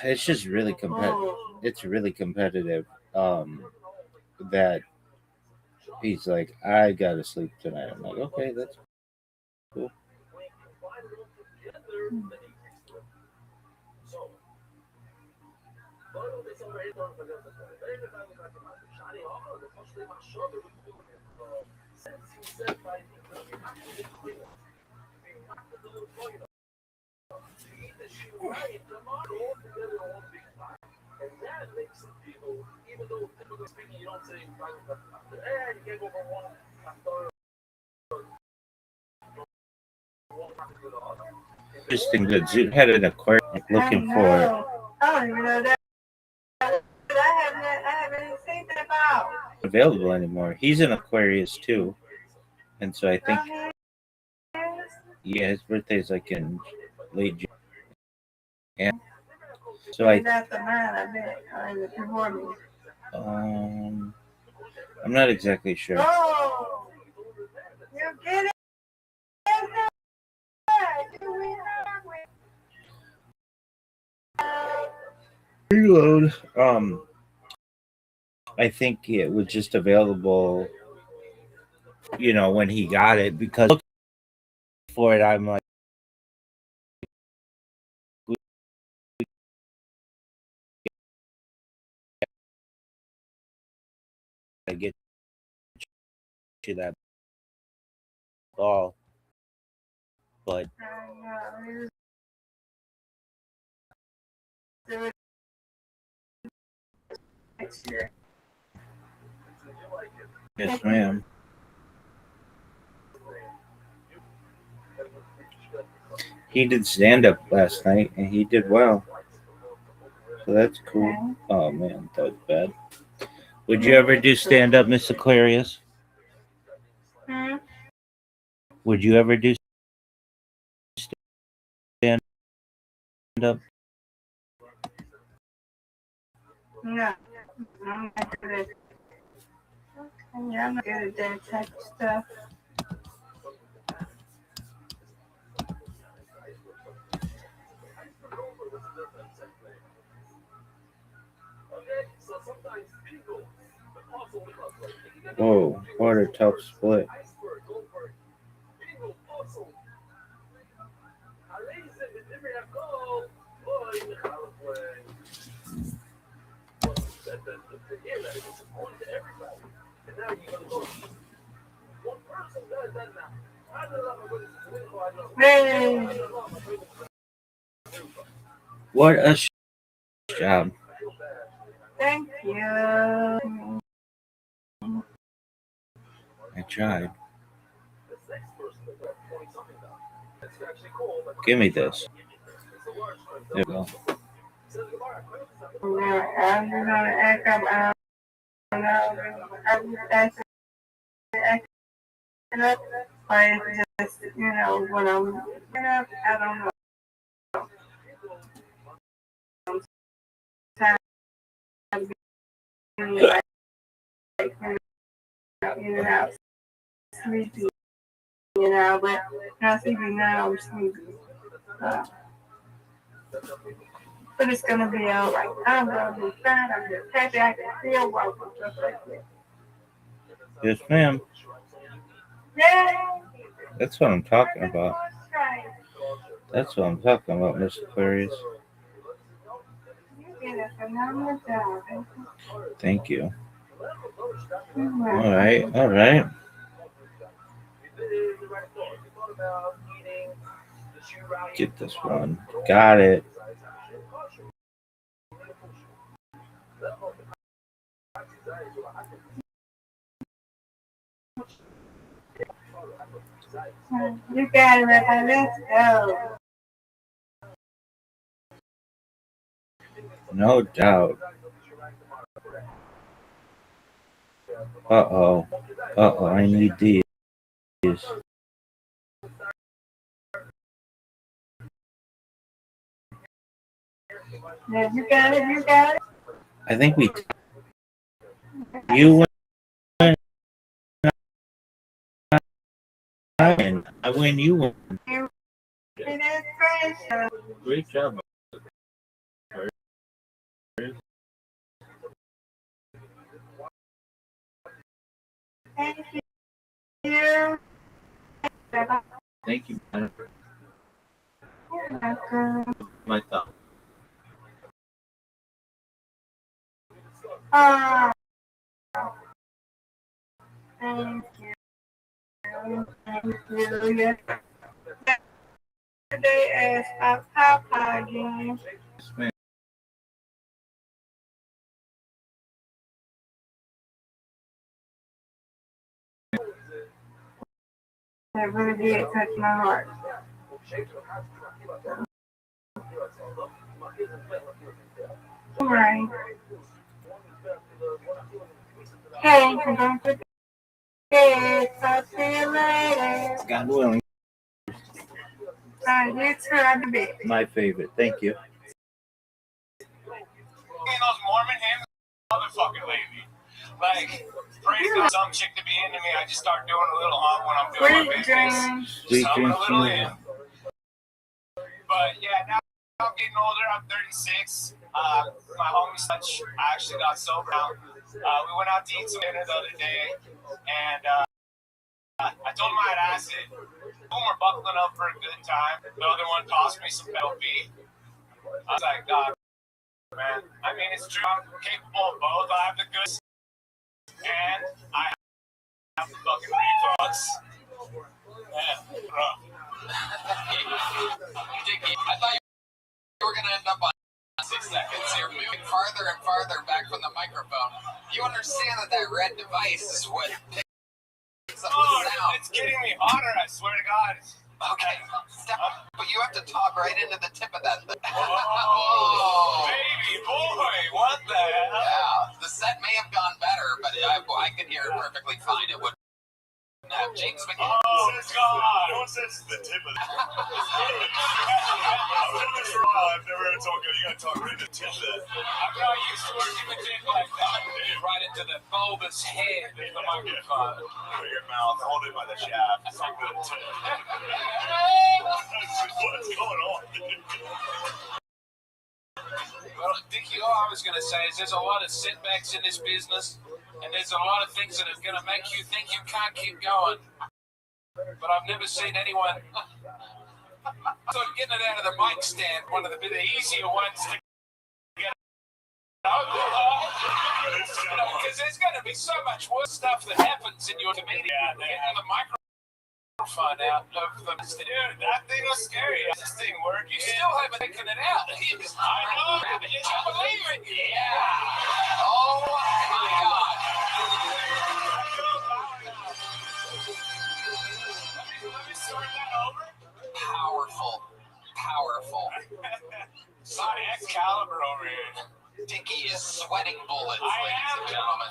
it's just really competitive. It's really competitive. That he's like, I gotta sleep tonight. I'm like, okay, that's cool. Interesting that Zoot had an aquarium looking for I don't even know that. I haven't seen that about. available anymore. He's an Aquarius too, and so I think yeah, his birthday's like in late June. And so That's the man, I bet. Before me. um, I'm not exactly sure. Oh, you get it? Reload. I think it was just available, when he got it because looking for it, I'm like, I get you that ball, but yes, ma'am. He did stand up last night and he did well, so that's cool. Oh man, that was bad. Would you ever do stand up, Miss Aquarius? Would you ever do stand up? No, I'm not good at. Yeah, I'm not good at that type of stuff. Whoa, what a tough split. Hey, What a job. thank you. I tried. Give me this. There we go. I'm gonna act up. I don't know. I'm acting up. Or it's just, when I'm up, I don't know. Tired of being like, in and out, sleepy, but not sleepy now, I'm sleepy. Uh, but it's gonna be all right. I'm gonna be fine. I'm just happy I can feel welcome, just like that. Yes, ma'am. Yay! That's what I'm talking about. That's what I'm talking about, Miss Aquarius. You did a phenomenal job. Thank you. All right, all right. Get this one. Got it. You got it, Rabbi. Let's go. No doubt. Uh-oh. Uh-oh, I need these. Yeah, you got it. You got it. I think you win, I win, you win. It is precious. Great job. Thank you. Thank you, man. You're welcome. My thought. Oh, thank you. Thank you. Yesterday is a Papa again. Yes, ma'am. That really did touch my heart. Right. Hey, don't forget. Talk to you later. God willing. You too. I'll be back. My favorite. Thank you. Those Mormon hymns, motherfucking lady. Like, praise God, some chick to be into me. I just start doing a little hum when I'm doing my Sweet business. dreams. Sweet Just humming dreams a to little you. in. But yeah, now I'm getting older. I'm 36. My homie Such, I actually got sober now. We went out to eat some dinner the other day, and I told him I had acid. Boom, we're buckling up for a good time. The other one tossed me some LP. I was like, God, man. I mean, it's true. I'm capable of both. I have the goods, and I have the fucking reflux. Man, rough. Dickie, I thought you were going to end up on 6 seconds. You're moving farther and farther back from the microphone. You understand that that red device is what picks up the sound. It's getting me hotter, I swear to God. Okay, step up. But you have to talk right into the tip of that thing. Oh, baby boy, what the hell? Yeah, the set may have gone better, but I could hear it perfectly fine. It wouldn't have James McGee. Oh, God. No one says the tip of the I'm really sure I've never heard someone go, you gotta talk right to the tip of that. I'm not used to working with it like that. Right into the bulbous head of the microphone. Put your mouth, hold it by the shaft. Fuck the tip. What's going on? Well, Dickie, all I was going to say is there's a lot of setbacks in this business, and there's a lot of things that are going to make you think you can't keep going. But I've never seen anyone. So getting it out of the mic stand, one of the easier ones to get out. Because there's going to be so much worse stuff that happens in your comedian. Getting the microphone out of the dude, that thing was scary. This thing worked. You still haven't taken it out. I know. Can you believe it? Yeah. Oh my God. Let me start that over. Powerful. Sorry, Excalibur over here. Dickie is sweating bullets, I ladies am and gentlemen.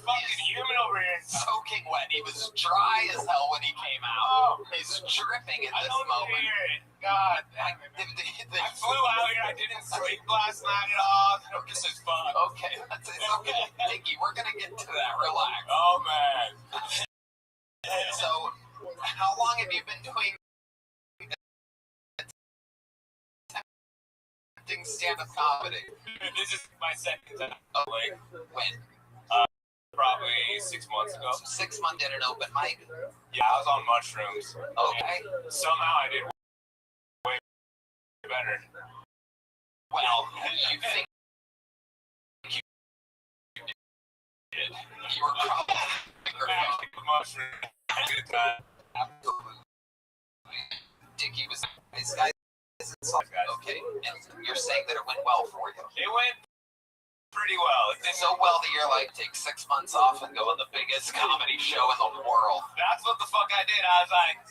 fucking human over here. Soaking wet. He was dry as hell when he came out. He's dripping at I this don't moment. hear it. God damn it, man. I flew out here. I didn't sleep last night at all. This is fun. Okay, it's okay. Dickie, we're gonna get to that. Relax. Oh, man. So, how long have you been doing stand-up comedy? This is my second time. Like, When? probably 6 months ago. So 6 months at an open mic. Yeah, I was on mushrooms. Okay. Somehow I did way better. Well, you think you Did. you were probably Mushrooms. Good time. Dickie was this guy. Okay, and you're saying that it went well for you. It went pretty well. It didn't So well that you're like, take 6 months off and go on the biggest comedy show in the world. That's what the fuck I did. I was like,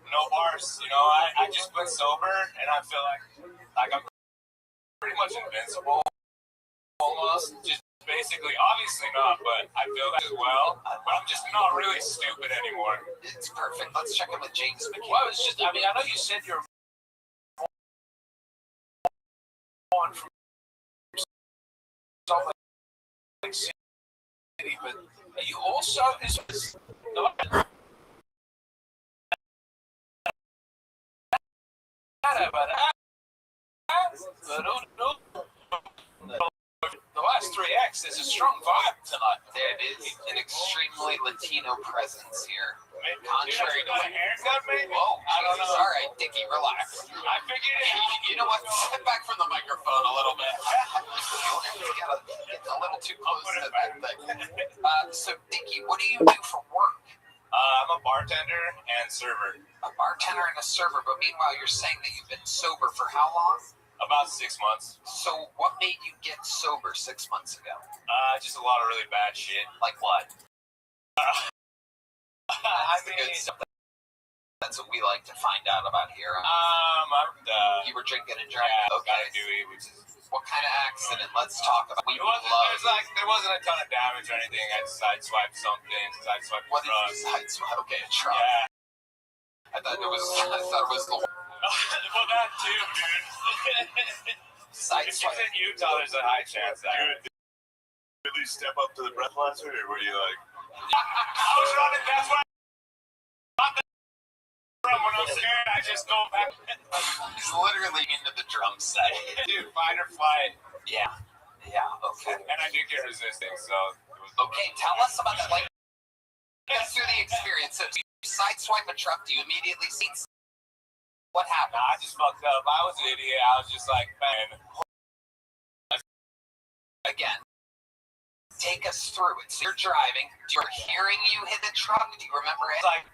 no bars. You know, I just went sober, and I feel like I'm pretty much invincible, almost. Just basically, obviously not, but I feel that as well. But I'm just not really stupid anymore. It's perfect. Let's check in with James McGee. Well, it's just, I mean, I know you said you're born from Salt Lake City, but are you also not? There's a strong vibe tonight. There is an extremely Latino presence here. Contrary to what haircut, maybe? Whoa, I don't Jesus. know. All right, Dickie, relax. I figured You know what? Step back from the microphone a little bit. You gotta get a little too close to that thing. So, Dickie, what do you do for work? I'm a bartender and server. A bartender and a server, but meanwhile, you're saying that you've been sober for how long? About 6 months. So, what made you get sober 6 months ago? Just a lot of really bad shit. Like what? I That's the mean, good stuff. That's what we like to find out about here. You were drinking and driving. Yeah, Okay. Dewey, which is. What kind of accident? Let's talk about. There wasn't a ton of damage or anything. I sideswiped something. Sideswiped What did you truck. sideswipe? Okay, a truck. Yeah. I thought it was the Well, that too, dude. If she's sideswipe. in Utah, there's a high chance that. Dude, did you at least step up to the breathalyzer, or were you like? I was running. That's why. When I'm scared, I just go back. He's literally into the drum set. Dude, fight or flight. Yeah. Okay. And I do get resisting, so. Okay, tell us about that. Like, get us through the experience. So, do you sideswipe a truck? Do you immediately see what happened? I just fucked up. I was an idiot. I was just like, man. Again, take us through it. So you're driving. You're hearing you hit the truck. Do you remember it? It's like,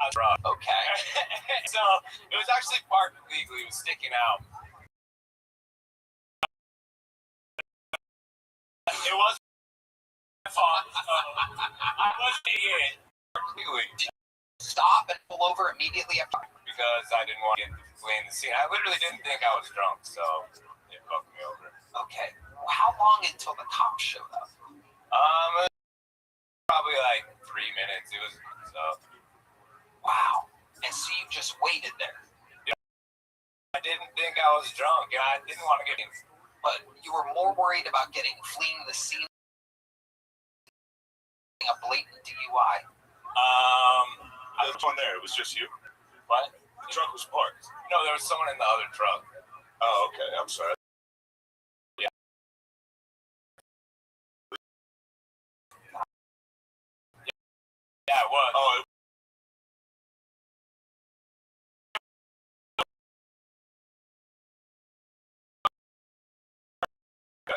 I was drunk. Okay. So it was actually parked legally. It was sticking out. It was my fault. I was an idiot. Legally. Did you stop and pull over immediately after? Because I didn't want to get fleeing the scene. I literally didn't think I was drunk, so it fucked me over. Okay. How long until the cops showed up? Probably like 3 minutes. It was so. Wow. And so you just waited there. I didn't think I was drunk, and I didn't want to get in. But you were more worried about fleeing the scene, a blatant DUI. There was one there. It was just you. What? The truck was parked. No, there was someone in the other truck. Oh, okay. I'm sorry. Yeah, it was. Oh,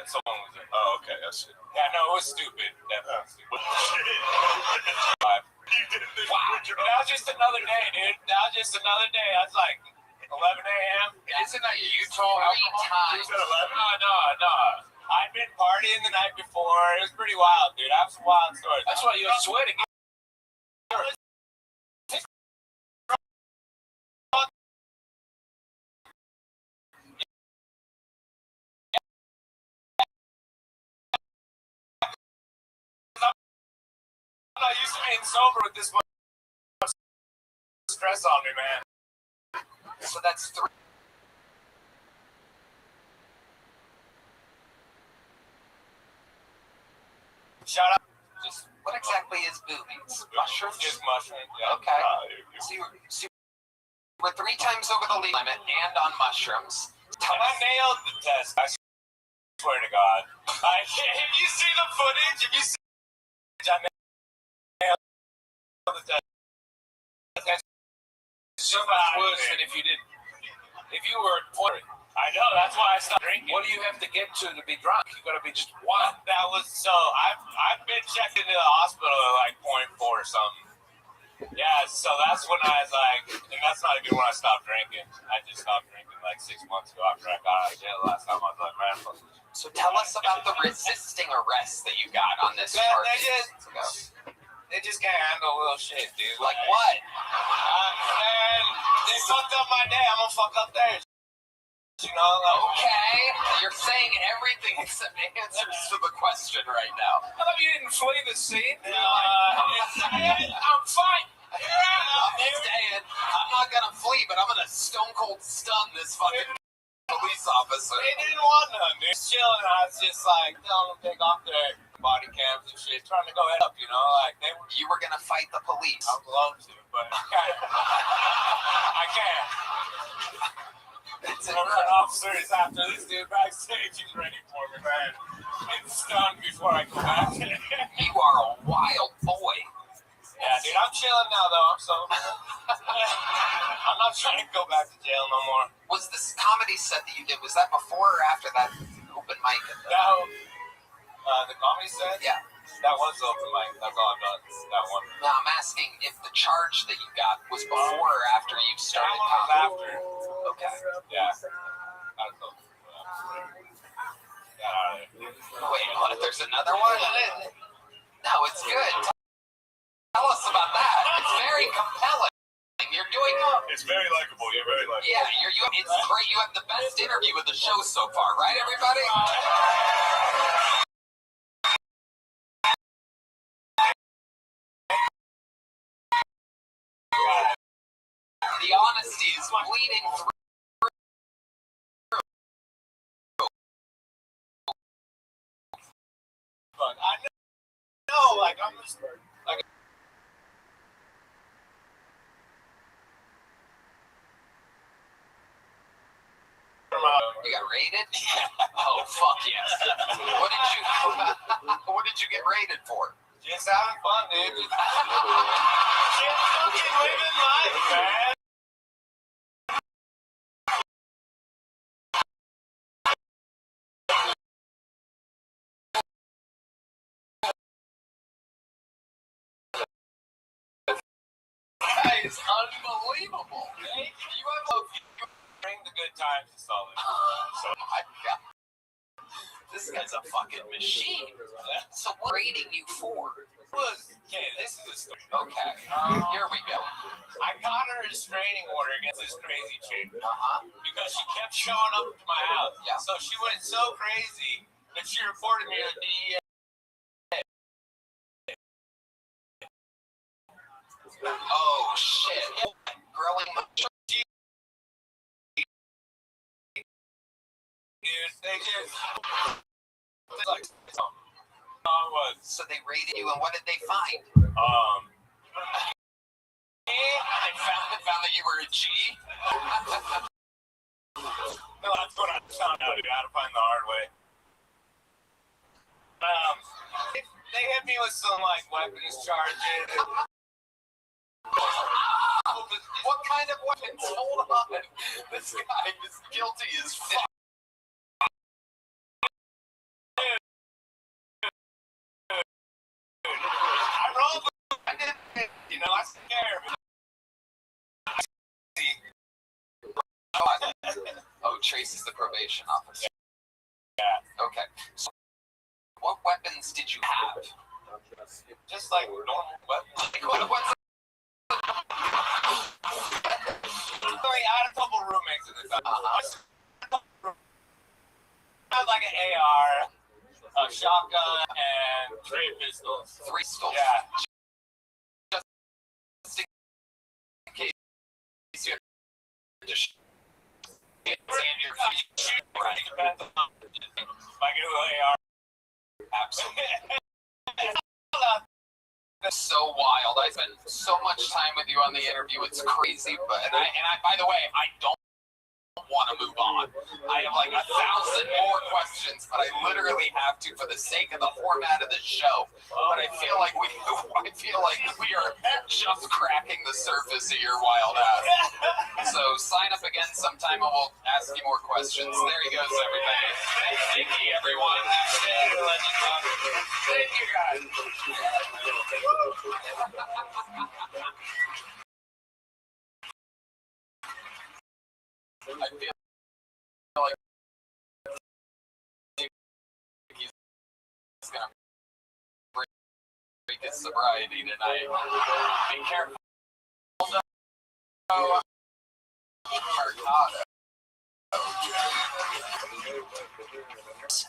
Someone was in. oh, okay. I see. Yeah, no, it was stupid. Definitely stupid. You didn't think Wow. you That was just another day, dude. That was just another day. I was like 11 a.m. Isn't that Utah alcohol? Was that 11? No. I'd been partying the night before. It was pretty wild, dude. I have some wild stories. That's why you were sweating. I'm not used to being sober with this much stress on me, man. So that's 3. Shout out. Just what exactly is boobies? Mushrooms? Just mushrooms. Yeah. Okay. You- So we're 3 times over the limit and on mushrooms. Tell And I us. nailed the test. I swear to God. If you see the footage, I nailed the test. That's so much worse than if you didn't. If you were pouring. I know, that's why I stopped drinking. What do you have to get to be drunk? You gotta be just one. That was so. I've been checked into the hospital at like 0.4 or something. Yeah, so that's when I was like, and that's not even when I stopped drinking. I just stopped drinking like 6 months ago after I got out of jail last time. I was like, man, fuck this. So tell us about the resisting arrest that you got on this Man, charge. they just can't handle little shit, dude. Like what? Man, they fucked up my day. I'm gonna fuck up theirs. You know, like, Okay, you're saying everything except answers to the question right now. I thought you didn't flee the scene. I'm fine. I'm staying. I'm not gonna flee, but I'm gonna stone cold stun this fucking police officer. They didn't want none, dude. Just chilling. I was just like telling them to take off their body cams and shit, trying to go head up, you know, like they were. You were gonna fight the police. I'd love to, but I can't. I can't. That's One of our officers after this dude backstage, he's ready for me, man. It's stung before I go back. You are a wild boy. Yeah, dude, I'm chilling now, though. I'm sober. I'm not trying to go back to jail no more. Was this comedy set that you did, was that before or after that open mic? The comedy set? Yeah. That was open mic. That's all I've done. That one. Now I'm asking if the charge that you got was before or after you started That one was comedy. after. Okay. Yeah. That's open. Got out of there. Wait, what? There's another one? No, it's good. Tell us about that. It's very compelling. You're doing. It's very likable. You're very likable. Yeah, it's great. You have the best interview of the show so far, right, everybody? The honesty is bleeding through. But I know, like, I'm just, like, You got raided? Oh, fuck yes. What did you get raided for? just having fun, dude. Just fucking living life, man. That is unbelievable. You Bring the good times to solid. So my God. This guy's a fucking machine. So what raiding you for? Okay, this is a story. Okay, here we go. I got her a restraining order against this crazy chick Uh-huh. because she kept showing up to my house. Yeah. So she went so crazy that she reported me to the DEA. Oh, shit. Growing much. Dude, they just like So they raided you, and what did they find? they They found that you were a G? no, that's what I found out. You had to find the hard way. They hit me with some like weapons charges. What kind of weapons? Hold on. This guy is guilty as fuck. I rolled with I didn't, you know, I scared. Oh, Tracy's the probation officer. Yeah. Okay. So what weapons did you have? Just like normal weapons. What's I had a couple roommates at the time. I had like an AR, a shotgun, and 3 pistols. 3 pistols? Yeah. Just in case you have to shoot your Right. Depends on like an AR. Absolutely. That's so wild. I spent so much time with you on the interview. It's crazy, but by the way, I don't want to move on. I have like 1,000 more questions, but I literally have to for the sake of the format of the show. But I feel like we are just cracking the surface of your wild ass. So sign up again sometime and we'll ask you more questions. There he goes, everybody. Thank you, everyone. Thank you, guys. I feel like he's gonna break his sobriety tonight. Be careful.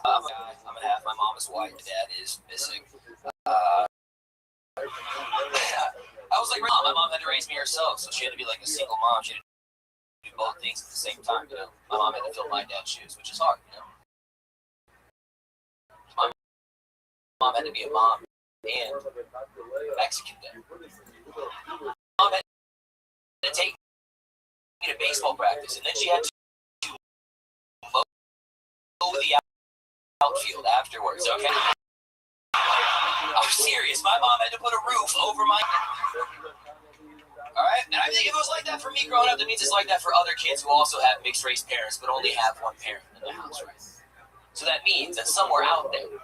I'm gonna have my mom is white, dad is missing. I was like, my mom had to raise me herself, so she had to be like a single mom. She had to do both things at the same time, you know. My mom had to fill my dad's shoes, which is hard, you know. My mom had to be a mom and Mexican dad. Mom had to take me to baseball practice, and then she had to the outfield afterwards, okay? I'm serious. My mom had to put a roof over my... Alright? And I think if it was like that for me growing up, that means it's like that for other kids who also have mixed-race parents, but only have one parent in the house, right? So that means that somewhere out there,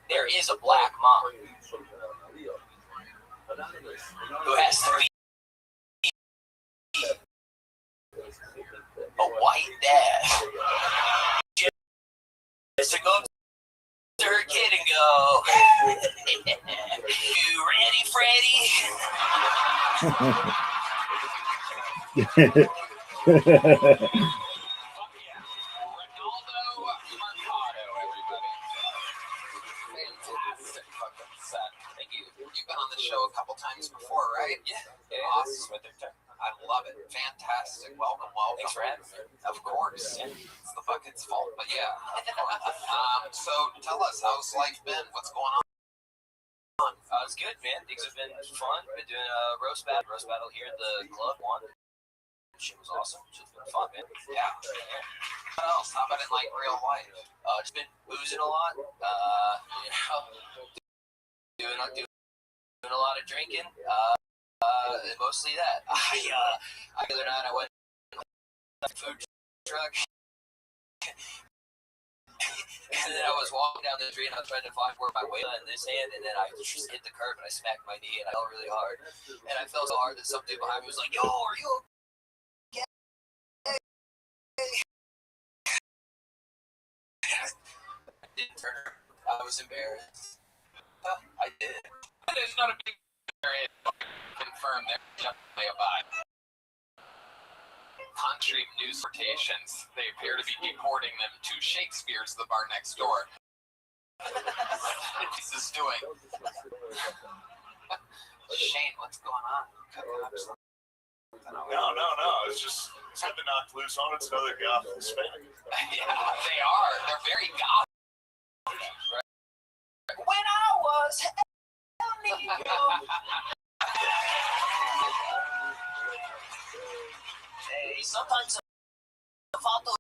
there is a black mom who has to be a white dad. Just to go to her kid and go, you ready, Freddy? Thank you. You've been on the show a couple times before, right? Yeah. Awesome. I love it. Fantastic. Welcome. Thanks for having me. Of course. It's the bucket's fault, but yeah. So tell us, how's life been? What's going on? It's good, man. Things have been fun. Been doing a roast battle here at the club. One. Shit was awesome. It's been fun, man. Yeah. What else? How about in like real life? Just been boozing a lot. Doing a lot of drinking. Mostly that. The other night I went to the food truck. And then I was walking down the street and I was trying to find where my weight was in this hand, and then I just hit the curb and I smacked my knee and I fell really hard. And I fell so hard that something behind me was like, "Yo, are you okay?" I didn't turn. I was embarrassed. I did. There's not a big area confirmed there. Definitely a vibe. Country news rotations. They appear to be deporting them to Shakespeare's The Bar Next Door. What is this doing? Shane, what's going on? No. It's just good to knock loose on. It's another goth Hispanic. Yeah, they are. They're very goth. When I was hey, sometimes the photo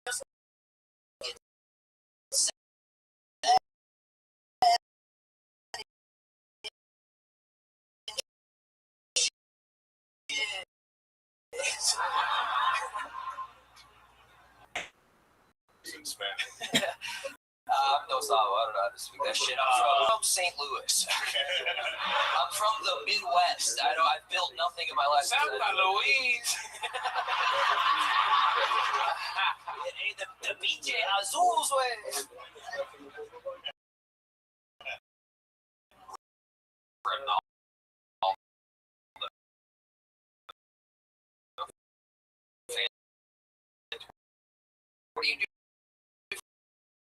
just gets no stop. I don't know how to speak that shit. I'm from St. Louis. I'm from the Midwest. I've built nothing in my life. Santa Louise. The BJ Azul's way. What do you do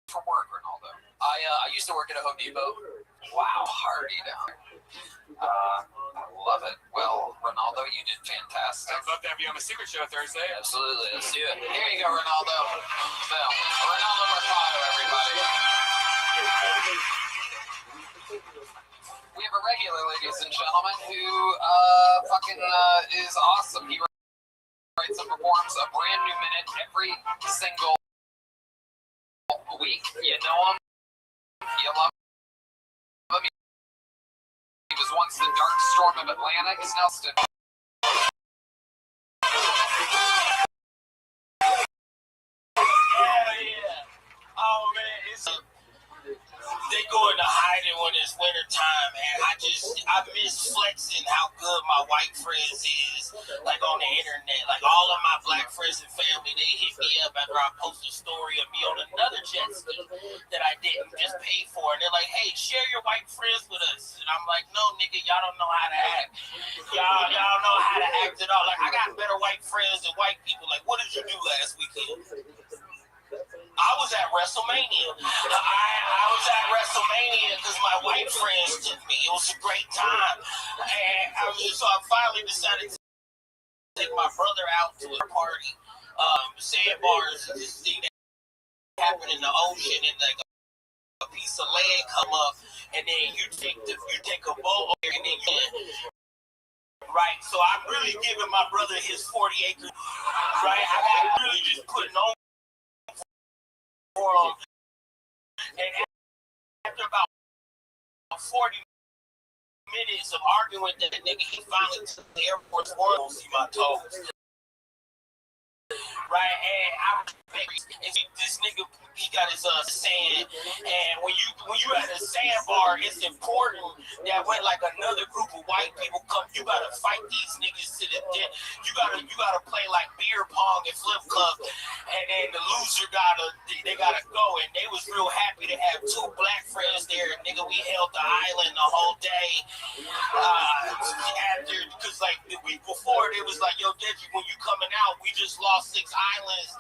for work, Ronaldo? I used to work at a Home Depot. Wow, hardy down there. I love it. Well, Ronaldo, you did fantastic. I'd love to have you on the Secret Show Thursday. Absolutely, let's do it. Here you go, Ronaldo. Boom. Ronaldo Mercado, everybody. We have a regular, ladies and gentlemen, who is awesome. He writes and performs a brand new minute every single week. You know him. You love him. He was once the dark storm of Atlanta. He's now stood. Yeah. Oh man, they go into hiding when it's winter time, man. I miss flexing how good my white friends is, like on the internet. Like all of my black friends and family, they hit me up after I post a story of me on another jet ski that I didn't just pay for, and they're like, "Hey, share your white friends with us." And I'm like, "No, nigga, y'all don't know how to act. Y'all don't know how to act at all. Like I got better white friends than white people. Like, what did you do last weekend?" I was at WrestleMania. I was at WrestleMania because my white friends took me. It was a great time. And so I finally decided to take my brother out to a party. Sandbars is this thing that happened in the ocean, and like a piece of land come up, and then you take a boat, and then right. So I'm really giving my brother his 40 acres. Right. I'm really just putting on And after about 40 minutes of arguing with that nigga, he finally took the Air Force One to see my toes. Right, and I was and this nigga, he got his sand, and when you at a sandbar, it's important that when like another group of white people come, you gotta fight these niggas to the death. You gotta play like beer pong and flip cup, and then the loser they gotta go. And they was real happy to have two black friends there. Nigga, we held the island the whole day. After, because like the week before, they was like, yo, Deji, when you coming out, we just lost 6 islands.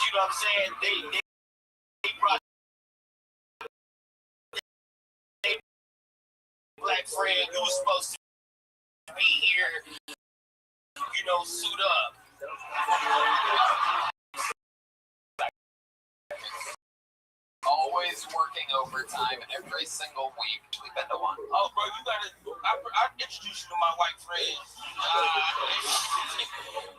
You know what I'm saying? They brought their black friend who was supposed to be here, you know, suit up. Always working overtime every single week. We've been to one. Oh, bro, you gotta. I introduced you to my white friend.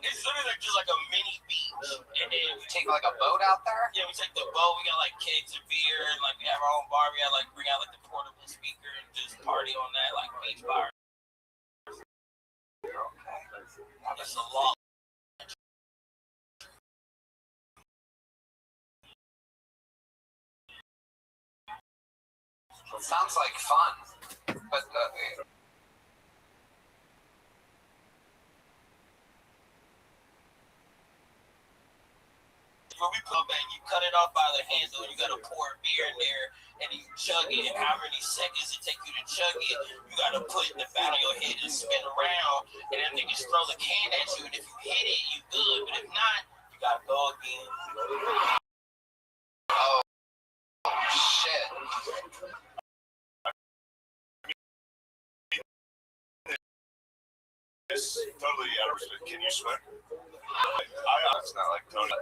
It's literally just like a mini beach, and then We take like a boat out there. yeah, we take the boat. We got like kegs of beer, and like we have our own bar. We got like bring out like the portable speaker and just party on that like beach bar. Okay. That's a lot. It sounds like fun, but Where we put and you cut it off by the handle, you gotta pour beer in there and you chug it, and how many seconds it take you to chug it, you gotta put it in the back of your head and spin around, and then niggas throw the can at you, and if you hit it, you good, but if not, you gotta go again. oh shit. It's totally out of respect. Can you swim? It's not like Tony.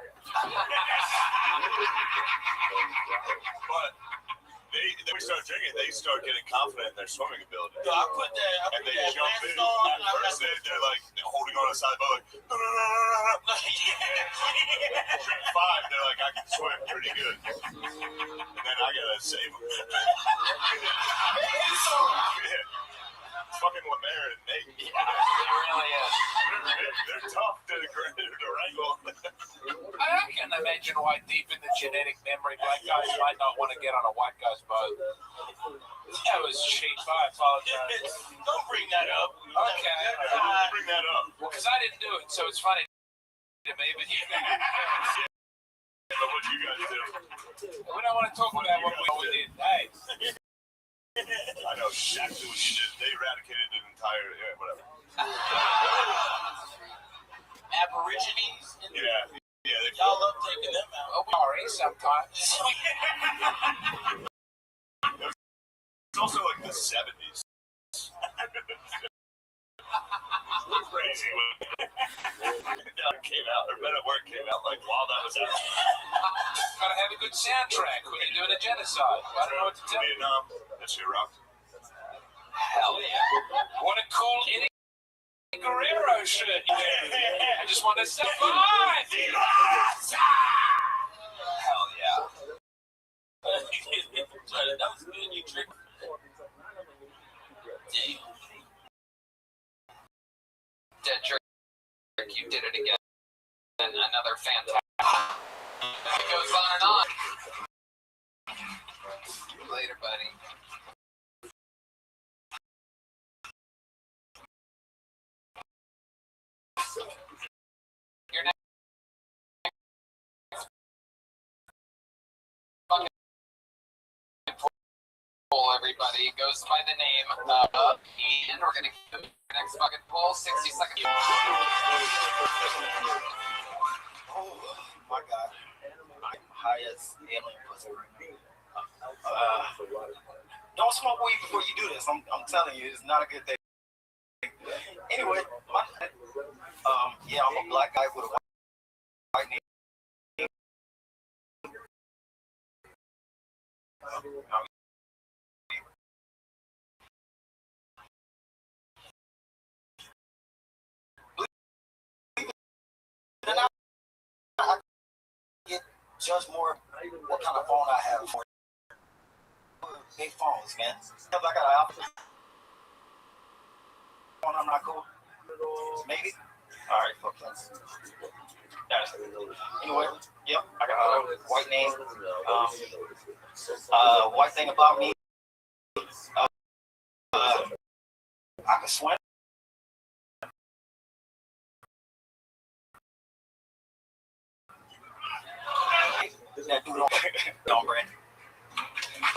But then we start drinking, they start getting confident in their swimming ability. So I put And they that jump vest in. on, At first, they're like holding on to the side boat, like, no, no, no, no, no. Drink 5, they're like, I can swim pretty good. And then I gotta save them. It's fucking Lemaire and Nate. It really is. They're tough to wrangle. I can imagine why deep in the genetic memory black guys might not want to get on a white guy's boat. That was cheap. I apologize. Don't bring that up. Okay. Bring that up. Well, because I didn't do it, so it's funny to me, but you But what you guys do? we don't want to talk about what we did. Hey, I know exactly what you did. They eradicated an entire, whatever. Aborigines. Yeah, they Y'all love taking them out. well, sorry sometimes. It's also like the 70s. Crazy when that came out, or Men at Work came out like while that was out. Gotta have a good soundtrack when you're doing a genocide. I don't know what to tell you. Vietnam, that shit rocked. Hell yeah. What a cool Eddie Guerrero shirt you wear. I just want to survive. Hell yeah. That was good. You tricked. Damn. Dead jerk, you did it again. And another fantastic. It goes on and on. Later, buddy. Your next fucking poll, everybody, goes by the name of Ian. We're gonna give the next fucking poll 60 seconds. Oh my God. I'm high as alien pussy right now. Don't smoke weed before you do this. I'm telling you, it's not a good thing. Anyway, yeah, I'm a black guy with a white name. I get judged more what kind of phone I have for. big phones, man. I got an outfit. I'm not cool. Maybe. All right, fuck that. Anyway, yep, I got a white name. White thing about me, I can swim. That dude on Brandon.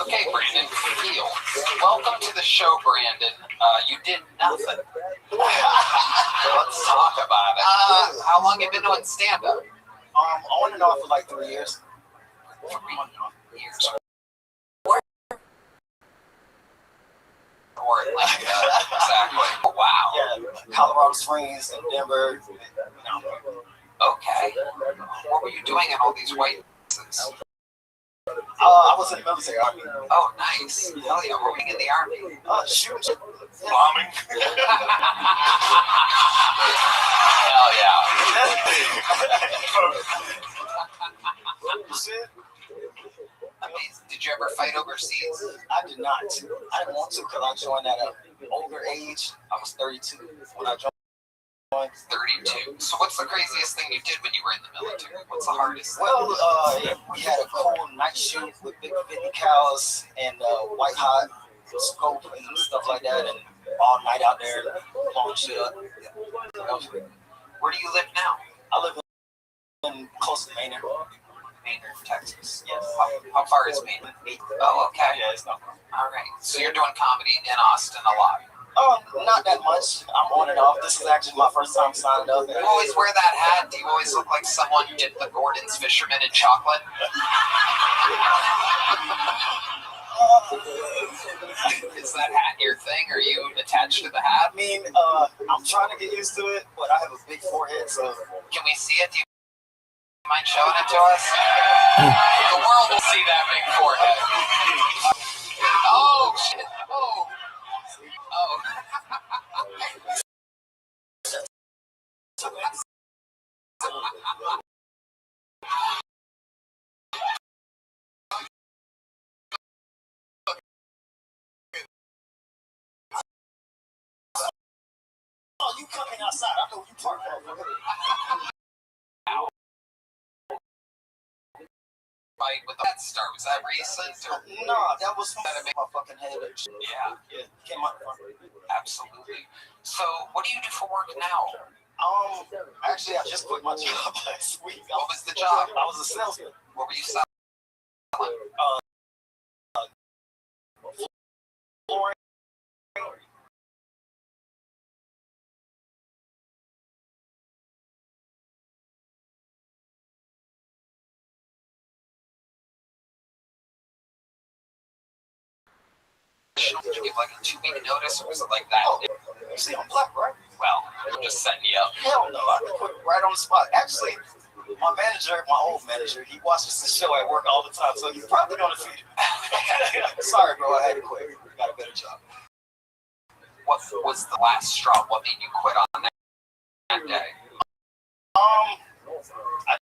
Okay, Brandon, heel. Welcome to the show, Brandon. You did nothing. Let's talk about it. How long have you been doing stand-up? On and off for like 3 years. 3 years. Or like exactly. Wow. Yeah, Colorado Springs and Denver. Okay. What were you doing in all these white places? I was in the military army. Oh, nice. Hell yeah. Working in the army. Shooting. Bombing. Hell yeah. Shit. Amazing. Did you ever fight overseas? I did not. I didn't want to because I joined at an older age. I was 32 when I joined. 32. So what's the craziest thing you did when you were in the military? What's the hardest thing? Well, we had a cool night shoot with big 50 cows and white hot scope and stuff like that, and all night out there blowing shit up. Where do you live now? I live in close to Maynard. Maynard, Texas. Yes. How far is Maynard? Oh, okay. Yeah, it's not far. All right. So you're doing comedy in Austin a lot. Not that much. I'm on and off. This is actually my first time signing up. You always wear that hat. Do you always look like someone who did the Gordon's Fisherman in chocolate? Is that hat your thing? Are you attached to the hat? I mean, I'm trying to get used to it, but I have a big forehead, so. Can we see it? Do you mind showing it to us? The world will see that big forehead. Oh, shit. Oh. Oh. Oh, you coming outside? I know you parked over. Fight with that star. Was that recent? Or? No, that was my fucking head. Yeah. Yeah, came out. Absolutely. So, what do you do for work now? Actually, I just quit my job last week. What was the job? I was a salesman. What were you selling? Flooring. Did you give like a 2-week notice, or was it like that? Oh, you see, I'm black, right? Well, I'm just setting you up. Hell no, I quit right on the spot. Actually, my manager, my old manager, he watches the show at work all the time, so he's probably gonna feed it. Sorry, bro, I had to quit. Got a better job. What was the last straw? What made you quit on that day? I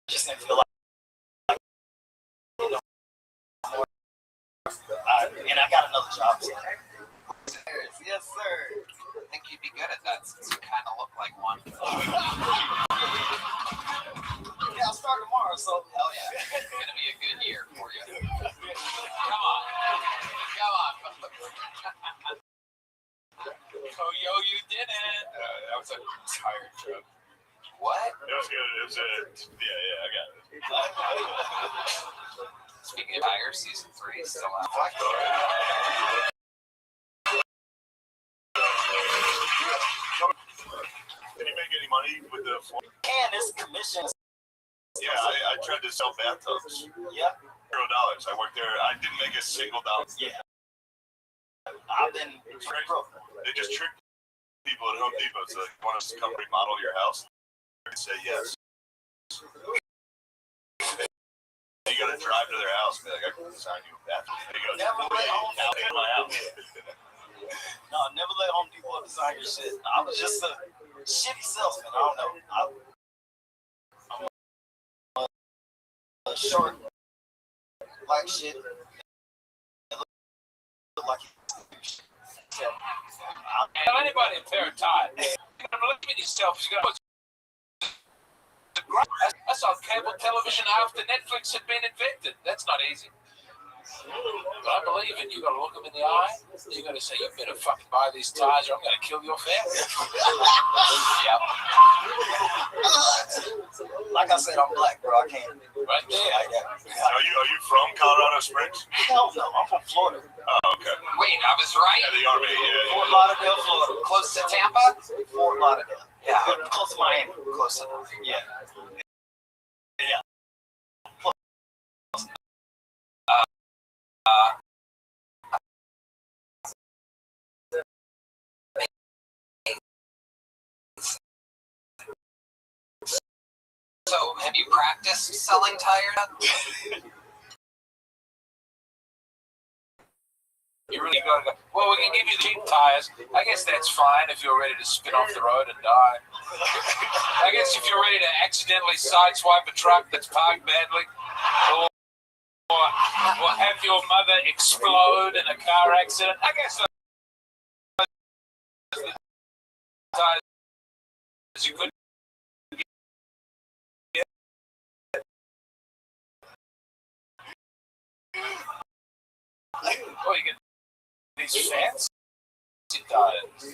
just didn't feel like you know, and I got another job. So. Yes, sir. I think you'd be good at that since you kind of look like one. Yeah, I'll start tomorrow, so hell yeah. It's going to be a good year for you. Come on. Come on. Oh, yo, you did it. That was a tired joke. What? It was good. It was yeah, I got it. Speaking of Tiger, season 3 is still out. Did you make any money with the floor? and it's commissions. Yeah, I tried to sell bathtubs. Yep. $0. I worked there. I didn't make a single dollar. Yeah. I've been broke. They just trick people at Home Depot. So they want us to come remodel your house. And say yes. You gotta drive to their house and be like, I can design you a bathroom. They go, Never let Home Depot in my house. No, never let Home Depot design your shit. I was just a shitty salesman. I don't know. I'm a short, black shit. lucky. Tell anybody a pair of tires. You're gonna believe in yourself. You're gonna. That's on cable television after Netflix had been invented. That's not easy. But I believe in you. You gotta look them in the eye. You gotta say, you better fucking buy these tires or I'm gonna kill your family. Yep. Like I said, I'm black, bro. I can't. Right there. Are you from Colorado Springs? Hell no, I'm from Florida. Oh, okay. Wait, I was right. Yeah, the Army. Fort Lauderdale, Florida. Close to Tampa? Fort Lauderdale. Yeah. Close to Miami. Close enough. Yeah. So, have you practiced selling tires? You really gotta go. Well, we can give you the cheap tires. I guess that's fine if you're ready to spin off the road and die. I guess if you're ready to accidentally sideswipe a truck that's parked badly, or have your mother explode in a car accident. I guess those tires you could. Oh, you get these fancy tires. You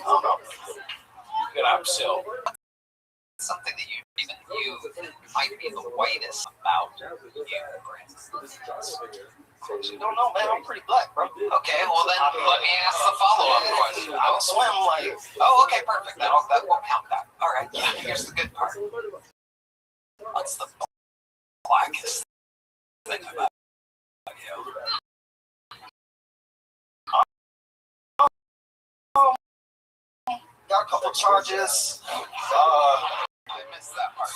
can upsell. Something that you might be the whitest about you, Brent. You don't know, man. I'm pretty black, bro. Okay, well then let me ask the follow-up question. I don't swim like. Oh, okay, perfect. That won't count that. All right, yeah, here's the good part. What's the blackest thing about you? Got a couple charges. I missed that part.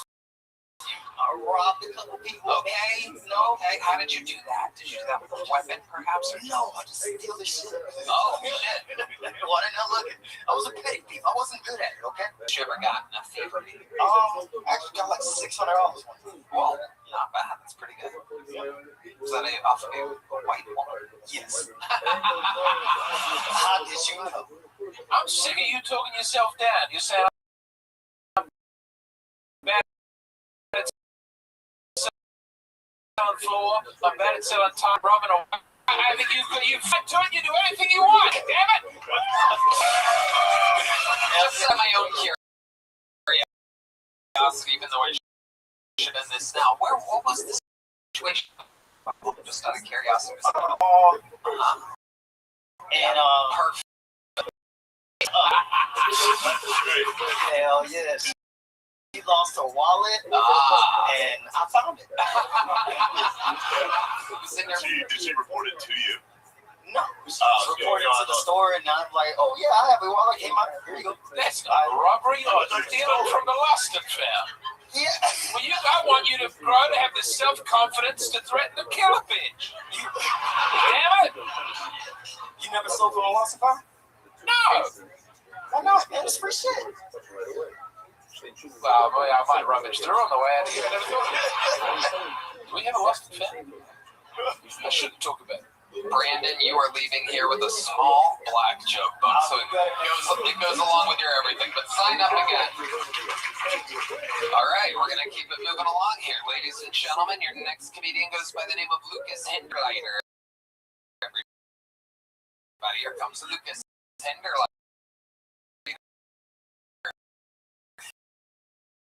You robbed a couple people. Okay, no, okay. How did you do that? Did you do that with a weapon, perhaps? Or No, I just steal this shit. Oh, shit. Why didn't I look? I was a petty thief. I wasn't good at it, okay? You ever gotten a favor? Actually got like $600. Well, not bad. That's pretty good. Was that off of a white woman? Yes. How did you know? I'm sick of you talking yourself down. You said I'm bad at selling floor. I'm bad at selling time, Robin. I think you fight to it. You do anything you want. Damn it! Just my own curiosity, even though I should end this now. What was the situation? Just out of curiosity. And Perfect. hell yes. He lost her wallet, and I found it. Did she report it to you? No, she reported to the store, and I'm like, oh yeah, I have a wallet. Came out. Here you go. That's not a robbery. You're stealing from the lost and found. Yeah. Well, I want you to grow to have the self-confidence to threaten to kill a bitch. Damn it! You never sold from a lost and found? No! Why not, man? It's free shit. Well, boy, I might rummage through on the way out here. I never thought of it. Do we have a lost and found? I shouldn't talk about it. Brandon, you are leaving here with a small black joke book, so it goes along with your everything. But sign up again. All right, we're gonna keep it moving along here, ladies and gentlemen. Your next comedian goes by the name of Lucas Hinderleiter. Everybody, here comes Lucas Hinderleiter.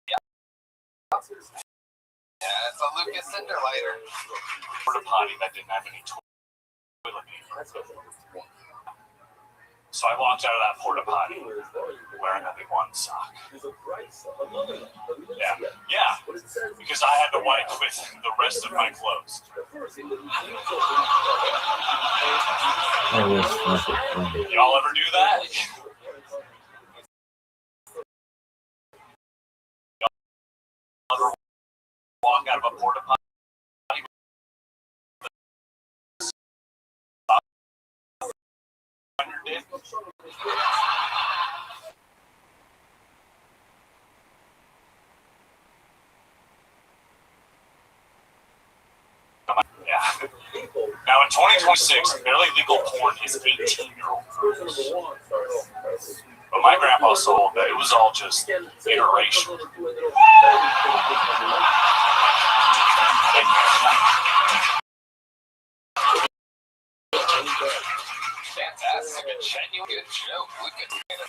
Yeah, it's a Lucas Hinderleiter. Porta potty that didn't have any toilet paper. So I walked out of that porta potty wearing only one sock. Yeah, because I had to wipe with the rest of my clothes. Y'all ever do that? Y'all ever walk out of a porta potty? Yeah. Now in 2026, barely legal porn is 18-year-old girls. But my grandpa sold that it was all just interracial. Fantastic. A genuine good joke. Look at it.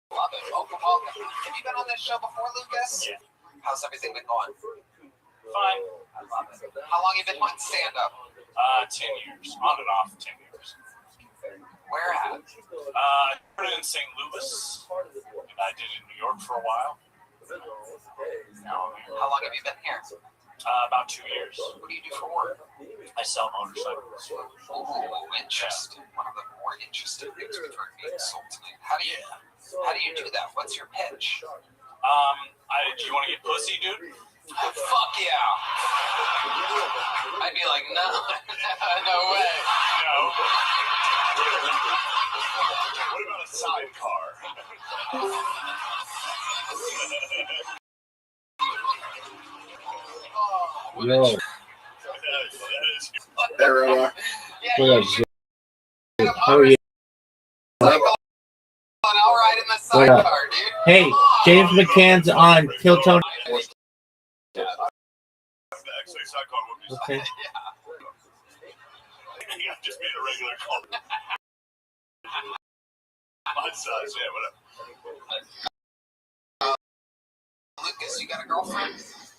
Love it. Welcome, welcome. Have you been on this show before, Lucas? Yeah. How's everything been going? Fine. I love it. How long have you been on stand-up? 10 years. On and off, 10 years. Where at? I started in St. Louis, and I did it in New York for a while. Now I'm here. How long have you been here? About 2 years. What do you do for work? I sell motorcycles. Oh, interesting. One of the more interesting things we've heard being sold tonight. How do you do that? What's your pitch? Do you want to get pussy, dude? Fuck yeah. I'd be like, no, no way. No. What about a sidecar? Yo, Hey, Rabbi. what up, Jay? How are you? I'll ride in the What up? sidecar, dude. Hey, James McCann's on Kill Tony. Actually, sidecar would be Okay. I'm just being a regular call. My size, yeah, whatever. Lucas, you got a girlfriend?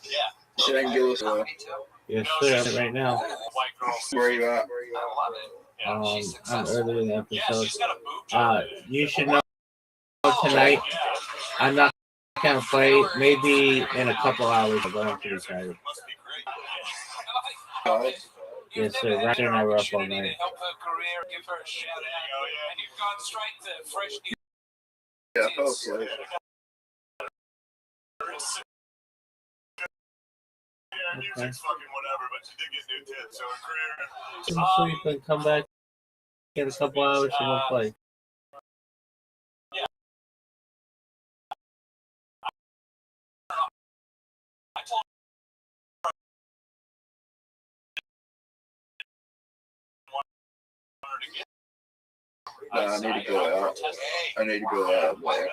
Yeah. Shit, I can give us a Me too. Yes, sir. Right now, White girl. where you at? I love it. Yeah. She's I'm successful. early in the Yeah, episode. she's got a boob job. You should know tonight. Yeah. I'm not gonna play. Maybe in a couple hours. I'm going to this night. Must be great. Yes, sir. Right there, and I were up all night. Help her career, give her a shout out, and you've gone straight to fresh new. Yeah, hopefully. Yeah, music's fucking whatever, but she did get new tits, so her career. So you can come back in a couple hours and we'll play. I told her to get. Nah, I need to go out. I need to go out. Man.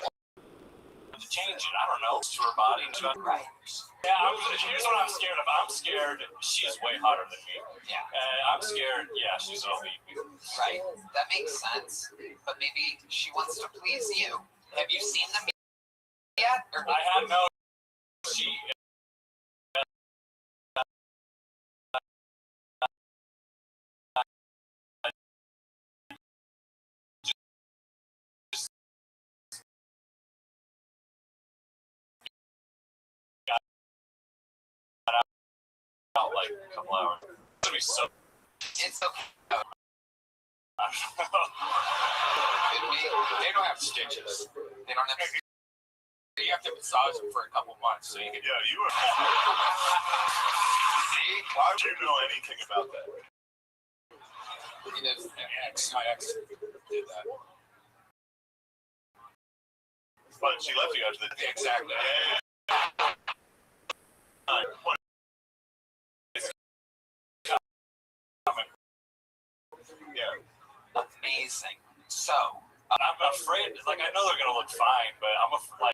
To change it, I don't know, to her body. Right. Yeah, here's what I'm scared of. I'm scared she's way hotter than me. Yeah. I'm scared, yeah, she's gonna leave me. Right. That makes sense. But maybe she wants to please you. Have you seen them yet? Or I had no. She. Out like a couple hours. It's gonna be so. it's okay. They don't have stitches. They don't have to. You have to massage them for a couple months so you can. Yeah, you are. See? Why would you know anything about that? You know, my ex did that. But she left you after the. Exactly. What? Yeah. Amazing. So, I'm afraid, like, I know they're gonna look fine, but I'm like.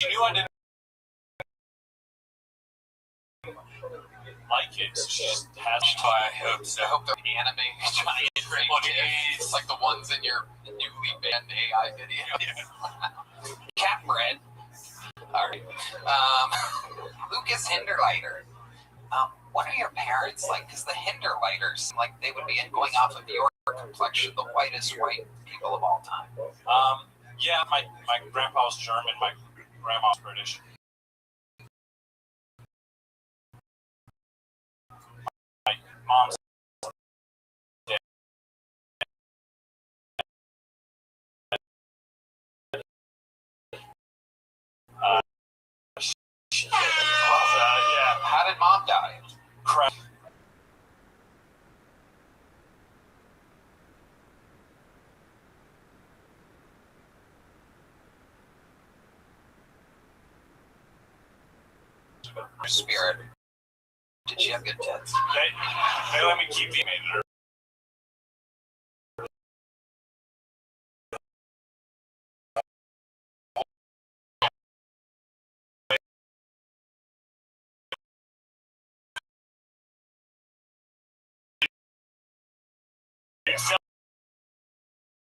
knew I didn't like it, so she just has to. I hope so. I hope they're anime giant kids, like the ones in your newly banned AI video. Cat bread. All right. Lucas Hinderleiter. What are your parents like? Because the Hinderleiters seem like they would be going off of your complexion, the whitest white people of all time. Yeah, my grandpa was German, my grandma was British. My mom's dead. Yeah. How did mom die? Crap. Spirit. Did she have good tits? They let me keep the email.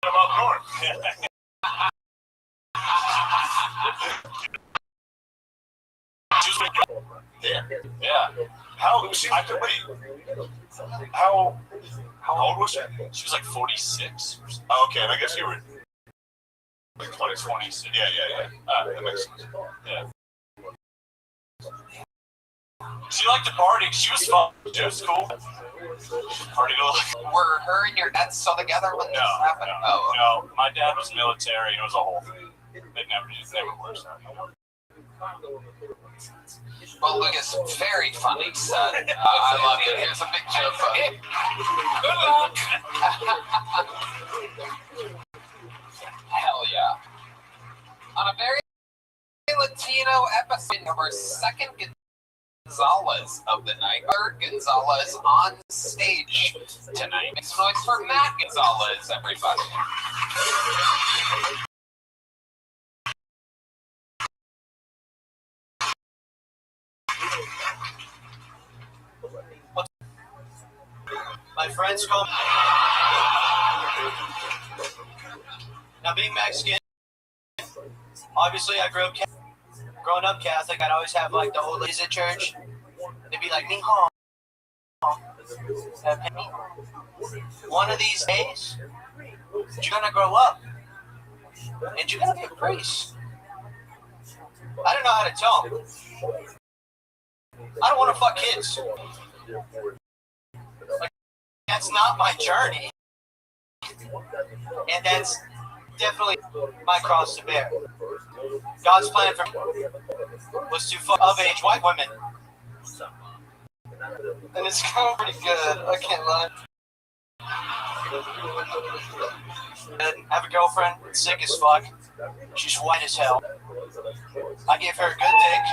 Up north. Yeah. How old was she? She was like 46. Oh, okay, I guess you were like 20s. Yeah. That makes sense. Yeah. She liked to party. She was fun. She was cool. Partied a lot. Were her and your dad still together when this happened? No. My dad was military. It was a whole thing. It never works out. Well, Lucas, very funny, son. I love it. Here's a big joke. Good luck. Hell yeah. On a very Latino episode of our second Gonzalez of the night. Third Gonzalez on stage tonight. Make some noise for Matt Gonzalez, everybody. My friends call me. Now, being Mexican, obviously I growing up Catholic, I'd always have like the old ladies at church. They'd be like, "Ni hao." One of these days, you're gonna grow up and you're gonna be a priest. I don't know how to tell them. I don't want to fuck kids. Like, that's not my journey. And that's definitely my cross to bear. God's plan for me was to fuck of-age white women. And it's kind of pretty good, I can't lie. And I have a girlfriend, sick as fuck. She's white as hell. I give her a good dick.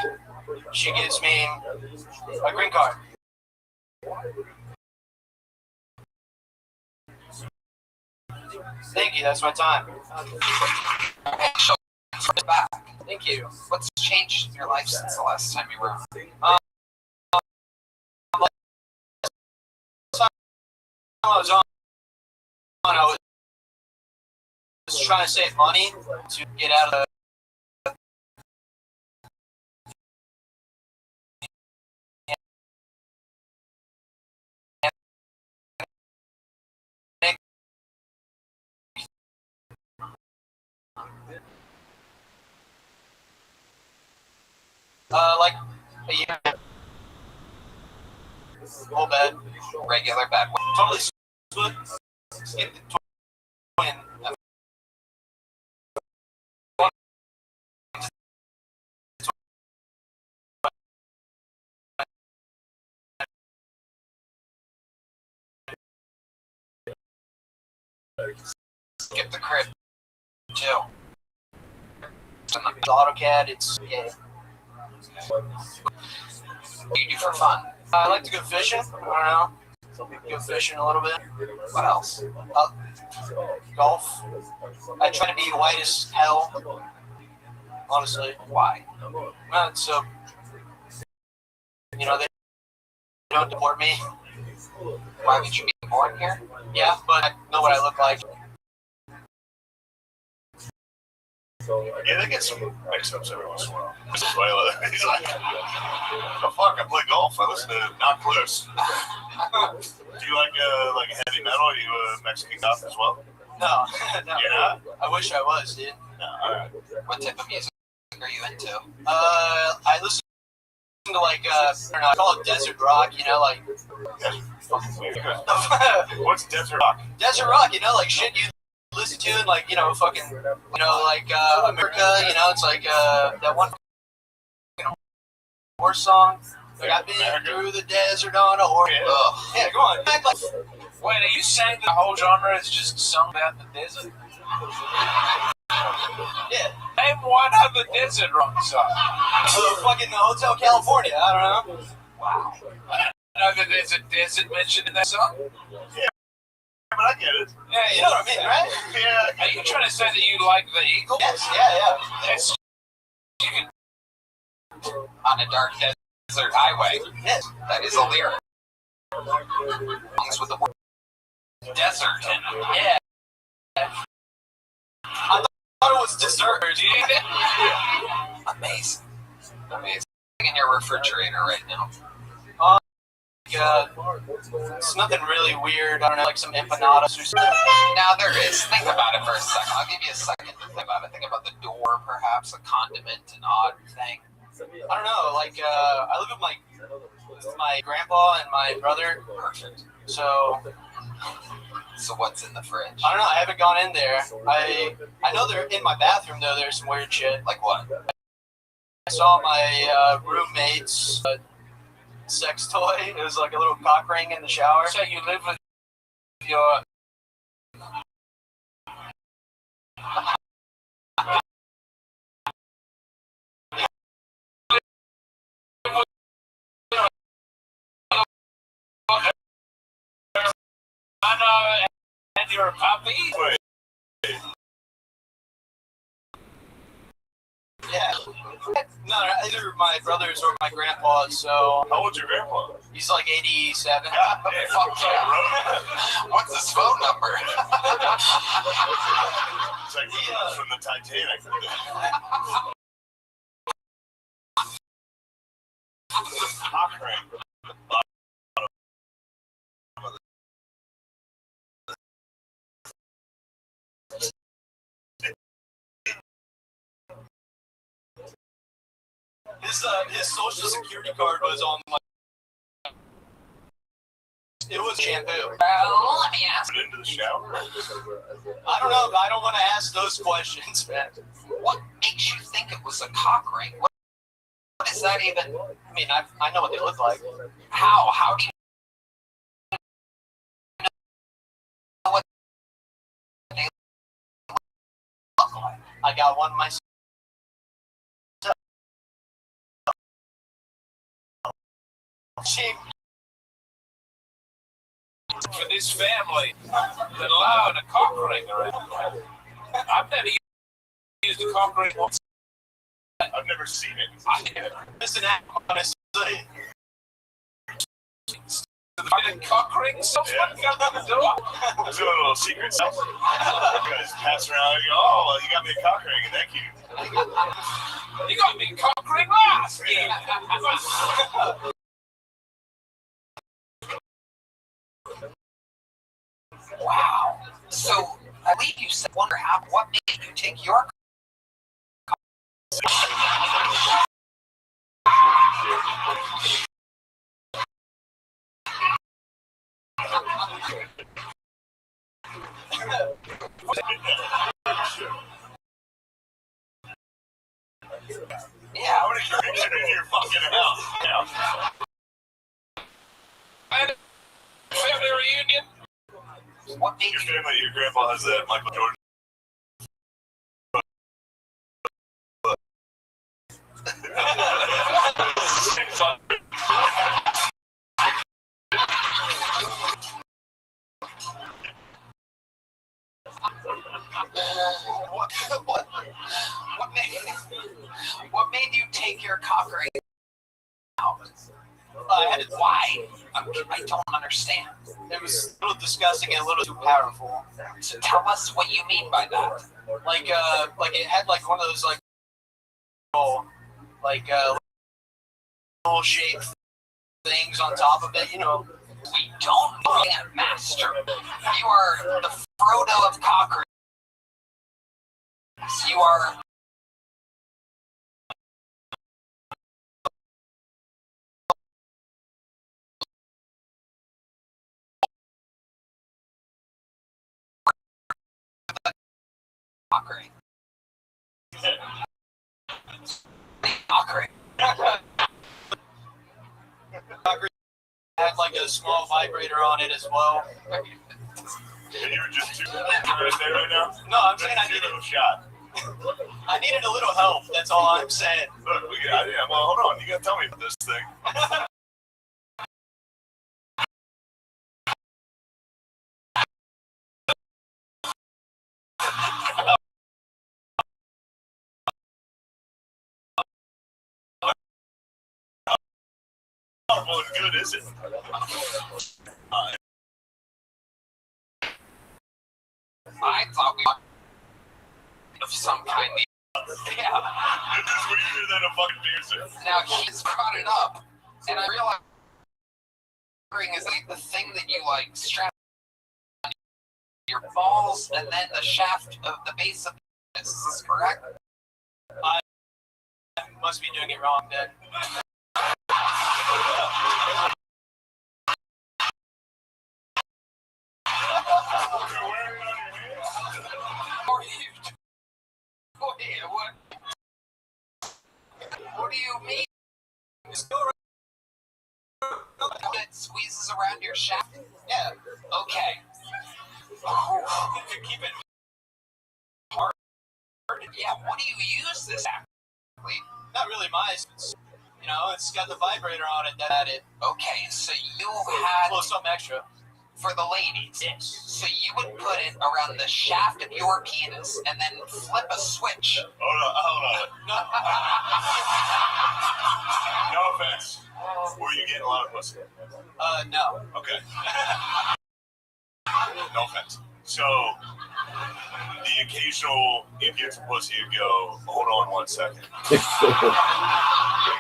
She gives me a green card. Thank you, that's my time. Back. Thank you. What's changed in your life since the last time you were on? I was trying to save money to get out of the like a year. Whole bed. Regular bed. Totally split. Get the twin. Skip the crib, too. The AutoCAD, it's yeah. What do you do for fun? I like to go fishing. I don't know. Go fishing a little bit. What else? Golf. I try to be white as hell. honestly. Why? Well, so, you know, they don't deport me. Why would you be born here? Yeah, but I know what I look like. Yeah, they get some mix-ups every once in a while. Venezuela, he's like, oh fuck, I play golf. I listen to Not Close. Do you like heavy metal? Are you a Mexican goth as well? No, no. You're not? I wish I was, dude. No, alright. What type of music are you into? I listen to like, I don't know, I call it desert rock, you know, like. What's desert rock? Desert rock, you know, like shit you listen to in like, you know, fucking, you know, like America, you know, it's like that one horse song. Like I've been through the desert on a horse. Yeah, go on. Act like, Wait, are you saying the whole genre is just sung about the desert? yeah. Name one other desert rock song. Fucking Hotel California, I don't know. Wow. I know that there's a desert mentioned in that song. Yeah, but I get it. Yeah, you know what I mean, right? Yeah. Are you trying to say that you like the Eagles? Yes, yeah. That's you can On a dark desert highway. Yes. That is a lyric. Songs with the word desert in it. Yeah. I thought it was dessert. Amazing. Amazing. In your refrigerator right now. It's nothing really weird. I don't know, like some empanadas or something. Now there is. Think about it for a second. I'll give you a second to think about it. Think about the door, perhaps, a condiment, an odd thing. I don't know, like, I live with my grandpa and my brother. Perfect. So, So what's in the fridge? I don't know, I haven't gone in there. I know they're in my bathroom, though, there's some weird shit. Like what? I saw my roommate's sex toy. It was like a little cock ring in the shower. so you live with your and you're a puppy? Wait. Yeah. No, either my brothers or my grandpa's, so How old's your grandpa? he's like 87. God damn, fuck yeah, bro. What's his phone number? It's like from the Titanic. Cock ring. His social security card was on my. It was shampoo. Well, let me ask. Put it into the shower. I don't know. I don't want to ask those questions, man. What makes you think it was a cock ring? What is that even? I mean, I know what they look like. How? How do you know what they look like? I got one myself. For this family that allowed a cock ring around. I've never used a cock ring once. I've never seen it. I have. Listen, honestly. The cock ring someone got on the door. Let's do a little secret stuff. You guys pass around and go, oh, well, you got me a cock ring, and thank you. You got me a cock ring last year. Wow. So, I believe you said, wonder how, what made you take your Yeah, I'm gonna get into your fucking house. Yeah. And family reunion. what made Your you family, your grandpa has that Michael Jordan. what What made you take your cock ring out? Why? I don't understand. It was a little disgusting and a little too powerful. So tell us what you mean by that. Like it had like one of those little shaped things on top of it, you know. We don't need a master. You are the Frodo of cock rings. You are. Cock ring. Cock ring. Had like a small vibrator on it as well. And you were just too right there right now? No, I'm saying I needed a shot. I needed a little help. That's all I'm saying. Look, well, hold on. You gotta tell me about this thing. Well, as good is it? I thought we were of some kind. Yeah. This is weirder than a fucking piercing. Now he's brought it up, and I realize ring is like the thing that you like strap on your balls, and then the shaft of the base of the penis. Is this correct? I must be doing it wrong then. What do you mean? It squeezes around your shaft? Yeah. Okay. Oh. Keep it hard. Yeah, what do you use this actually? Not really mine. You know, it's got the vibrator on it that had it. Okay, so you had... Well, something extra. For the ladies. Yes. So you would put it around the shaft of your penis and then flip a switch. Hold on. No offense. Were you getting a lot of pussy? No. Okay. No offense. So, the occasional, you get some pussy, you go, hold on 1 second. You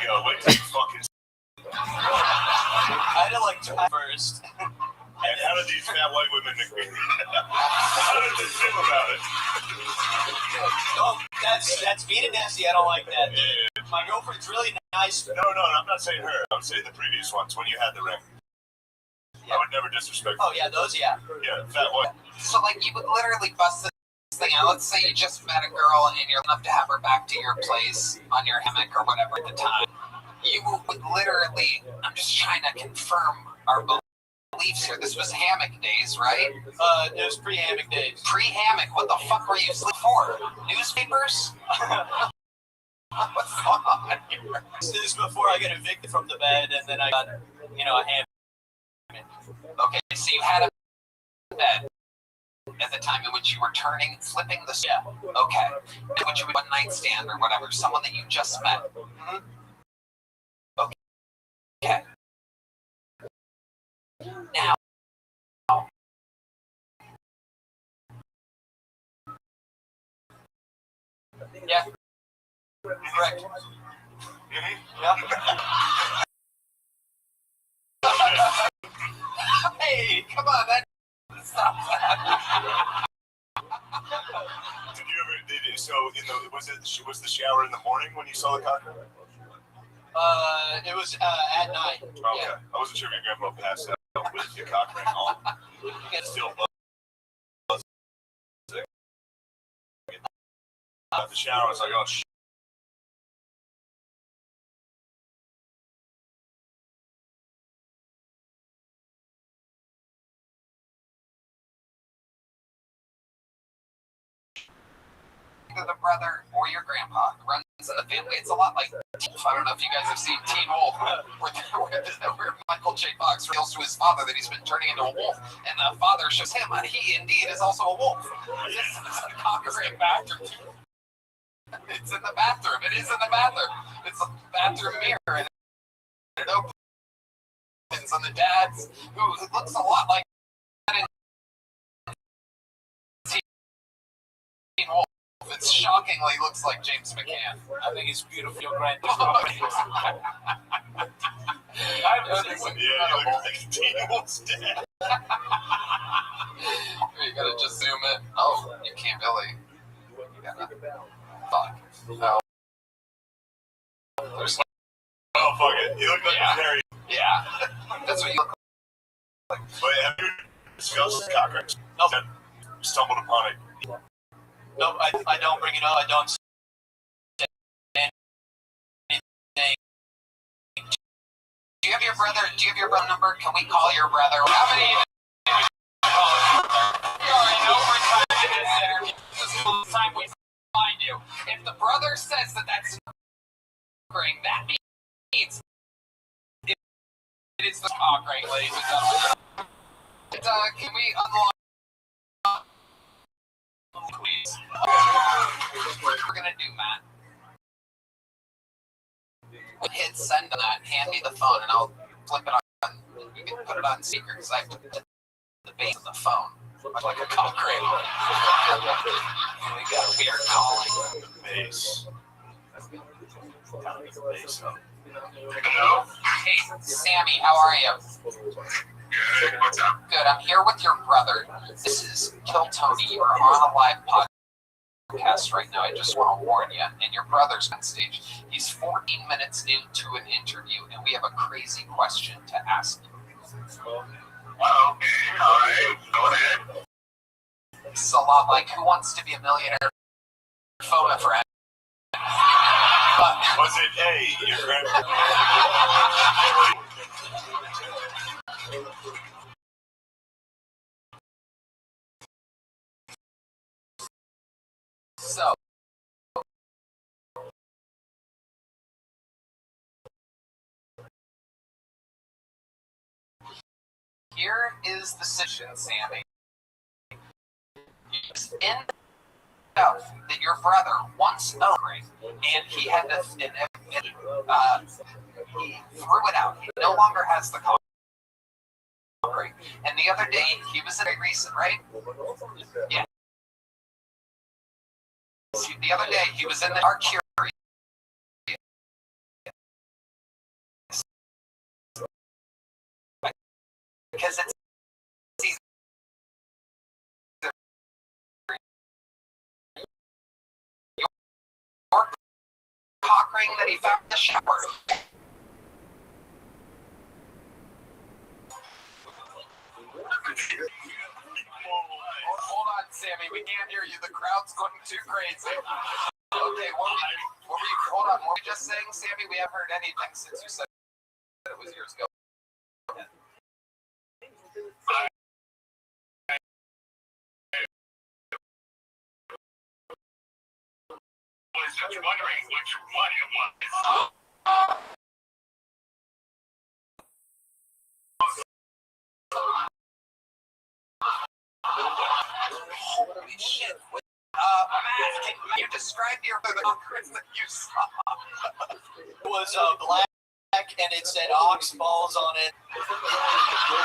go, wait till you fucking... I had to like try first. And how did these fat white women how did they feel about it? Oh, that's mean and nasty. I don't like that. Yeah. My girlfriend's really nice. No, I'm not saying her. I'm saying the previous ones when you had the ring. Yeah. I would never disrespect. Oh yeah, those yeah. Yeah, fat white. So like you would literally bust this thing out. Let's say you just met a girl and you're enough to have her back to your place on your hammock or whatever at the time. You would literally. I'm just trying to confirm our beliefs here. This was hammock days, right? It was pre-hammock days. Pre-hammock? What the fuck were you sleeping for? Newspapers? What's going on here? This is before I get evicted from the bed, and then I got, a hammock. Okay, so you had a bed at the time in which you were flipping the... Yeah. Okay. In which you would one night stand or whatever, someone that you just met. Mm-hmm. Okay. Now, yeah, correct. Yeah. Hey, come on, man. Stop that. Did you ever? So, was the shower in the morning when you saw the cock? It was at night. Okay. Yeah. I wasn't sure if your grandma passed out with the cock ring on. Still buzzing. Out the shower, I was like, oh shit. Either the brother or your grandpa runs in the family. It's a lot like Wolf. I don't know if you guys have seen Teen Wolf, where Michael J. Fox reveals to his father that he's been turning into a wolf, and the father shows him that he indeed is also a wolf. This is a cock ring back. It's in the bathroom. It is in the bathroom. It's a bathroom mirror, and it opens on the dad's, who looks a lot like Teen Wolf. It shockingly looks like James McCann. I think it's beautiful. Your granddaughter. Yeah, you look like Teen Wolf's dad. You gotta just zoom in. Oh, you can't really. You gotta. Fuck. Oh. There's. Oh, fuck it. You look like Harry. Yeah. That's what you look like. Wait, have you discussed cock rings? No. Stumbled upon it. No, I don't bring it up. I don't say anything. Do you have your brother number? Can we call your brother? How many? You already know we're trying to this interview. This is the time we find you. If the brother says that that's that means it is the cock ring, ladies and gentlemen. Can we unlock? Please. What we're gonna do, Matt? Hit send on that. Hand me the phone, and I'll flip it on. You can put it on speaker because I have to put the base of the phone like a cock ring. We got a weird calling. Bass. Hello? Hey, Sammy, how are you? Good. What's up? Good. I'm here with your brother. This is Kill Tony. You are on a live podcast right now. I just want to warn you. And your brother's on stage. He's 14 minutes into an interview, and we have a crazy question to ask you. Okay, all right. Go ahead. It's a lot like Who Wants to Be a Millionaire photo friend. Was it, hey, your grandpa? So, here is the situation, Sammy. You end out that your brother once owned a ring, and he had to, he threw it out. He no longer has the cock ring. And the other day, he was in a recent, right? Yeah. The other day, he was in the dark curious. Because it's your cock ring that he found in the shower. Hold on, Sammy. We can't hear you. The crowd's going too crazy. Okay, hold on. What were you just saying, Sammy? We haven't heard anything since you said it was yours. Go ahead. I was just wondering which one it was. Holy shit. Matt, can you describe the cock that you saw? It was black and it said ox balls on it.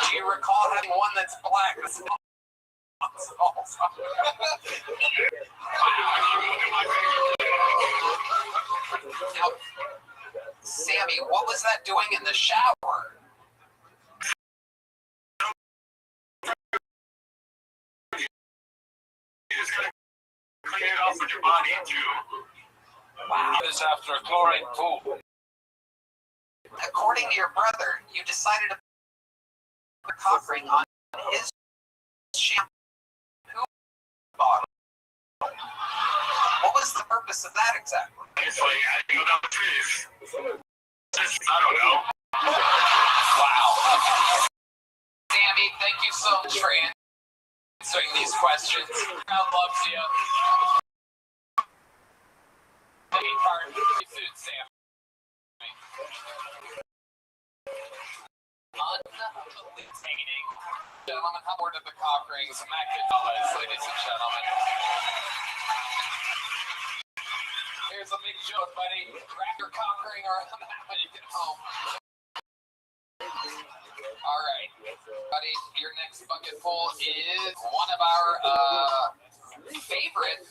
Do you recall having one that's black with ox balls on it? Now, Sammy, what was that doing in the shower? You just gotta clean it off with your body, too. Wow. It's after a chlorine pool. According to your brother, you decided to put a cock ring on his shampoo bottle. What was the purpose of that exactly? It's like adding without trees. I don't know. Wow. Sammy, thank you so much for answering these questions. God loves you. Any part of the food, Sammy. Unentertaining. Gentlemen, how bored of the cock rings? Mac Gonzalez, ladies and gentlemen. enjoy it, buddy. Wrap your cock ring around that when you get home. All right, buddy, your next bucket full is one of our favorite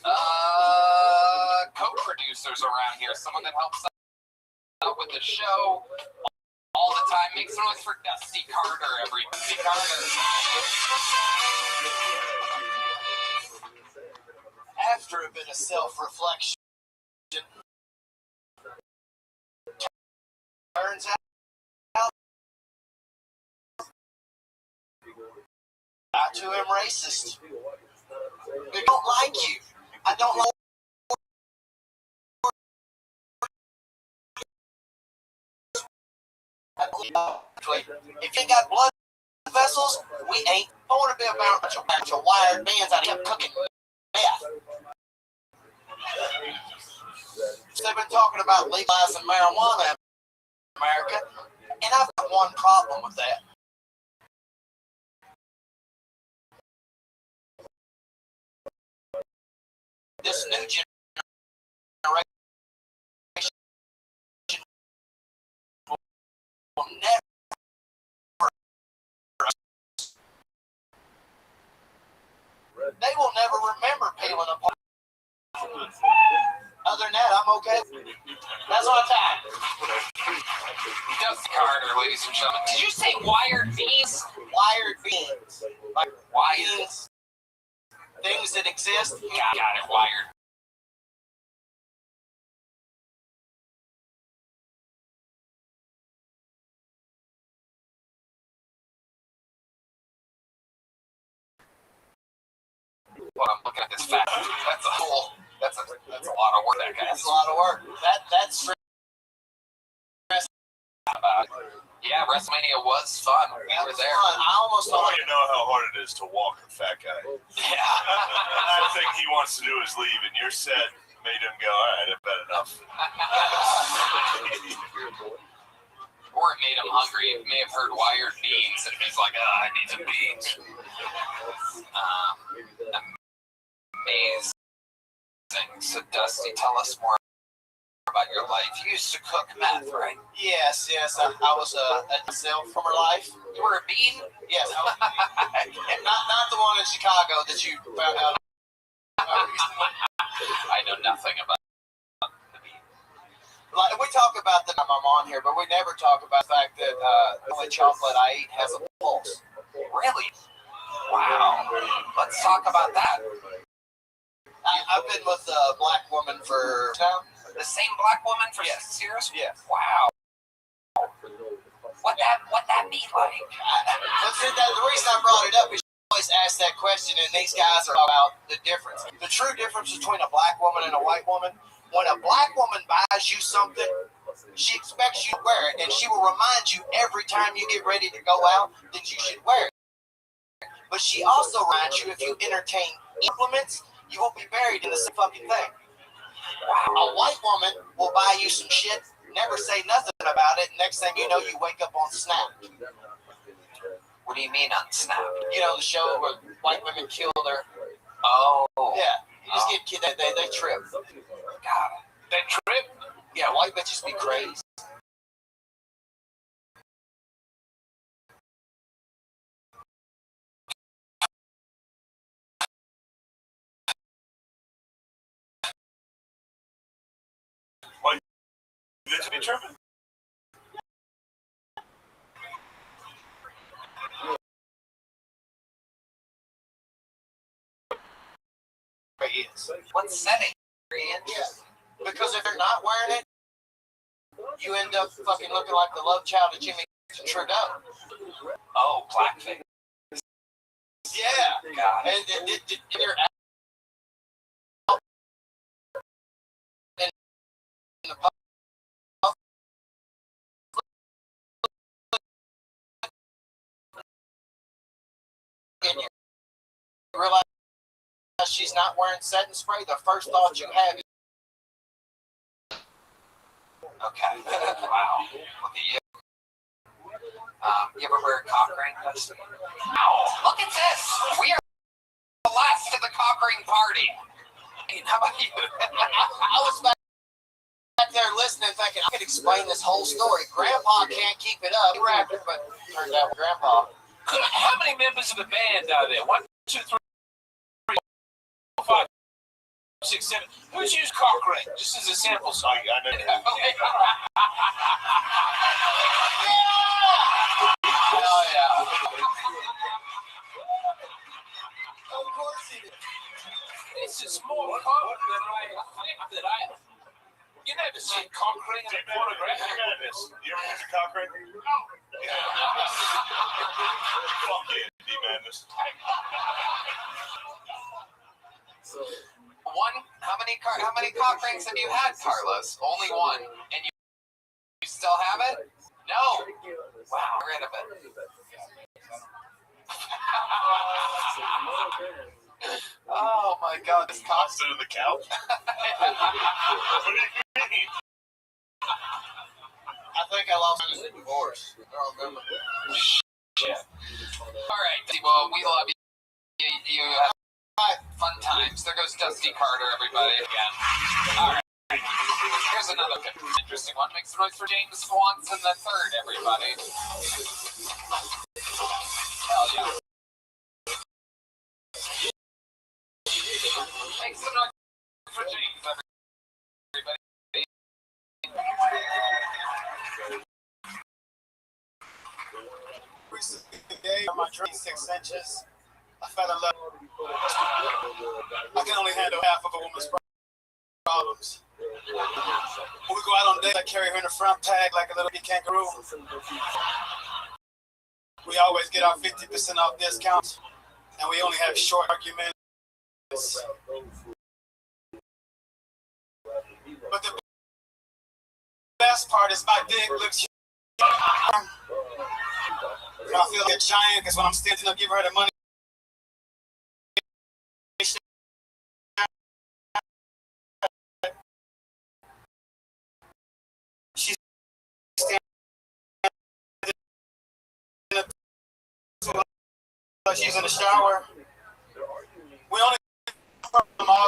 co-producers around here. Someone that helps out with the show all the time. Make some noise for Dusty Carter, Dusty Carter. After a bit of self-reflection, turns out I too am racist. They don't like you. I don't like. If you got blood vessels, we ain't. I want to be about a bunch of wired bands out here cooking meth. They've been talking about legalizing marijuana in America, and I've got one problem with that. This new generation will never. They will never remember peeling apart. Other than that, I'm okay. That's my time. Dusty Carter, ladies and gentlemen. Did you say wired beans? Wired beans. Like Wired. Things that exist. Got it, wired. Well, I'm looking at this fact. That's a lot of work, that guy. That's a lot of work. That's yeah, WrestleMania was fun. We were there. fun. I almost Well, thought you know how hard it is to walk a fat guy. Yeah. The thing he wants to do is leave, and your set made him go, all right, I've had enough. Or it made him hungry. It may have heard wired beans, and he's like, I need some beans. Amazing. So, Dusty, tell us more about your life. You used to cook meth, right? yes. I was a myself from her life. You were a bean? Yes. not the one in Chicago that you found out. I know nothing about the bean. Like, we talk about that I'm on here, but we never talk about the fact that the only chocolate I eat has a pulse. Really? Wow. Let's talk about that. I've been with a black woman for now. The same black woman for 6 years? Yes. Wow. What that be like? The reason I brought it up is you always ask that question, and these guys are about the difference. The true difference between a black woman and a white woman. When a black woman buys you something, she expects you to wear it, and she will remind you every time you get ready to go out that you should wear it. But she also reminds you if you entertain compliments, you will be buried in the same fucking thing. A white woman will buy you some shit, never say nothing about it, and next thing you know, you wake up on Snap. What do you mean on Snap? You know, the show where white women kill their... Oh. Yeah, you just get kid. They trip. God. They trip? Yeah, white bitches be crazy. This be tripping. Yes. What setting? Yeah. Because if you're not wearing it, you end up fucking looking like the love child of Jimmy Trudeau. Oh, blackface. Yeah. God. And you're out in the pub. And you realize she's not wearing setting spray, the first thought you have is, Okay. Wow. Look at you. You ever wear a cock ring? Wow. Look at this. We are the last to the cock ring party. How about you? I was back there listening thinking, I could explain this whole story. Grandpa can't keep it up. He rapped it, but turned out Grandpa. How many members of the band are there? 1, 2, 3, 4, 5, 6, 7. Who's used cock ring? Just as a sample size. I know. Oh, yeah. Of course he did. This is more common than I think that I. You never see cock ring in a photograph. Madness. You ever use a cock ring? No. Fuck yeah, D-Madness. One. How many cock rings have you had, Carlos? Only one, and you still have it? No. Wow. Get rid of it. Oh my God! This cock. Sit on the couch. What do you mean? I think I lost in a divorce. I don't remember. Shit. All right. Well, we love you. You have fun times. There goes Dusty Carter, everybody, again. All right. Here's another interesting one. Make some noise for James Swanson the third, everybody. Hell yeah. Make some noise for James, everybody. Recently today, on my dream 6 inches, I fell in love. I can only handle half of a woman's problems. When we go out on dates, I carry her in the front tag like a little kangaroo. We always get our 50% off discounts, and we only have short arguments. But the best part is my dick looks huge. I feel like a giant because when I'm standing up, give her the money. She's standing up. She's in the shower. We only from all.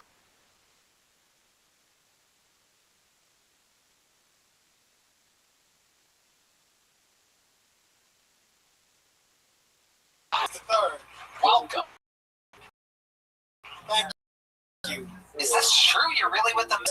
The third. Welcome. Thank you. Is this true? You're really with them?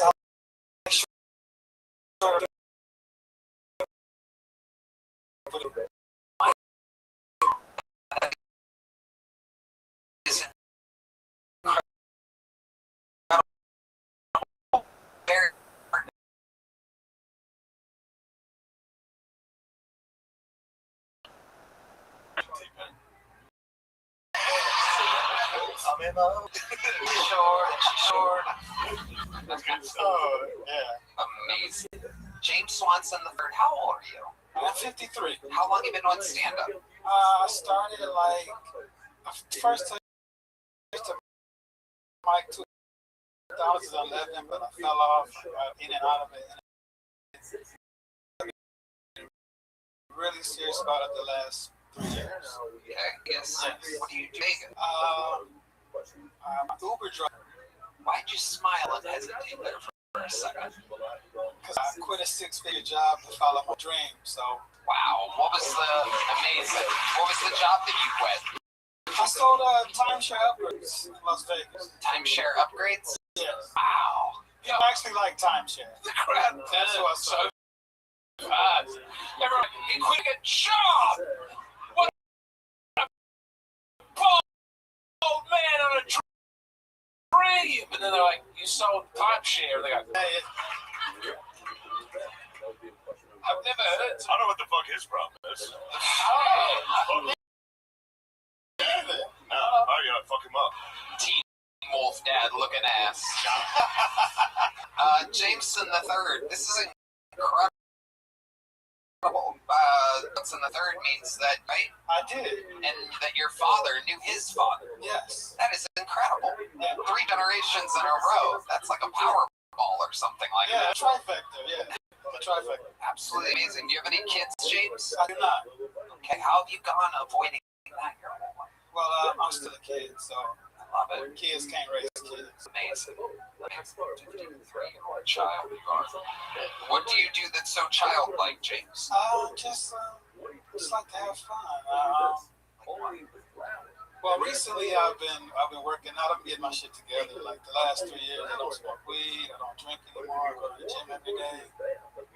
I'm in love. Short. Oh, yeah. Amazing. James Swanson the third. How old are you? I'm 53. How long have you been on stand-up? I started like first to Mike 2011, but I fell off in and out of it. And really serious about it the last 3 years. Yeah, yes. What do you do? I'm an Uber driver. Why'd you smile and hesitate there for a second? Because I quit a 6-figure job to follow my dream. So Wow, what was the job that you quit? I sold timeshare upgrades in Las Vegas. Timeshare upgrades? Yes. Wow. I actually like timeshare. That's what I sold. Everyone, you quit a job! What a old man on a dream! And then they're like, you sold timeshare. They go, I've never heard. I don't know what the fuck his problem is. Oh, yeah, fuck him up. Teen Wolf Dad looking ass. Jameson the third. This is incredible. Jameson the third means that, right? I did. And that your father knew his father. Yes. That is incredible. Yeah. 3 generations in a row. That's like a Powerball or something like Yeah, that. a trifecta. Yeah, a trifecta. Absolutely amazing. Do you have any kids, James? I do not. Okay, how have you gone avoiding that your whole life? Well, I'm still a kid, so I love it. kids can't raise kids. Amazing. Child. What do you do that's so childlike, James? Just like to have fun. Well, recently I've been working out. I'm getting my shit together. Like the last 3 years, I don't smoke weed. I don't drink anymore. I go to the gym every day.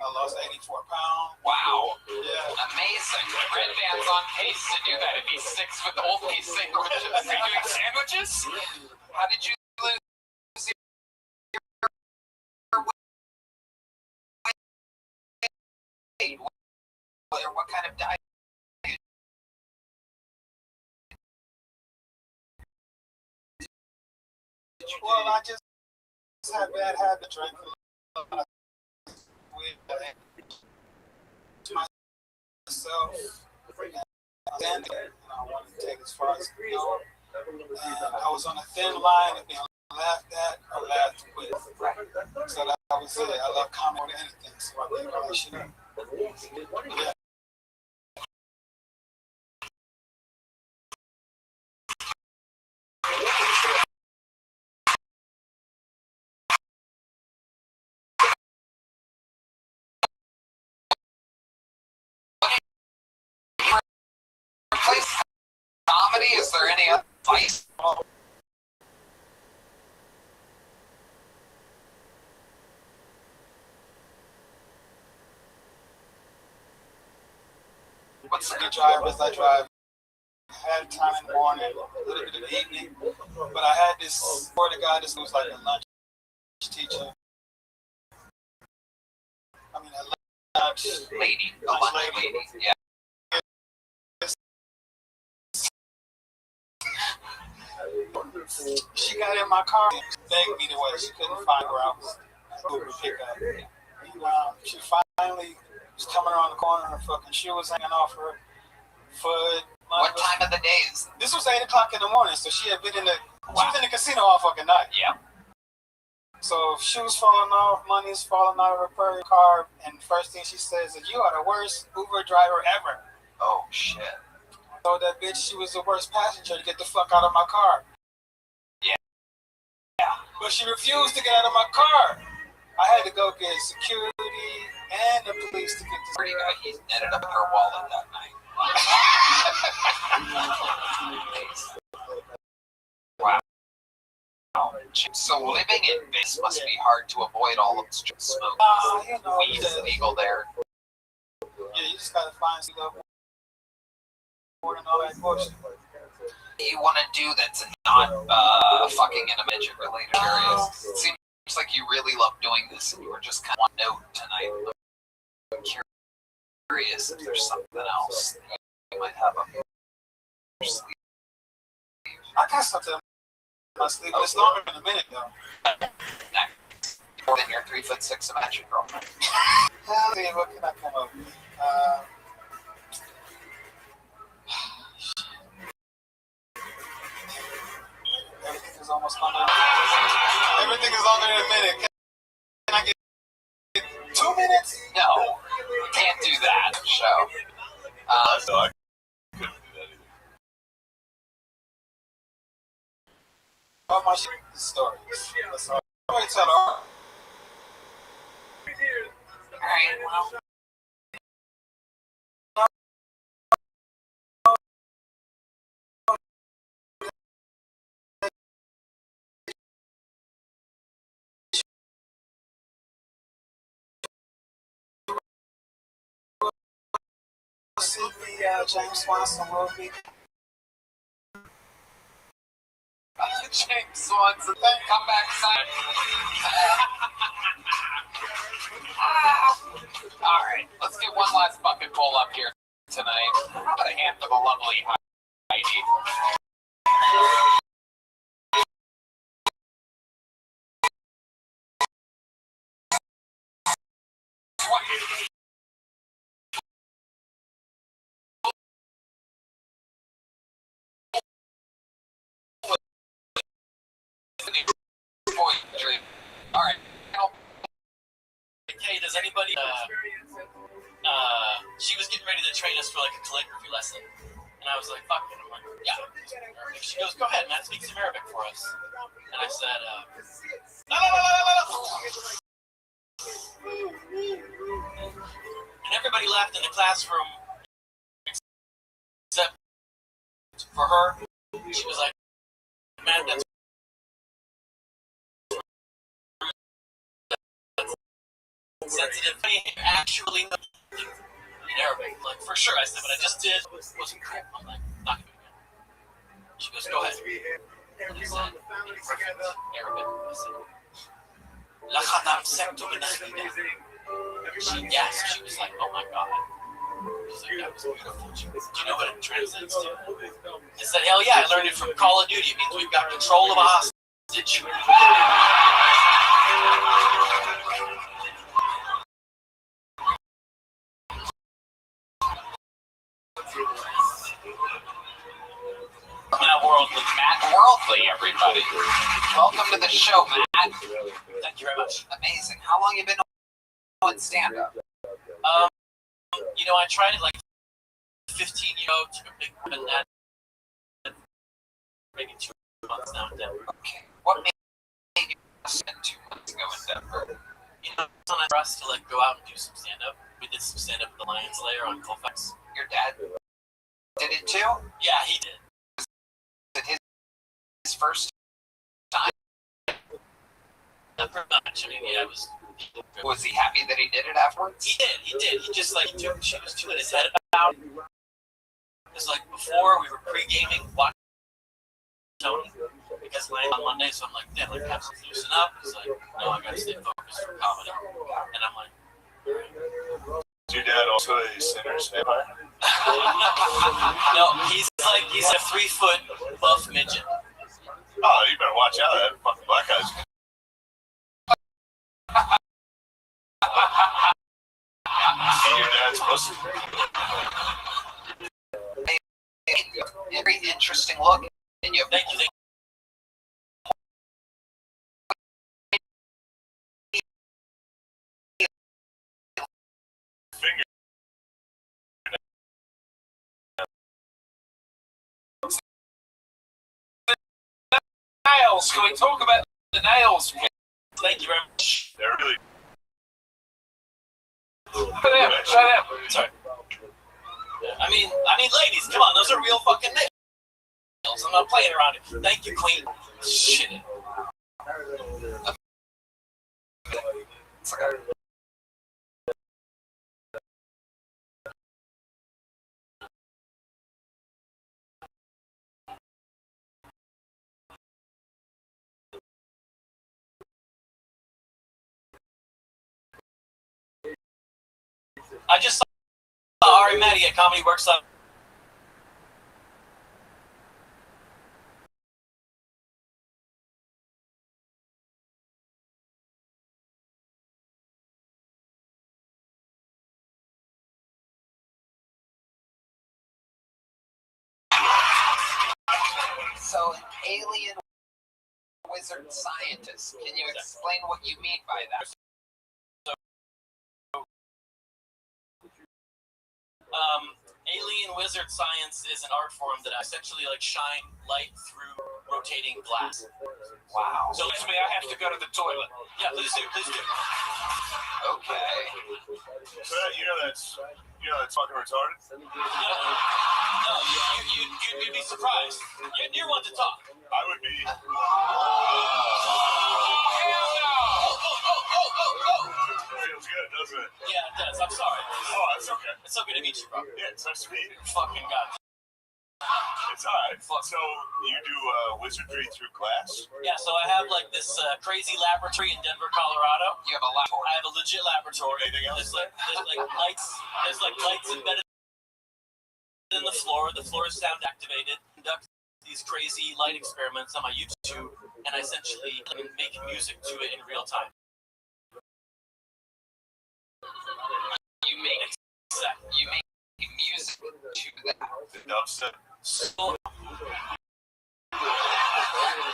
I lost 84 pounds. Wow. Yeah. Amazing. Red Band's on pace to do that if he's 6 foot old. He's sandwiches. Are you doing sandwiches? How did you lose your weight? What kind of diet? Well, I just had bad habit drinking weed. Myself, and I wanted to take as far as I could go. And I was on a thin line of being laughed at or laughed with. So that was it. I love comedy more than anything. So I did all that shit. Yeah. Replace comedy? Is there any advice? What's the good drivers I drive? I had time in the morning, a little bit in the evening, but I had this swear to God, this was like a lunch teacher. I mean, a lunch Lady. The lunch lady. Yeah. She got in my car and begged me to wait. She couldn't find where I was going to pick up. And, she finally was coming around the corner. Her fucking shoe was hanging off her foot. What time of the day is it? This was 8 o'clock in the morning, so she had been in the she was in the casino all fucking night. Yeah. So shoes falling off, money's falling out of her car, and the first thing she says is, "You are the worst Uber driver ever." Oh shit. I told that bitch she was the worst passenger to get the fuck out of my car. Yeah. But she refused to get out of my car. I had to go get security and the police to get this. Pretty guy, he ended up in her wallet that night. Wow. So living in this must be hard to avoid all of this smoke. Weed is illegal there. Yeah, you just gotta find stuff more than all that bullshit. You want to do that's not fucking in a midget related areas. It seems like you really love doing this, and you were just kind of on note tonight. I'm curious if there's something else that you might have up your sleeve. I got something up my sleeve, but it's longer than a minute though. More than your 3'6" imagine girlfriend. What can I come up with? Everything is almost longer. Everything is longer than a minute. Can I get 2 minutes? No, you can't do that. Show. No, I couldn't do that either. All my shit is stories. That's all. I'm going to tell her. Alright, well. See the James Swanson movie. James Swanson, come back, son. Alright, let's get one last bucket pull up here tonight. How about a hand for the lovely Heidi? Alright. Hey, does anybody she was getting ready to train us for like a calligraphy lesson, and I was like, fuck it. I'm like, yeah. She goes, go ahead, Matt, speak some Arabic for us. And I said, la la la la classroom, except for her. She was like, man, that's sensitive. Actually, in Arabic, like for sure. I said, what I just did wasn't correct. I'm like, not gonna do it again. She goes, go ahead. And I said, perfect Arabic. I said, لقد أمسكت من خدها. She gasped. She was like, oh my god. She's like, that was beautiful. Do you know what it translates to? I said, hell yeah, I learned it from Call of Duty. It means we've got control of a hostage. Worldly, Matt. Worldly, everybody. Welcome to the show, Matt. Thank you very much. Amazing. How long you been on stand-up? You know, I tried it like 15 years ago, took a big run in that. Maybe 2 months now in Denver. Okay. What made you spend 2 months ago in Denver? You know, it's time for us to like go out and do some stand-up. We did some stand-up at the Lions Lair on Colfax. Your dad did it too? Yeah, he did. Was it his first time? Not very much. I mean, yeah, it was. Was he happy that he did it afterwards? He did. He just like she was too in his head about it. It was like before we were pre-gaming, watching Tony because Lions on Monday, so I'm like, damn, like have to loosen up. He's like, no, I gotta stay focused for comedy, and I'm like. Is your dad also a sinner's vampire? No, he's a 3-foot buff midget. Oh, you better watch out. That fucking black guy's. Your dad's pussy. Very interesting look. And you Thank you. Finger. Nails. Can we talk about the nails? Thank you very much. They're really. Shut up. Sorry. I mean, ladies, come on, those are real fucking nails. I'm not playing around it. Thank you, Queen. Shit. I just saw Ari Maddie at Comedy Workshop. So, an alien wizard scientist. Can you explain what you mean by that? Alien wizard science is an art form that essentially like shine light through rotating glass. Wow. So Excuse me, I have to go to the toilet. yeah, please do. Okay. So you know that's fucking retarded. No, you'd be surprised. You're one to talk. I would be. Feels good, doesn't it? Yeah, it does. I'm sorry. Oh, that's okay. It's so good to meet you, bro. Yeah, it's nice to meet you. Fucking God. It's alright. So you do wizardry through glass? Yeah, so I have like this crazy laboratory in Denver, Colorado. You have a laboratory. I have a legit laboratory. Anything else? There's like lights. There's like lights embedded in the floor. The floor is sound activated. Conduct these crazy light experiments on my YouTube, and I essentially make music to it in real time. You make music to that. The dubstep. So,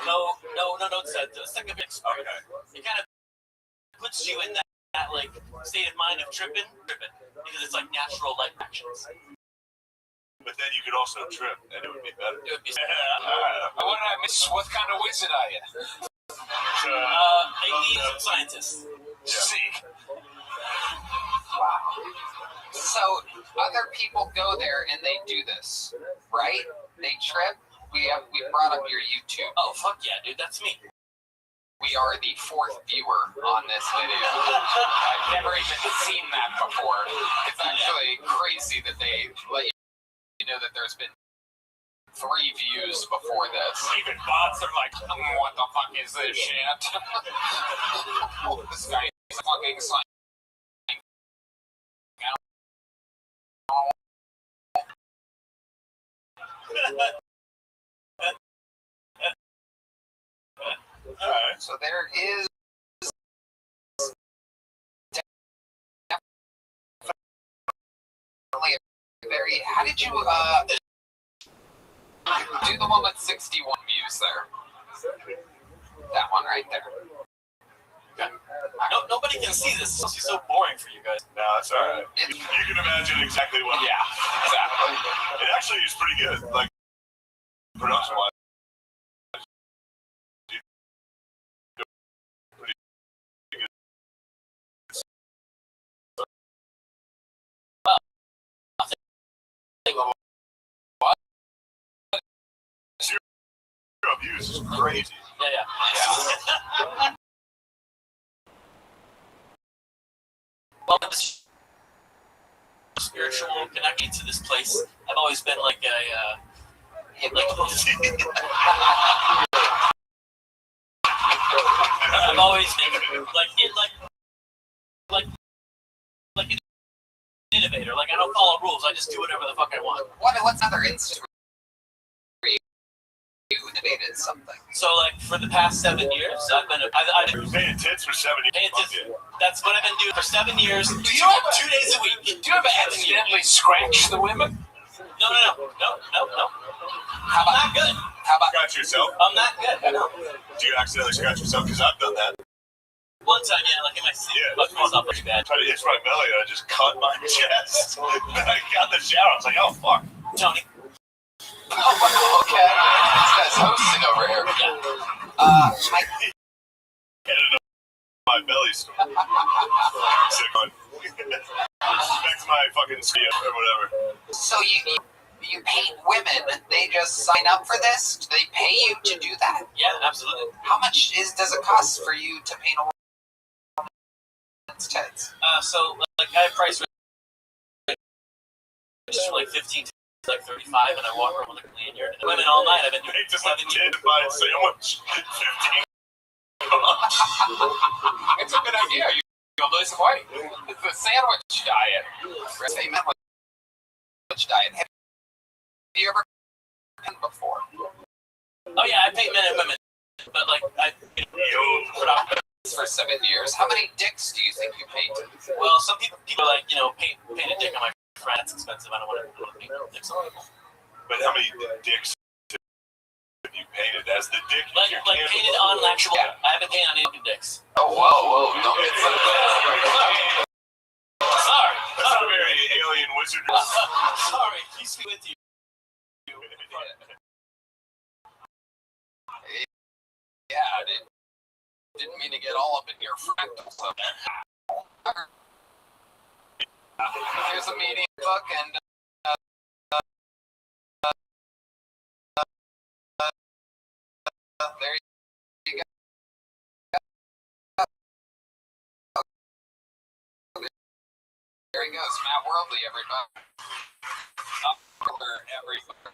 no, it's like a big experiment. Okay. It kind of puts you in that like state of mind of tripping, because it's like natural light actions. But then you could also trip, and it would be better. It would be I want to miss what kind of wizard are you? alien scientist. See. Wow. So other people go there and they do this, right? They trip. We brought up your YouTube. Oh, fuck yeah, dude, that's me. We are the fourth viewer on this video. I've never even seen that before. It's actually crazy that they let you know that there's been 3 views before this. Even bots are like, What the fuck is this shit? This guy is fucking slime. alright. So there is definitely a very. How did you do the one with 61 views there? That one right there. No, nobody can see this. It's so boring for you guys. No, it's alright. You can imagine exactly what. Yeah, exactly. It actually is pretty good, like production-wise. Views is crazy. Yeah. Well, I'm spiritual connection to this place. I've always been like a I've always been like an innovator. Like I don't follow rules. I just do whatever the fuck I want. What's other instance where you innovated something? So like for the past 7 years, I've been Paying tits for 7 years. That's what I've been doing for 7 years. Do you have 2 days a week? Do you ever accidentally scratch the women? No. How about I'm not good. How about Scratch yourself? I'm not good. No. Do you accidentally scratch yourself? Because I've done that. One time, yeah, like in my sleep, I fucked myself pretty bad. Tried to itch my belly and I just cut my chest. Then I got in the shower. I was like, oh fuck. Tony. Oh, okay. This guy's hosting over here. My belly's sick on. Back to my fucking ski or whatever. So you paint women? They just sign up for this? Do they pay you to do that? Yeah, absolutely. How much does it cost for you to paint a woman's tits? So like I have price ranges for like 15 to like 35, and I walk around with a clean yard. And women all night. I've been doing Hey, just like the kid to buy a sandwich. 15. It's a good idea. You'll lose weight. It's the sandwich diet. Sandwich diet. Have you ever painted before? Oh yeah, I paint men and women, but like I put out For 7 years. How many dicks do you think you painted? well, some people are like paint a dick on my friend. That's expensive. I don't want to paint dicks on people. But how many dicks have you painted? As the dick Like you painted on actual. Yeah. I haven't painted on any dicks. Oh, whoa. Don't get so Sorry. That's a very alien wizard. Sorry. Peace be with you. Yeah, I didn't mean to get all up in your fractals. Here's a medium book, and there you go. There he goes, Matt Worldly, everybody. Everybody.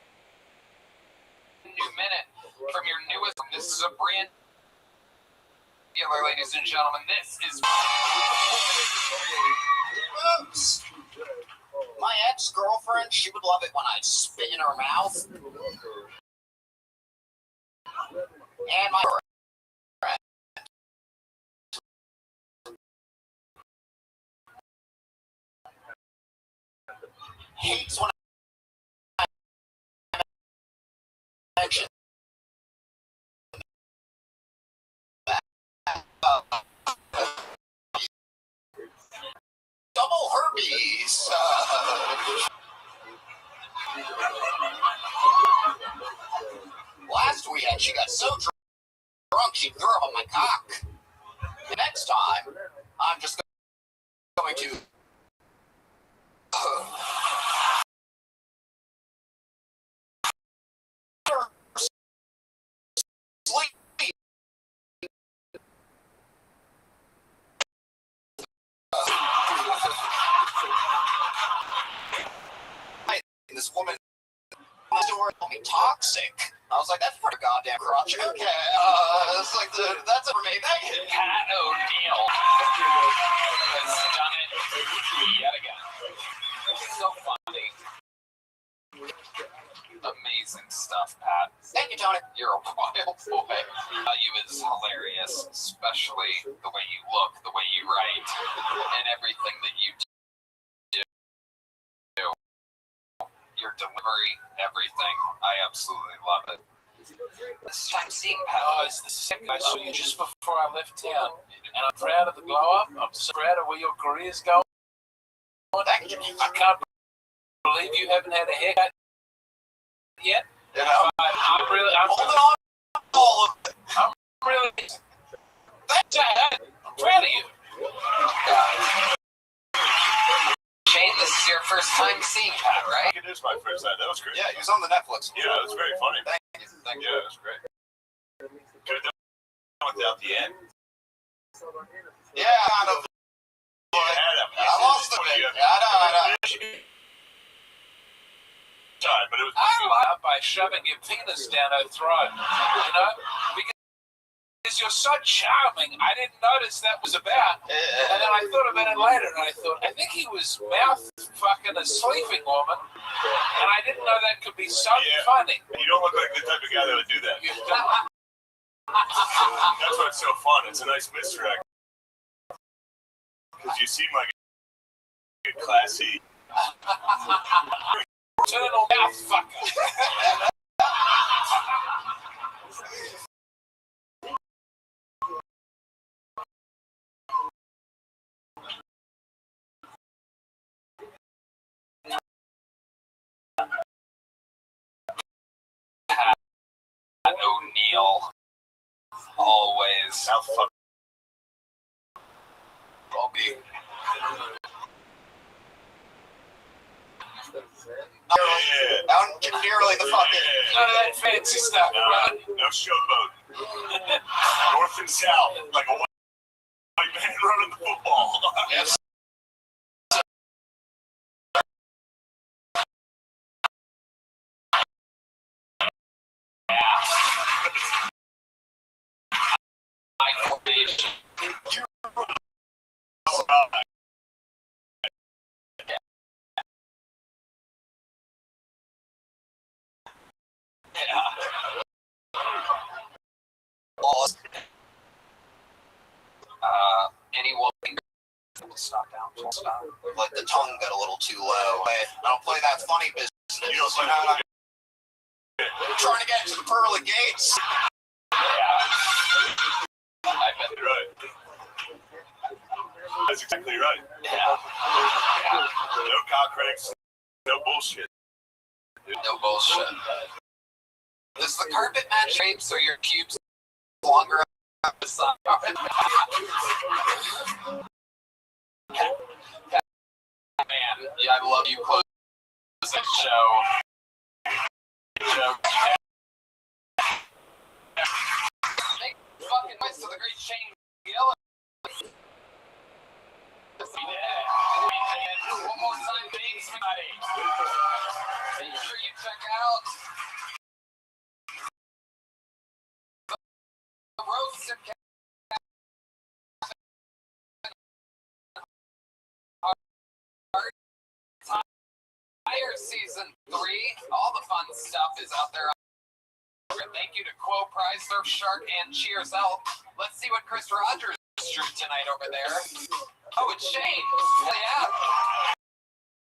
New minute from your newest. This is a brand. Ladies and gentlemen, this is. Oops. My ex-girlfriend, she would love it when I spit in her mouth. And my friend hates when I mention double herpes. Last weekend, she got so drunk she threw up on my cock. The next time, I'm just going to word called me toxic. I was like, that's pretty goddamn crotch. Okay, it's like that's for me. Thank you. Pat O'Neill has done it yet again. So funny. Amazing stuff, Pat. Thank you, Tony. You're a wild boy. You is hilarious, especially the way you look, the way you write, and everything that you do. Your delivery, everything. I absolutely love it. This time seeing Pat. Oh, it's the same. I saw you just before I left town, and I'm proud of the glow up. I'm so proud of where your career's going. Thank you. I can't believe you haven't had a haircut yet. You know, I'm really, holding on to all of it. I'm really, I'm proud of you. Shane, this is your first time seeing Pat, right? It is my first time. That was great. Yeah, he was on the Netflix. Yeah, it was very funny. Thank you. Thank you. Yeah, it was great. Could have done without the end. Yeah, kind of. I lost the bit. I know. Time, but it was. I love by shoving your penis down her throat, you know, because you're so charming. I didn't notice that was about, and then I thought about it later, and I thought, I think he was mouth fucking a sleeping woman, and I didn't know that could be so funny. You don't look like the type of guy that would do that. That's what's so fun. It's a nice misdirect. Because you seem like a classy. Eternal mouth fucker. Pat O'Neill. Always. Mouth fuck. Bobby. Out nearly the fucking. None of that fancy stuff, right? No showboat. North and south, like a white man running the football. Yes. Anyone stop down. Stop. Like the tongue got a little too low. I don't play that funny business. You don't play I'm that. trying to get to the pearly gates. I bet You're right. That's exactly right. Yeah. No cock cranks. No bullshit. No bullshit. Does the carpet match shapes or your pubes longer up the side? Man, yeah, I love you closing the show. Make fucking noise to the great Shane Gillis. One more time, thanks, everybody. Make sure you check out the roasted Tire Season 3. All the fun stuff is out there. Thank you to Quo, Prize, Surfshark, and Cheers Elk. Let's see what Chris Rogers drew tonight over there. Oh, it's Shane. Yeah.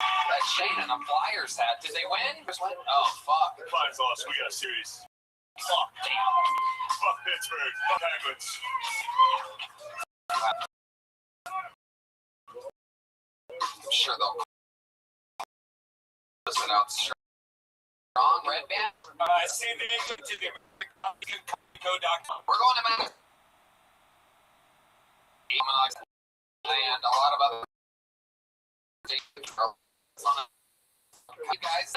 That's Shane in a Flyers hat. Did they win? Oh, fuck. The Flyers lost. We got a series. Fuck, damn. Fuck Pittsburgh. Fuck Penguins. I'm sure they'll close it out strong. Red band. Send it to the go.com. We're going to Memphis. And a lot of other guys.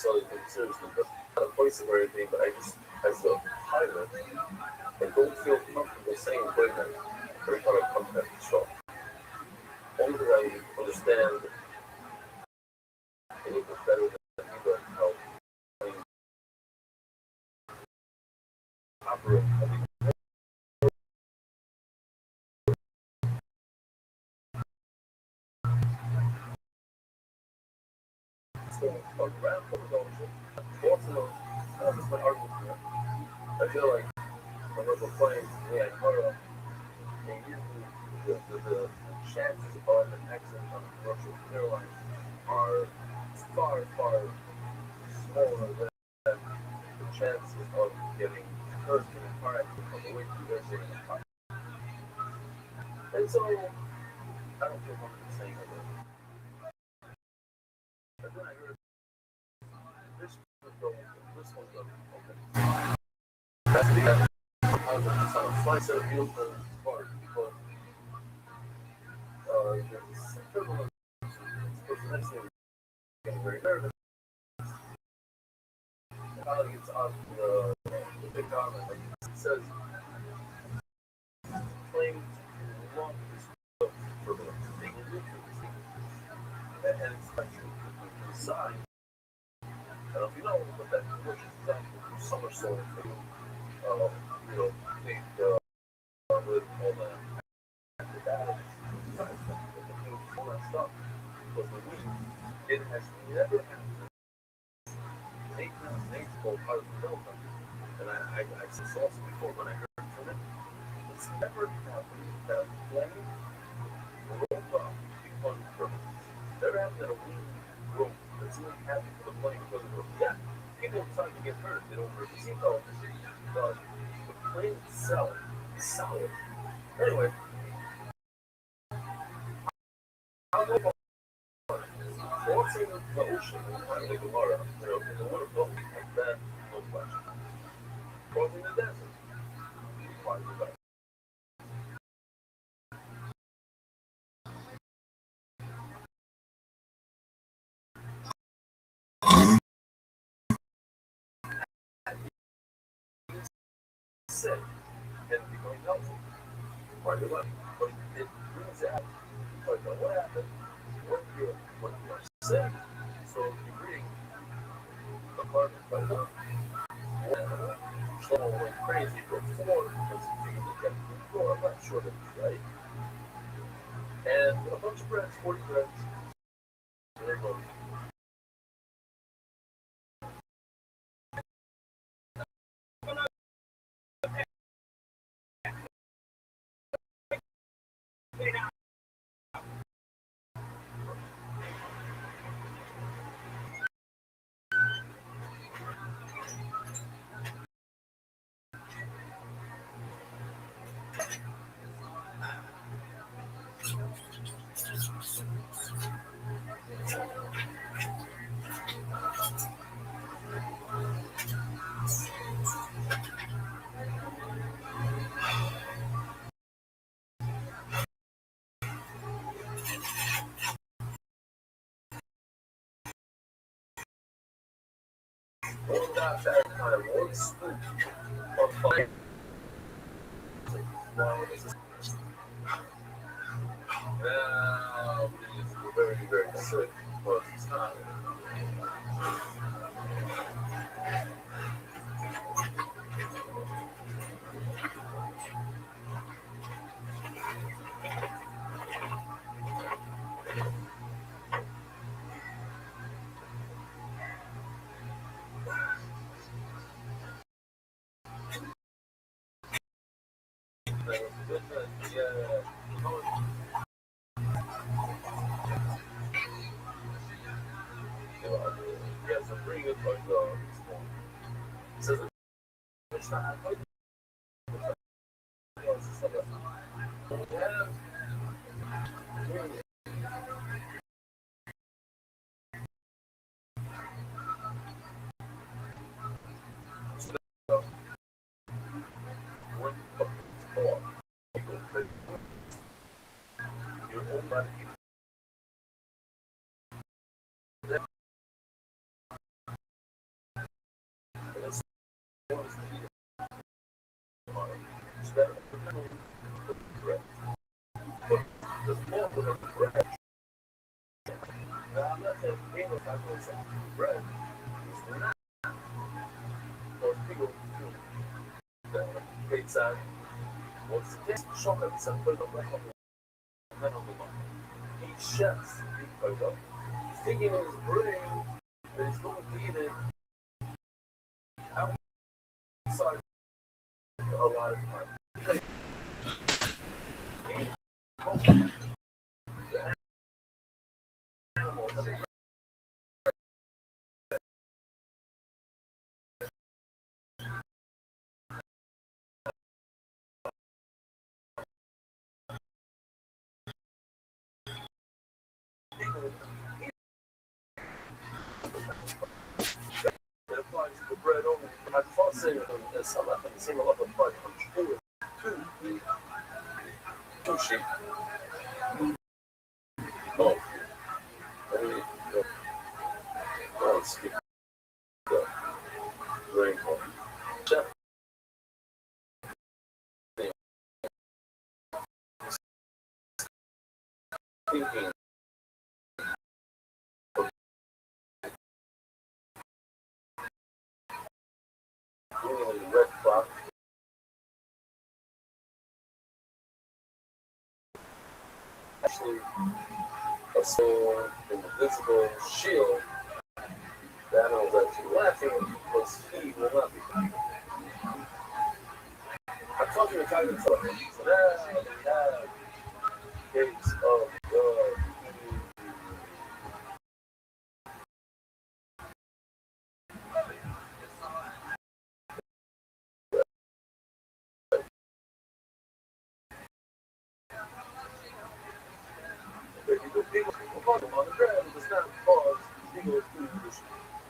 necessarily take it seriously, but not a place or anything, but I just, as a pilot, I don't feel comfortable saying pregnant every time I come back to shop. Only because I understand a little bit better than you how planes operate. So, around Baltimore, that's my argument here. I feel like whenever planes, yeah, they usually, the chances of an accident on a commercial airline are far, far smaller than the chances of getting hurt in a car accident on the way to their city. And so, I don't feel comfortable saying that. And then I heard this one go, okay. That's the end. I was on a flight set of beautiful park because there's a turbulence. The next thing getting very nervous. And finally gets off the big dog and it says, claims long turbulence. And it's actually the sign. I don't know if you know, but that which is exactly somersault thing. You know, take with all that all that stuff. Because with me, it has never happened. 8 go out of the Delta. And I said this also before when I heard from it. It's never happened that a plane rolled up because of turbulence. Never happened that a wing broke. That's really happy for the plane because of it. Yeah, people decide to get hurt. They don't hurt the seatbelt. But the plane itself is solid. Anyway, I'll go on. Crossing the ocean on the Gemara, in the water boat, that no question. Crossing the desert requires a vessel. Sick and becoming healthy. Quite a lot. But it brings out, like, what happened when you are sick? So you're reading the part of the someone went crazy before because he figured he kept the floor. I'm not sure that's right. And a bunch of breads, 40 breads. And they go, one dot at a time, one scoop of fire. It's very, very sick, but it's not. Yes, a pretty good point, though. It says it's not. Your whole body He chefs thinking in his brain that he's going to eat it outside a lot of time. Bread only. I thought saying sing a lot of fun. Two sheep. Oh, skip the rainbow. Thinking. Red clock. Actually, a soul invisible shield. The animal was actually laughing because he will not be. I told you to try to tell him. So now we have gates of God. On the ground, it does not cause people to the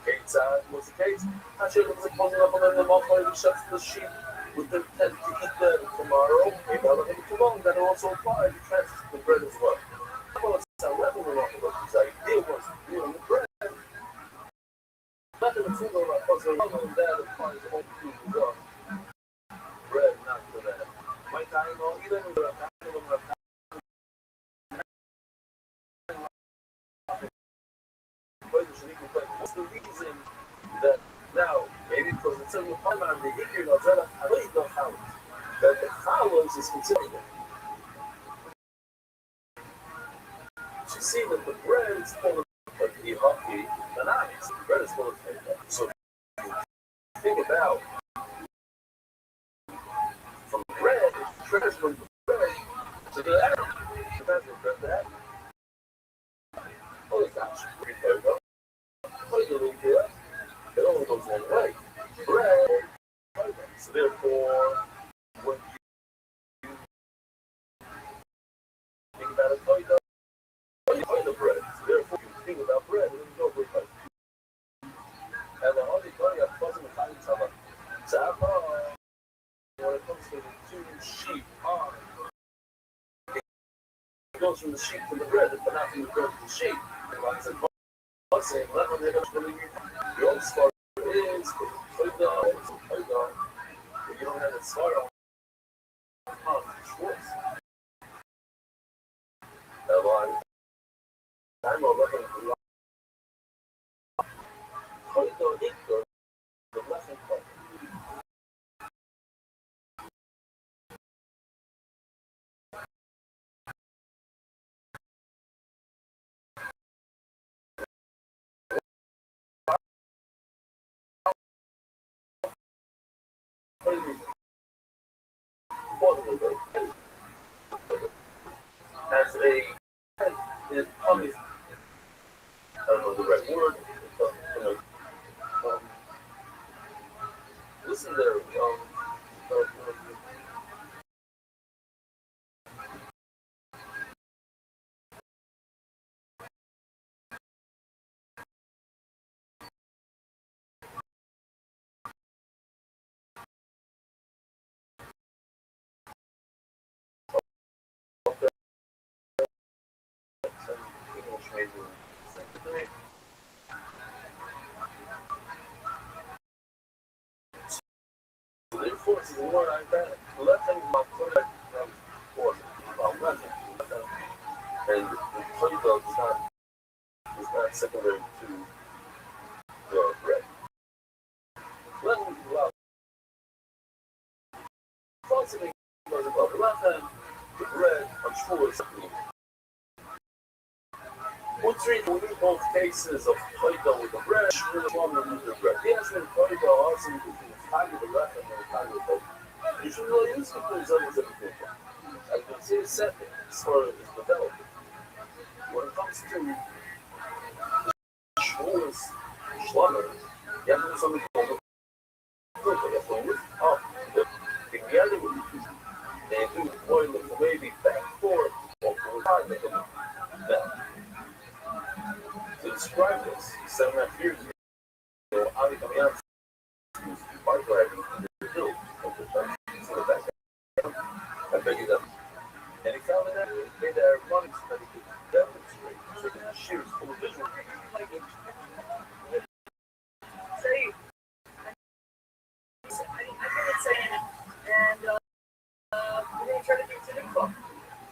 gate side was the case. I should have been closing up on them all he shuts the sheep with the intent to eat them tomorrow. Maybe I'll let too long. That also applies to transfer the bread as well. Well, it's how level wrong about this idea was dealing with bread. Nothing to single about puzzling on that applies to all food as well. Bread, not for that. My time, I'll eat them, but I'm not going to what's the reason that now, maybe because it's in the Parliament, the Hikir Nazara, I don't know how that the Chalos is considered. You see that the bread is full of Ihaki and ice. The bread is full of Ihaki. So think about from bread, triggers from the bread to the atom. Depends on bread to atom. Oh, it's not pretty good, though. What do you do? It only goes one way. Bread. So therefore, when you think about a toilet, you bread. So therefore, you think about bread, and then you go for it. And the only way I'm fuzzing with time when it comes to the two sheep on, it goes from the sheep to the bread, but not from the bread to the sheep. Saying, let me know your own start is but you don't have a start on Schwartz. I'm over here. The lesson part. As a is probably I don't know the right word. Listen there. English major. one like that. The left hand is my quarterback. About left hand. And the playbook is not secondary to the red. Left hand is loud. Falsity goes above the left hand. The red, I'm sure, is something. What's reading in both cases of playbill with the red, really longer with the red. Yes, in playbill, also you can time with the left and then time with both. Usually, really use it for examples of the paper. I can see a setting for its development. When it comes to Schwarz, Schlammer, you have to do something called the filter. That's when you lift up together with you. They do deploy them maybe back forth or forward with them. Now, to describe this, 7.5 years ago, Ali Kamian used bike riding in the hills of the country. So the back I bet you that. And he found that he made that running so that he could demonstrate certain shears full of visual. Say, I didn't say it, and we're going to try to do it to the club.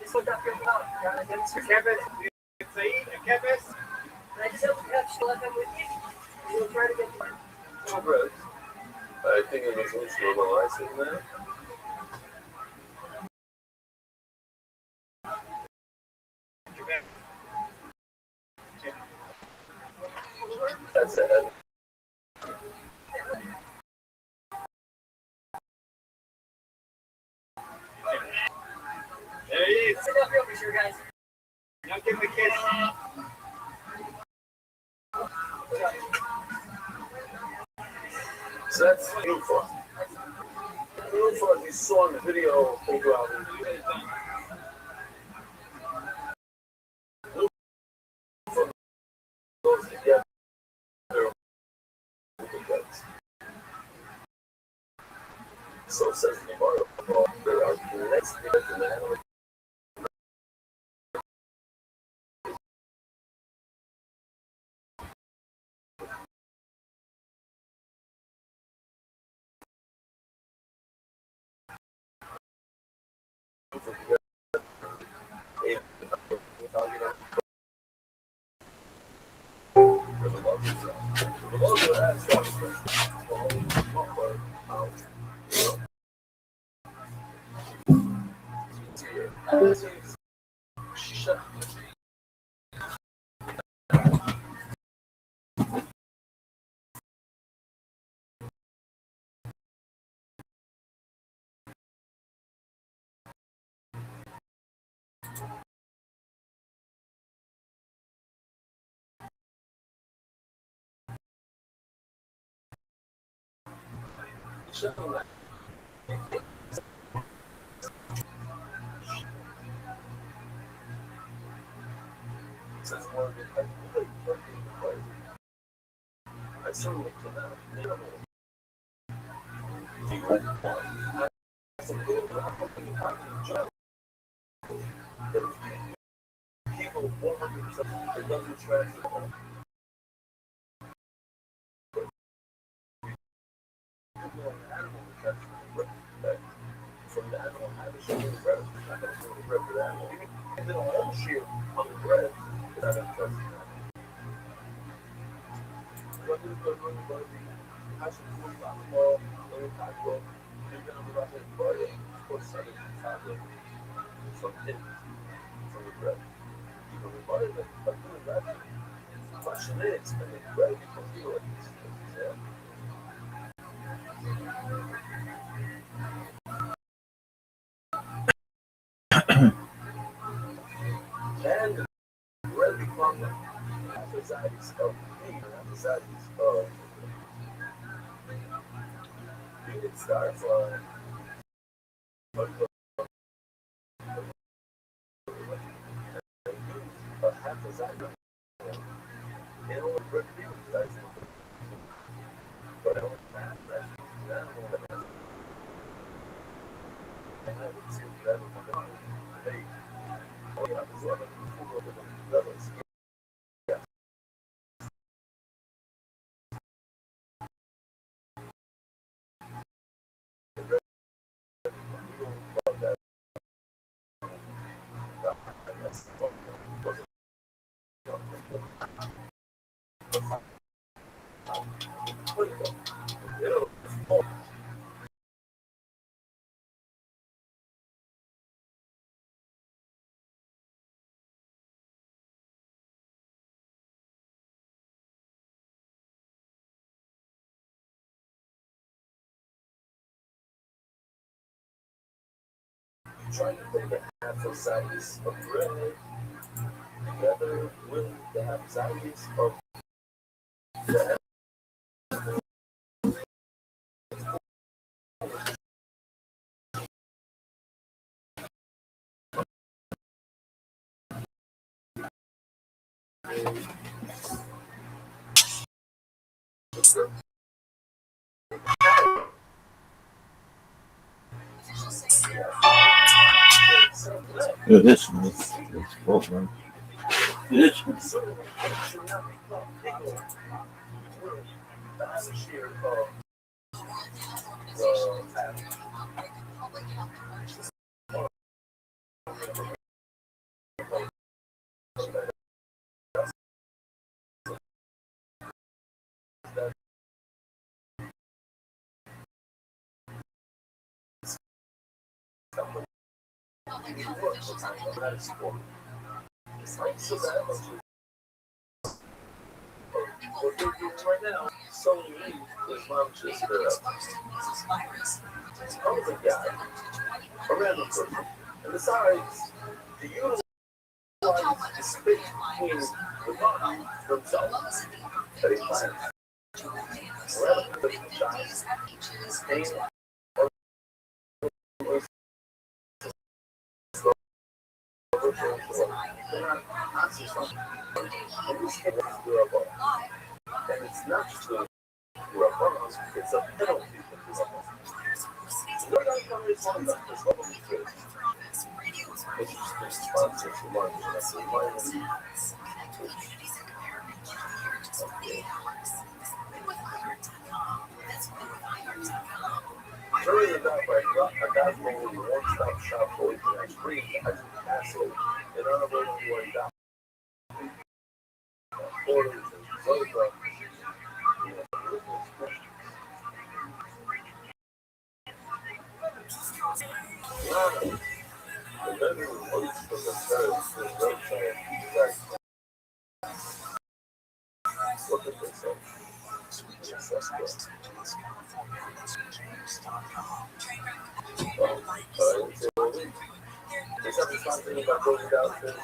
Just look up your blog. Kevin, Kevin. I just have to catch the left hand with you. We'll try to get one. Oh, great. I think it was also normalizing that. That's it. There he is. Sit up real for sure, guys. Now give him a kiss. So that's new for us. New for us, you saw in the video over out in those together. So says the article, there are next years in the animal. I certainly cannot. People 100% it doesn't transfer. From the animal habit, she'll get bread. She's not going to show the bread for the animal. And then a whole shear on the bread is not going to trust the animal. What is going to be? How should we talk about the taco? You're going to be about to buy it for 7 taco from him, from the bread. You know, we buy it, but doing that, the question is, can the bread feel like this? And bread become emphasizes of meat, emphasizes of it starts on a half a second. They don't break the emphasize but I don't have that. I haven't seen that one. Hey, oh yeah, this one levels. Trying to put the half of sizes of bread together with the half sizes of the This one is both one. This one. What they're doing right now, so unique is mom just comes a guy, a random person, and decides to utilize the space between the body themselves that he plans. Random person dies, pain, and it's not just a it's a penalty for during the night, I got home with a one-stop shop for ice cream. I just passed it in honor of what he died. Orders and photographs. What did they say? Something about going down to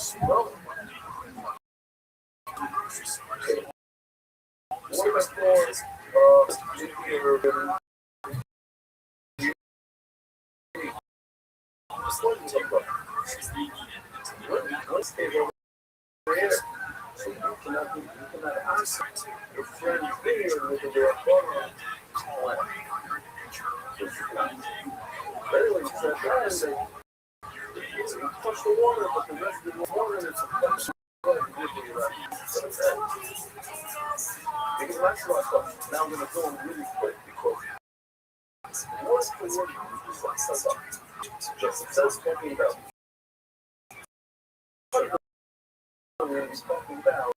Push the water, but the rest of the water is because that's what I thought. Now I'm going to go really quick because what's the word you just like stuff up? Just says talking about. He's talking about.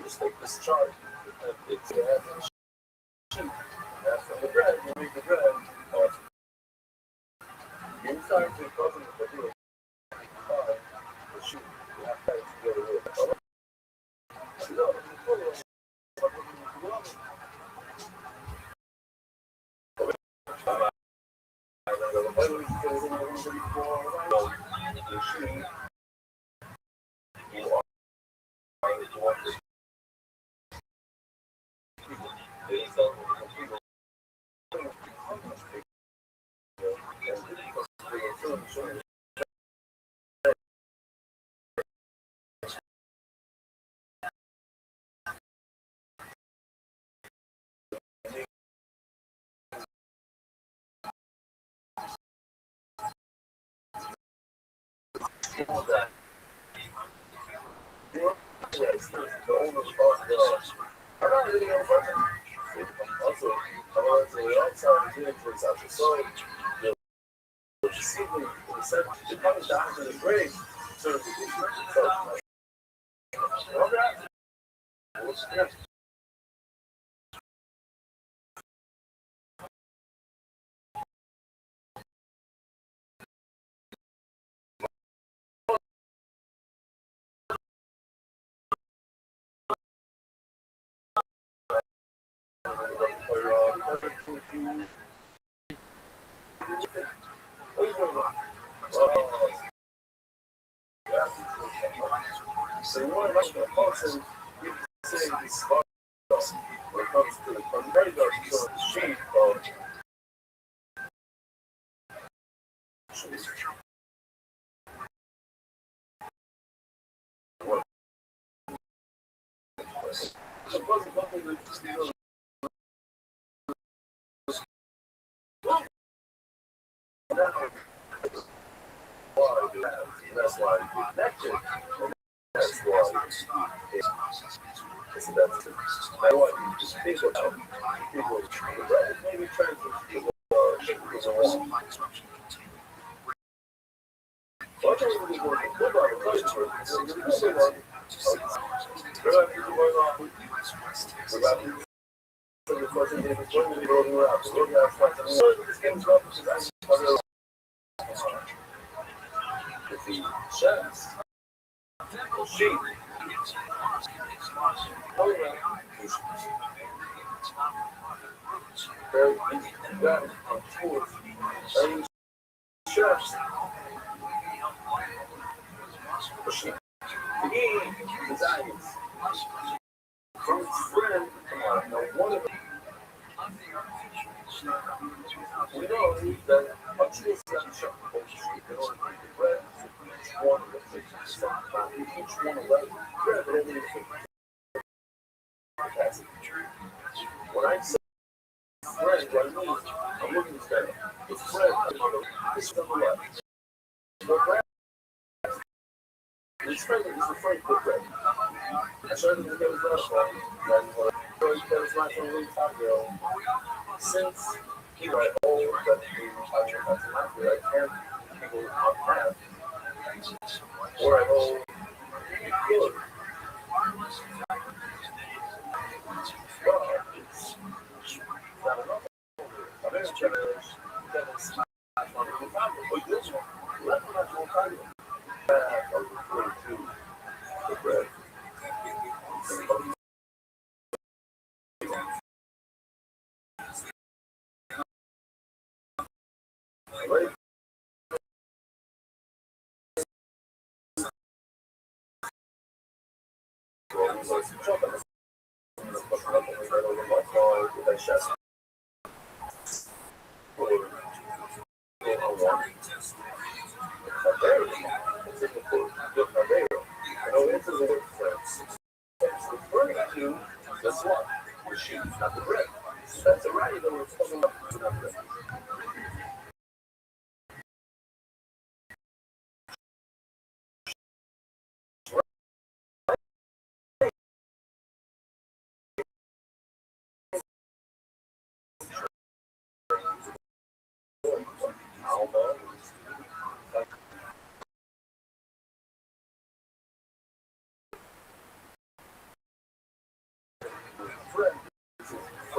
Just take this chart. It's the sheet. After the bread, you make the bread. Inside the cousin of the bread. The sheet. You have to together with it. So you want to make a function, you can say this when it comes to the radar sheet of that's why you connected. That's why I want you to think about people maybe trying to we know that a true friend shall each one of them when I say friend, what I mean, I'm looking at that. The friend is on the left. This friend is a friend good friend. I showed him the other Since you are old, but you are like 10 people on half, or at home, good. That's what the sheep, not the bread. That's the right that we're talking about.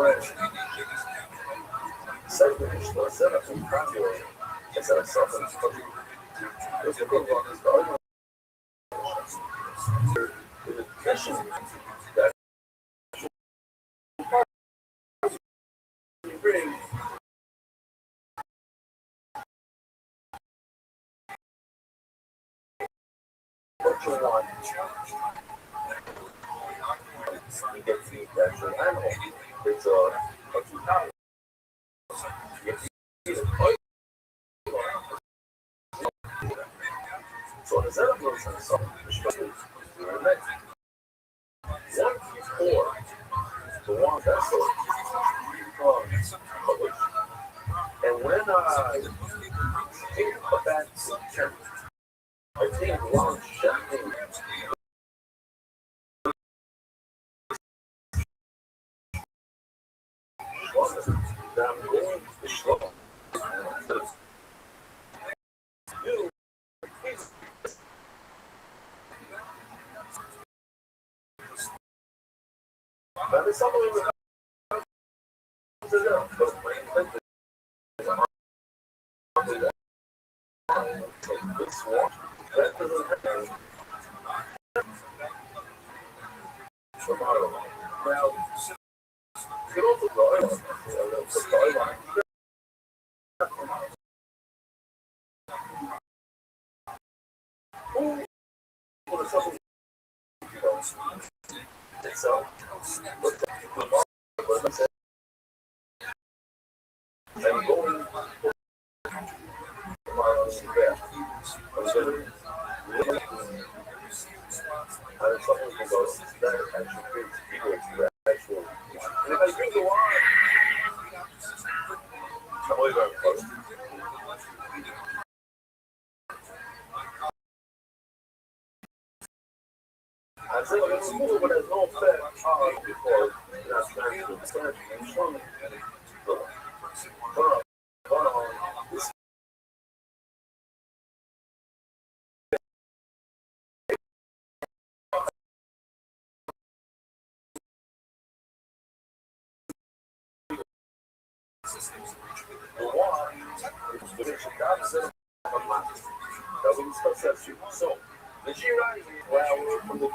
Fresh. Segment, set up some copyright. Set up something. There's a good one. The discussion that you bring. Virtual one. You get feedback from animal. It's a few so the setup looks like something one four to one vessel published. And when I put that in I think long champagne. I'm going to slow. But it's something with I said, it's cool, but there's no fat because that's not so the Shiraz flower from the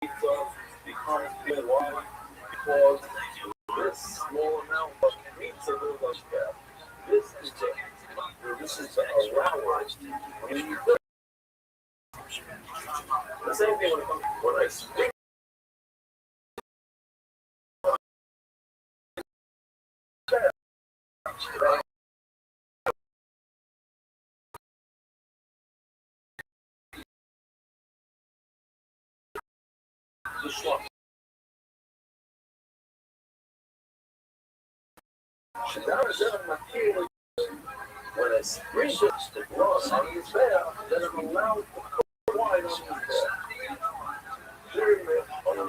pizza becomes good wine because this small amount of pizza goes like that. This is a allowance. The same thing when I speak. When I sprinkle the gloss on his hair, then I'm allowed to put wine on his hair. On the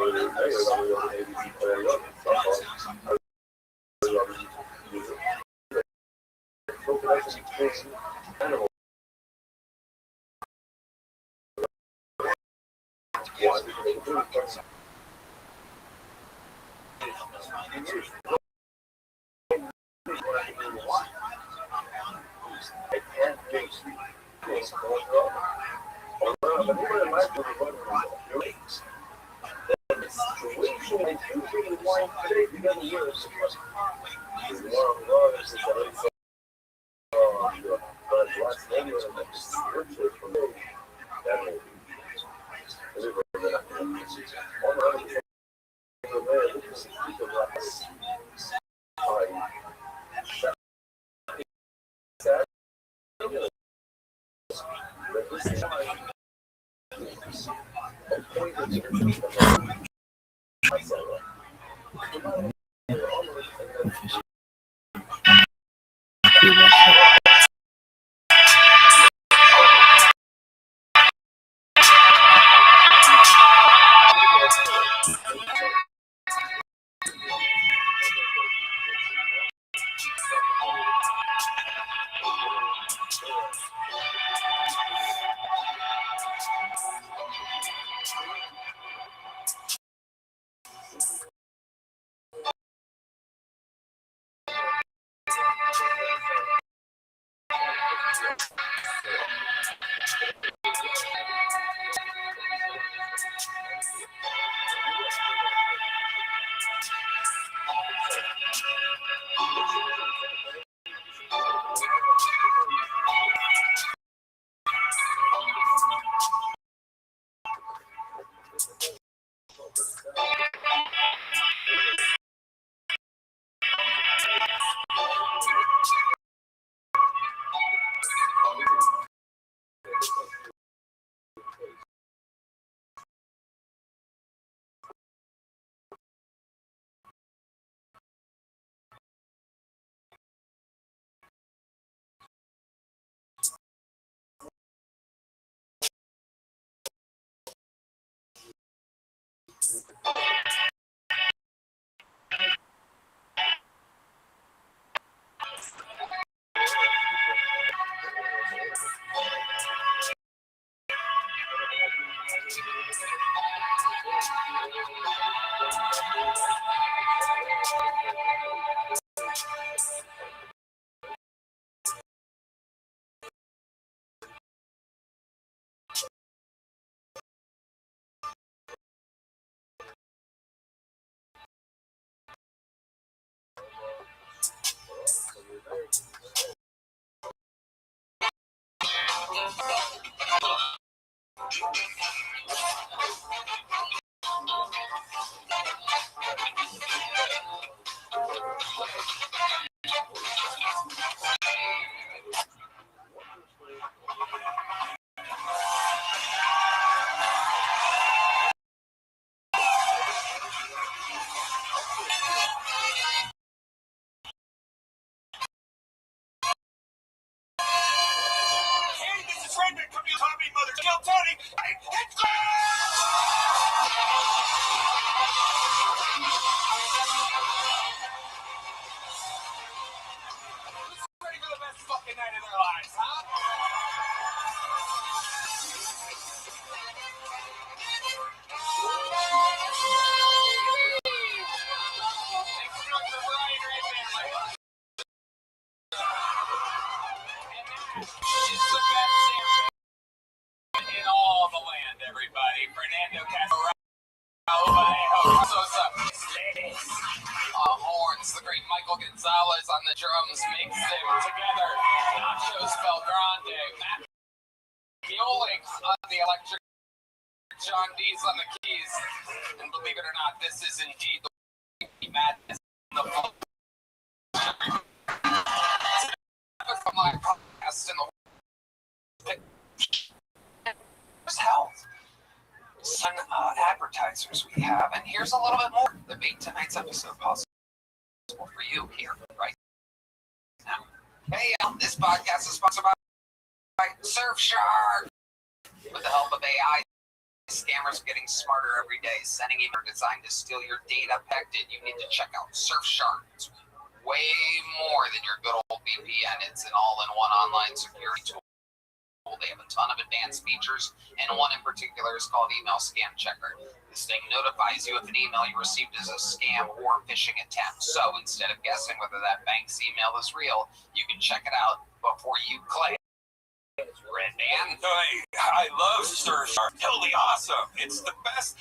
In all the land, everybody. Fernando Castro. Horns, the great Michael Gonzalez on the drums makes them together. Nachos Belgrande, Matt Miolik on the electric, John Dees on the keys. And believe it or not, this is indeed the madness. From my podcast in the health. Some advertisers we have, and here's a little bit more to make tonight's episode possible for you here right now. Hey, this podcast is sponsored by Surfshark. With the help of AI, scammers are getting smarter every day, sending emails designed to steal your data. You need to check out Surfshark. It's way more than your good old VPN. It's an all-in-one online security tool They have a ton of advanced features, and one in particular is called Email Scam Checker. This thing notifies you if an email you received is a scam or phishing attempt. So instead of guessing whether that bank's email is real, you can check it out before you click. Red Band. I love Surfshark. Totally awesome. It's the best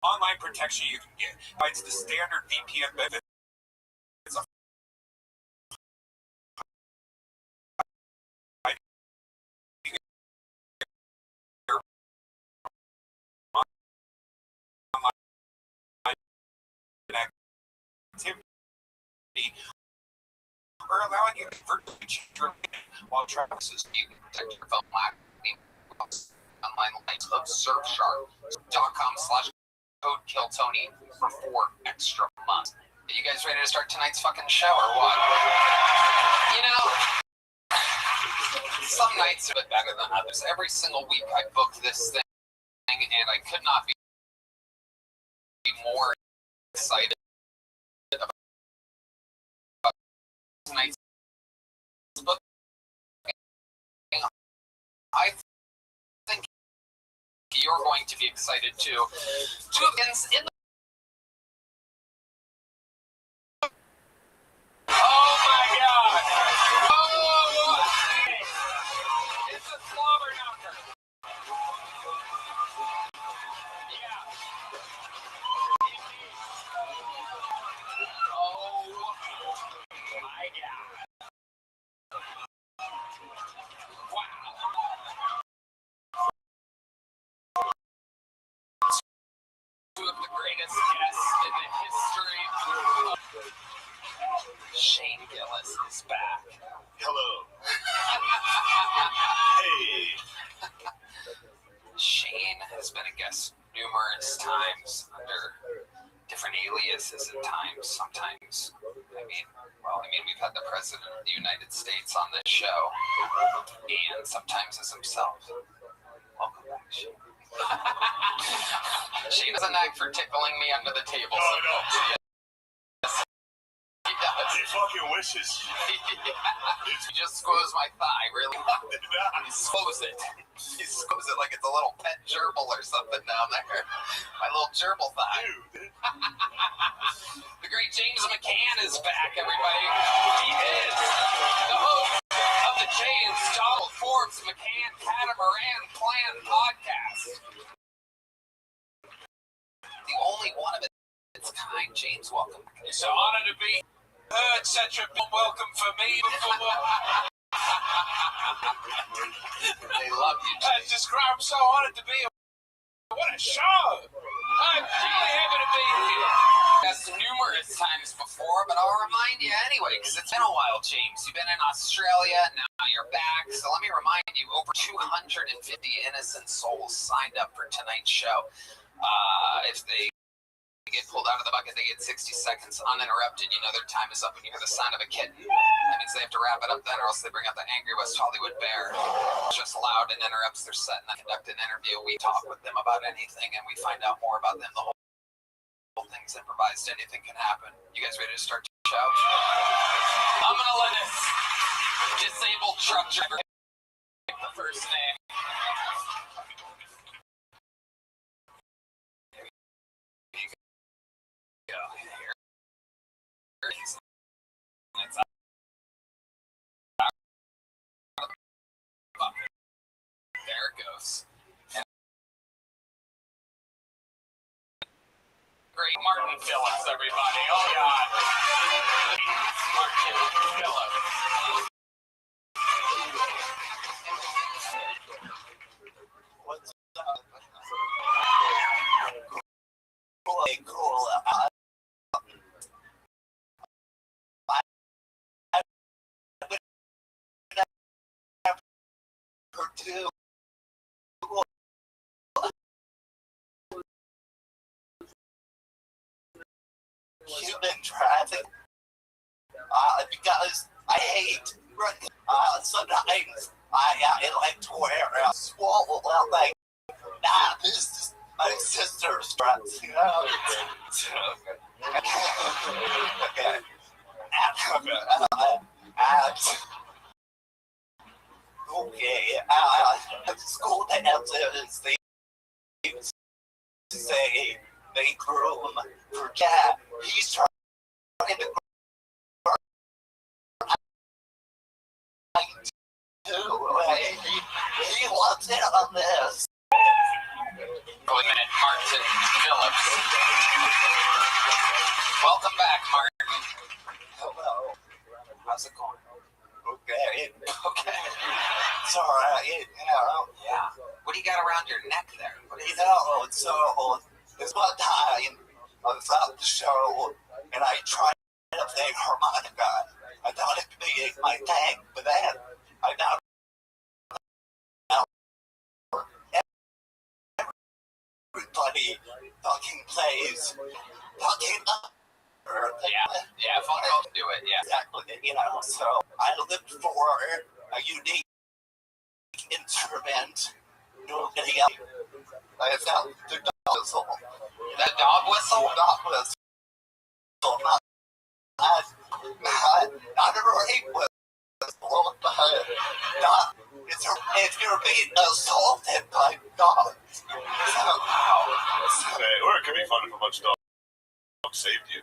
online protection you can get. It's the standard VPN benefit. It's a activity or allowing you to virtually change your while traveling. You can protect your phone online links of surfshark.com/code KillTony for 4 extra months. Are you guys ready to start tonight's fucking show or what? You know, some nights are a bit better than others. Every single week I book this thing, and I could not be more excited about tonight's book. I think you're going to be excited too. Two events in the oh my god! Oh! It's a slobber knocker! Yeah. Oh my god. Wow. Two of the greatest guests in the history of Shane Gillis is back. Hello. Hey. Shane has been a guest numerous times under different aliases at times. Sometimes, we've had the President of the United States on this show, and sometimes as himself. Welcome back, Shane. Shane has a knack for tickling me under the table. Oh, no. Yes, he does. He fucking wishes. He just squoze my thigh, really. He squoze it. He squoze it like it's a little pet gerbil or something down there. My little gerbil thigh. Dude. The great James McCann is back, everybody. He is the host of the James Donald Forbes McCann Catamaran Plan podcast. The only one of its kind. James, welcome. It's an honor to be heard. Such a welcome for me. They love you, James. I'm so honored to be here. What a show! I'm really happy to be here. Yes, numerous times before, but I'll remind you anyway, because it's been a while, James. You've been in Australia, now you're back. So let me remind you, over 250 innocent souls signed up for tonight's show. If they get pulled out of the bucket, they get 60 seconds uninterrupted. You know their time is up when you hear the sound of a kitten. That means they have to wrap it up then, or else they bring out the angry West Hollywood bear. It's just loud and interrupts their set, and I conduct an interview. We talk with them about anything, and we find out more about them. The whole thing's improvised. Anything can happen. You guys ready to start the show? I'm going to let this disabled truck driver pick the first name. There it goes. Great Martin Phillips, everybody. Oh, God. Martin Phillips. What's up? Cool. Two. Human traffic. Because I hate. Sometimes I like to wear a swallow out like. Nah, this is my sister's dress. You know. Okay. Okay. Okay, at school dances, they say make room for Cat. He's trying to do. He wants in on this. Martin Phillips. Welcome back, Martin. Hello. How's it going? Okay. It's alright. Yeah. What do you got around your neck there? This one time I was at the show and I tried to play harmonica. I thought it could be my thing, but then I found everybody fucking plays fucking Yeah, phone call can do it, yeah. Exactly, so I looked for a unique instrument. Nobody else. I found the dog whistle. That dog whistle? Dog whistle. Not a rape whistle, but not. If you're being assaulted by dogs. Or it could be fun if a bunch of dogs saved you.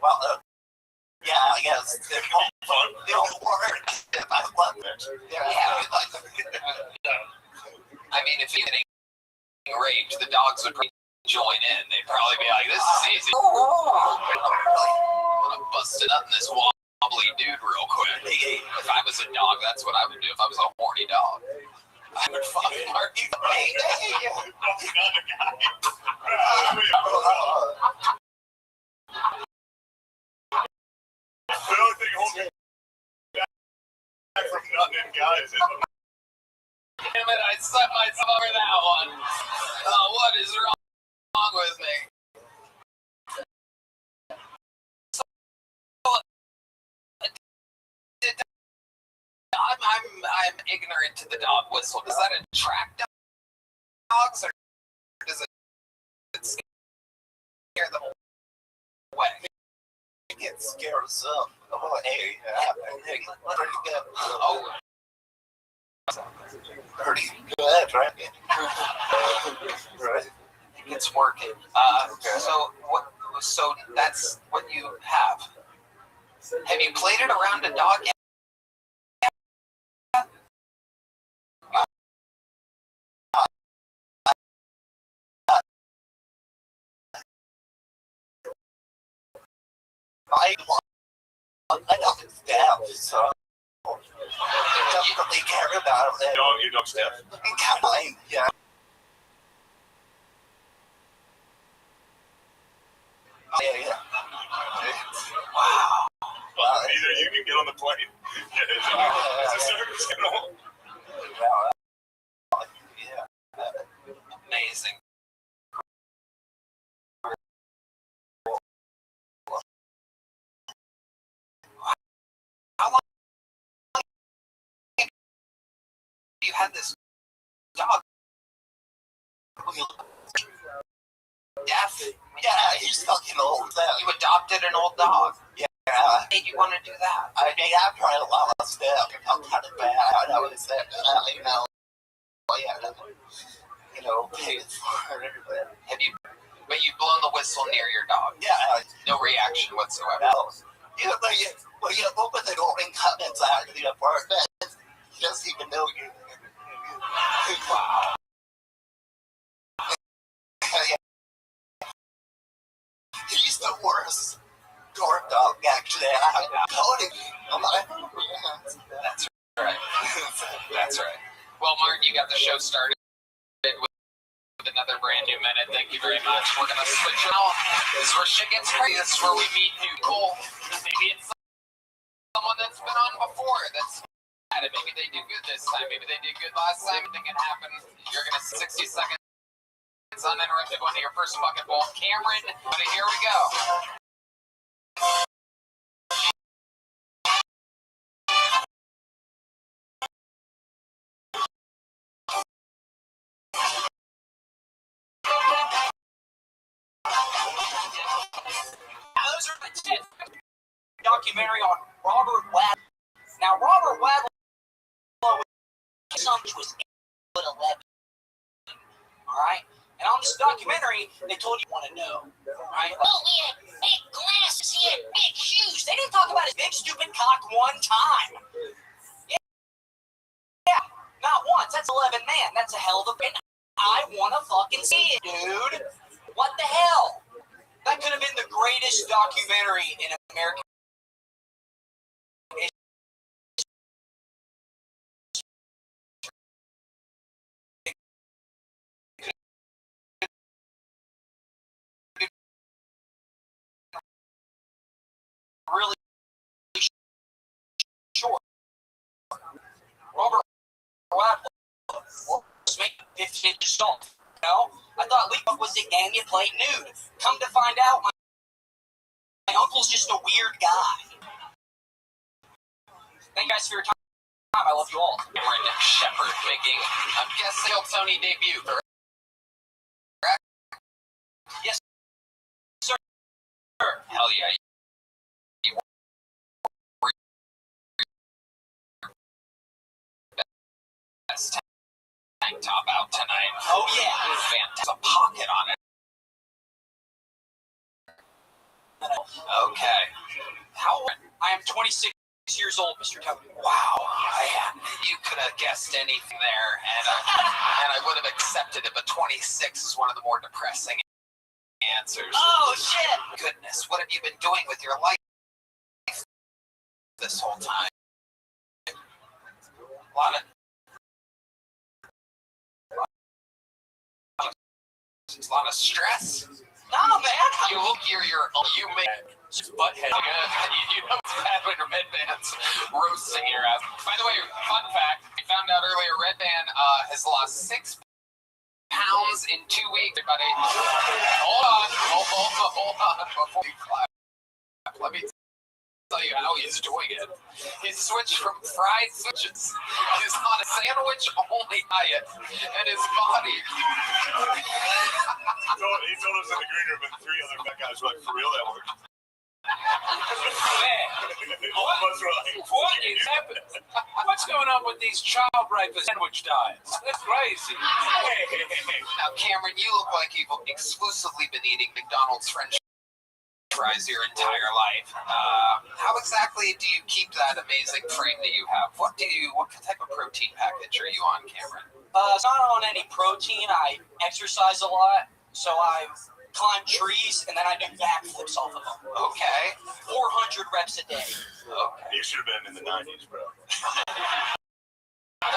Well, yeah, I guess they're fun. They'll work if I love it. I mean, if you're getting raped, the dogs would join in. They'd probably be like, this is easy. I'm gonna bust it up in this wobbly dude real quick. If I was a dog, that's what I would do. If I was a horny dog, I would fucking mark you. The only thing holding back from nutting in guys is Damn it, I set myself over that one. Oh, what is wrong with me? I'm ignorant to the dog whistle. Does that attract dogs, or does it scare them away? It scares them away. Pretty good. Oh. Pretty good, right? Right. It's working. So what? So that's what you have. Have you played it around a dog yet? I don't stab, so I don't really care about it. you don't stab. Kind, yeah. Yeah. Wow. Either you can get on the plane. It's a service animal. Yeah. Amazing. How long have you had this dog? Deaf? Yeah, he's fucking old. You adopted an old dog? Yeah. What made you want to do that? I mean, I've tried a lot of stuff. I'm kind of bad. I know it's that, pay for it. But you've blown the whistle near your dog? Yeah. No reaction whatsoever? No. When you open the door and come inside the apartment, he doesn't even know you. Wow. He's the worst guard dog, actually. I'm telling you. That's right. That's right. Well, Martin, you got the show started with another brand new minute. Thank you very much. We're going to switch now. This is where shit gets crazy. This is where we meet new people. Maybe it's someone that's been on before that's at it. Maybe they did good this time. Maybe they did good last time. Anything can happen. You're going to 60 seconds uninterrupted one of your first bucket ball. Cameron, but here we go. Those are the 10 documentary on Robert Wagner. Now, Robert Wadlow was 11. All right? And on this documentary, they told you want to know. Right? Oh, he had big glasses. He had big shoes. They didn't talk about his big, stupid cock one time. Yeah, not once. That's 11 man. That's a hell of a bit. I want to fucking see it, dude. What the hell? That could have been the greatest documentary in American history. Really short. Robert Wadlow was making 50 inches tall. You know? I thought Lee was a gang you played nude. Come to find out, my uncle's just a weird guy. Thank you guys for your time. I love you all. Cameron Shepard making a guest sale Tony debut. Correct? Yes, sir. Hell yeah. You were best tank top out tonight. Oh, yeah. Fantastic. A pocket on it. Okay. How? I am 26 years old, Mr. Tony. Wow. You could have guessed anything there, and I would have accepted it, but 26 is one of the more depressing answers. Oh, shit. Goodness, what have you been doing with your life this whole time? A lot of stress. No, man. You look you make butthead. You know it's bad when your Red Band's roasting your ass. By the way, fun fact, we found out earlier Red Band has lost 6 pounds in 2 weeks. Everybody, hold on, before you clap. Let me tell you how he's doing it. He's switched from fried sandwiches. He's on a sandwich-only diet, and his body. He told us in the green room, and 3 other fat guys were like, for real, that worked. Man, What's right? what is happening? What's going on with these child rape sandwich diets? That's crazy. Now, Cameron, you look like you've exclusively been eating McDonald's French fries your entire life. How exactly do you keep that amazing frame that you have? What type of protein package are you on, Cameron? It's not on any protein. I exercise a lot, so I climb trees, and then I do backflips off of them. Okay. 400 reps a day. Okay. You should have been in the 90s, bro.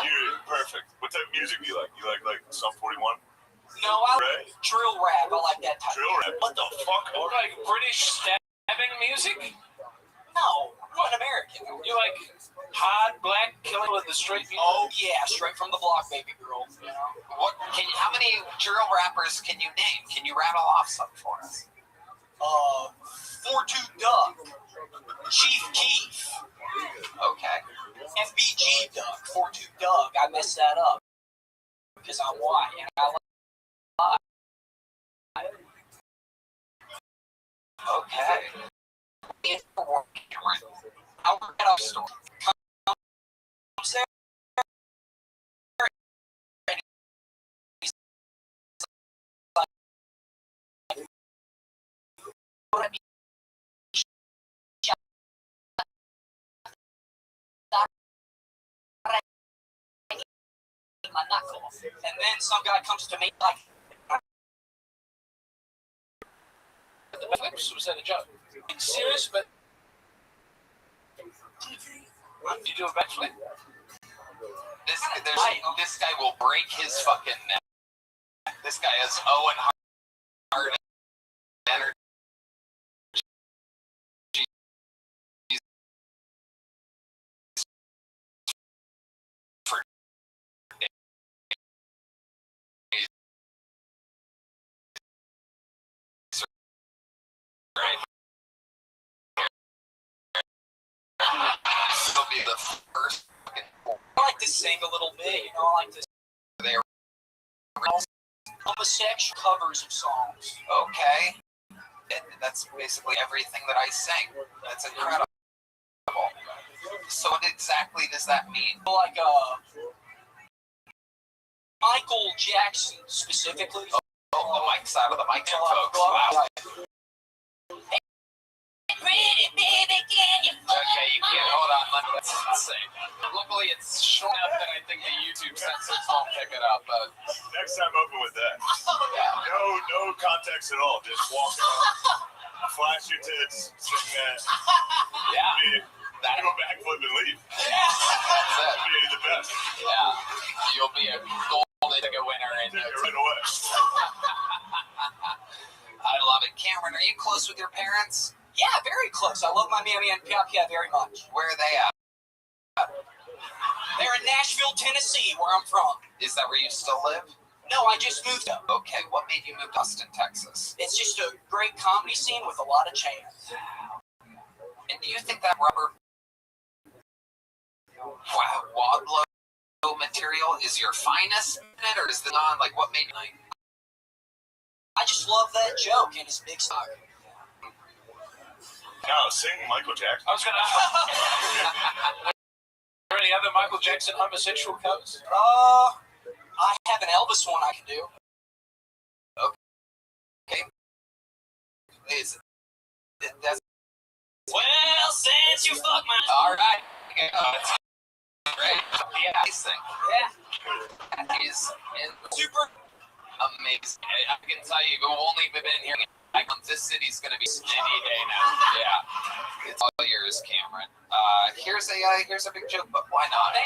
You're perfect. What type of music do you like? You like Sum 41? No, I Right? drill rap. I like that type. Drill rap? What the fuck? Like British stabbing music? No, I'm an American. You like hard black killing with the straight music? Oh yeah, straight from the block, baby girl. You know? How many drill rappers can you name? Can you rattle off some for us? 4-2 Duck, Chief Keef, Okay. FBG Duck, 4-2 Duck. I messed that up because I'm white and I like. Okay. I'll get off store. Comes there. My knuckle, and then some guy comes to me like. The flips was that a joke? Serious, but you do a backflip? This guy will break his fucking neck. This guy has Owen Hart energy. He'll be the first. I like to sing a little bit, you know. I like to. They're Homosexual covers of songs. okay. That's basically everything that I sing. That's incredible. So what exactly does that mean? Like Michael Jackson specifically. Oh, the mic side of the mic, folks. Wow. Pretty baby, can you Okay, you can't. Hold on. That's insane. Luckily, it's short enough that I think the YouTube censors won't pick it up. But Next time, open with that. yeah. No context at all. Just walk out, flash your tits, sing that. Yeah. That go backflip and leave. That's it. That'd be the best. Yeah. You'll be a golden ticket winner in Take there. it right away. I love it. Cameron, are you close with your parents? Yeah, very close. I love my mammy and Pia very much. Where are they at? They're in Nashville, Tennessee, where I'm from. Is that where you still live? No, I just moved up. Okay, what made you move to Austin, Texas? It's just a great comedy scene with a lot of chance. And do you think that rubber wadlow material is your finest in it, or is it not? Like, what made you like? I just love that joke and his big stock. Now, sing Michael Jackson. I was going to ask. Are there any other Michael Jackson homosexual covers? I have an Elvis one I can do. Okay. That's Well, since you fuck my... all right. Okay, that's great. Yeah, I think. Yeah. That is Super. amazing. I can tell you, we've only been here. This city's gonna be any day now. Yeah, it's all yours, Cameron. Here's a big joke, but why not?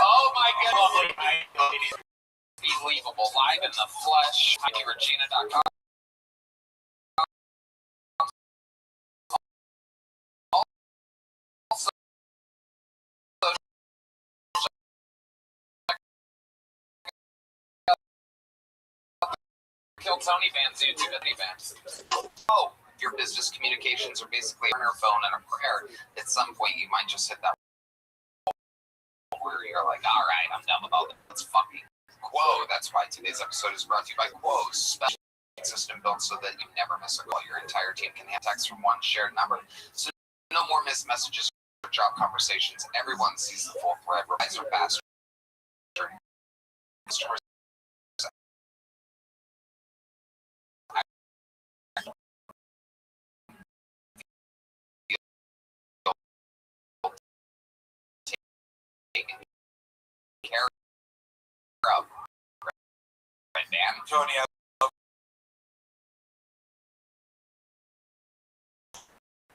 Oh my God! Unbelievable. Live in the flesh. HeidiRegina.com. Kill Tony Van's YouTube fans. Oh, your business communications are basically on your phone and a prayer. At some point, you might just hit that where you're like, all right, I'm done with all this. Let's fucking Quo. That's why today's episode is brought to you by Quo, special system built so that you never miss a call. Your entire team can have text from one shared number, so no more missed messages or job conversations. Everyone sees the full thread. Replies are faster. Customers care of. Antonio.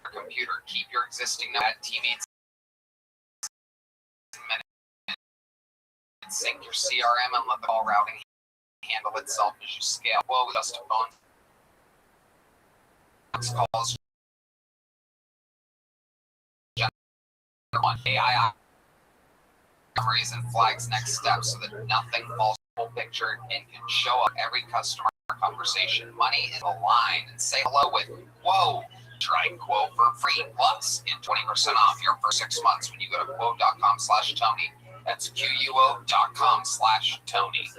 Computer. Keep your existing TV sync your CRM and let the call routing handle itself as you scale. Well, just a phone calls. AI memories and flags next steps so that nothing falls full picture and can show up every customer conversation. Money is aligned and say hello with Whoa. Try Quo for free plus get 20% off your first 6 months when you go to quo.com/Tony. That's QUO.com/Tony.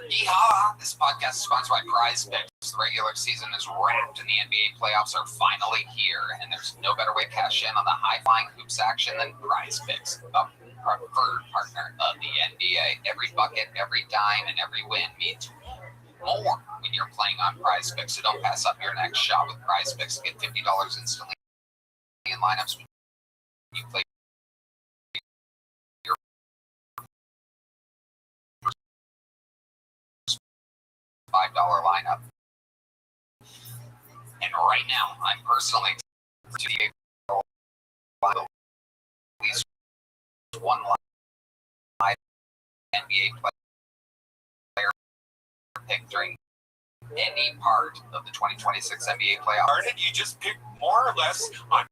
Yeehaw! This podcast is sponsored by Prize Picks. The regular season is wrapped and the NBA playoffs are finally here. And there's no better way to cash in on the high-flying hoops action than Prize Picks, a preferred partner of the NBA. Every bucket, every dime, and every win means more when you're playing on Prize Picks. So don't pass up your next shot with Prize Picks and get $50 instantly in lineups when you play your $5 lineup. And right now, I'm personally to the at least one live NBA player pick during any part of the 2026 NBA playoffs. You just pick more or less on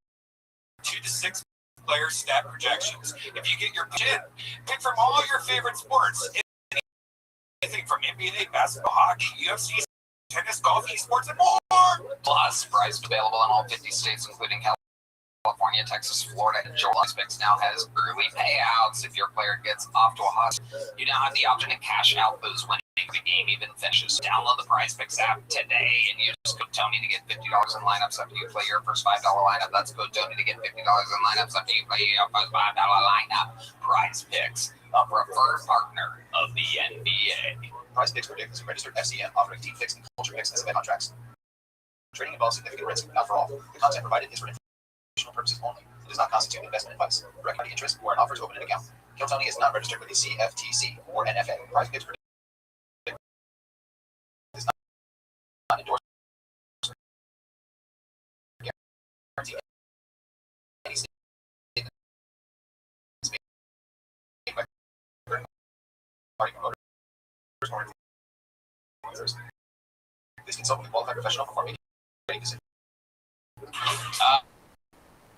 2 to 6 player stat projections. If you get your pick from all your favorite sports, anything from NBA, basketball, hockey, UFC, tennis, golf, esports, and more. Plus, prize available in all 50 states, including California, Texas, Florida, and Georgia. PrizePicks now has early payouts. If your player gets off to a hot start, you now have the option to cash out those winnings the game even finishes. Download the PrizePicks app today and use code Tony to get $50 in lineups after you play your first $5 lineup. That's code Tony to get $50 in lineups after you play your first $5 lineup. PrizePicks, a preferred partner of the NBA. PrizePicks predicts registered FCM offering team picks and culture picks as event contracts. Trading involves significant risk, not for all. The content provided is for informational purposes only. It does not constitute investment advice, direct money interest, or an offer to open an account. Kill Tony is not registered with the CFTC or NFA. PrizePicks predicts does not endorse guarantee any statements made by third-party promoters or influencers. Please consult with a qualified professional before making any decision.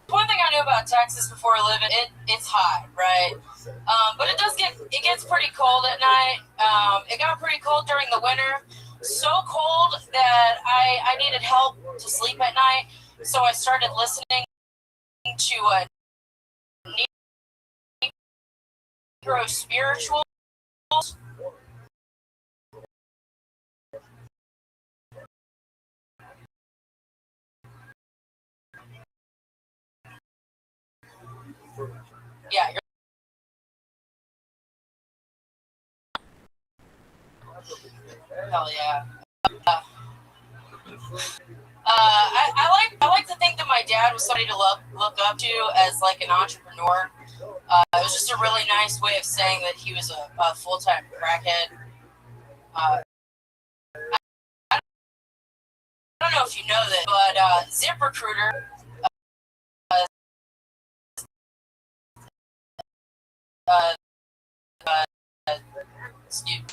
One thing I knew about Texas before living, it's hot, right? But it gets pretty cold at night. It got pretty cold during the winter, so cold that I needed help to sleep at night. So I started listening to Negro spirituals. Yeah. Hell yeah. I like to think that my dad was somebody to look up to as like an entrepreneur. It was just a really nice way of saying that he was a full-time crackhead. I don't know if you know that, but ZipRecruiter excuse me.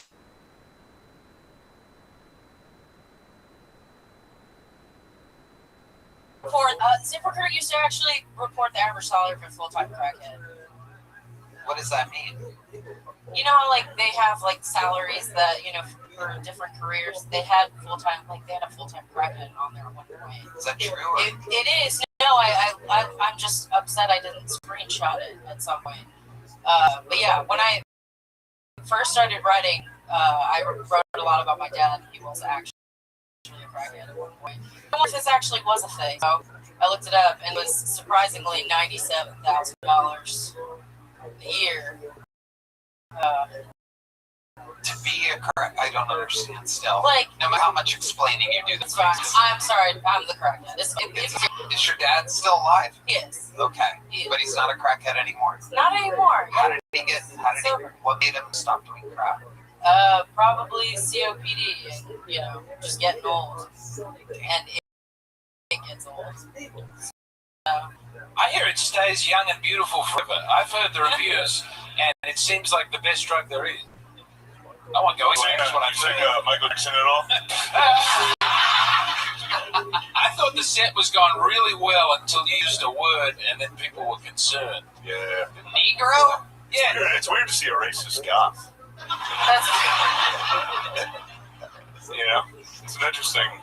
ZipRecruiter used to actually report the average salary for a full-time crackhead. What does that mean? You know how, like, they have, like, salaries that, you know, for different careers, they had a full-time crackhead on there at one point. Is that true? It is. No, I'm just upset I didn't screenshot it at some point. But yeah, when I first started writing, I wrote a lot about my dad. He was actually a crackhead at one point. I don't know if this actually was a thing. So I looked it up, and it was surprisingly $97,000 a year. To be a crack, I don't understand still. Like, no matter how much explaining you do, that's fine. I'm sorry, I'm the crackhead. Is your dad still alive? Yes. Okay. Yes. But he's not a crackhead anymore? Not anymore. What made him stop doing crack? Probably COPD and, you know, just getting old. And it gets old. I hear it stays young and beautiful forever. I've heard the reviews, and it seems like the best drug there is. I won't go into what I'm saying. Michael Jackson at all? I thought the set was going really well until you used a word, and then people were concerned. Yeah. Negro? Yeah. It's weird to see a racist goth. You know, it's an interesting.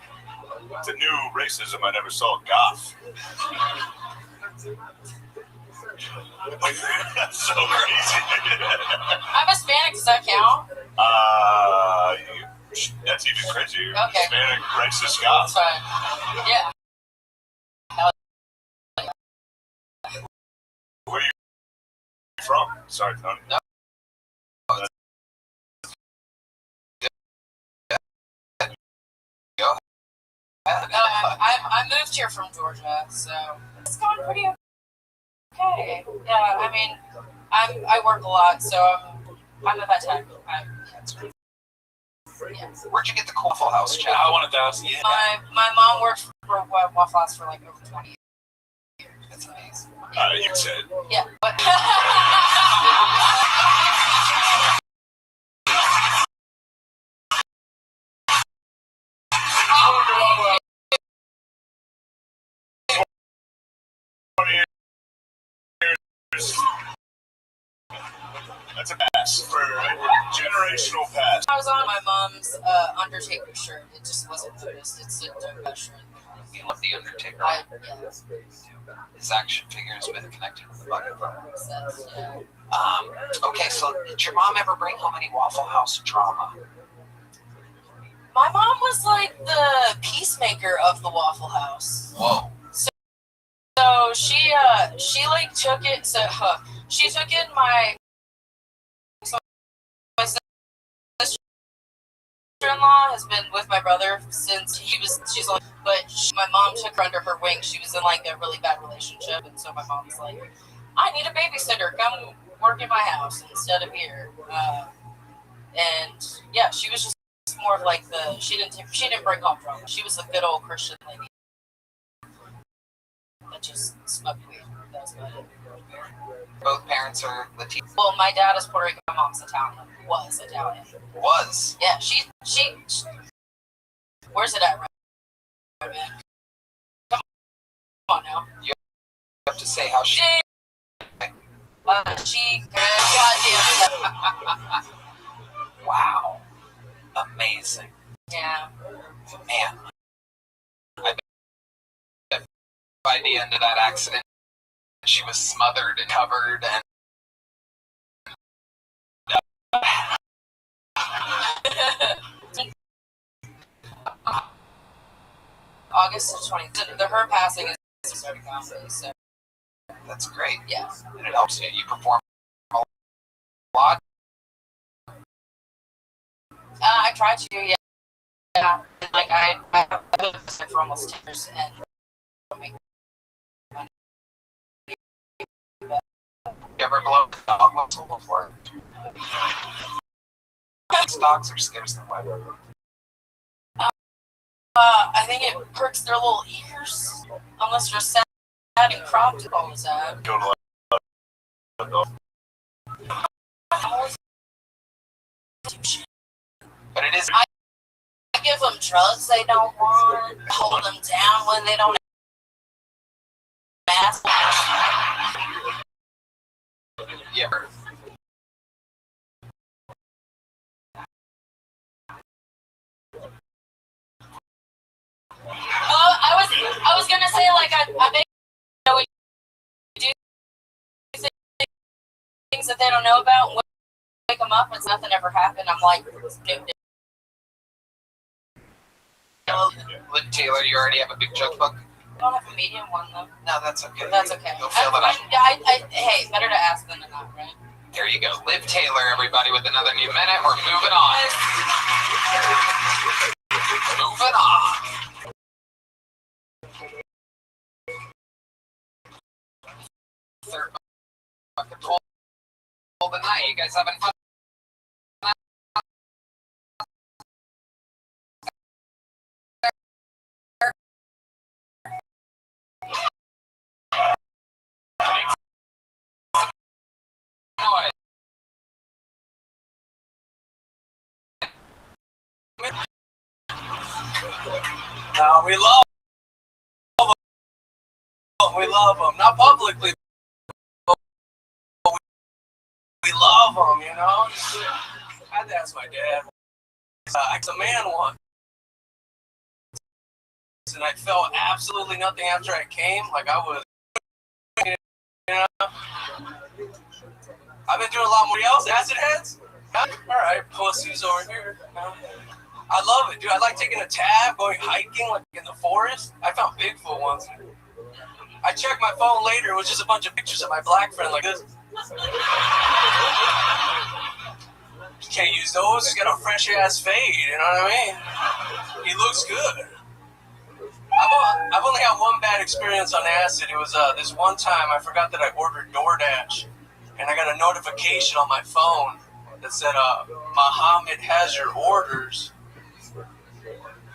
It's a new racism I never saw. Goth. That's so crazy. I'm Hispanic, does that count? That's even crazier. Okay. Hispanic racist goth. That's fine. Yeah. Where are you from? Sorry, Tony. No. I moved here from Georgia, so it's gone pretty okay. Yeah, I mean, I work a lot, so I'm a vet tech. Yeah. Where'd you get the Waffle House chat? I wanted to ask you. My mom worked for Waffle House for like over 20 years. That's amazing. You said. Yeah, but. That's a pass for generational pass. I was on my mom's Undertaker shirt. It just wasn't noticed. It's a dope shirt. You love the Undertaker. Yeah. His action figure has been connected with the bucket. Yeah. Okay, so did your mom ever bring home any Waffle House drama? My mom was like the peacemaker of the Waffle House. Whoa. So she like took it. So she took in my sister-in-law has been with my brother since she's like, but my mom took her under her wing. She was in like a really bad relationship, and so my mom was like, I need a babysitter. Come work in my house instead of here. And yeah, she was just more of like she didn't bring home drama. She was a good old Christian lady that just smoked weed. That's about it. Both parents are Latino. Well, my dad is Puerto Rican. My mom's Italian. Was Italian. Was? Yeah, she where's it at, right, man? Come on now. You have to say how she. Goddamn. Wow. Amazing. Yeah. Man. I bet by the end of that accident, she was smothered and covered and. August of 20. Her passing is starting comedy, so. That's great. Yeah. And it helps you. You perform a lot. I tried to, yeah. Yeah. Like I've been for almost 10 years, and You ever blow a dog whistle before? Dogs are scares them away. I think it perks their little ears, unless you're sad and cropped all the time. But it is. I give them drugs they don't want, hold them down when they don't ask. Yeah. I was gonna say like I think we do things that they don't know about. Wake them up, and nothing ever happened. I'm like, Liv Taylor, you already have a big joke book? I don't have a medium one though. No, that's okay. That's okay. You'll fill it up. Hey, better to ask than to not, right? There you go. Liv Taylor, everybody, with another new minute. We're moving on. Moving on. Third bucket full of the night. You guys having fun? No, we love them. We love them. Not publicly, but we love them, you know? I had to ask my dad. I was a man once. And I felt absolutely nothing after I came. Like I was, you know? I've been doing a lot more else. Acid heads? All right, pussies over here. I love it, dude. I like taking a tab, going hiking like in the forest. I found Bigfoot once. I checked my phone later. It was just a bunch of pictures of my black friend like this. You can't use those. He's got a fresh ass fade. You know what I mean? He looks good. I've only had one bad experience on acid. It was this one time I forgot that I ordered DoorDash, and I got a notification on my phone that said, Muhammad has your orders.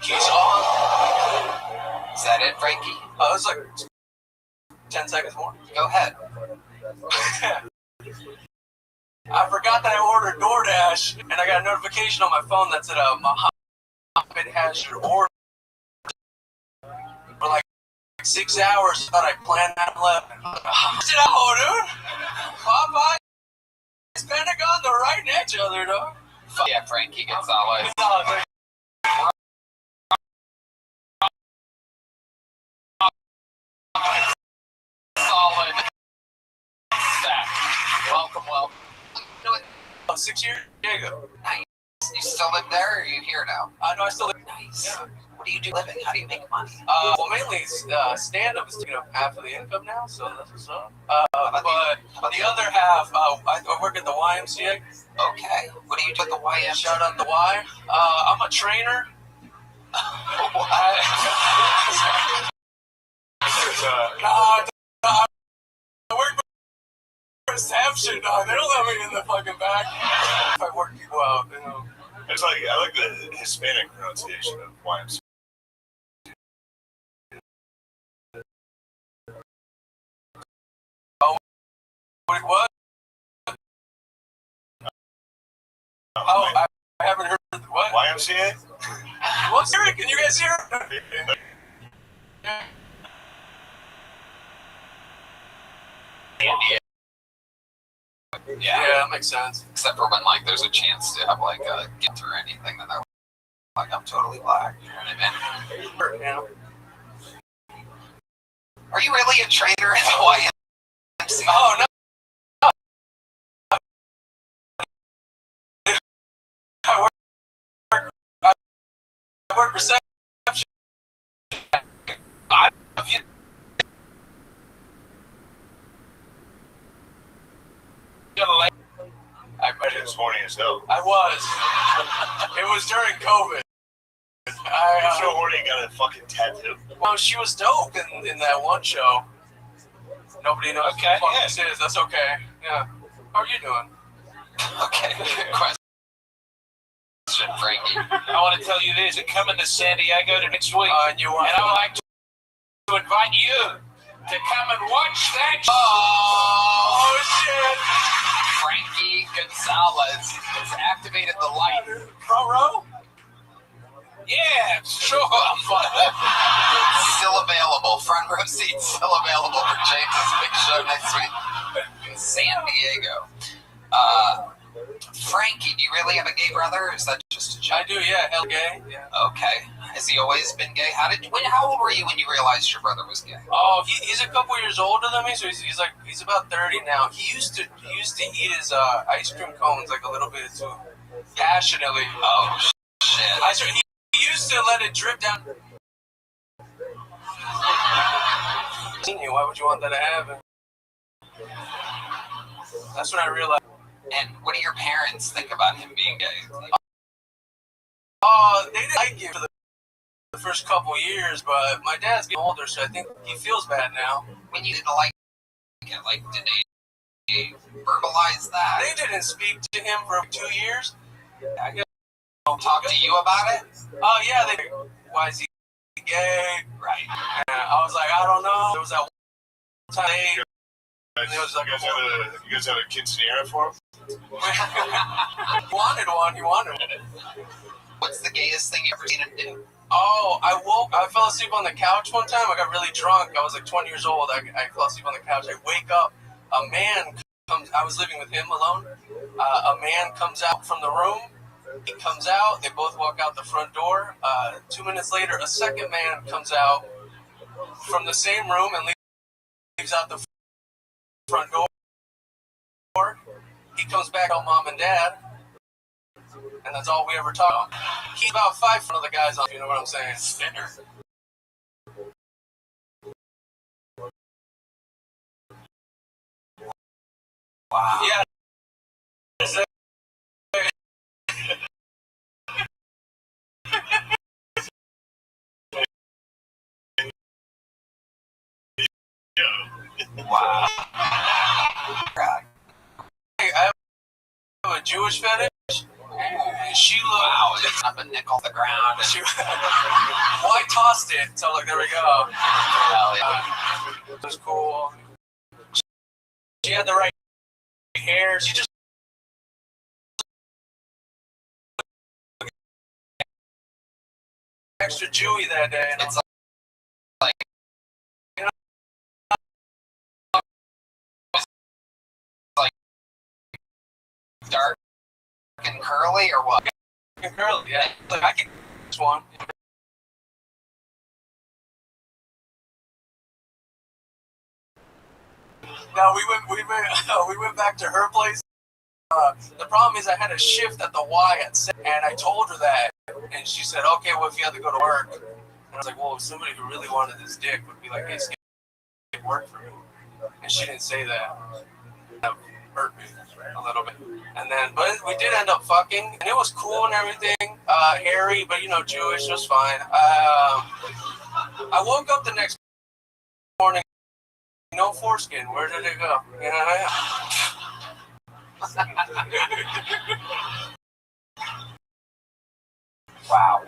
He's on. Is that it, Frankie? It was like 10 seconds more. Go ahead. I forgot that I ordered DoorDash, and I got a notification on my phone that said, Muhammad has your order. For like 6 hours, I thought I planned that and left. Dude, Popeye Pentagon, they're right next to each other, dog. Yeah, Frankie Gonzalez. Solid stack. Welcome. 6 years ago. Nice. You still live there, or are you here now? No, I still live. Nice. Yeah. What do you do living? How do you make money? Well, mainly stand-up is taking up half of the income now, so that's what's up. But the other half, I work at the YMCA. Okay. What do you do at the YMCA? Shout out the Y. I'm a trainer. I work for reception, dog. They don't let me in the fucking back. If I work people out, you know. It's like I like the Hispanic pronunciation of YMCA. Wait, what? Oh, I haven't heard what? YMCA? What's it? Can you guys hear it? Yeah, that makes sense. Except for when like there's a chance to have like a get through anything, then they're like, I'm totally black. You know what I mean? Yeah. Are you really a trainer at the YMCA? Oh no. I work reception. I bet it's horny as hell. I was. It was during COVID. You're so horny, you got a fucking tattoo. Well, she was dope in that one show. Nobody knows who the fuck this is. That's okay. Yeah. How are you doing? Okay. Question, Frankie. I want to tell you this. I'm coming to San Diego next week. And I would like to invite you to come and watch that. Oh, shit. Frankie Gonzalez has activated the light. Front row? Yeah, sure. Still available. Front row seats still available for James's big show next week in San Diego. Frankie, do you really have a gay brother, or is that just a joke? I do, yeah. Hell gay. Yeah. Okay. Has he always been gay? How old were you when you realized your brother was gay? Oh, he's a couple years older than me, so he's about 30 now. He used to eat his ice cream cones like a little bit too passionately. Oh shit! He used to let it drip down. Why would you want that to happen? That's when I realized. And what do your parents think about him being gay? They didn't like it for the first couple years, but my dad's getting older, so I think he feels bad now. When you didn't like it, like, did they verbalize that? They didn't speak to him for 2 years. I guess. Talk to you about it? Oh, yeah, why is he gay? Right. And I was like, I don't know. There was that one time. You guys have a quinceanera for him? He wanted one. What's the gayest thing you ever seen him do? Oh, I fell asleep on the couch one time. I got really drunk. I was like 20 years old. I fell asleep on the couch. I wake up. A man comes. I was living with him alone. A man comes out from the room. He comes out. They both walk out the front door. 2 minutes later, a second man comes out from the same room and leaves out the front door. He comes back on mom and dad, and that's all we ever talk about. He's about 5 foot of the guys on, you know what I'm saying? Spinner. Wow. Yeah. Wow. I have a Jewish fetish. She looked. Wow, it's up a nickel on the ground. Well, I tossed it, so like, there we go. Hell yeah. It was cool. She had the right hair. She just extra Jewy that day. And It's like, you know, like fucking curly or what? Curly, yeah. Like, I can this one. No, we went back to her place. The problem is I had a shift at the Y at 7, and I told her that, and she said, "Okay, well, if you have to go to work," and I was like, "Well, if somebody who really wanted this dick would be like, hey, skip work for me," and she didn't say that. That hurt me a little bit. And then, but we did end up fucking, and it was cool and everything. Hairy, but you know, Jewish, it was fine. I woke up the next morning, no foreskin. Where did it go? You know what I Wow.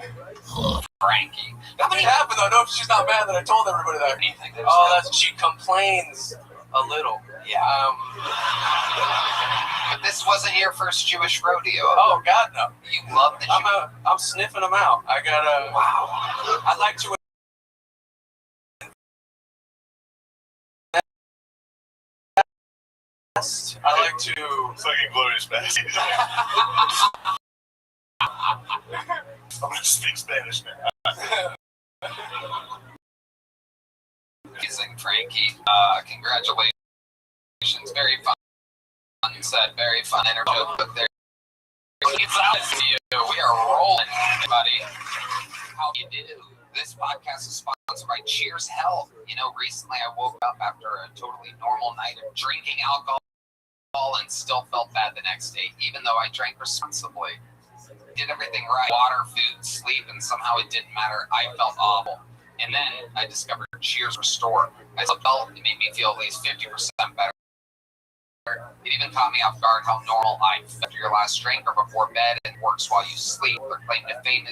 Frankie. Nothing happened though. No, she's not mad that I told everybody that. Anything. Oh, that's, she complains a little. Yeah. But this wasn't your first Jewish rodeo. Oh God, no. You love the I'm sniffing them out. I gotta. Wow. I like to. I like to. Fucking glorious bastard. I'm gonna speak Spanish now. Amazing, Frankie. Congratulations. Very fun set, very fun interview. But there, it's out to you. We are rolling, everybody. How you do? This podcast is sponsored by Cheers Health. You know, recently I woke up after a totally normal night of drinking alcohol and still felt bad the next day, even though I drank responsibly. Did everything right. Water, food, sleep, and somehow it didn't matter. I felt awful. And then I discovered Cheers Restore. I felt it made me feel at least 50% better. It even caught me off guard how normal I felt after your last drink or before bed, and works while you sleep. Their claim to fame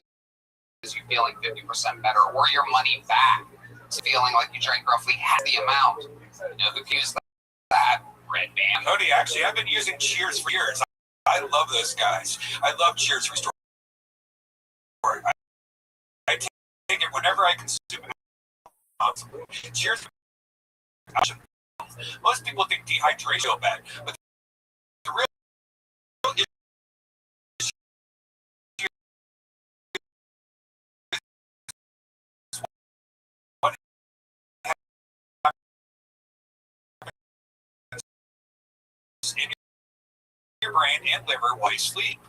is you feeling 50% better or your money back. It's feeling like you drank roughly half the amount. You know who used that? Red Band. Cody, actually, I've been using Cheers for years. I love those guys. I love Cheers Restore. I take it whenever I consume it. Cheers. Most people think dehydration is bad, but the real issue is what happens in your brain and liver while you sleep.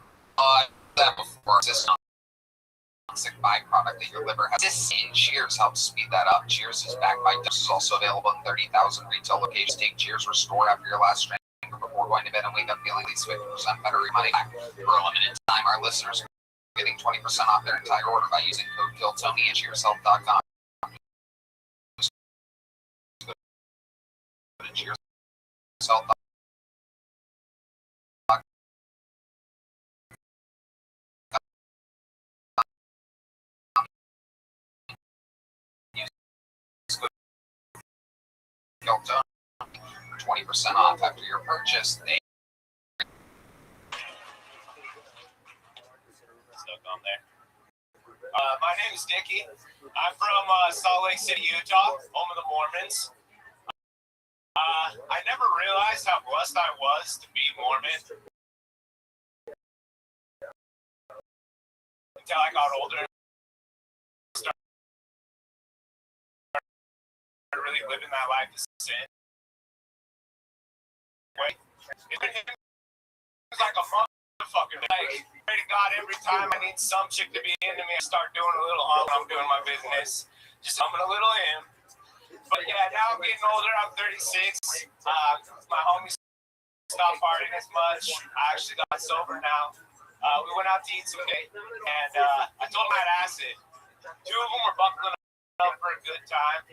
That before this toxic byproduct that your liver has. This in Cheers helps speed that up. Cheers is backed by Dose, is also available in 30,000 retail locations. Take Cheers Restore after your last drink or before going to bed and wake up feeling at least 50% better. Your money back. For a limited time, our listeners are getting 20% off their entire order by using code KILLTONY at cheershealth.com. Go to cheershealth.com. For 20% off after your purchase. Stuck on there. My name is Dickie. I'm from Salt Lake City, Utah, home of the Mormons. I never realized how blessed I was to be Mormon until I got older. Really living that life of sin. Wait, it was like a motherfucker. Like, pray to God every time I need some chick to be into me, I start doing a little hum. I'm doing my business, just humming a little in. But yeah, now I'm getting older. I'm 36. My homies stopped partying as much. I actually got sober now. We went out to eat some day, and I told them I had acid. 2 of them were buckling up for a good time.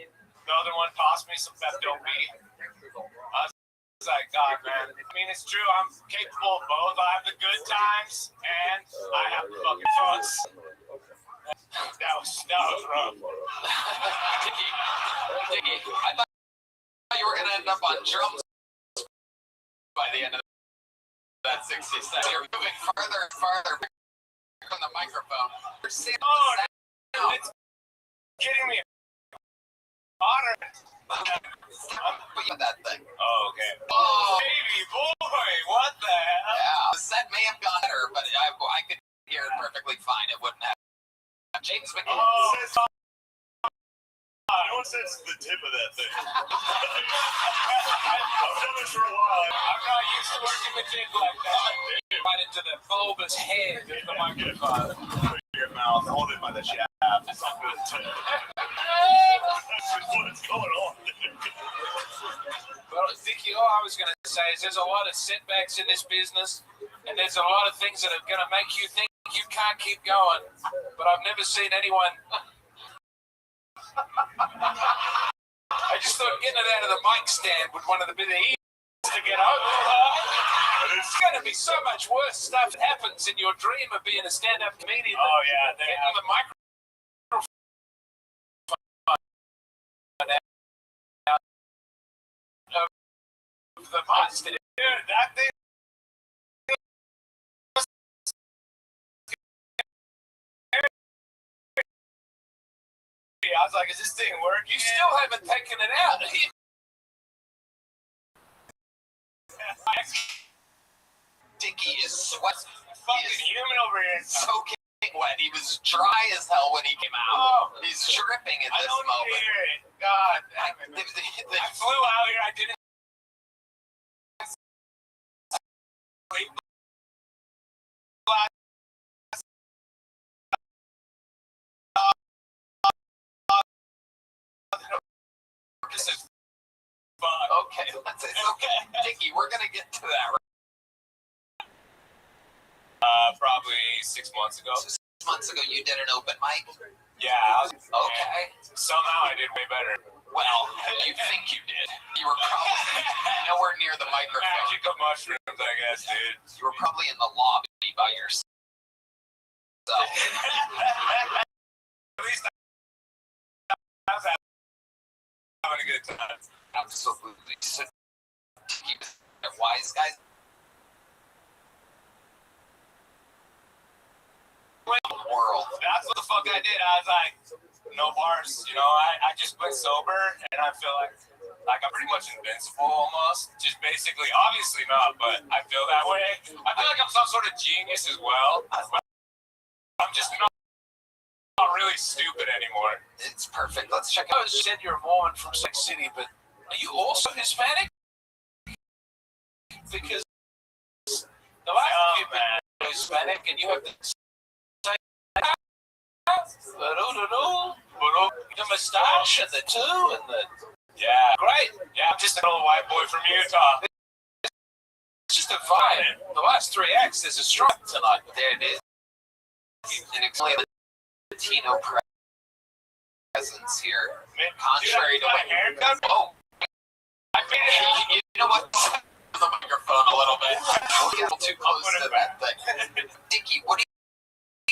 The other one tossed me some Pepto-B. I was like, God, man. I mean, it's true. I'm capable of both. I have the good times, and I have the fucking funs. That was rough. Dickie, I thought you were going to end up on drums by the end of that 60 seconds. You're moving farther and farther from the microphone. You're saying it's getting me honor. But you that thing. Oh, okay. Oh, Baby boy, what the hell? yeah. The set may have gone better, but I could hear it perfectly fine. It wouldn't have. James McCann. Oh, no one says the tip of that thing. I've done this for a while. I'm not used to working with things like that. Right into the bulbous head of the microphone. Your mouth, hold it by the shaft. It's not good to. What's going on? Well, Dickie, all I was going to say is there's a lot of setbacks in this business, and there's a lot of things that are going to make you think you can't keep going. But I've never seen anyone. I just thought getting it out of the mic stand with one of the bit of ears to get over. It's going to be so much worse stuff that happens in your dream of being a stand-up comedian. Oh, yeah. They Getting have the microphone of the mic stand. Dude, that thing. I was like, is this thing working? You still haven't taken it out. Dickie is sweating. Fucking human over here. Soaking wet. He was dry as hell when he came out. Oh. He's dripping at I this don't need to moment. hear it. God damn it. I flew out here. I didn't. This is fun. Okay, it's okay. Dickie, we're gonna get to that. Probably 6 months ago. 6 months ago, you did an open mic. Yeah. I was, Okay. somehow I did way better. Well, you think you did. You were probably nowhere near the microphone. Magical mushrooms, I guess, dude. You were probably in the lobby by yourself. At least I was having a good time. Absolutely. So, Dickie was a wise guy. World. That's what the fuck I did. I was like, no bars. You know, I just went sober, and I feel like I'm pretty much invincible almost. Just basically, obviously not, but I feel that way. I feel like I'm some sort of genius as well. I'm just not really stupid anymore. It's perfect. Let's check I out. said you're a Mormon from Six City, but are you also Hispanic? Because the last few people are Hispanic, and you have the same the mustache and the two and the great. Yeah, I'm just an old white boy from Utah. It's just a vibe. The last 3 acts, there's a strong tonight. There it is. And explain the Latino presence here. Contrary to my what haircut. Oh, I made it. you know what? The microphone a little bit. Don't get a little too close to that thing. Dickie, what do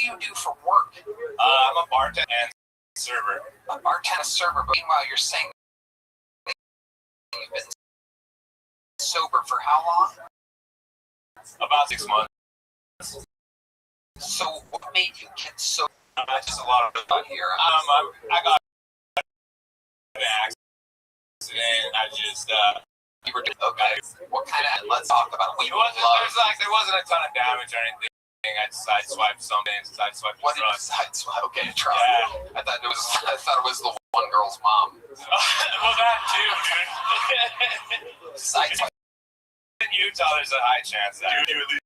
you do for work? I'm a bartender and server. A bartender server, but meanwhile you're saying you've been sober for how long? About 6 months. So what made you get sober Just a lot of out here? I got an accident. I just You were okay. What kind of? Let's talk about what you love. there wasn't a ton of damage or anything. I sideswiped something. Sideswiped What did you drugs. sideswipe? Okay, try. Yeah. I thought it was the one girl's mom. Well, that too, dude. Sideswipe. In Utah, there's a high chance that. Did you at least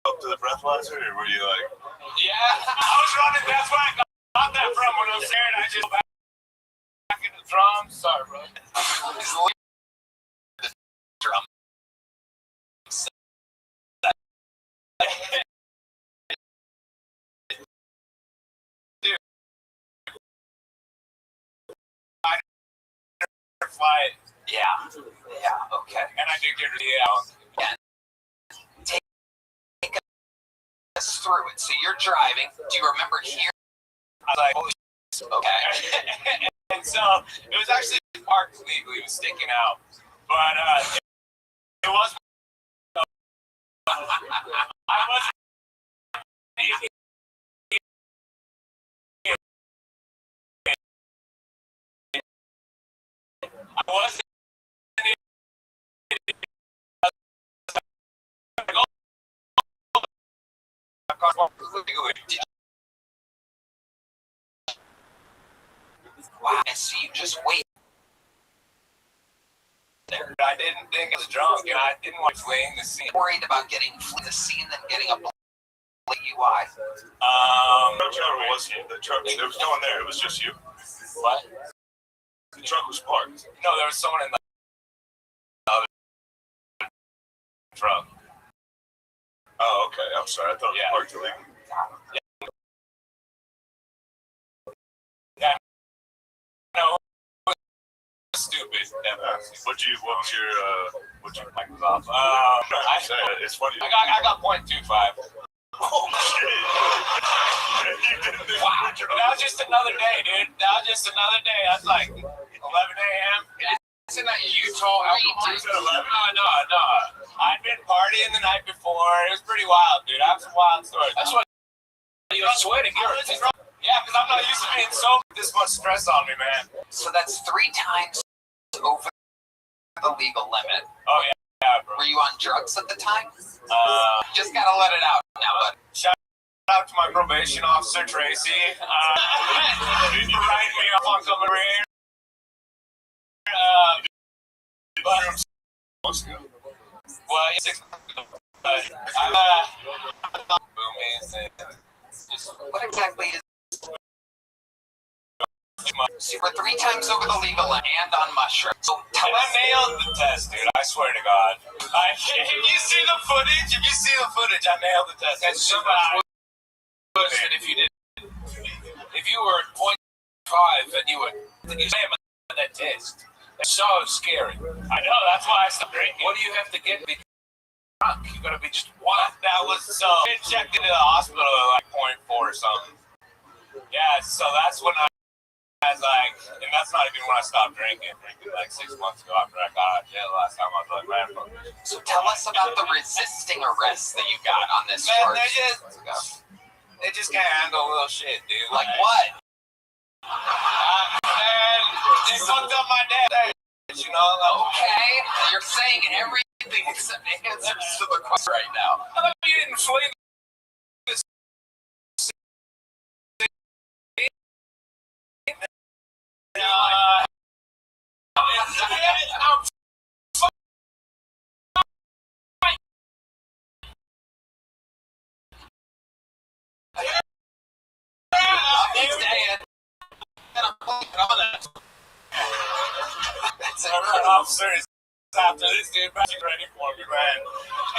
up to the breathalyzer, or were you like? Yeah, I was running. That's where I got that from. When I was there, and I just back in the drums. Sorry, bro. The drum. Flight. Yeah. Okay. And I did get really out. Take us through it. So you're driving. Do you remember here? I was like, holy shit. Okay. And so it was actually parked legally. It was sticking out, but it was. I wasn't. wasn't Wow, so you just wait there. I didn't think I was drunk, and I didn't want to fleeing the scene. worried about getting the scene than getting a late UI. No driver was here. The truck, there was no one there. It was just you. What? The truck was parked. No, there was someone in the other truck. Oh, okay. I'm sorry. I thought it was parked illegally. Yeah. No. Stupid. What's your Mic was off. it's funny. I got 0.25. Oh shit! Wow, that was just another day, dude. That was just another day. That's like 11 a.m. Isn't that Utah alcohol? No. I'd been partying the night before. It was pretty wild, dude. I have some wild stories. That's why you're sweating. Yeah, because I'm not used to being sober. This much stress on me, man. So that's 3 times over the legal limit. Oh yeah, bro. Were you on drugs at the time? Just gotta let it out now, bud. Shout out to my probation officer, Tracy. For writing me up on coming here. Well, 6 months ago. But What exactly is? So you were 3 times over the legal and on mushrooms. So tell I us. nailed the test, dude. I swear to God. If you see the footage, I nailed the test. That's so much worse than if you did. If you were at 0.5 and you were that test, that's so scary. I know. That's why I stopped drinking. What do you have to get to be drunk? You gotta be just one. That was so. I checked into the hospital at like 0.4 or something. Yeah, so that's when I was like, and that's not even when I stopped drinking. Like 6 months ago after I got out of jail last time. I was like, man, fuck this. So tell us about the resisting arrest that you got on this Man, charge. they just can't handle little shit, dude. Like what? Man, they fucked up my dad. You know, Okay, you're saying everything except answers to the question right now. How come you didn't flee this? Officers after this dude ready for me, man.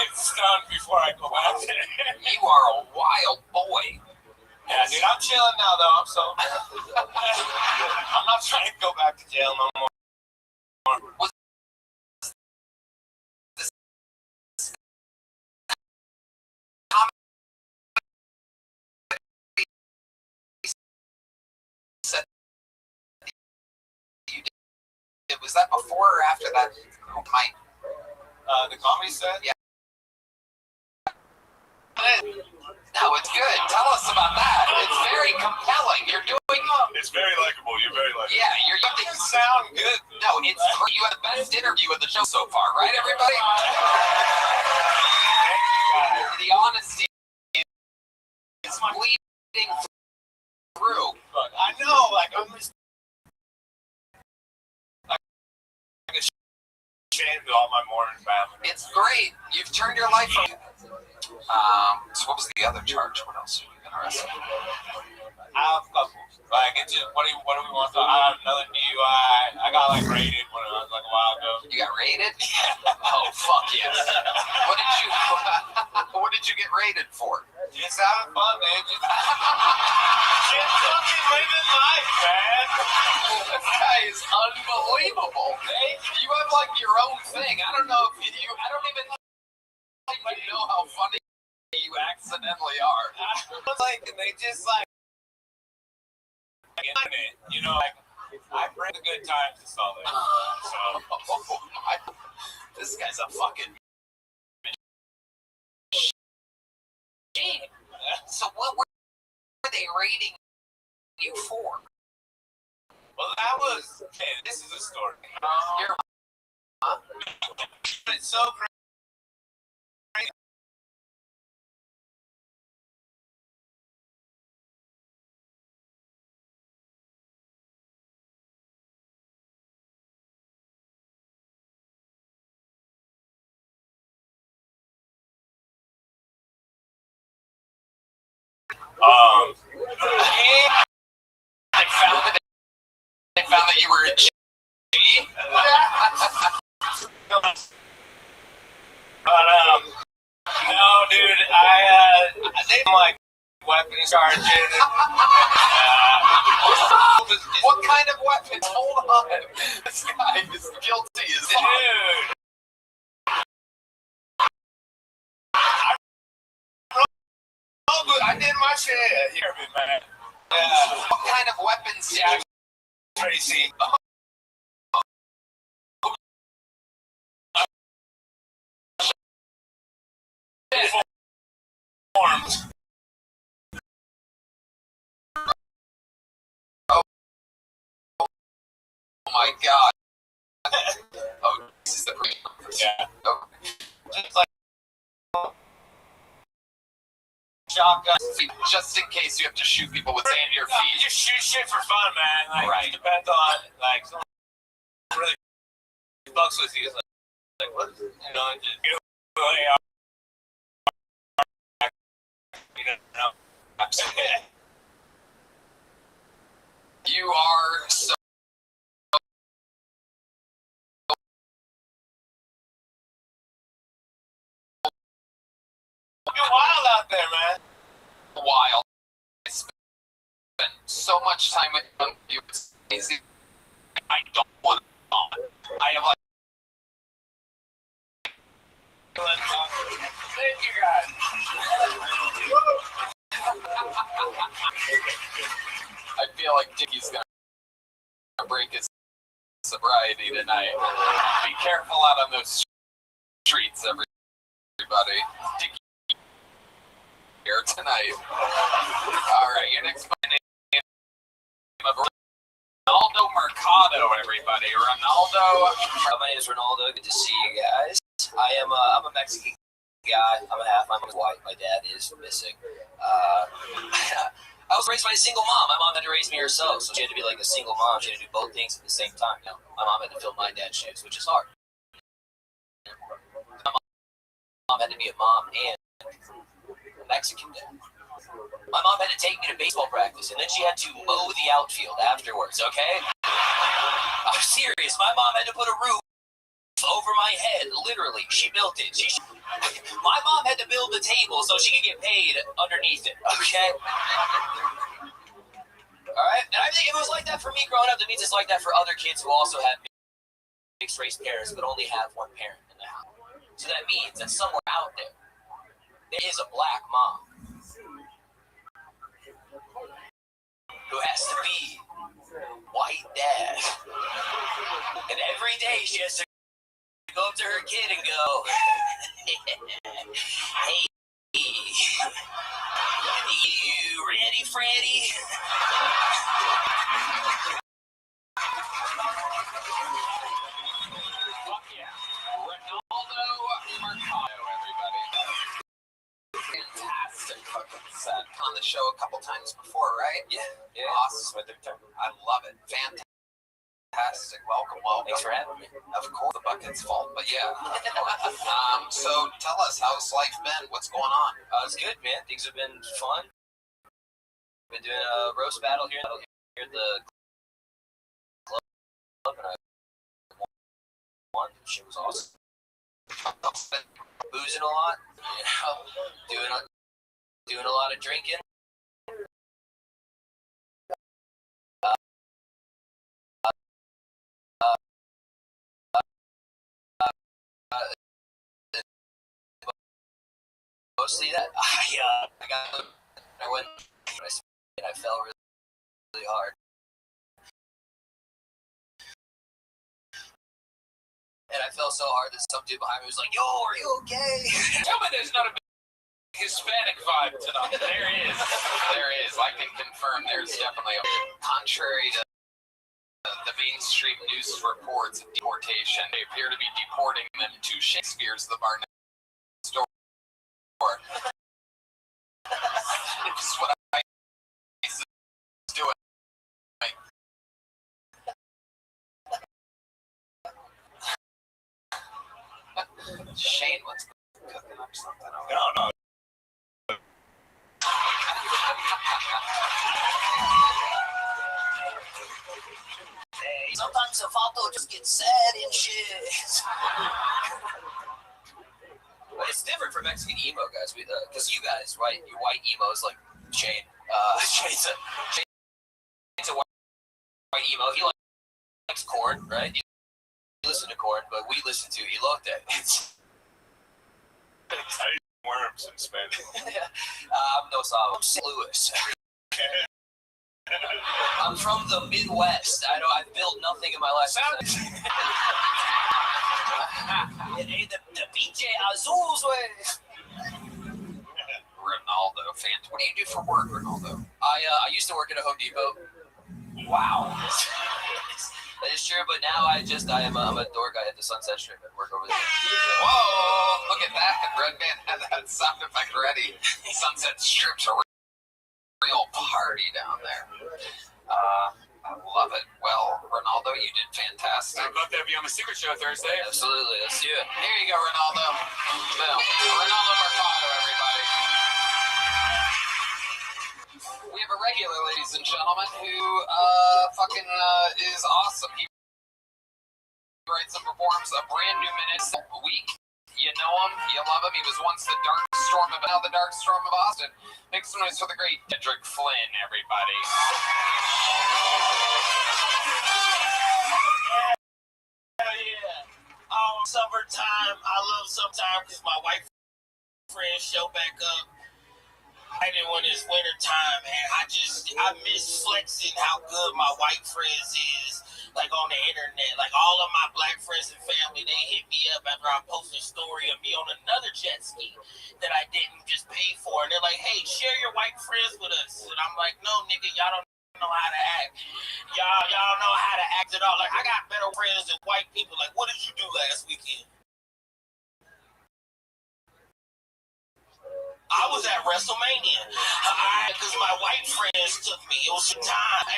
It's done before I go back there. You are a wild boy. Yeah, dude, I'm chilling now, though. I'm so. I'm not trying to go back to jail no more. Was was that before or after that? The comedy set? Yeah. No, it's good. Tell us about that. It's very compelling. You're doing. It's very likable. You're very likable. Yeah, you sound good. No, it's great. You had the best interview of the show so far, right, everybody? The honesty is bleeding through. Look, I know, like I'm just ashamed of all my Mormon family. It's great. You've turned your life around. So what was the other charge? What else are you been arrested? I have a couple. Like, it's just, what do we want to? I have another DUI. I got like raided when it was like a while ago. You got raided? Oh fuck yes. What did you get raided for? Just having fun, man. Just fucking living life, man. This guy is unbelievable. You have like your own thing. I don't know if you. I don't even think you know how funny you accidentally are. Like, and they just like, you know, like I bring the good times to Salt Lake. So, this guy's a fucking. So what were they raiding you for? Well, that was. Hey, this is a story. Here, It's so crazy. they found that you were a G. But no, dude, they like weapons charges. What kind of weapons? Hold on. This guy is guilty as fuck. Dude. I did my share here, man. What kind of weapons? Yeah, Tracy. Forms. Oh my god. Oh, this is the yeah. Oh. Just like shotgun. Just in case you have to shoot people with sand in your You feet. just shoot shit for fun, man. Like, Right. It depends on, like, someone really fucks with you. Like, what? You know, just, you know. You are so You're wild out there, man. wild. I spend so much time with you. It's easy. I don't want to. I have like. Thank you, guys. I feel like Dickie's gonna break his sobriety tonight. Be careful out on those streets, everybody. Dickie here tonight. All right, your next name of Ronaldo Mercado, everybody. Ronaldo. My name is Ronaldo. Good to see you guys. I'm a Mexican guy. I'm a half. I'm white. My dad is missing. I was raised by a single mom. My mom had to raise me herself, so she had to be like a single mom. She had to do both things at the same time. You know, my mom had to fill my dad's shoes, which is hard. My mom had to be a mom and a Mexican dad. My mom had to take me to baseball practice, and then she had to mow the outfield afterwards, okay? I'm serious. My mom had to put a roof over my head, literally. She built it. My mom had to build the table so she could get paid underneath it, okay? Alright? And I think if it was like that for me growing up, that means it's like that for other kids who also have mixed race parents but only have one parent in the house. So that means that somewhere out there is a black mom who has to be white dad. And every day she has to go up to her kid and go, hey, you ready, Freddy? Fuck yeah. Ronaldo Mercado, everybody. Fantastic fucking set. On the show a couple times before, right? Yeah. Awesome. I love it. Fantastic. Welcome. Thanks for having me. Of course, the bucket's full, but yeah. So tell us, how's life been? What's going on? It's good, man. Things have been fun. Been doing a roast battle here at the club, and I won. Shit was awesome. Boozing a lot, you know, doing a lot of drinking. Mostly that I went and I fell really, really hard. And I fell so hard that some dude behind me was like, "Yo, are you okay?" Tell me there's not a big Hispanic vibe tonight. There is. I can confirm there's definitely a contrary to the mainstream news reports of deportation. They appear to be deporting them to Shakespeare's The Bar Next Door. It's what ICE is doing. Shane, what's cooking up something over there? No. Hey, sometimes the photo just gets sad and shit. But it's different from Mexican emo, guys. Because you guys, right? Your white emos like Shane. Shane's a white emo. He likes Korn, right? You listen to Korn, but we listen to Elote. It's Worms in Spanish. I'm I'm St. Louis. I'm from the Midwest. I've built nothing in my life. The PJ Azules way. Ronaldo fan. What do you do for work, Ronaldo? I used to work at a Home Depot. Wow. That is true, but now I'm a door guy at the Sunset Strip and work over there. Whoa! Look at that. Red Man had that sound effect ready. Sunset Strip's a real party down there. I love it. Well, Ronaldo, you did fantastic. I'd love to have you on the Secret Show Thursday. Absolutely. Let's do it. Here you go, Ronaldo. Well, Ronaldo Mercado, everybody. We have a regular, ladies and gentlemen, who is awesome. He writes and performs a brand new minutes a week. You know him, you love him. He was once the Dark Storm of now the Dark Storm of Austin. Make some noise for the great Dedrick Flynn, everybody. Hell yeah. Summertime. I love summertime because my white friends show back up. Right when it's winter time, and I miss flexing how good my white friends is, like on the internet. Like all of my black friends and family, they hit me up after I posted a story of me on another jet ski that I didn't just pay for, and they're like, "Hey, share your white friends with us." And I'm like, "No, nigga, y'all don't know how to act. Y'all know how to act at all. Like I got better friends than white people. Like, what did you do last weekend?" I was at WrestleMania because my white friends took me. It was a time,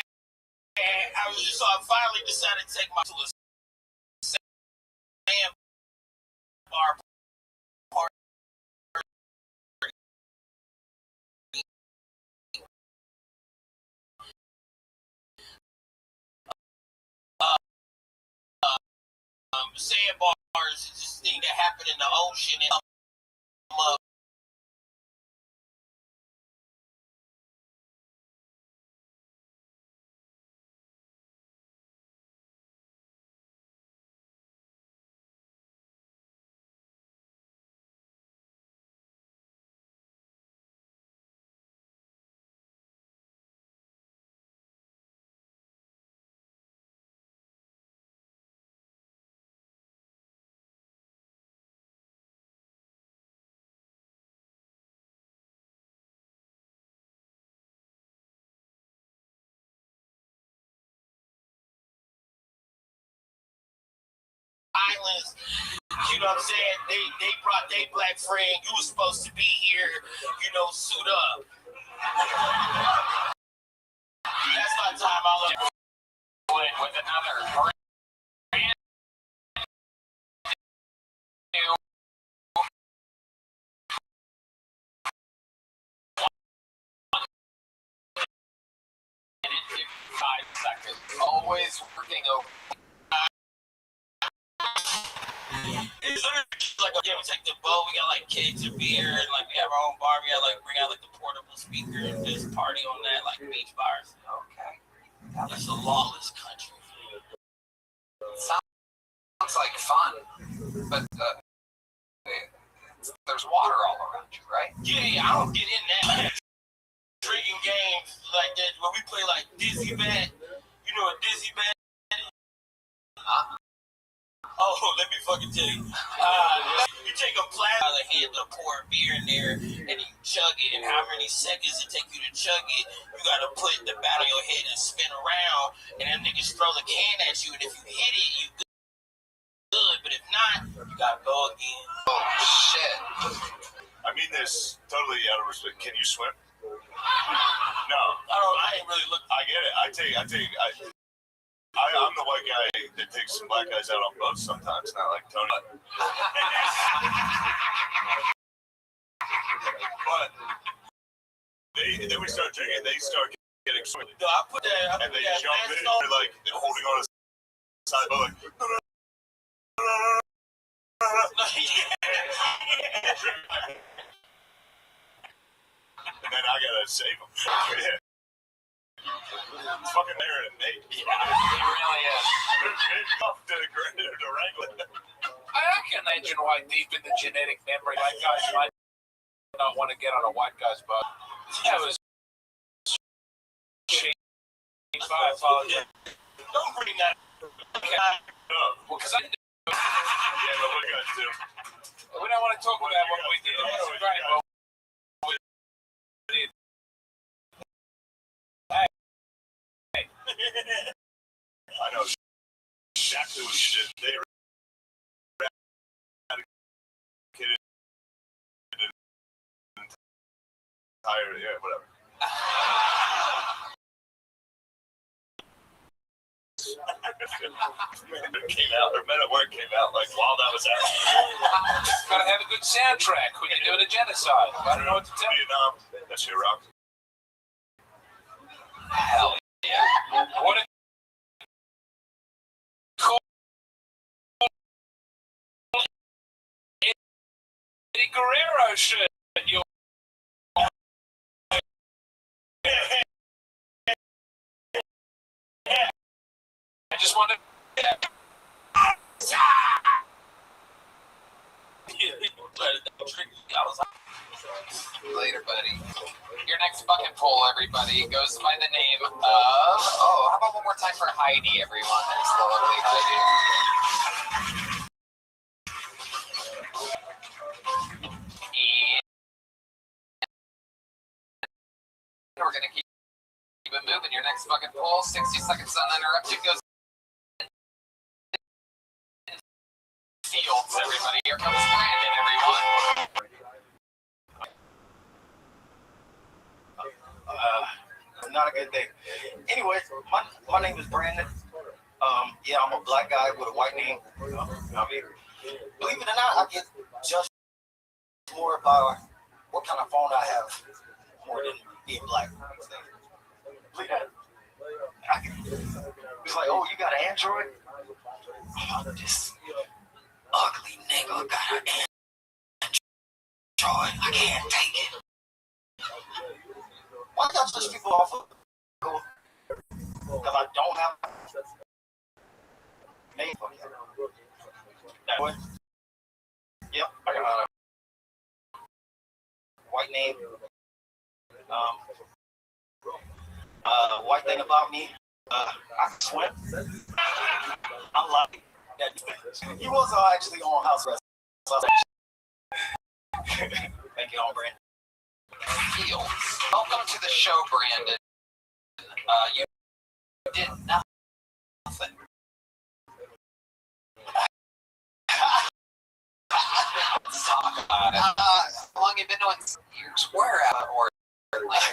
and so I finally decided to take my to a sandbar party. Sandbars is this thing that happened in the ocean and islands, you know what I'm saying? They brought their black friend. You was supposed to be here, suit up. That's my time. I love With another brand new 5 seconds. Always working over. It's like, we take the boat, we got like cakes and beer, and like we have our own bar. We got like bring out like the portable speaker and just party on that, like beach bars. Okay. It's a lawless country. Sounds like fun, but there's water all around you, right? Yeah, I don't get in that. Drinking games like that where we play like Dizzy Bet. You know what Dizzy Bet is? Oh, let me fucking tell you. You take a plastic out of the head to pour a beer in there, and you chug it, and how many seconds it take you to chug it, you gotta put the bat on your head and spin around, and them niggas throw the can at you, and if you hit it, you good, but if not, you gotta go again. Oh, shit. I mean this totally out of respect. Can you swim? No. I ain't really look. I get it. I'm the white guy that takes some black guys out on boats sometimes, not like Tony. But then we start drinking, they start getting swimming. No, I put that. And they jump in, they're like holding on to the side boat, like. And then I gotta save them. Yeah. It's fucking there and Nate. Yeah, it really is. I can imagine why deep in the genetic memory, white guys might not want to get on a white guy's boat. That was cheap. I apologize. Don't bring that. Okay. Well, because I didn't. Yeah, but what guys do? We don't want to talk about what we did. It's great, but we did. Hey. I know exactly what you did. They eradicated an entire, yeah, whatever. Came out, or Men at Work came out like while that was happening. Gotta have a good soundtrack when you're doing a genocide. I don't know what to tell you. Vietnam, that shit rocked. Hell yeah. What a cool Eddie Guerrero shirt. I just wanted to. Later, buddy. Your next bucket poll, everybody, goes by the name of. Oh, how about one more time for Heidi, everyone? There's the lovely Heidi. And we're going to keep it moving. Your next bucket poll, 60 seconds uninterrupted, goes. Fields, everybody. Here comes Brandon, everyone. Not a good day. Anyway, my name is Brandon. Yeah, I'm a black guy with a white name. I mean, believe it or not, I get judged more by what kind of phone I have more than being black. Believe that. It's like, oh, you got an Android? Oh, this ugly nigga got an Android. I can't take it. Why y'all judge people off of Google? Because I don't have name for you. That way. Yep, I got a white name. White thing about me, I can swim. I'm lucky. He was actually on house arrest. So thank you, Brandon. Fields. Welcome to the show, Brandon. You did nothing. Let's talk about it. How long have you been doing years? Where at? Or like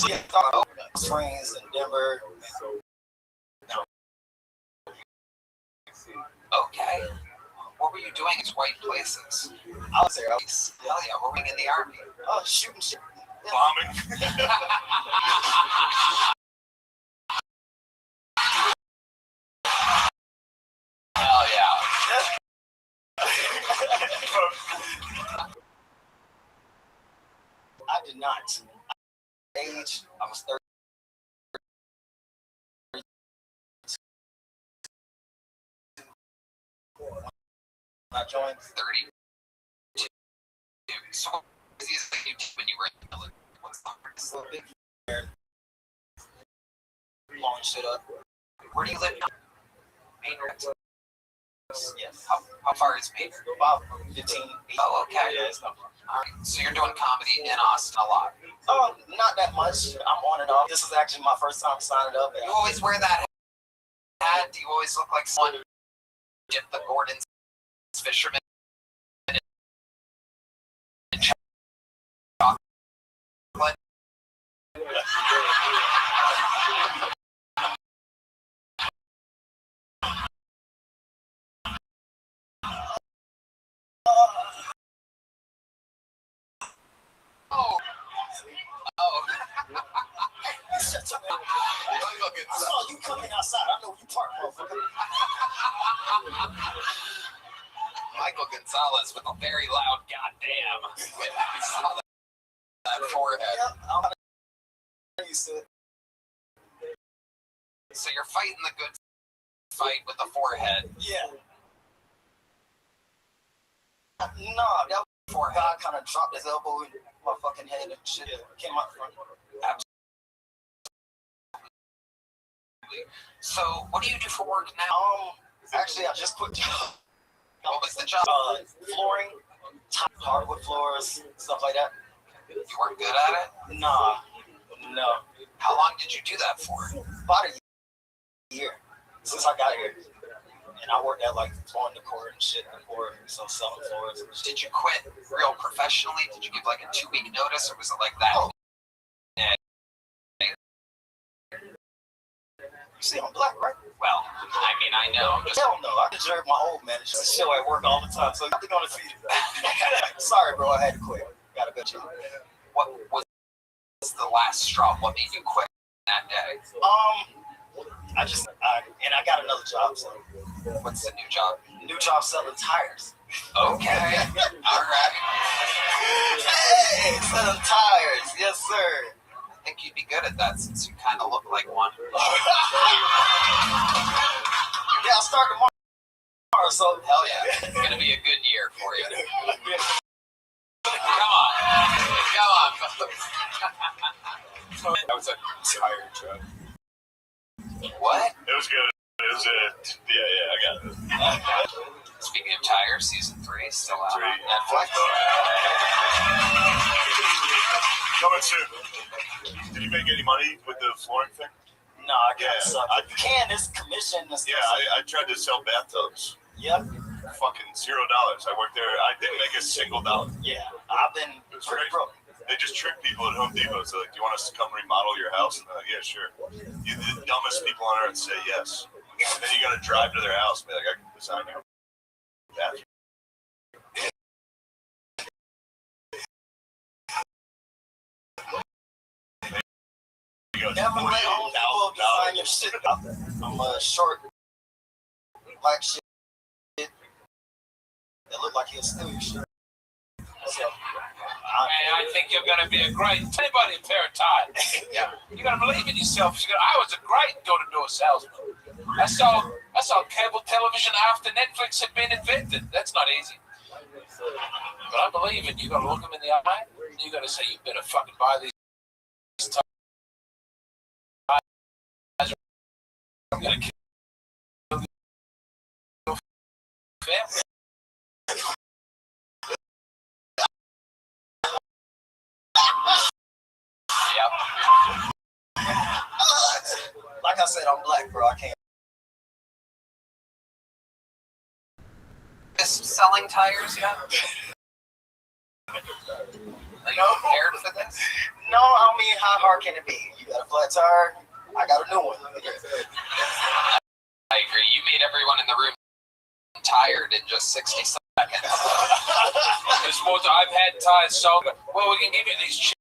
yeah, talk about Springs and Denver. Okay. What were you doing in white places? I was there. Hell yeah, we're in the army. Oh, shooting shit. Bombing. Hell yeah. I did not. Age, I was 30. I joined 32. So what was easy you did when you were in the military? What's the hardest? Blowing shit up. Where do you live now? Main road. Yes. How far is Pater? About 15. Oh, okay. Yeah, it's not far. All right. So you're doing comedy in Austin a lot. Oh, not that much. I'm on and off. This is actually my first time signing up. You always wear that hat. Do you always look like someone dipped the Gordon's fisherman in chocolate? Oh. Shut up. I saw you coming outside. I know you parked, motherfucker. Michael Gonzalez with a very loud goddamn. I saw that forehead. Yeah, I'm used to it. So you're fighting the good fight with the forehead. Yeah. No, that forehead kind of dropped his elbow in my fucking head and shit. Came out front. So, what do you do for work now? Actually, I just quit job. What was the job? Flooring, hardwood floors, stuff like that. You weren't good at it? Nah, no. How long did you do that for? About a year since I got here. And I worked at like flooring decor and shit before, so selling floors. Did you quit real professionally? Did you give like a 2-week notice, or was it like that? Oh. You see, I'm black, right? Well, I mean, I know. I'm just. Hell no, I deserve my old man. It's just a show at work all the time, so you're gonna see it. Sorry, bro, I had to quit. Got a good job. What was the last straw? What made you quit that day? I got another job. So what's the new job? New job selling tires. Okay. All right. Hey, selling tires. Yes, sir. I think you'd be good at that since you kind of look like one. Yeah, I'll start tomorrow, so hell yeah. It's going to be a good year for you. Come on. That was a tire truck. What? It was good. It was I got it. Speaking of tires, season 3 is still out on Netflix. Coming soon. Did you make any money with the flooring thing? No, I can't. You can. It's commission. I tried to sell bathtubs. Yep. Fucking $0. I worked there. I didn't make a single dollar. Yeah, I've been pretty broke. They just trick people at Home Depot. So like, do you want us to come remodel your house? And they're like, yeah, sure. You the dumbest people on earth say yes. And then you got to drive to their house and be like, I can design your bathroom. Never let Home Depot design your shit out there. I'm a short black shit that look like he'll steal your shit. So, I think you're going to be a great anybody a pair of ties. Yeah, you got to believe in yourself. I was a great door-to-door salesman. I saw cable television after Netflix had been invented. That's not easy. But I believe in you. Got to look them in the eye. And you got to say, you better fucking buy these ties. I'm going to kill your family. Yep. Like I said, I'm black, bro. I can't. Selling tires yet? Are you prepared for this? No, I mean, how hard can it be? You got a flat tire, I got a new one. I agree. You made everyone in the room tired in just 60 seconds. There's more. I've had tires sold. Well, we can give you these cheap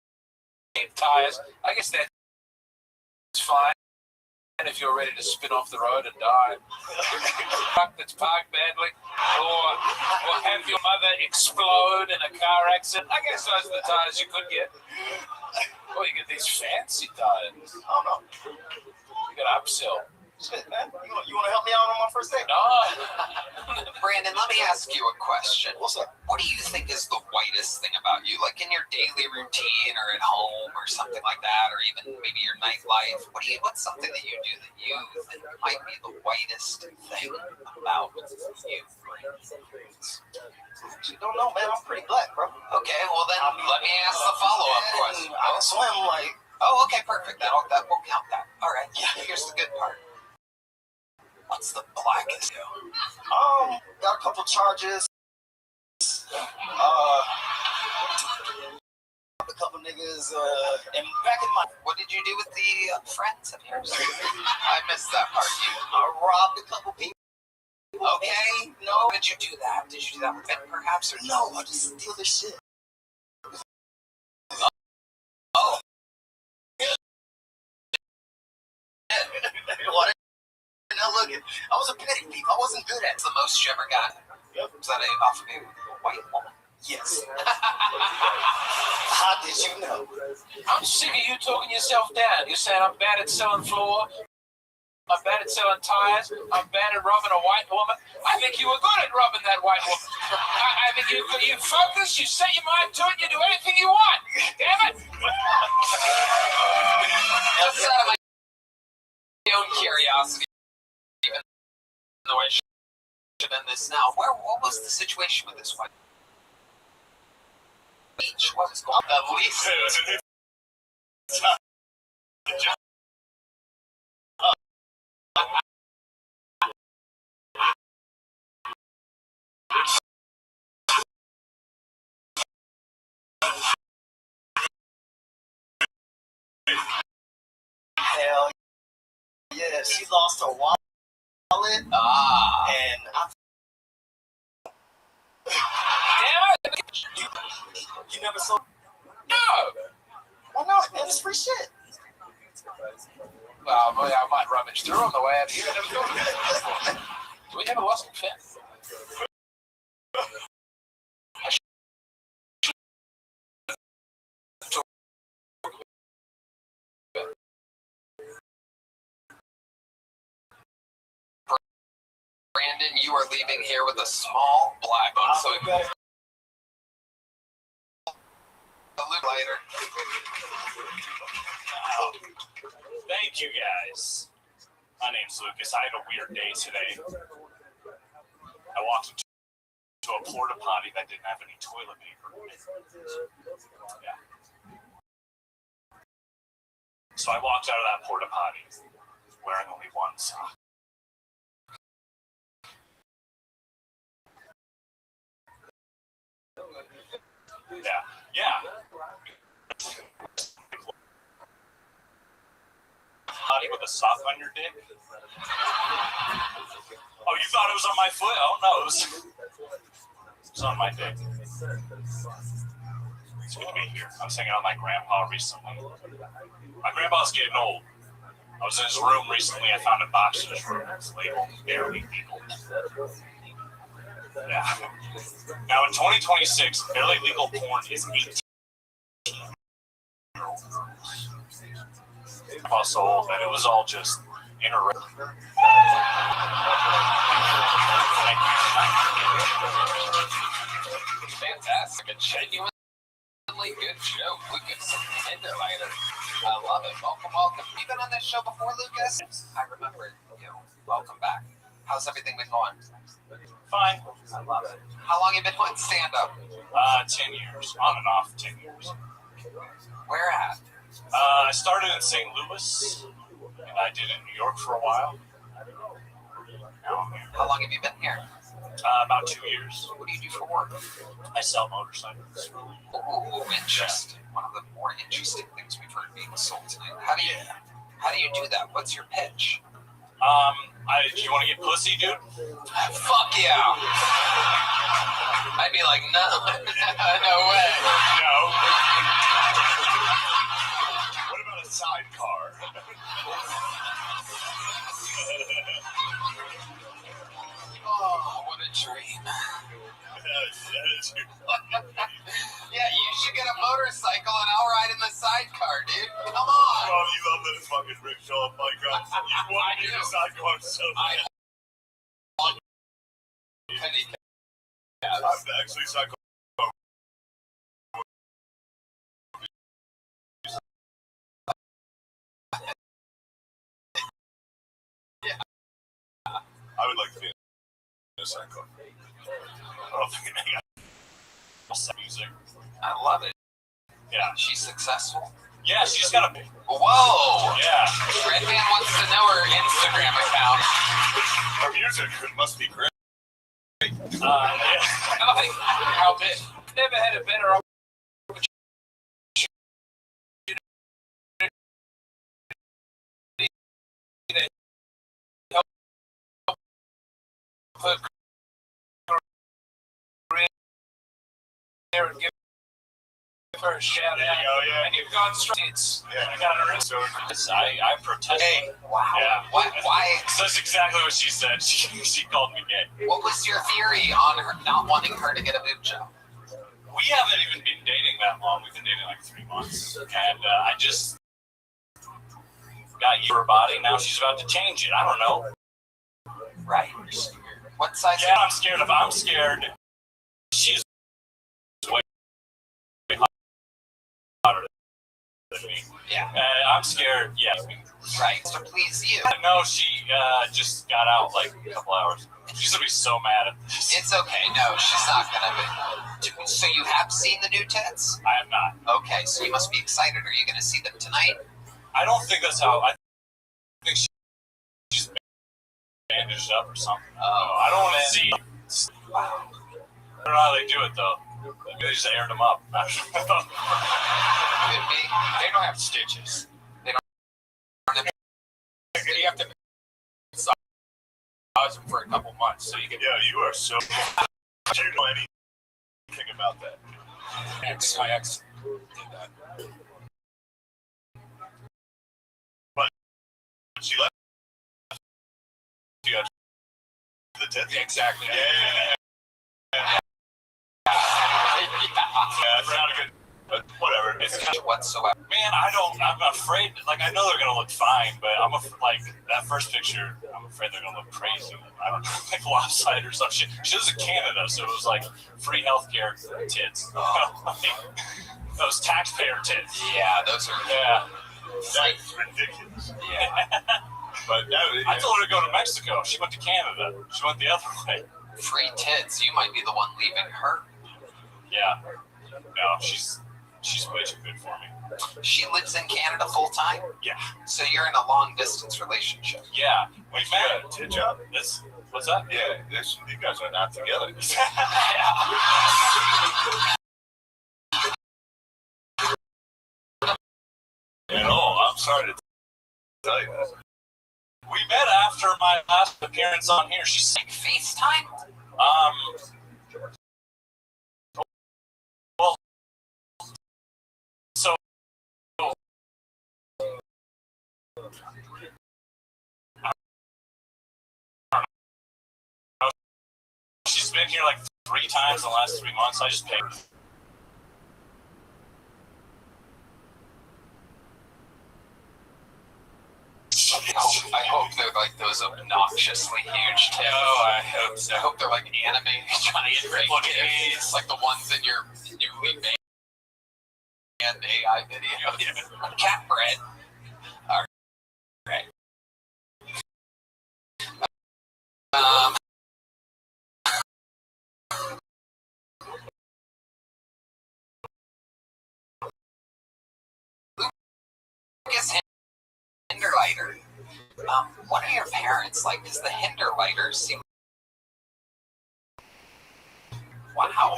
tires. I guess that's fine. And if you're ready to spin off the road and die, truck that's parked badly, or have your mother explode in a car accident, I guess those are the tires you could get. Or you get these fancy tires. I don't know. You got to upsell. Shit, man. You want to help me out on my first date? No. Brandon, let me ask you a question. What's up? What do you think is the whitest thing about you? Like in your daily routine or at home or something like that, or even maybe your nightlife? What's something that you do that you think might be the whitest thing about with you? You don't know, man. I'm pretty black, bro. Okay, well then let me ask the follow-up question. I can swim like. Oh, okay, perfect. That will count that. All right. Yeah. Here's the good part. What's the blackest do? Got a couple charges. A couple niggas. And back in my. What did you do with the friends of yours? I missed that part. I robbed a couple people. Okay. No. Did you do that? Did you do that with them, perhaps? Or no? I just steal their shit. Oh. What? Now look, I was a petty thief. I wasn't good at it. That's the most you ever got. Yep. Was that off of a white woman? Yes. How did you know? I'm sick of you talking yourself down. You're saying I'm bad at selling floor. I'm bad at selling tires. I'm bad at robbing a white woman. I think you were good at robbing that white woman. I think you focus, you set your mind to it, you do anything you want. Damn it! That's out of my own curiosity. Even though I should end this now. What was the situation with this one? Beach. What was going on? At least. Hell yeah, she lost her wallet. And I. Damn it! You never saw. No! Why not, man? It's free shit. Well, boy, I might rummage through on the way out here. I never thought of that. Do we have a lost and found? Brandon, you are leaving here with a small black one. So later. Thank you, guys. My name's Lucas. I had a weird day today. I walked into a porta potty that didn't have any toilet paper. Yeah. So I walked out of that porta potty wearing only one sock. Yeah. Potty with a sock on your dick? Oh, you thought it was on my foot? Oh, no, it was on my dick. It's good to be here. I was hanging out with my grandpa recently. My grandpa's getting old. I was in his room recently. I found a box in his room. It's labeled barely legal. Yeah. Now in 2026, barely legal porn is 18. So old that it was all just interracial. Fantastic. A genuinely good show, Lucas. Hinderlighter. I love it. Welcome. Have you been on this show before, Lucas? I remember you. Welcome back. How's everything been going? Fine. I love it. How long have you been doing stand-up? 10 years. On and off, 10 years. Where at? I started in St. Louis, and I did it in New York for a while. Now I'm here. How long have you been here? About 2 years. What do you do for work? I sell motorcycles. Oh, interesting. One of the more interesting things we've heard being sold tonight. How do you do that? What's your pitch? Do you want to get pussy, dude? Fuck yeah. I'd be like, no, no way. No. What about a sidecar? Oh, what a dream. Yeah, you should get a motorcycle and I'll ride in the sidecar, dude. Come on. Oh, you love that fucking rickshaw Minecraft. You want to be in a sidecar so bad. I'm actually sidecar. I would like to be motorcycle. I don't think they got music. I love it. Yeah. She's successful. Yeah, she just got a. Whoa! Yeah. Redman wants to know her Instagram account. Her music must be great. Yeah. Like, how big? Never had a better opportunity to help her career and give her a shout out. Oh, yeah. And you've gone straight. Yeah. I got her Instagram. I protest. Hey, wow. Yeah. Why? That's exactly what she said. She called me gay. What was your theory on her not wanting her to get a boob job? We haven't even been dating that long. We've been dating like 3 months. And I just got used to her body. Now she's about to change it. I don't know. Right. What size? Yeah, I'm scared of. I'm scared. She's way hotter than me. Yeah. I'm scared. Yeah. Right. To please you. No, she just got out like a couple hours. She's gonna be so mad at this. It's okay. No, she's not gonna be. So you have seen the new tits? I am not. Okay, so you must be excited. Are you gonna see them tonight? I don't think that's how. I think she's bandaged up or something. Oh, I don't want to see. Wow. I don't know how they do it though. Maybe they just aired them up. Could be. They don't have stitches. They don't. You have to massage them for a couple months so you can. Yeah, you are so. Do you know anything about that? My ex did that. But she left. You got the tits. Yeah, exactly. Yeah. It's not a good. But whatever. It's Whatsoever. Man, I'm afraid. Like, I know they're gonna look fine, but like that first picture, I'm afraid they're gonna look crazy. I don't know, like lopsided or some shit. She was in Canada, so it was like free healthcare tits. Those taxpayer tits. Yeah, those are. Yeah. That's ridiculous. Yeah. But no, I told her to go to Mexico. She went to Canada. She went the other way. Free tits. You might be the one leaving her. Yeah. No, she's way too good for me. She lives in Canada full time. Yeah. So you're in a long distance relationship. Yeah. Wait, you got a tit job? What's that? Yeah, you guys are not together. At all. I'm sorry to tell you that. We met after my last appearance on here. She's Like FaceTime? Well, so she's been here like 3 times in the last 3 months. I just paid her. I hope they're like those obnoxiously huge tits. Oh, I hope so. I hope they're like anime giant tits, like the ones in your newly banned AI video. Cat bread. All right. Lucas Hinderleiter. What are your parents like? Because the Hinderleiters seem. Wow.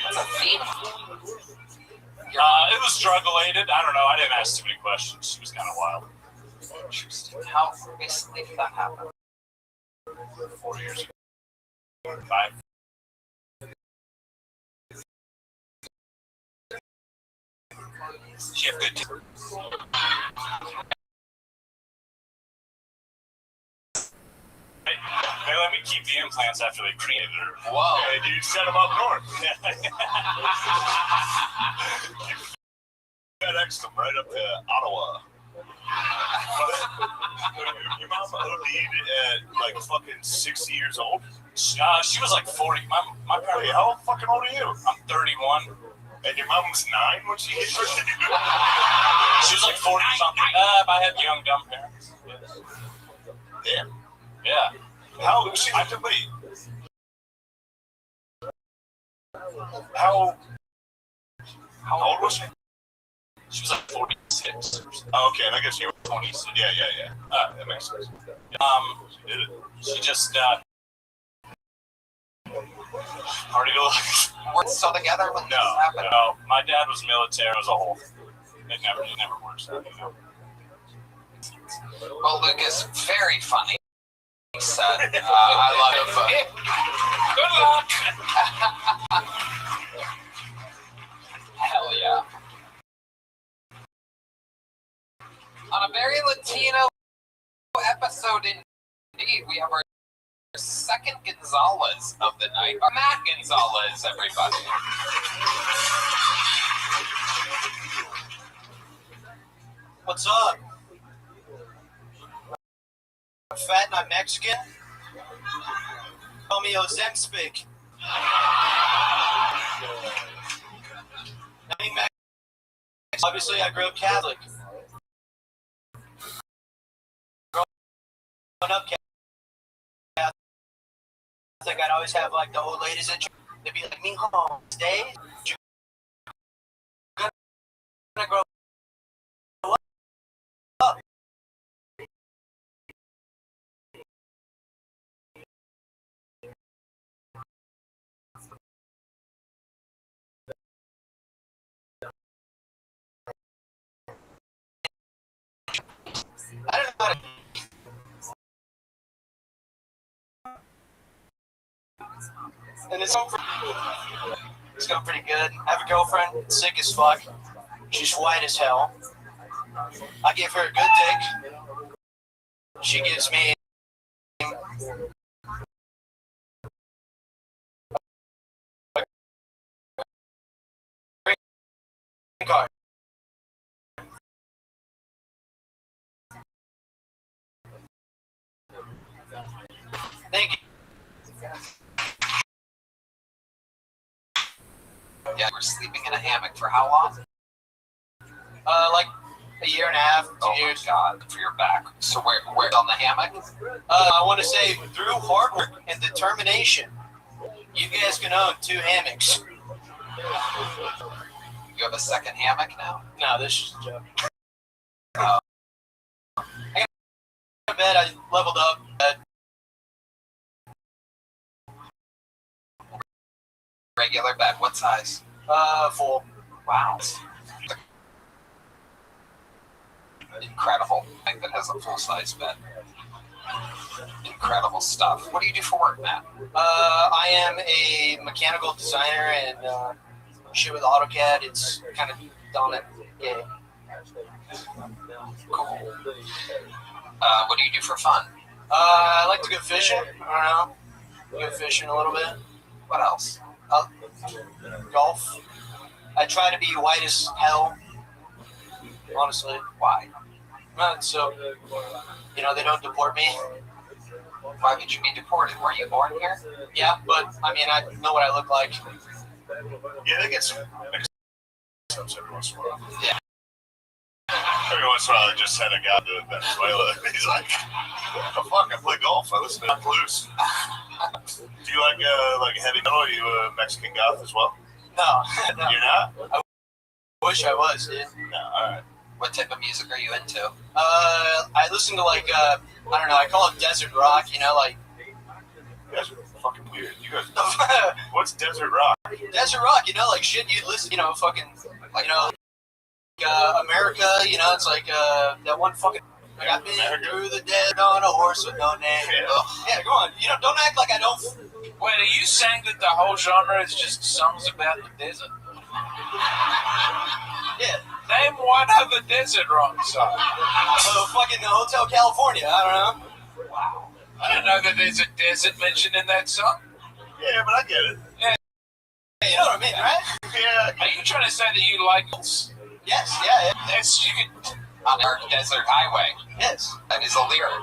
That's a theme. It was drug-related. I don't know. I didn't ask too many questions. She was kind of wild. Interesting. How recently did that happen? 4 years ago. 5. She have good teeth. They let me keep the implants after they created her. Whoa. Hey, you set them up north. FedEx them right up to Ottawa. Your mom OD'd at like fucking 60 years old? She was like 40. My parents. Wait, how fucking old are you? I'm 31. And your mom was 9 when she hit her? She was like 40 something. I had young, dumb parents. Damn. Yeah. How old was she? Wait, How old was she? She was like 46. Oh, okay, and I guess you were 20s. Yeah. That makes sense. She did it. She just Party to We're still together when this happened. No. My dad was military. It was a whole. It never works out. You know. Well, Lucas, very funny. He said, I love it. good luck. Hell yeah. On a very Latino episode indeed, we have our second Gonzalez of the night. Matt Gonzalez, everybody. What's up? I'm fat and I'm Mexican. Call me Ozemspic. I mean, obviously, I grew up Catholic. Growing up Catholic, I'd always have like the old ladies at church. They'd be like, "Mijo, stay. You're gonna grow up." I don't know how to. And it's going pretty good. I have a girlfriend, sick as fuck. She's white as hell. I give her a good dick. She gives me a green card. Thank you. Yeah, we're sleeping in a hammock for how long? Like a year and a half, 2 years. Oh my God, for your back. So where on the hammock? I want to say through hard work and determination, you guys can own 2 hammocks. You have a second hammock now? No, this is a joke. I got a bed. I leveled up. Regular bed, what size? Full. Wow. Incredible. I think that has a full-size bed. Incredible stuff. What do you do for work, Matt? I am a mechanical designer and shit with AutoCAD. It's kind of done it. Yeah. Cool. What do you do for fun? I like to go fishing. I don't know. Go fishing a little bit. What else? Golf. I try to be white as hell. Honestly. Why? So, they don't deport me. Why would you be deported? Were you born here? Yeah, but, I mean, I know what I look like. Yeah, they get some mix-ups every once in a while. Yeah. Every once in a while, I just had a guy to Venezuela. He's like, "Oh fuck, I play golf. I listen to blues." Do you like heavy metal? Are you a Mexican goth as well? No. You're not? I wish I was, dude. No, alright. What type of music are you into? I listen to I don't know, I call it desert rock, You guys are fucking weird. You guys, what's desert rock? Desert rock, like shit you listen, fucking, America, it's like, that one fucking, I've been through the dead on a horse with no name. Yeah, go on. Don't act like I don't. Wait, are you saying that the whole genre is just songs about the desert? Yeah. Name one other desert rock song. Fucking Hotel California, I don't know. Wow. I don't know that there's a desert mentioned in that song. Yeah, but I get it. Yeah. You know what I mean, right? Yeah. Are you trying to say that you like hills? Yes, yeah. Yes, you could. On our desert highway. Yes. That is a lyric.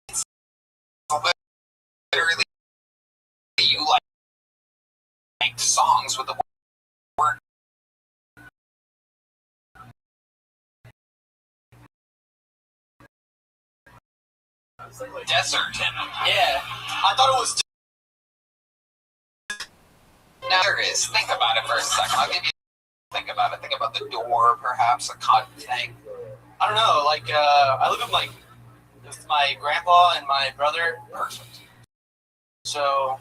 It's literally you like songs with the word. Desert in it. Yeah. I thought it was Now there is. Think about it for a second. I'll give you. Think about it. Think about the door, perhaps a cotton thing. I don't know. Like I live with my grandpa and my brother. Perfect. So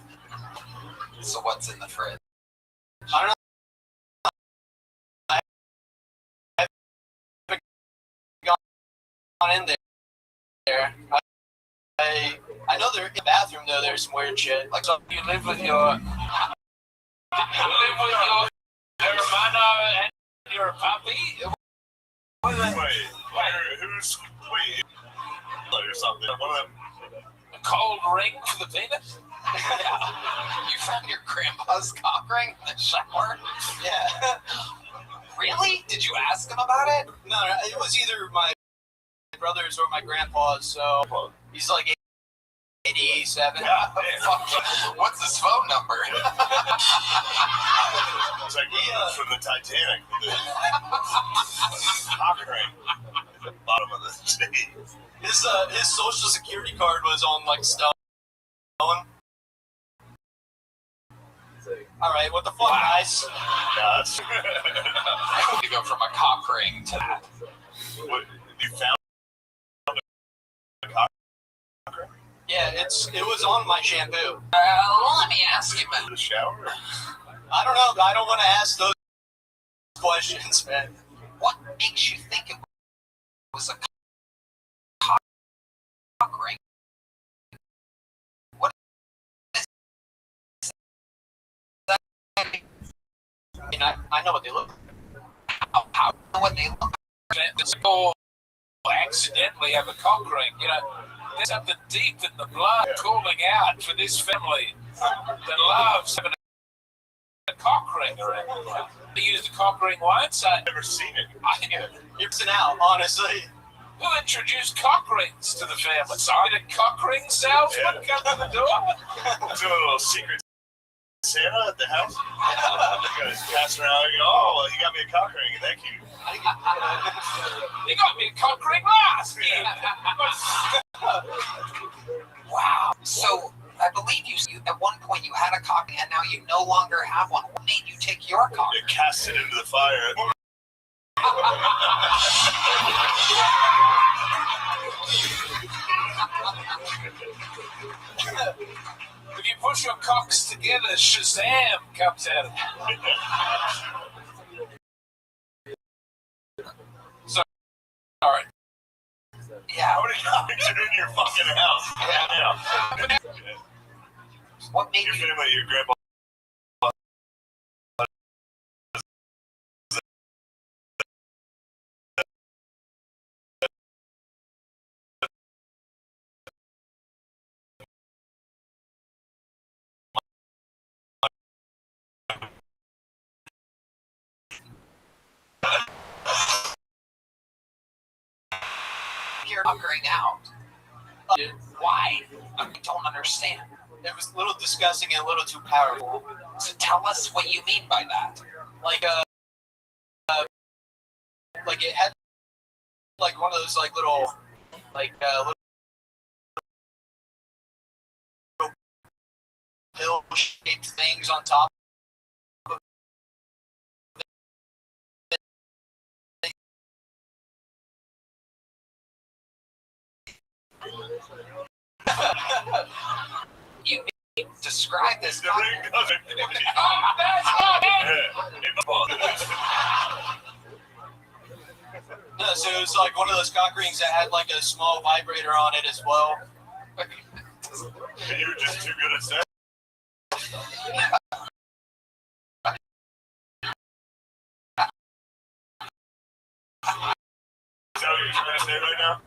what's in the fridge? I don't know. I haven't gone in there. I know they're in the bathroom though. There's some weird shit. Like, so You live with your hermano and your puppy? Wait, who's or something? One of them. A cold ring for the penis? You found your grandpa's cock ring in the shower? yeah. Really? Did you ask him about it? No, it was either my brothers or my grandpa's. So he's like 87. What's his phone number? It's like from the Titanic. Cock ring. At the bottom of the sea. His social security card was on like stone. All right, what the fuck, guys? Yes. I need to go from a cock ring to that. What, you found a cock ring? Yeah, it was on my shampoo. Let me ask you about the shower. I don't know. I don't want to ask those questions, man. What makes you think it was a cock ring? What is that? I mean, I know what they look like. How know what they look like? This all accidentally have a cock ring. You know, there's something deep in the blood calling out for this family that loves having a cock ring around. They used a cock ring once. I've never seen it. It's an out, honestly. Who introduced cock rings to the family? Sorry, did a cock ring salesman come to the door? Doing a little secret Santa at the house. You guys pass around and go, oh, well, you got me a cock ring. Thank you. You got me a cock ring last year. Wow. So I believe you at one point you had a cock and now you no longer have one. What made you take your cock? You cast it into the fire. If you push your cocks together, Shazam comes out of it. Sorry. Yeah. How many cocks are in your fucking house? Yeah. What made your family, your grandpa? You're figuring out. Why? I don't understand. It was a little disgusting and a little too powerful. So tell us what you mean by that. Like like it had like one of those like little pill-shaped things on top. You describe this. The ring doesn't. No, so it was like one of those cock rings that had like a small vibrator on it as well. You were just too good at sex. Is that what you're trying to say right now?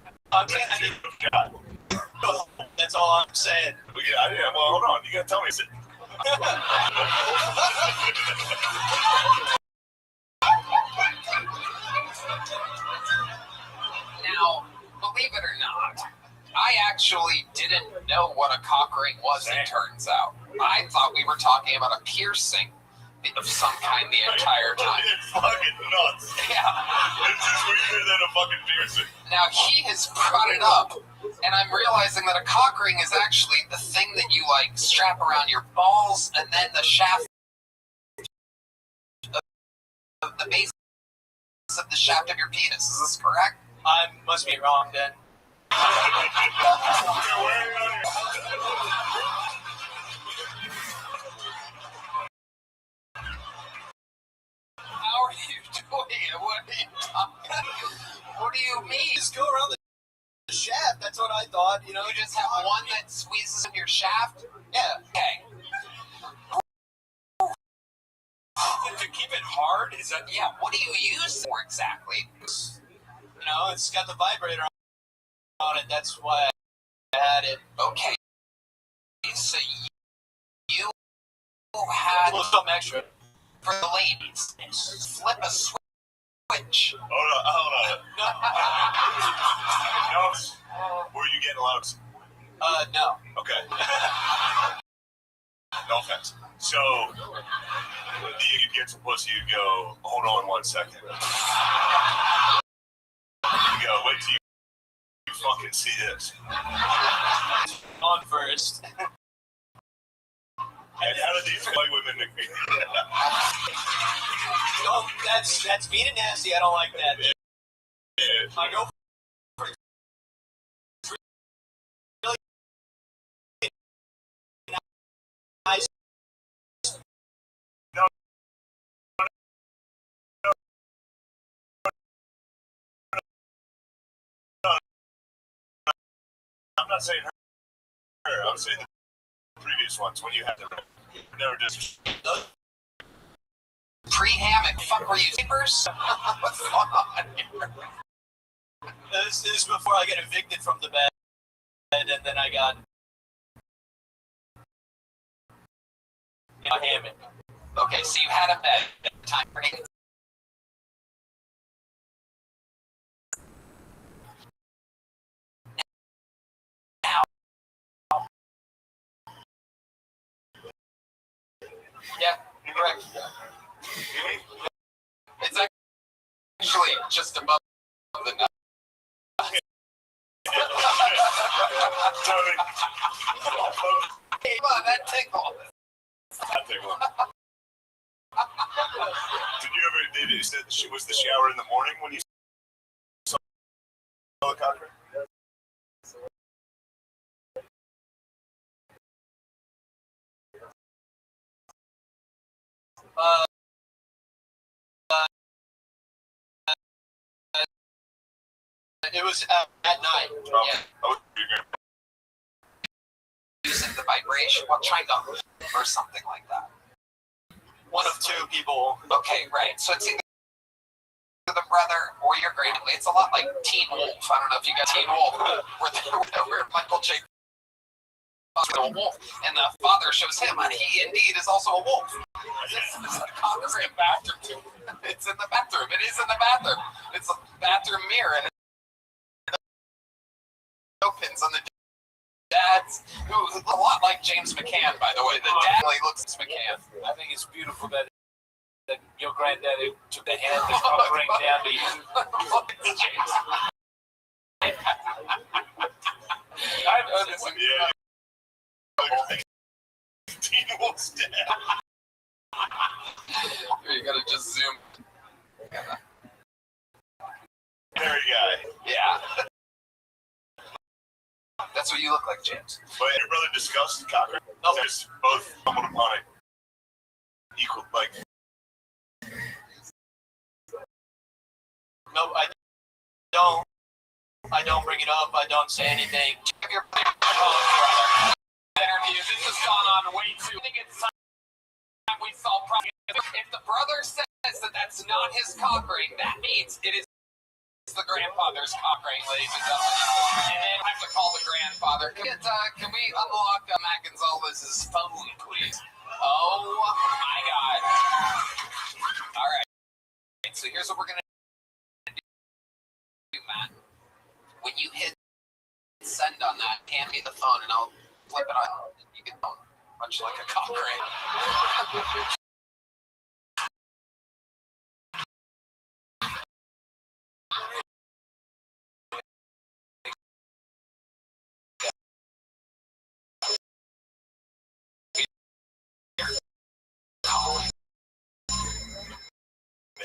That's all I'm saying. Well, hold on. You gotta tell me. Now, believe it or not, I actually didn't know what a cock ring was, it turns out. I thought we were talking about a piercing of some kind the entire time. It's fucking nuts. Yeah. It's just weirder than a fucking piercing. Now, he has brought it up, and I'm realizing that a cock ring is actually the thing that you, like, strap around your balls, and then the shaft the base of the shaft of your penis. Is this correct? I must be wrong then. How are you doing it? What are you talking? What do you mean? Just go around the shaft. That's what I thought. You know, You just have one that squeezes in your shaft? Yeah. Okay. To keep it hard? Is that Yeah, what do you use for exactly? You know, it's got the vibrator on it. That's why I had it. Okay. So you had Some extra. for the ladies. Flip a switch. Hold on. No. Were you getting a lot of... No. Okay. No offense. So, you could get some pussy, you go, hold on 1 second. You go, wait till you fucking see this. On first. And how did these white women... No, that's mean and nasty. I don't like that. Yeah. I go for really nice. I'm not saying her. I'm saying the previous ones when you had them. Never just... Pre-hammock. Fuck, were you sleepers? What's going on here? This is before I get evicted from the bed, and then I got a hammock. Okay, so you had a bed at the time. Now. Yeah, you're correct. It's actually just above the nut. Come on, that tickle. That tickle. Did you said she was the shower in the morning when you saw the cockroach? It was at night. Yeah. Using the vibration, well, try to or something like that. One of two people. Okay, right. So it's either the brother or your great. It's a lot like Teen Wolf. I don't know if you got Teen Wolf, where Michael J. was a wolf, and the father shows him, and he indeed is also a wolf. It's in the bathroom. It's in the bathroom. It is in the bathroom. It's a bathroom mirror, and it opens on the dad's, who looks a lot like James McCann, by the way. The dad really looks like McCann. I think it's beautiful that your granddaddy took the hand that's covering down to you. James. I know this. Yeah. Teen Wolf's dead. You gotta just zoom. Hairy guy. Yeah. That's what you look like, James. But your brother discussed cockroach. No. There's both stumbled upon it. Equal, like. No, I don't. I don't bring it up. I don't say anything. Your interview. This has gone on way too. I think it's time we solve problems. If the brother says that that's not his cock ring, that means it is the grandfather's cock ring, ladies and gentlemen. And then I have to call the grandfather. Can we unlock Matt Gonzalez's phone, please? Oh my God! All right. So here's what we're gonna do, Matt. When you hit send on that, hand me the phone, and I'll flip it on. You can phone, much like a cock ring.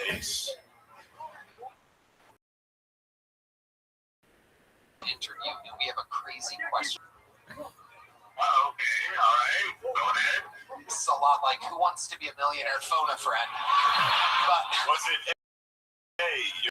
face. Interview, and we have a crazy question. Oh, okay, all right, go ahead. It's a lot like Who Wants to Be a Millionaire? Phone a Friend. But Was it? Hey, you.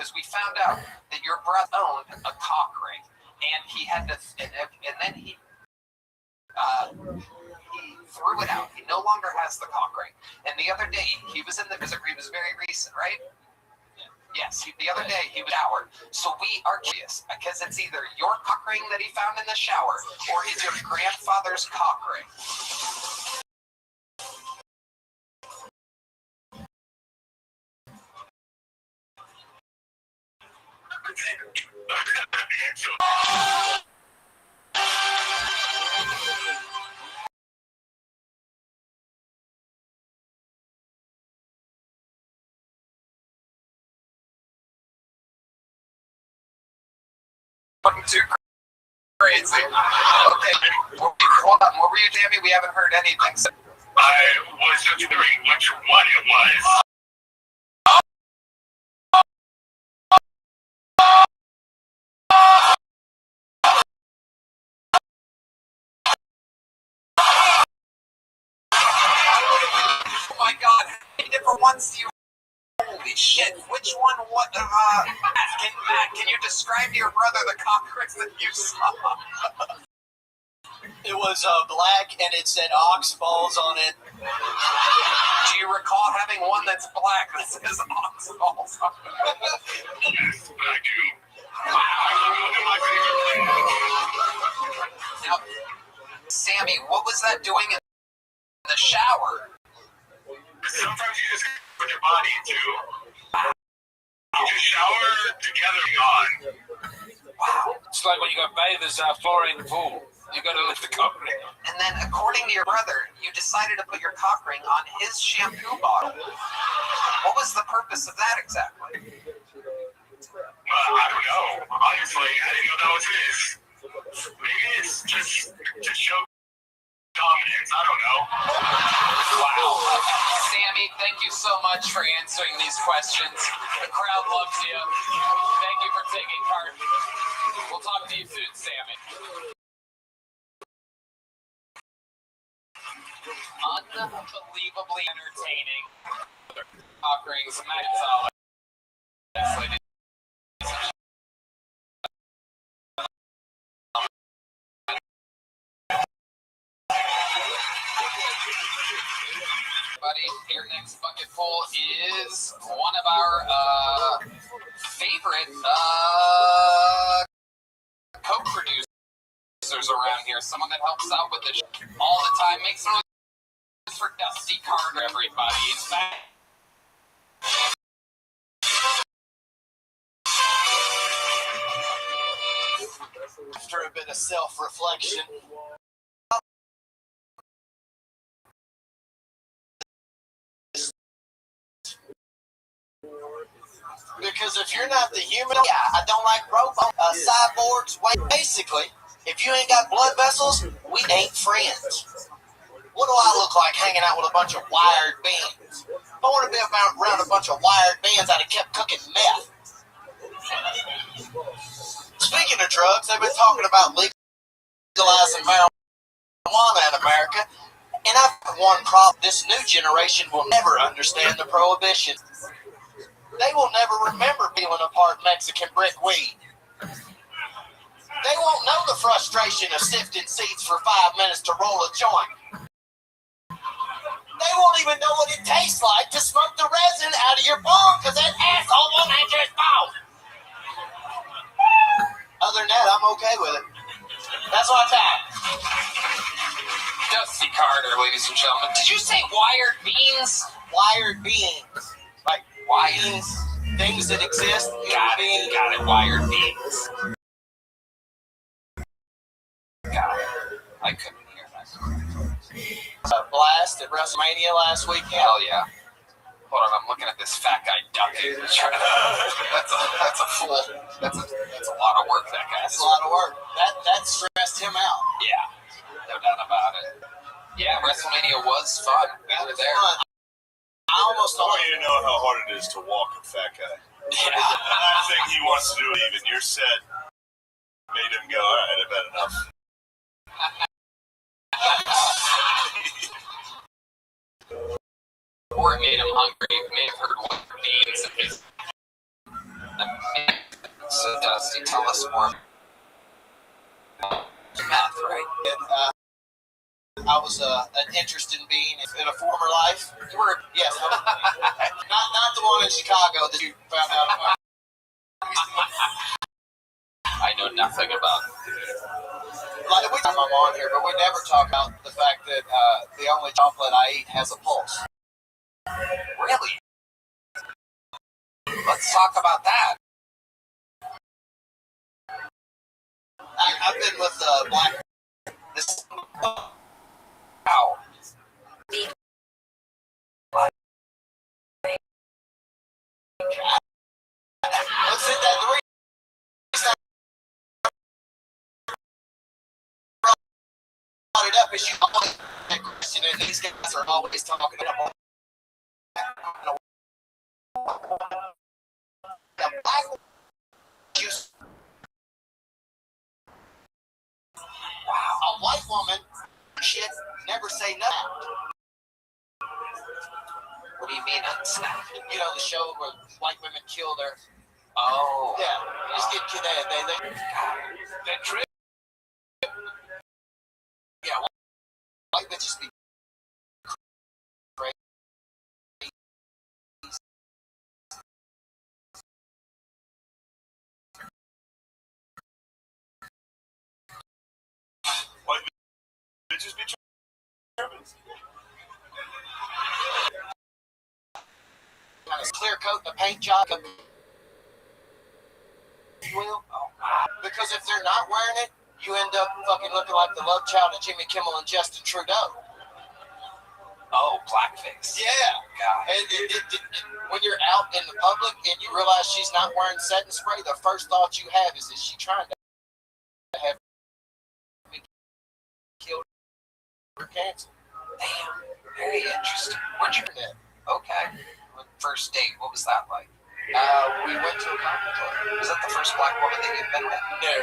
because we found out that your brother owned a cock ring, and he had to, and then he threw it out. He no longer has the cock ring. And the other day, he was in the visit. It was very recent, right? Yes, the other day he was showered. So we are curious because it's either your cock ring that he found in the shower or is your grandfather's cock ring. Too crazy. Okay, hold on. What were you, Jamie? We haven't heard anything. So I was just wondering which one it was. oh my God, how many different ones do you? Holy shit! Which one? What? Matt, can you describe to your brother the cock rings that you saw? It was black and it said ox balls on it. Do you recall having one that's black that says ox balls on it? Yes, I do. Now, Sammy, what was that doing in the shower? Sometimes you just put your body into. You just shower together on. Wow. It's like when you got bathers fluorine the pool. You got to lift the cock ring. And then, according to your brother, you decided to put your cock ring on his shampoo bottle. What was the purpose of that exactly? I don't know. Honestly, I didn't know that was his. Maybe it's just to show dominance. I don't know. Wow. Sammy, thank you so much for answering these questions. The crowd loves you. Thank you for taking part. We'll talk to you soon, Sammy. Unbelievably entertaining. Cock rings, Matt Solid. Buddy, your next bucket full is one of our favorite co-producers around here. Someone that helps out with this all the time. Makes some noise for Dusty Carter, everybody. He's back. After a bit of self-reflection, because if you're not the human, I don't like robots, cyborgs. Basically, if you ain't got blood vessels, we ain't friends. What do I look like hanging out with a bunch of wired beings? If I want to be around a bunch of wired beings, I'd have kept cooking meth. Speaking of drugs, they've been talking about legalizing marijuana in America, and I've got one problem. This new generation will never understand the prohibition. They will never remember peeling apart Mexican brick weed. They won't know the frustration of sifting seeds for 5 minutes to roll a joint. They won't even know what it tastes like to smoke the resin out of your bone because that asshole won't enter his bone. Other than that, I'm okay with it. That's my time. Dusty Carter, ladies and gentlemen. Did you say wired beans? Wired beings. Like Wired things that exist. Got it. Wired beans. blast at WrestleMania last weekend? Hell yeah. Hold on, I'm looking at this fat guy ducking. That's a fool. That's a lot of work, that guy. That's a lot of work. That stressed him out. Yeah, no doubt about it. Yeah, WrestleMania was fun. We were there. Fun. I almost I want you to know how hard it is to walk a fat guy. Yeah. I think he wants to do it even. Your set made him go, all right, I've had enough. Or it made him hungry. It may have heard one beans and his. So, Dusty, tell us more. Math, right? And, I was an interesting being in a former life. You were. Yes. not the one in Chicago that you found out about. I know nothing about. Like, every time I'm on here, but we never talk about the fact that the only chocolate I eat has a pulse. Really? Let's talk about that. I've been with Black. This. Wow. Let's hit that. The reason I brought it up is you always that question, and these guys are always talking about the black juice. Wow, a white woman shit never say nothing. What do you mean unsnapped? You know the show where white women kill their. Oh. Yeah, you just get they trip. Yeah, white bitches be crazy. White bitches be tripping. Kind of clear coat the paint job. Will. Because if they're not wearing it, you end up fucking looking like the love child of Jimmy Kimmel and Justin Trudeau. Oh, blackface. Yeah. God. And when you're out in the public and you realize she's not wearing setting spray, the first thought you have is she trying to have me killed or canceled? Damn. Very interesting. Where'd you get? Okay. First date, what was that like? We went to a comedy club. Was that the first black woman that you've been with? No.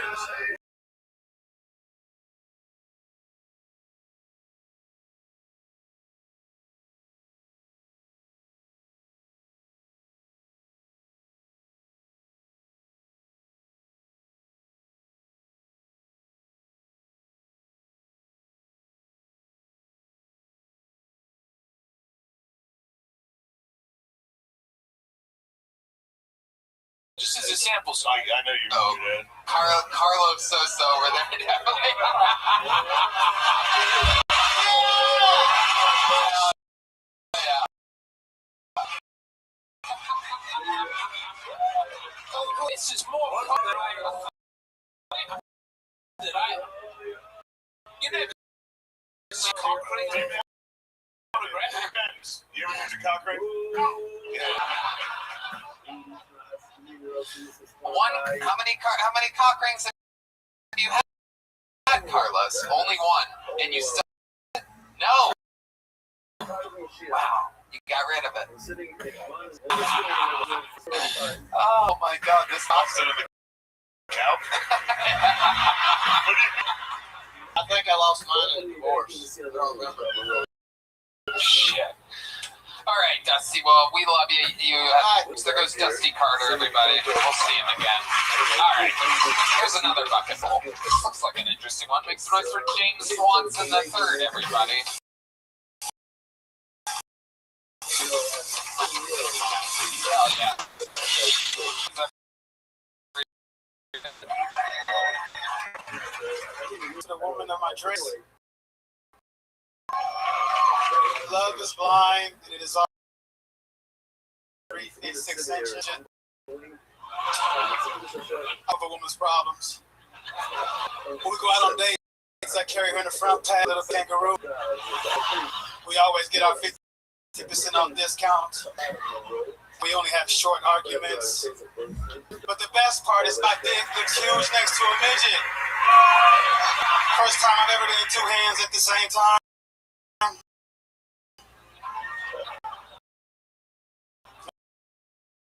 Just as a sample So I know you remember that. Carlos Sosa over there, definitely. Yeah. This is more fun than I. You never see concrete photograph. You ever use a cock ring? How many cock rings have you had, Carlos? Only one, and you still no. Wow, you got rid of it. Oh my God, this Instead of the cow? I think I lost mine in a divorce. I don't remember. shit. All right, Dusty. Well, we love you. So there goes Dusty Carter, everybody. We'll see him again. All right. Here's another bucket full. This looks like an interesting one. Make some noise for James Swanson III, everybody. Hell yeah. The woman of my dreams. Love is blind, and it is all 3 feet 6 inches of a woman's problems. When we go out on dates, I carry her in the front pack, little kangaroo. We always get our 50% off discount. We only have short arguments. But the best part is my dick looks huge next to a midget. First time I've ever done 2 hands at the same time.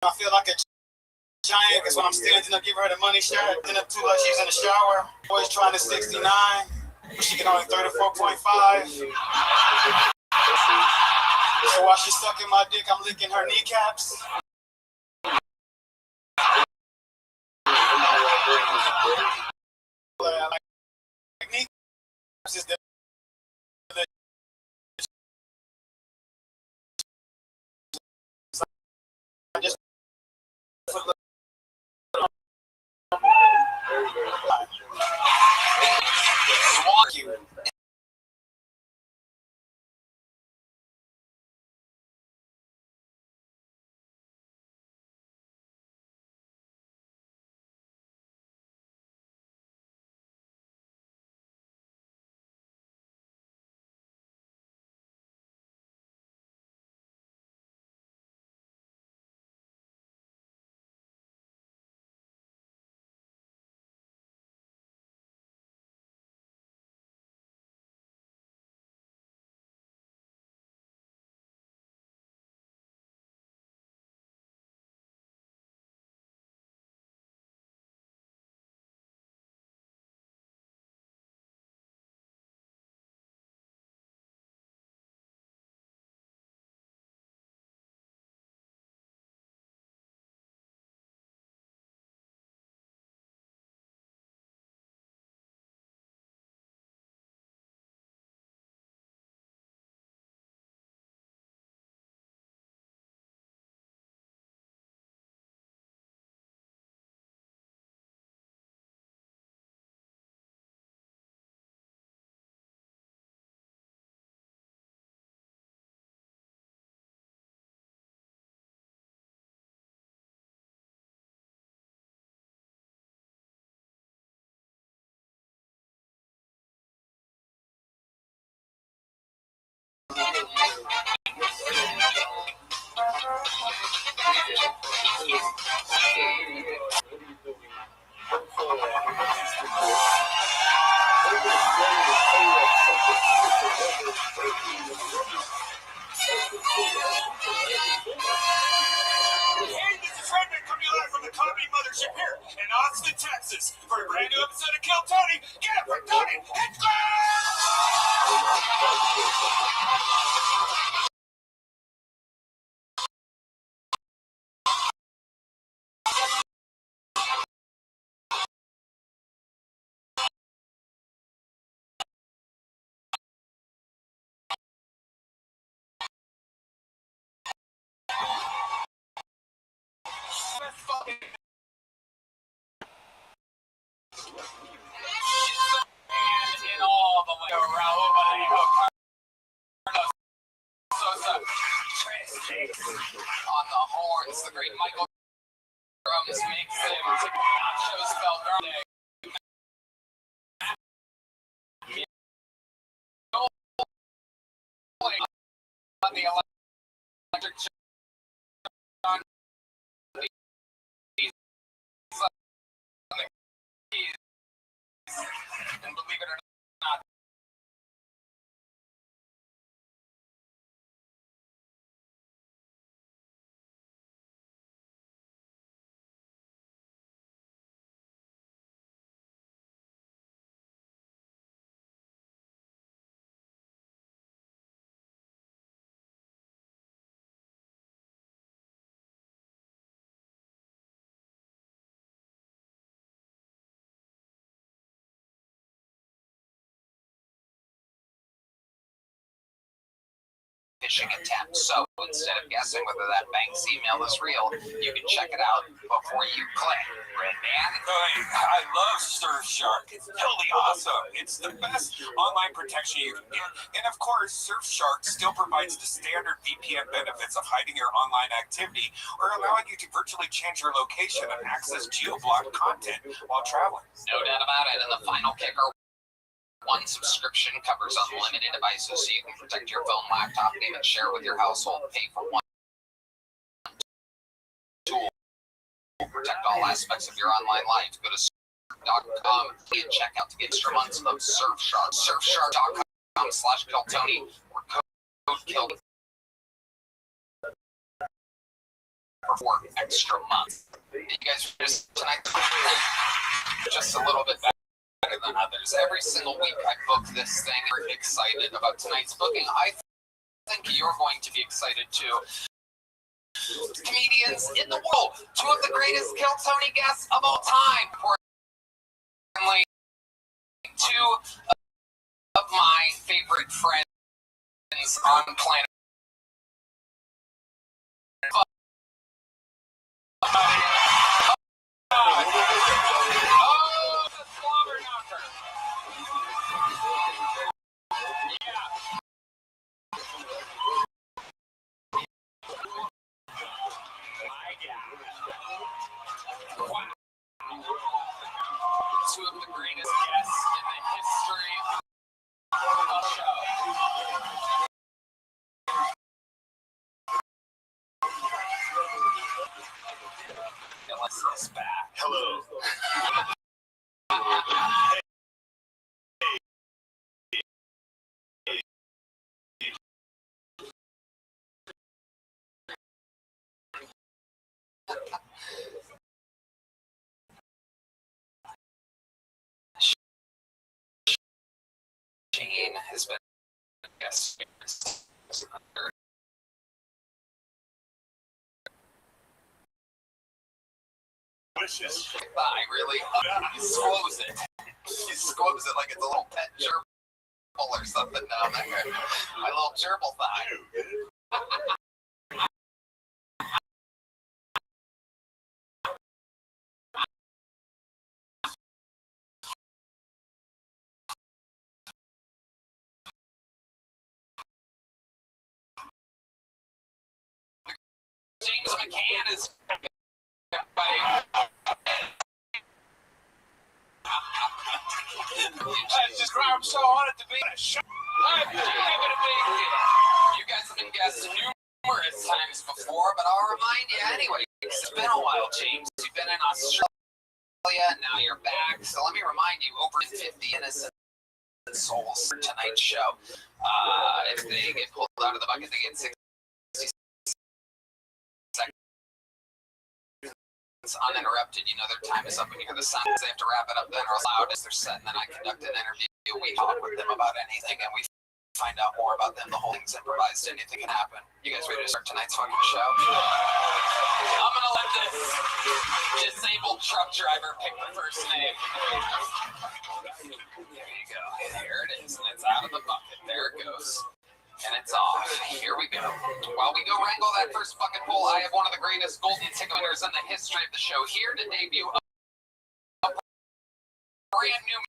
I feel like a giant because when I'm standing up, giving her the money shot, then up too like she's in the shower. Always trying to 69, but she can only 34.5. So while she's sucking my dick, I'm licking her kneecaps. Like kneecaps is the just walk you. Mothership here in Austin, Texas, for a brand new episode of Kill Tony. Get it for Tony. It's in all the way around on the horns, the great Michael drums makes him show spell garden. On the electric John and believe it or not, phishing attempt. So instead of guessing whether that bank's email is real, you can check it out before you click. Red Man? I love Surfshark. It's totally awesome. It's the best online protection you can get. And of course, Surfshark still provides the standard VPN benefits of hiding your online activity or allowing you to virtually change your location and access geo-blocked content while traveling. No doubt about it. And the final kicker, One subscription covers unlimited devices, so you can protect your phone, laptop, and even share with your household. Pay for one tool to protect all aspects of your online life. Go to surfshark.com and check out to get extra months of Surfshark. Surfshark.com/KillTony or code KILL for extra months. You guys just tonight just a little bit better than others. Every single week I book this thing. We're excited about tonight's booking. I think you're going to be excited too. Comedians in the world, two of the greatest Kill Tony guests of all time. Importantly, two of my favorite friends on planet. Oh, the slobber knocker. Two of the greatest guests in the history of the show. Ellis is back. Hello. Shane has been a guest under Wishes. I really he squoze it. He squoze it like it's a little pet gerbil or something down there. My little gerbil thigh. James McCann is just I'm so honored to be on a show. I'm giving it a big deal. You guys have been guests numerous times before, but I'll remind you anyway. It's been a while, James. You've been in Australia, now you're back. So let me remind you, over 50 innocent souls for tonight's show. If they get pulled out of the bucket, they get 60 seconds uninterrupted. You know their time is up when you hear the sounds. They have to wrap it up then or loud as they're set, and then I conduct an interview. We talk with them about anything, and we find out more about them. The whole thing's improvised. Anything can happen. You guys ready to start tonight's fucking show? I'm gonna let this disabled truck driver pick the first name. There you go. There it is, and it's out of the bucket. There it goes. And it's off. Here we go. While we go wrangle that first bucket full, I have one of the greatest golden ticket winners in the history of the show here to debut a brand new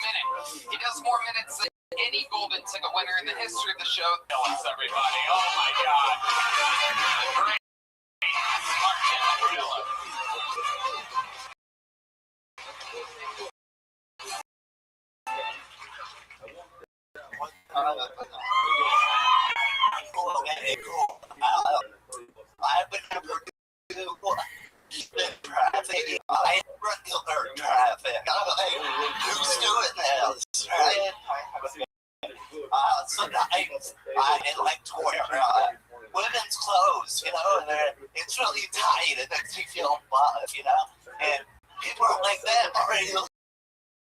minute. He does more minutes than any golden ticket winner in the history of the show. Tell us, everybody. Oh my God. The great Martin Phillip. I've been traffic. I regular traffic. Who's doing this, right? Sometimes I like to wear women's clothes, you know, and it's really tight and it makes me feel buff, you know, and people are like that already.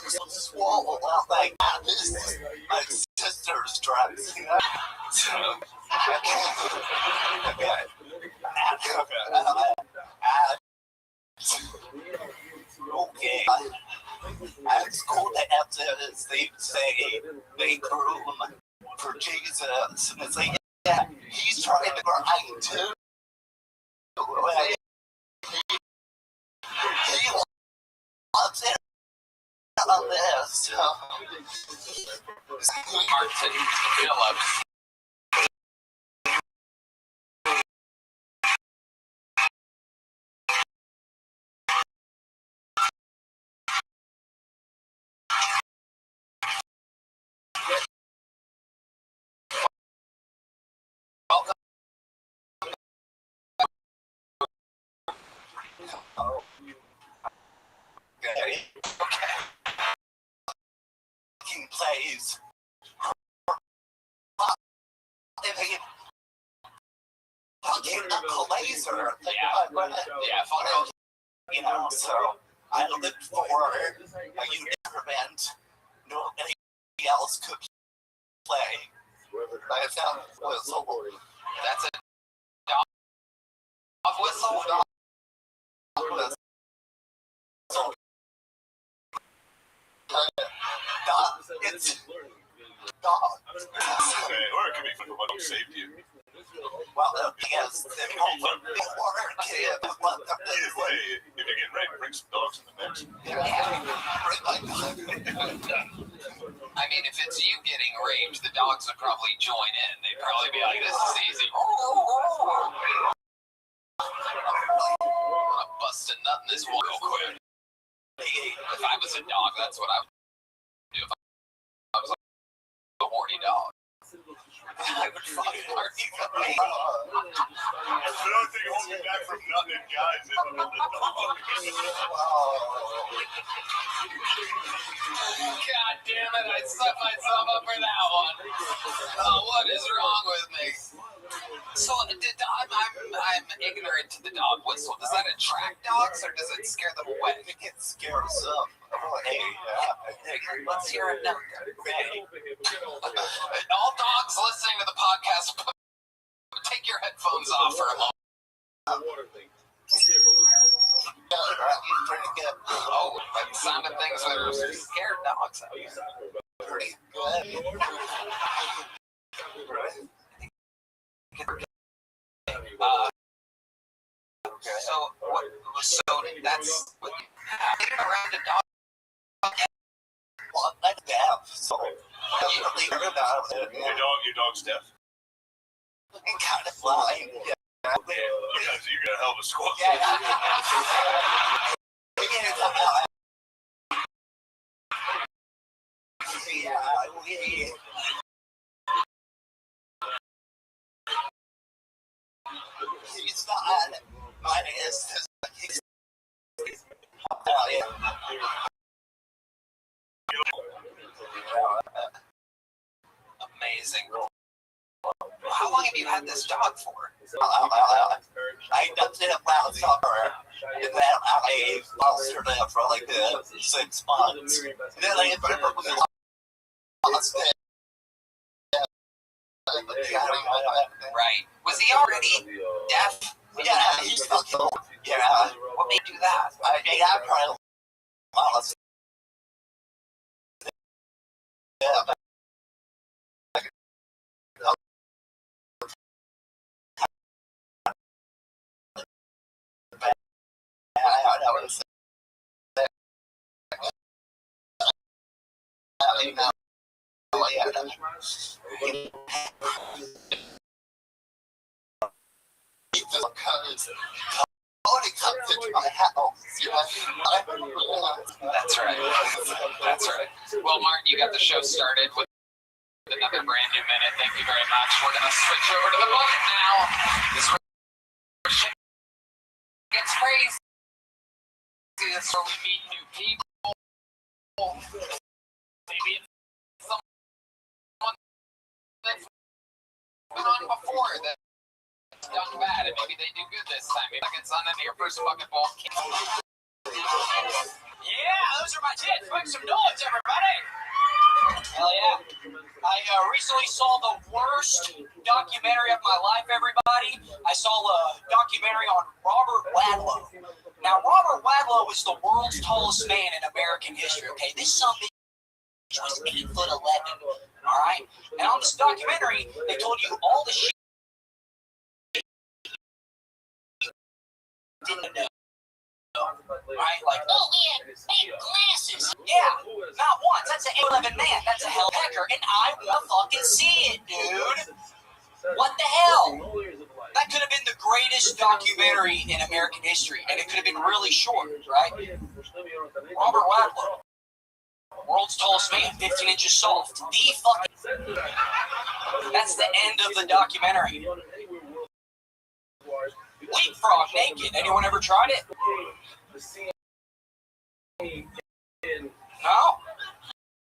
Swole out like that. This is my sister's dress, you know. So, okay. At school they have this, they say, make room for Jesus. And it's like, yeah, he's trying to grind too. He loves it. On this. Martin Phillips. Oh. Okay. King plays. Fucking Uncle Laser. Yeah, funny. You know, so I lived for a unit nobody else could play. I found whistle. That's a dog whistle. Dog whistle. It's dog. Okay, or it could be fucking what saved you. Well, yes, they won't let me work. Either way, if you're getting ready, bring some dogs in the mix. I mean, if it's you getting raped, the dogs would probably join in. They'd probably be like, this is easy. I'm gonna bust a nut in this one real quick. If I was a dog, that's what I would do. If I was a horny dog. I would fucking hurt you. The only thing holding me back from nutting guys is the dog. God damn it, I set myself up for that one. Oh, what is wrong with me? So, I'm ignorant to the dog whistle. Does that attract dogs or does it scare them away? It scares them. Hey, let's hear it now. All dogs listening to the podcast, take your headphones off for a moment. Oh, that sounded things that are scared dogs out here. Pretty good. So that's what getting around a dog. Well, that's deaf. So you don't leave her about it. Your dog's deaf. And kind of flying. Yeah. Okay, so you got a hell of a squad. Yeah. He's not. Mine is. Amazing. How long have you had this dog for? I dumped it last summer, and then I fostered it for like 6 months. Then I lost it. Right. Was he already deaf? Yeah, he's fucking. Yeah. What made you do that? I probably lost. Yeah. That's right. That's right. Well, Martin, you got the show started with another brand new minute. Thank you very much. We're going to switch over to the book now. This is where shit gets crazy. This is where we meet new people. Maybe it's someone that's been on before that's done bad, and maybe they do good this time. Maybe I get son into your first fucking ball. Yeah, those are my tits. Make some noise, everybody. Hell yeah. I recently saw the worst documentary of my life, everybody. I saw a documentary on Robert Wadlow. Now, Robert Wadlow is the world's tallest man in American history, okay? This son of a bitch was 8'11", all right? And on this documentary, they told you all the shit you didn't know. Right? Like, oh, he had big glasses. Yeah, not once. That's an 8'11" man. That's a hell pecker. And I want to fucking see it, dude. What the hell? That could have been the greatest documentary in American history. And it could have been really short, right? Robert Wadlow. World's tallest man, 15 inches soft. The fucking... That's the end of the documentary. Leapfrog naked. Anyone ever tried it? No?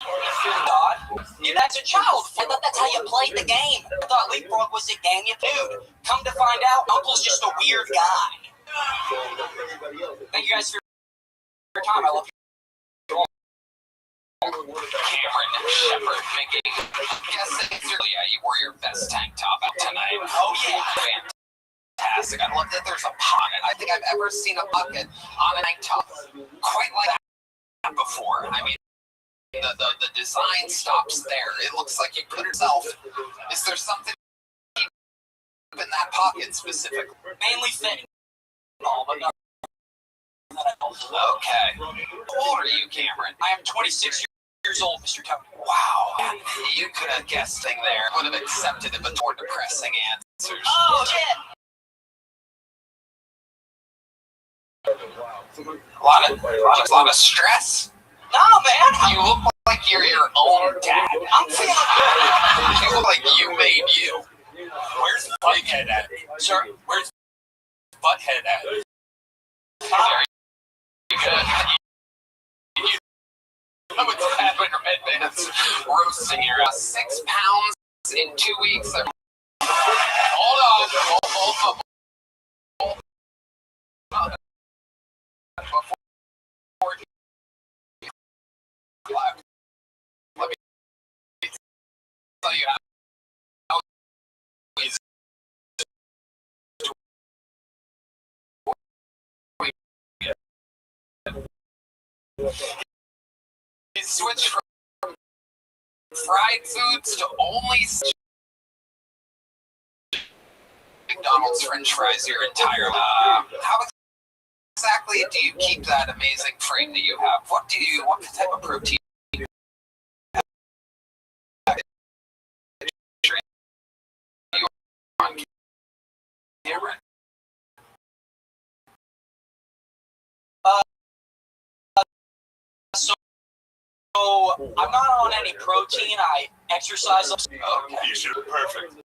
God. You know, as a child, I thought that's how you played the game. I thought Leapfrog was a game you dude. Come to find out, Uncle's just a weird guy. Thank you guys for your time. I love you. Cameron Shepard making. Yes, yeah, you wore your best tank top out tonight. Oh, yeah. Fantastic. I love that there's a pocket. I think I've ever seen a bucket on a tank top quite like that before. I mean, the design stops there. It looks like you put it yourself. Is there something in that pocket specifically? Mainly fitting. Oh, but no. Okay. How old are you, Cameron? I am 26 years old, Mr. Tony. Wow. You could have guessed thing there. Would have accepted it, but more depressing answers. Oh, shit. A lot of stress. No, man. You look like you're your own dad. I'm feeling good. You look like you made you. Where's Butthead at? Sir? Where's Butthead at? Very good. You know what's happening to Medman's roasting your 6 pounds in 2 weeks. Hold on. Before let me tell you how he's he switched from fried foods to only McDonald's French fries your entire life. How exactly do you keep that amazing frame that you have? What type of protein? So I'm not on any protein. I exercise. Okay. You should be perfect.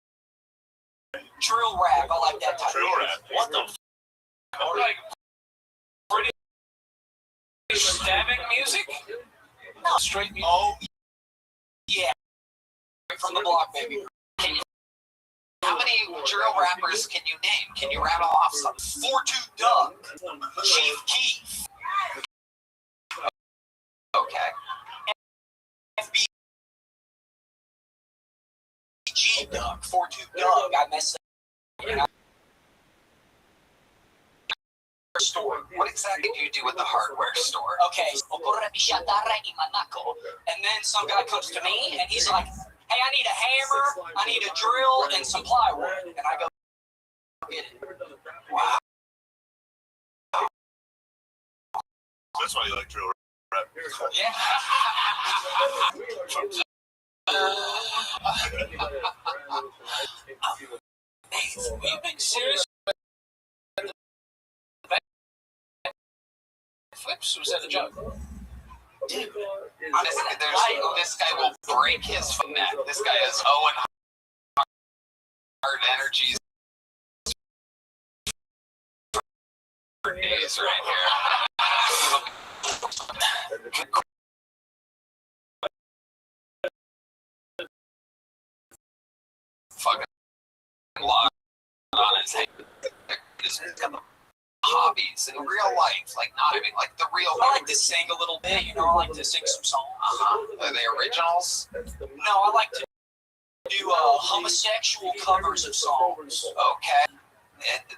Drill rap. I like that type. Drill rap. What the? Like pretty stabbing music? No. Straight music. Oh, yeah. From the block, baby. How many drill rappers can you name? Can you rattle off some? 4-2 Doug. Chief Keef. Okay. FBG Doug. 4-2 Doug. I messed up. Store. What exactly do you do at the hardware store? Okay. And then some guy comes to me and he's like, hey, I need a hammer, I need a drill, and some plywood. And I go, get it. Wow. That's why you like drill rap. Yeah. Are you being serious? Flips? Was that a joke? Dude, honestly, this guy will break his neck. This guy has Owen Hart energies for days right here. Fucking lock on his head. Just got the hobbies in real life, like not even like the real. I like to sing a little bit, you know. I like to sing some songs. Are they originals? No, I like to do homosexual covers of songs. Okay,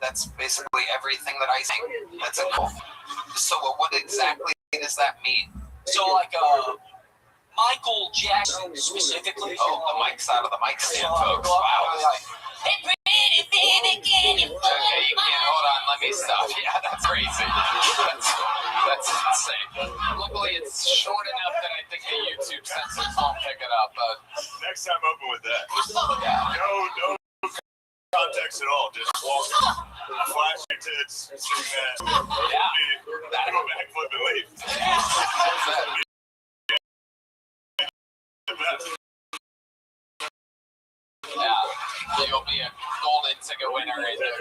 that's basically everything that I sing. That's a cool. So, what exactly does that mean? So, like Michael Jackson specifically. Oh, the mic's out of the mic stand, folks. Wow. Hey, pretty baby, can you Okay, you can't. Hold on, let me stop. Yeah, that's crazy. That's insane. Luckily, it's short enough that I think the YouTube censors won't pick it up. But Next time, open with that. yeah. No context at all. Just walk, flash your tits, sing that. Yeah. Do a backflip and leave. Yeah, you'll be a golden ticket winner right there.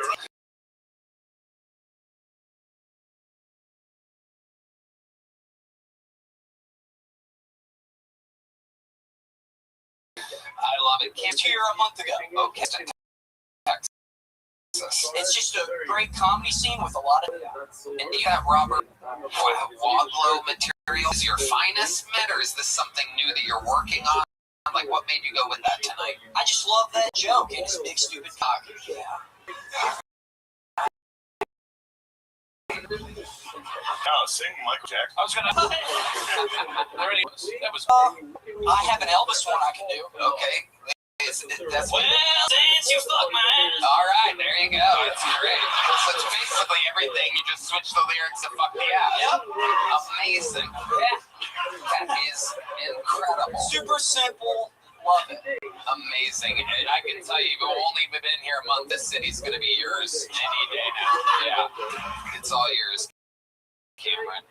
it came to here a month ago. Okay, Texas. It's just a great comedy scene with a lot of. And you have Robert Wadlow material. Is your finest met, or is this something new that you're working on? Like, what made you go with that tonight? I just love that joke and his big stupid cock. Yeah. No, sing Michael Jackson. I was gonna. That was. I have an Elvis one I can do. Okay. That's Well, since you fuck mine. all right, there you go. That's great. So it's basically everything. You just switch the lyrics to fuck the ass. Yep. Amazing. Yeah. That is incredible. Super simple. Love it. Amazing. And I can tell you, we've only been in here a month. This city's going to be yours any day now. Yeah. It's all yours, Cameron.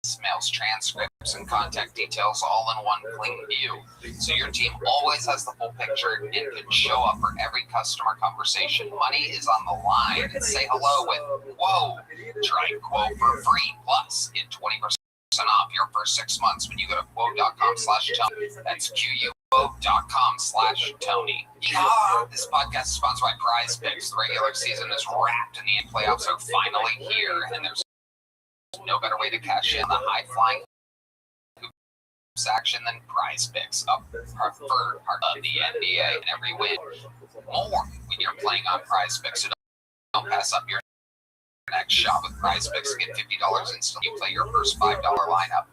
Emails, transcripts, and contact details all in one clean view. So your team always has the full picture and can show up for every customer conversation. Money is on the line. And say hello with Whoa. Try Quo for free. Plus, get 20% off your first 6 months when you go to quo.com/Tony. That's quo.com/Tony. Yeah. This podcast is sponsored by Prize Picks. The regular season is wrapped and the playoffs are finally here, and there's no better way to cash in the high-flying hoops action than Prize Picks, a preferred part of the NBA, and every win more when you're playing on Prize Picks. So don't pass up your next shot with Prize Picks and get $50 instantly. You play your first $5 lineup.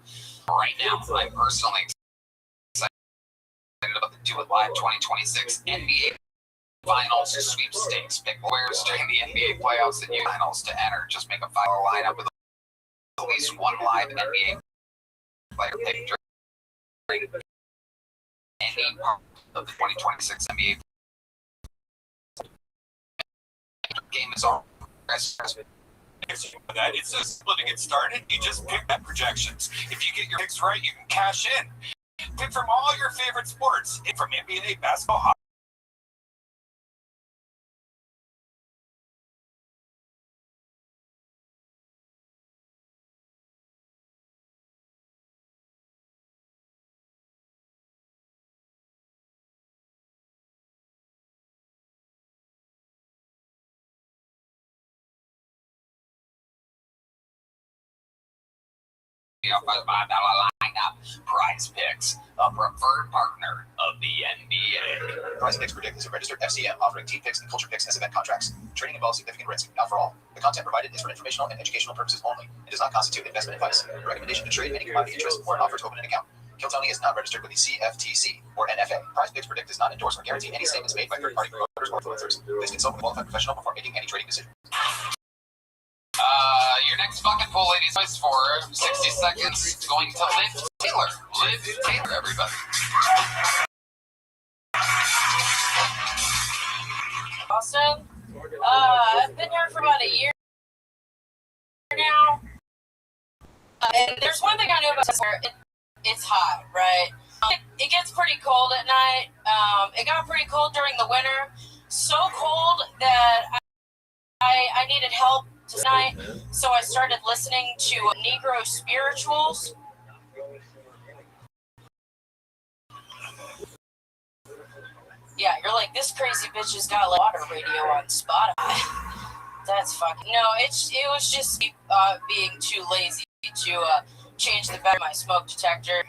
Right now, I'm personally excited about the Do It Live 2026 NBA Finals sweepstakes. Pick players during the NBA playoffs and finals to enter. Just make a $5 lineup with at least one live NBA player pick during any part of the 2026 NBA game is on. That it's so simple to get started. You just pick that projections. If you get your picks right, you can cash in. Pick from all your favorite sports, from NBA, basketball, hockey. $5 lineup. Prize Picks, a preferred partner of the NBA. Prize Picks Predict is a registered FCM offering team picks and culture picks as event contracts. Trading involves significant risk, not for all. The content provided is for informational and educational purposes only. It does not constitute investment advice, a recommendation to trade any commodity interest, or an offer to open an account. Kill Tony is not registered with the CFTC or NFA. Prize Picks Predict does not endorse or guarantee any statements made by third-party promoters or influencers. Please consult with a qualified professional before making any trading decision. Your next fucking pool ladies voice for 60 seconds going to Liv Taylor. Liv Taylor, everybody. Austin? I've been here for about a year now. And there's one thing I know about this where it's hot, right? It gets pretty cold at night. It got pretty cold during the winter. So cold that I needed help tonight. So I started listening to Negro spirituals. Yeah, you're like, this crazy bitch has got water radio on Spotify. That's fucking... No, it was just being too lazy to change the battery of my smoke detector.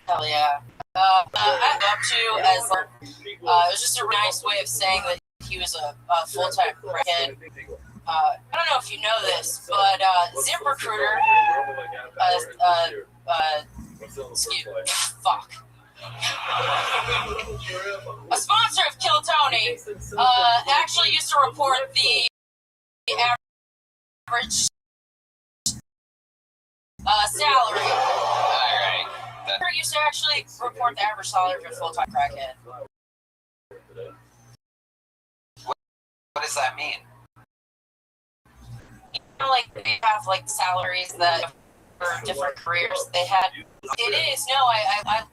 Hell yeah. I'm up to as it was just a nice way of saying that he was a full-time crackhead. I don't know if you know this, but ZipRecruiter, a sponsor of Kill Tony, actually used to report the average salary. Alright. They used to actually report the average salary of a full-time crackhead. What does that mean? You know, like, they have, like, salaries that for different careers they had. It is. No,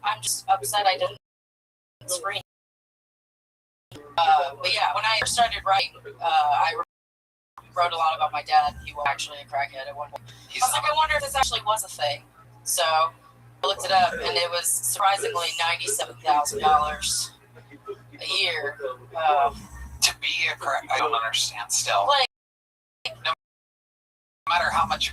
I'm just upset I didn't screen. But yeah, when I started writing, I wrote a lot about my dad. He was actually a crackhead at one point. I was like, I wonder if this actually was a thing. So I looked it up, and it was surprisingly $97,000 a year. To be a crack, I don't understand still. Like, no matter how much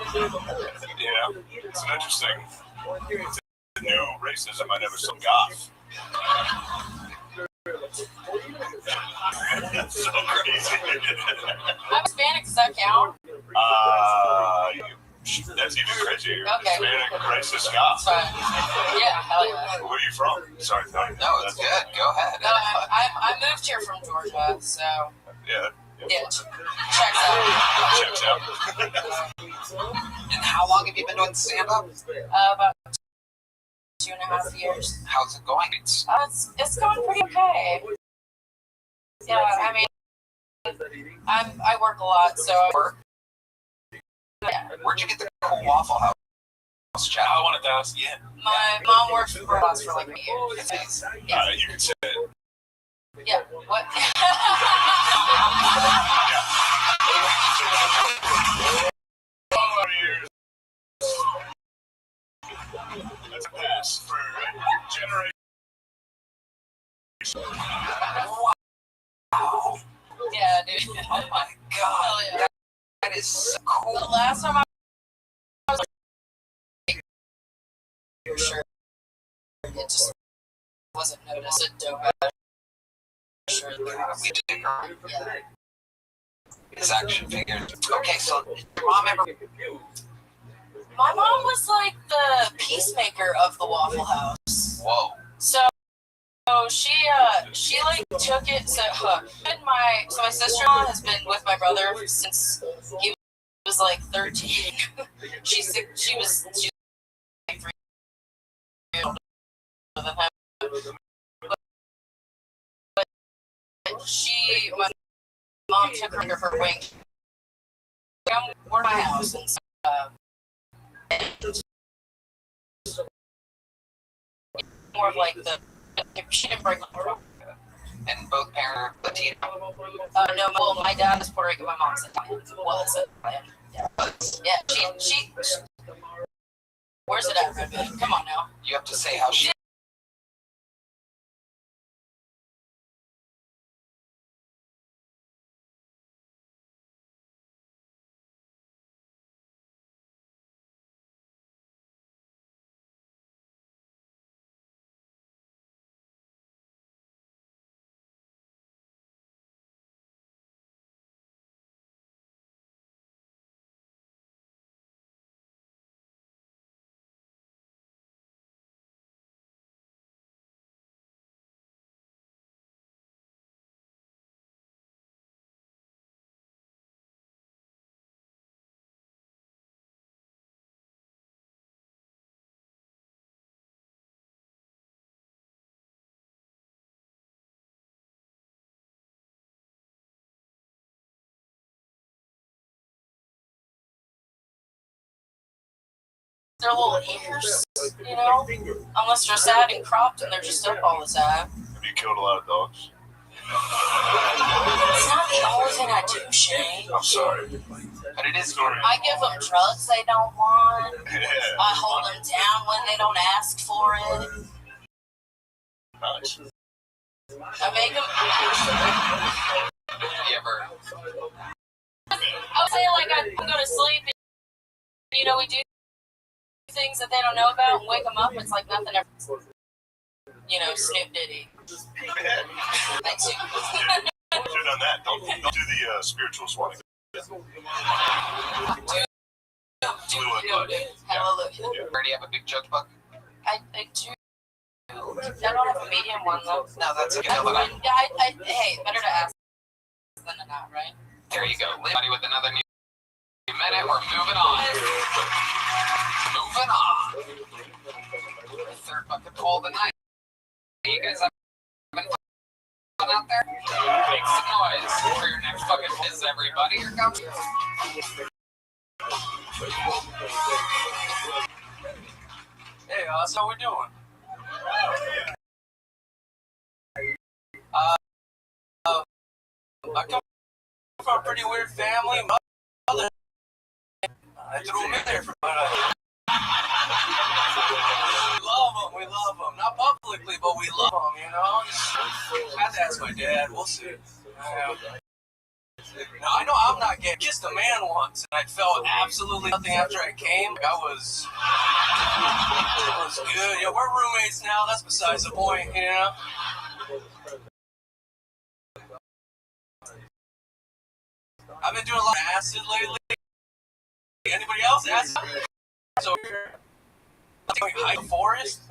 Yeah, it's an interesting. It's a new racism I never saw. Goth. That's so crazy. I'm Hispanic, does that count? That's even crazier. Okay. Hispanic racist goth. Yeah, hell yeah. Where are you from? Sorry, no, it's good. Go ahead. I moved here from Georgia, so yeah. Checks out. Checks out. And how long have you been doing stand-up? About 2.5 years. How's it going? It's going pretty okay. Yeah, I mean, I work a lot, so I work. Yeah. Where'd you get the cool Waffle House chat? I wanted to ask you. My mom works for us for like a year. Yeah. You can say it. Yeah. What? That's a pass for generation. Wow. Yeah, dude. Oh my god. Yeah. That is so cool. The last time I was sure it just wasn't noticed. A dope shirt. Yeah. His action figures. Okay, so your mom ever... My mom was like the peacemaker of the Waffle House. Whoa. So she like took it. So my sister-in-law has been with my brother since he was like 13. She's like 3 years older than him. But my mom took her under her wing. We're in my house, and more of like the she didn't break the rule. And both parents are Latino? No, well, my dad is Puerto Rican, my mom's Italian. Well, it's Italian. Yeah. Yeah, she Where's it at, Redbit? Come on now. You have to say how she. Their little ears, you know? Unless they're sad and cropped and they're just up all the time. Have you killed a lot of dogs? It's not the only thing I do, Shane. I'm sorry. But it is. I give them drugs they don't want. Yeah. I hold them down when they don't ask for it. Nice. I make them. You ever? I would say, like, I go to sleep and, you know, we do things that they don't know about and wake them up. It's like nothing ever, you know, Snoop Diddy. Thanks, you. Should have done that. Don't do the spiritual swatting. Hallelujah. Already have a big judge book? I do. I don't have a medium one, though. No, that's okay. Hey, better to ask than to not, right? There you go. Anybody with another new minute? We're moving on. Moving on. The third bucket poll of the night. You guys having fun out there? Make some noise for your next bucket quiz, everybody. Here comes. Hey, so how we doing? I come from a pretty weird family. Mother, I threw him in there for we love them. Not publicly, but we love them, you know? I had to ask my dad. We'll see. Now, I know I'm not gay. I kissed a man once, and I felt absolutely nothing after I came. It was good. Yeah, we're roommates now. That's besides the point, you know? I've been doing a lot of acid lately. Anybody else? Acid? So, I'm going hike the forest.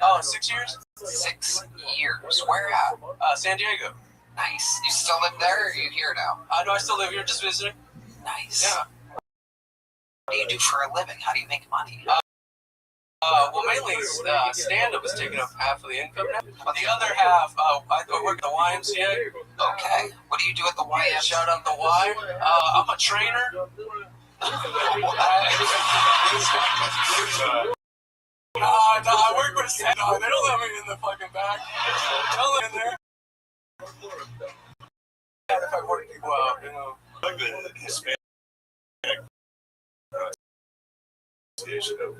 Oh, 6 years? 6 years. Where at? San Diego. Nice. You still live there, or are you here now? No, I still live here, just visiting. Nice. Yeah. What do you do for a living? How do you make money? Well, mainly stand-up is taking up half of the income now. The other half, I work at the YMCA. Okay. What do you do at the YMCA? Shout out the Y. I'm a trainer. No, I work with stand. No, they don't let me in the fucking back. Don't let me in there. If I work people out, you know. Like the Hispanic Association of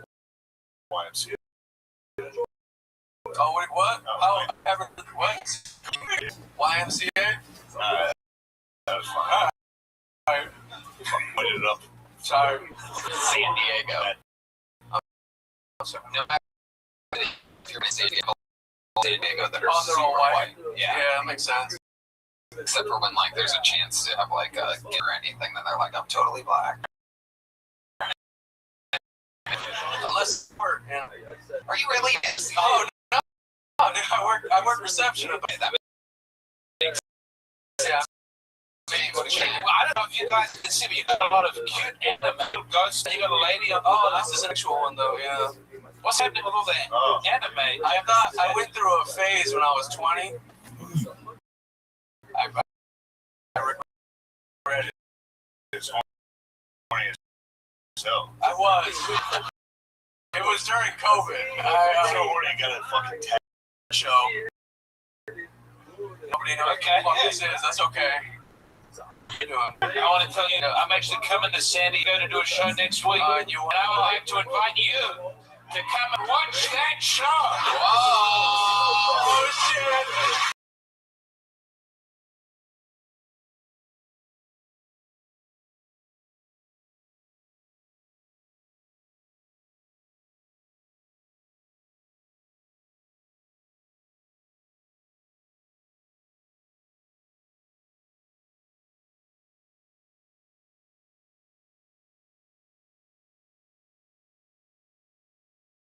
YMCA. Oh, wait, what? How ever what? YMCA? That was fine. Alright. Put it up Sorry. San Diego. No matter if you're in San Diego, that are They're all white. Yeah, that makes sense. except for when like there's a chance to have like a kid or anything, then they're like, I'm totally black. Unless yeah. Are you really? Oh no, I work reception. Okay, that makes Yeah. Well, I don't know if you guys can see, but you got a lot of cute anime ghosts. You got a lady on. Oh, that's a sexual one though. Yeah. What's happening with all the anime? I went through a phase when I was 20. I regret it. It's funny as hell. I was. It was during COVID. So horny, you got a fucking show. Nobody knows what this is. That's okay. How you doing? I want to tell you, I'm actually coming to San Diego to do a show next week. And I would like to invite you to come and watch that show. Oh, shit.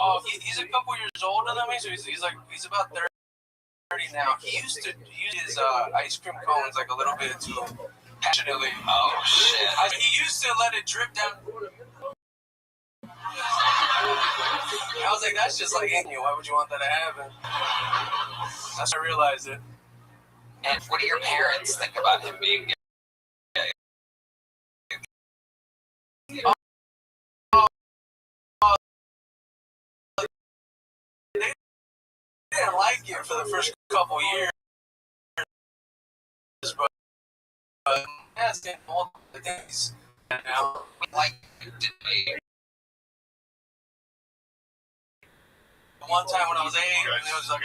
Oh, he's a couple years older than me, so he's about 30 now. He used to use his ice cream cones like a little bit too passionately. Oh shit! He used to let it drip down. I was like, that's just like in you. Why would you want that to happen? That's when I realized it. And what do your parents think about him being gay? They didn't like it for the first couple years, but yeah, it's getting old. I think he's now Like, did they? one time when I was 8, and it was like,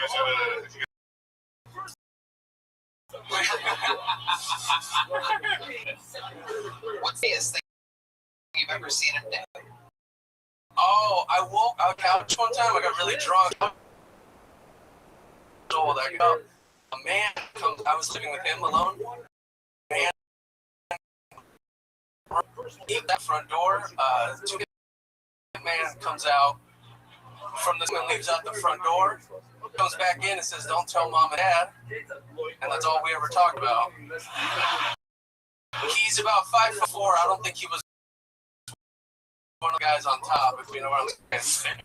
What's the biggest thing you've ever seen him do? oh, I woke on the couch one time. I got really drunk. I got up. A man comes. I was living with him alone. Man, that front door. Man comes out from this man leaves out the front door, comes back in and says, "Don't tell mom and dad," and that's all we ever talked about. He's about 5'4". I don't think he was one of the guys on top, if you know what I'm saying.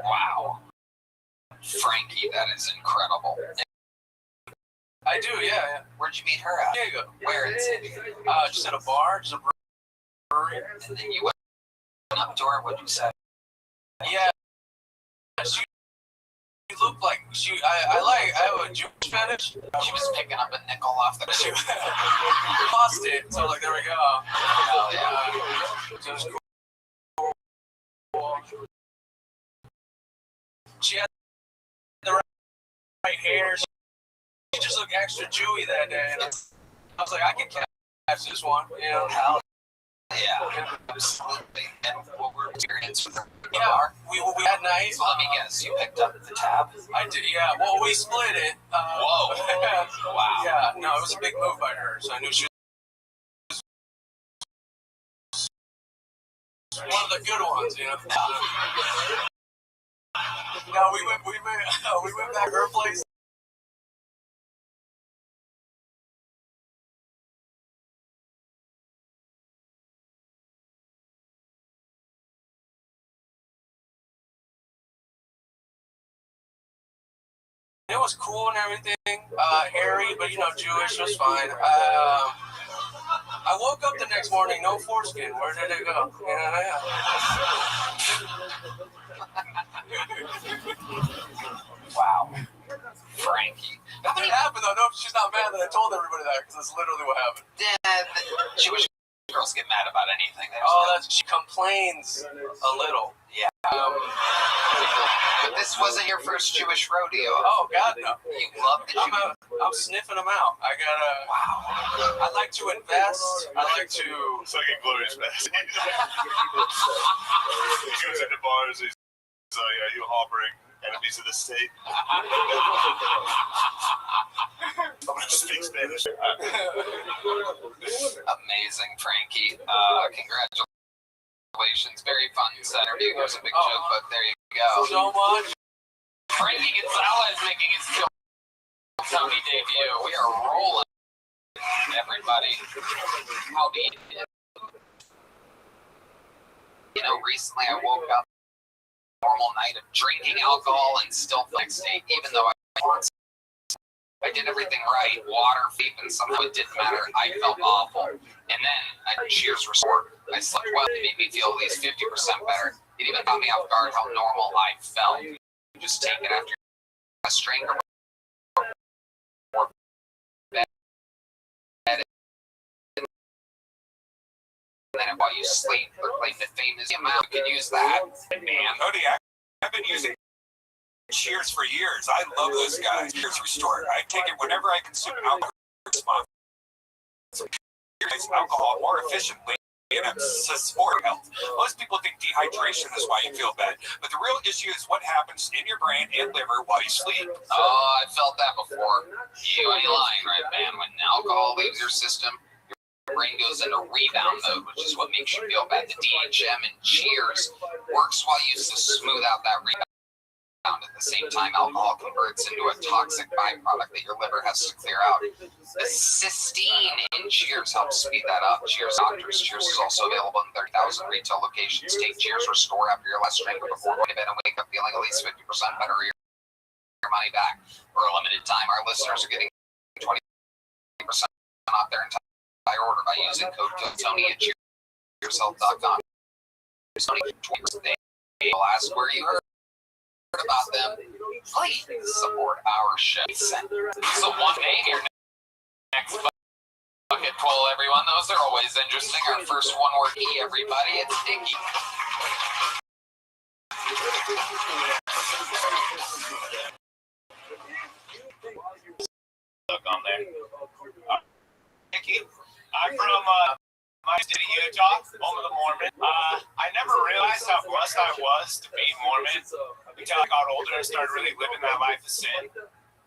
Wow. Frankie, that is incredible. I do, yeah. Where'd you meet her at? There you go. Where in San Diego? Just at a bar, just a brewery. And then you went up to her, what'd you say? Yeah. She looked like I have a Jewish fetish. She was picking up a nickel off the She lost it, so like there we go. Oh, yeah. So it was cool. She had the right hair. She just looked extra Jewy that day. And I was like, I can catch this one, you know. Hell yeah, absolutely. And what were experience with her? Yeah, we had nights. So let me guess, you picked up the tab? I did, yeah. Well, we split it. Whoa. Wow. Yeah, no, it was a big move by her, so I knew she was one of the good ones, you know. No, we went back to her place. It was cool and everything, hairy, but you know, Jewish was fine. I woke up the next morning, no foreskin. Where did it go? Yeah. Wow. Frankie. Nothing happened though. No, she's not mad that I told everybody that because that's literally what happened. Yeah, Jewish girls get mad about anything. She complains a little. Yeah. But this wasn't your first Jewish rodeo. Oh God, no! You love the Jewish. I'm sniffing them out. I gotta. Wow. I like to invest. I like to. It's like a glorious bastard. He goes into bars. He's like, "Are you harboring enemies of the state?" I'm gonna speak Spanish. Amazing, Frankie. Congratulations. Very fun interview. It was a big joke, but there you go. So much. Frankie Gonzalez making his Tony debut. We are rolling, everybody. Howdy. You know, recently I woke up normal night of drinking alcohol and still next day, even though I did everything right, water, vape, and somehow it didn't matter. I felt awful. And then Cheers restored. I slept well. It made me feel at least 50% better. It even caught me off guard how normal I felt. Just take it after a drink or bed. And then while you sleep, or claim to fame is the amount. You can use that. Man, Cody, I've been using Cheers for years. I love those guys. Cheers Restored. I take it whenever I consume alcohol. Alcohol more efficiently and it's a sport health. Most people think dehydration is why you feel bad, but the real issue is what happens in your brain and liver while you sleep. Oh, I felt that before. You ain't lying, right, man? When alcohol leaves your system, your brain goes into rebound mode, which is what makes you feel bad. The DHM and Cheers works while you smooth out that rebound. At the same time, alcohol converts into a toxic byproduct that your liver has to clear out. The cysteine in Cheers helps speed that up. Cheers Doctors. Cheers is also available in 30,000 retail locations. Take Cheers Restore after your last drink or before going to bed and wake up feeling at least 50% better or your money back. For a limited time, our listeners are getting 20% off their entire order by using code Tony at cheershealth.com. Tony, they'll ask where you heard about them. Please support our show. So one name here next bucket pull, everyone. Those are always interesting. Our first one word E, everybody. It's Dicky. Look on there. Dicky, I'm from my city, Utah, home of the Mormon. I never realized how blessed I was to be Mormon until I got older and started really living that life of sin.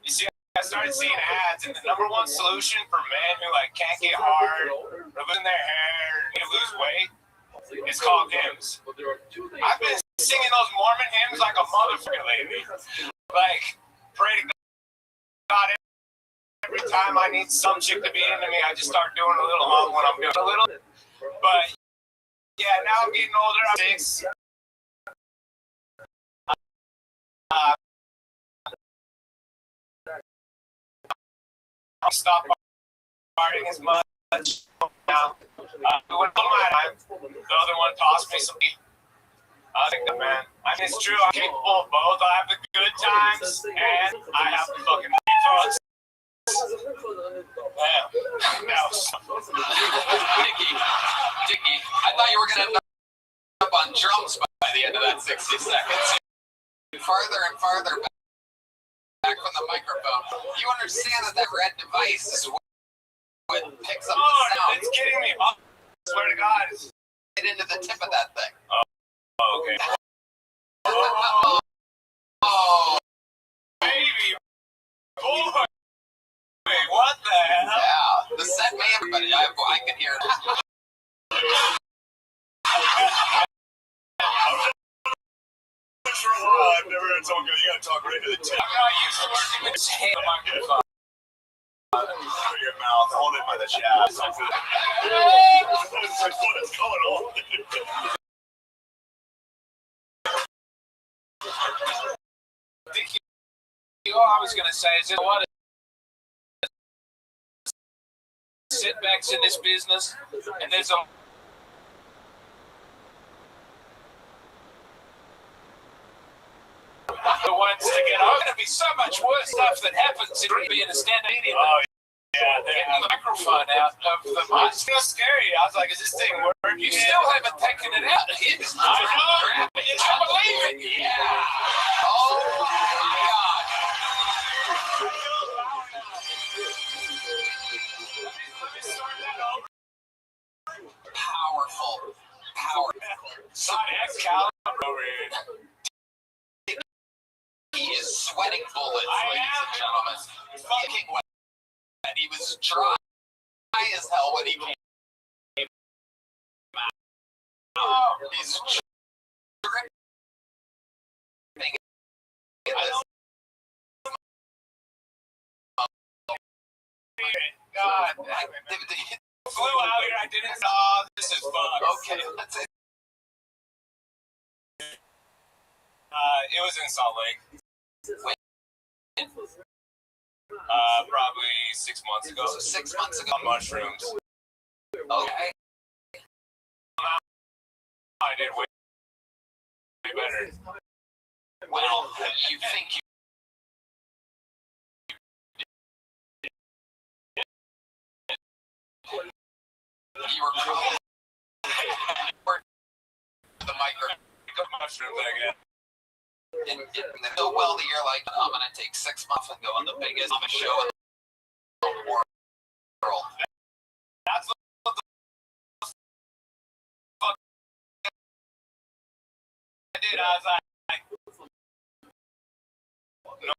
You see, I started seeing ads, and the number one solution for men who can't get hard, or losing their hair, need to lose weight, is called hymns. I've been singing those Mormon hymns like a motherfucker lately. Pray to God. Every time I need some chick to be into me, I just start doing a little hum when I'm doing a little. But yeah, now I'm getting older. I'm 6. I'll stop partying as much now. One time, the other one tossed me some meat. I think the man. I mean, it's true. I'm capable of both. I have the good times and I have the fucking thoughts. Dicky, I thought you were going to end up on drums by the end of that 60 seconds. Farther and farther back from the microphone. You understand that red device is what picks up the sound. It's kidding me. I swear to God. Get into the tip of that thing. Oh, okay. Oh, baby boy. Wait, what the hell? Yeah, the set may everybody. I can hear it. I've never heard someone go, you gotta talk right to the tip. I'm not used to working with his hand on my microphone. Your mouth, hold it by the shaft. What's going on? I think all I was going to say is there's a lot of setbacks in this business, and there's a the ones to get on. There's going to be so much worse stuff that happens in being a stand-up comedian. Oh, yeah. Getting the microphone out of the mic. It's still scary. I was like, is this thing working? You still haven't taken it out. It's I know. I believe Excalibur over here. He is sweating bullets, ladies and gentlemen. Fucking wet. He was dry as hell when he came out. Oh, he's dripping. God, flew out here. I didn't know. This is fucked. Okay, that's it. It was in Salt Lake. When? Probably 6 months ago. So 6 months ago. On mushrooms. Okay. I did way better. Well, you think you were cool. The micro. Mushrooms again. In the well that you're like, I'm gonna take 6 months and go on the biggest show in the world. That's what the fuck I did. I was like, no.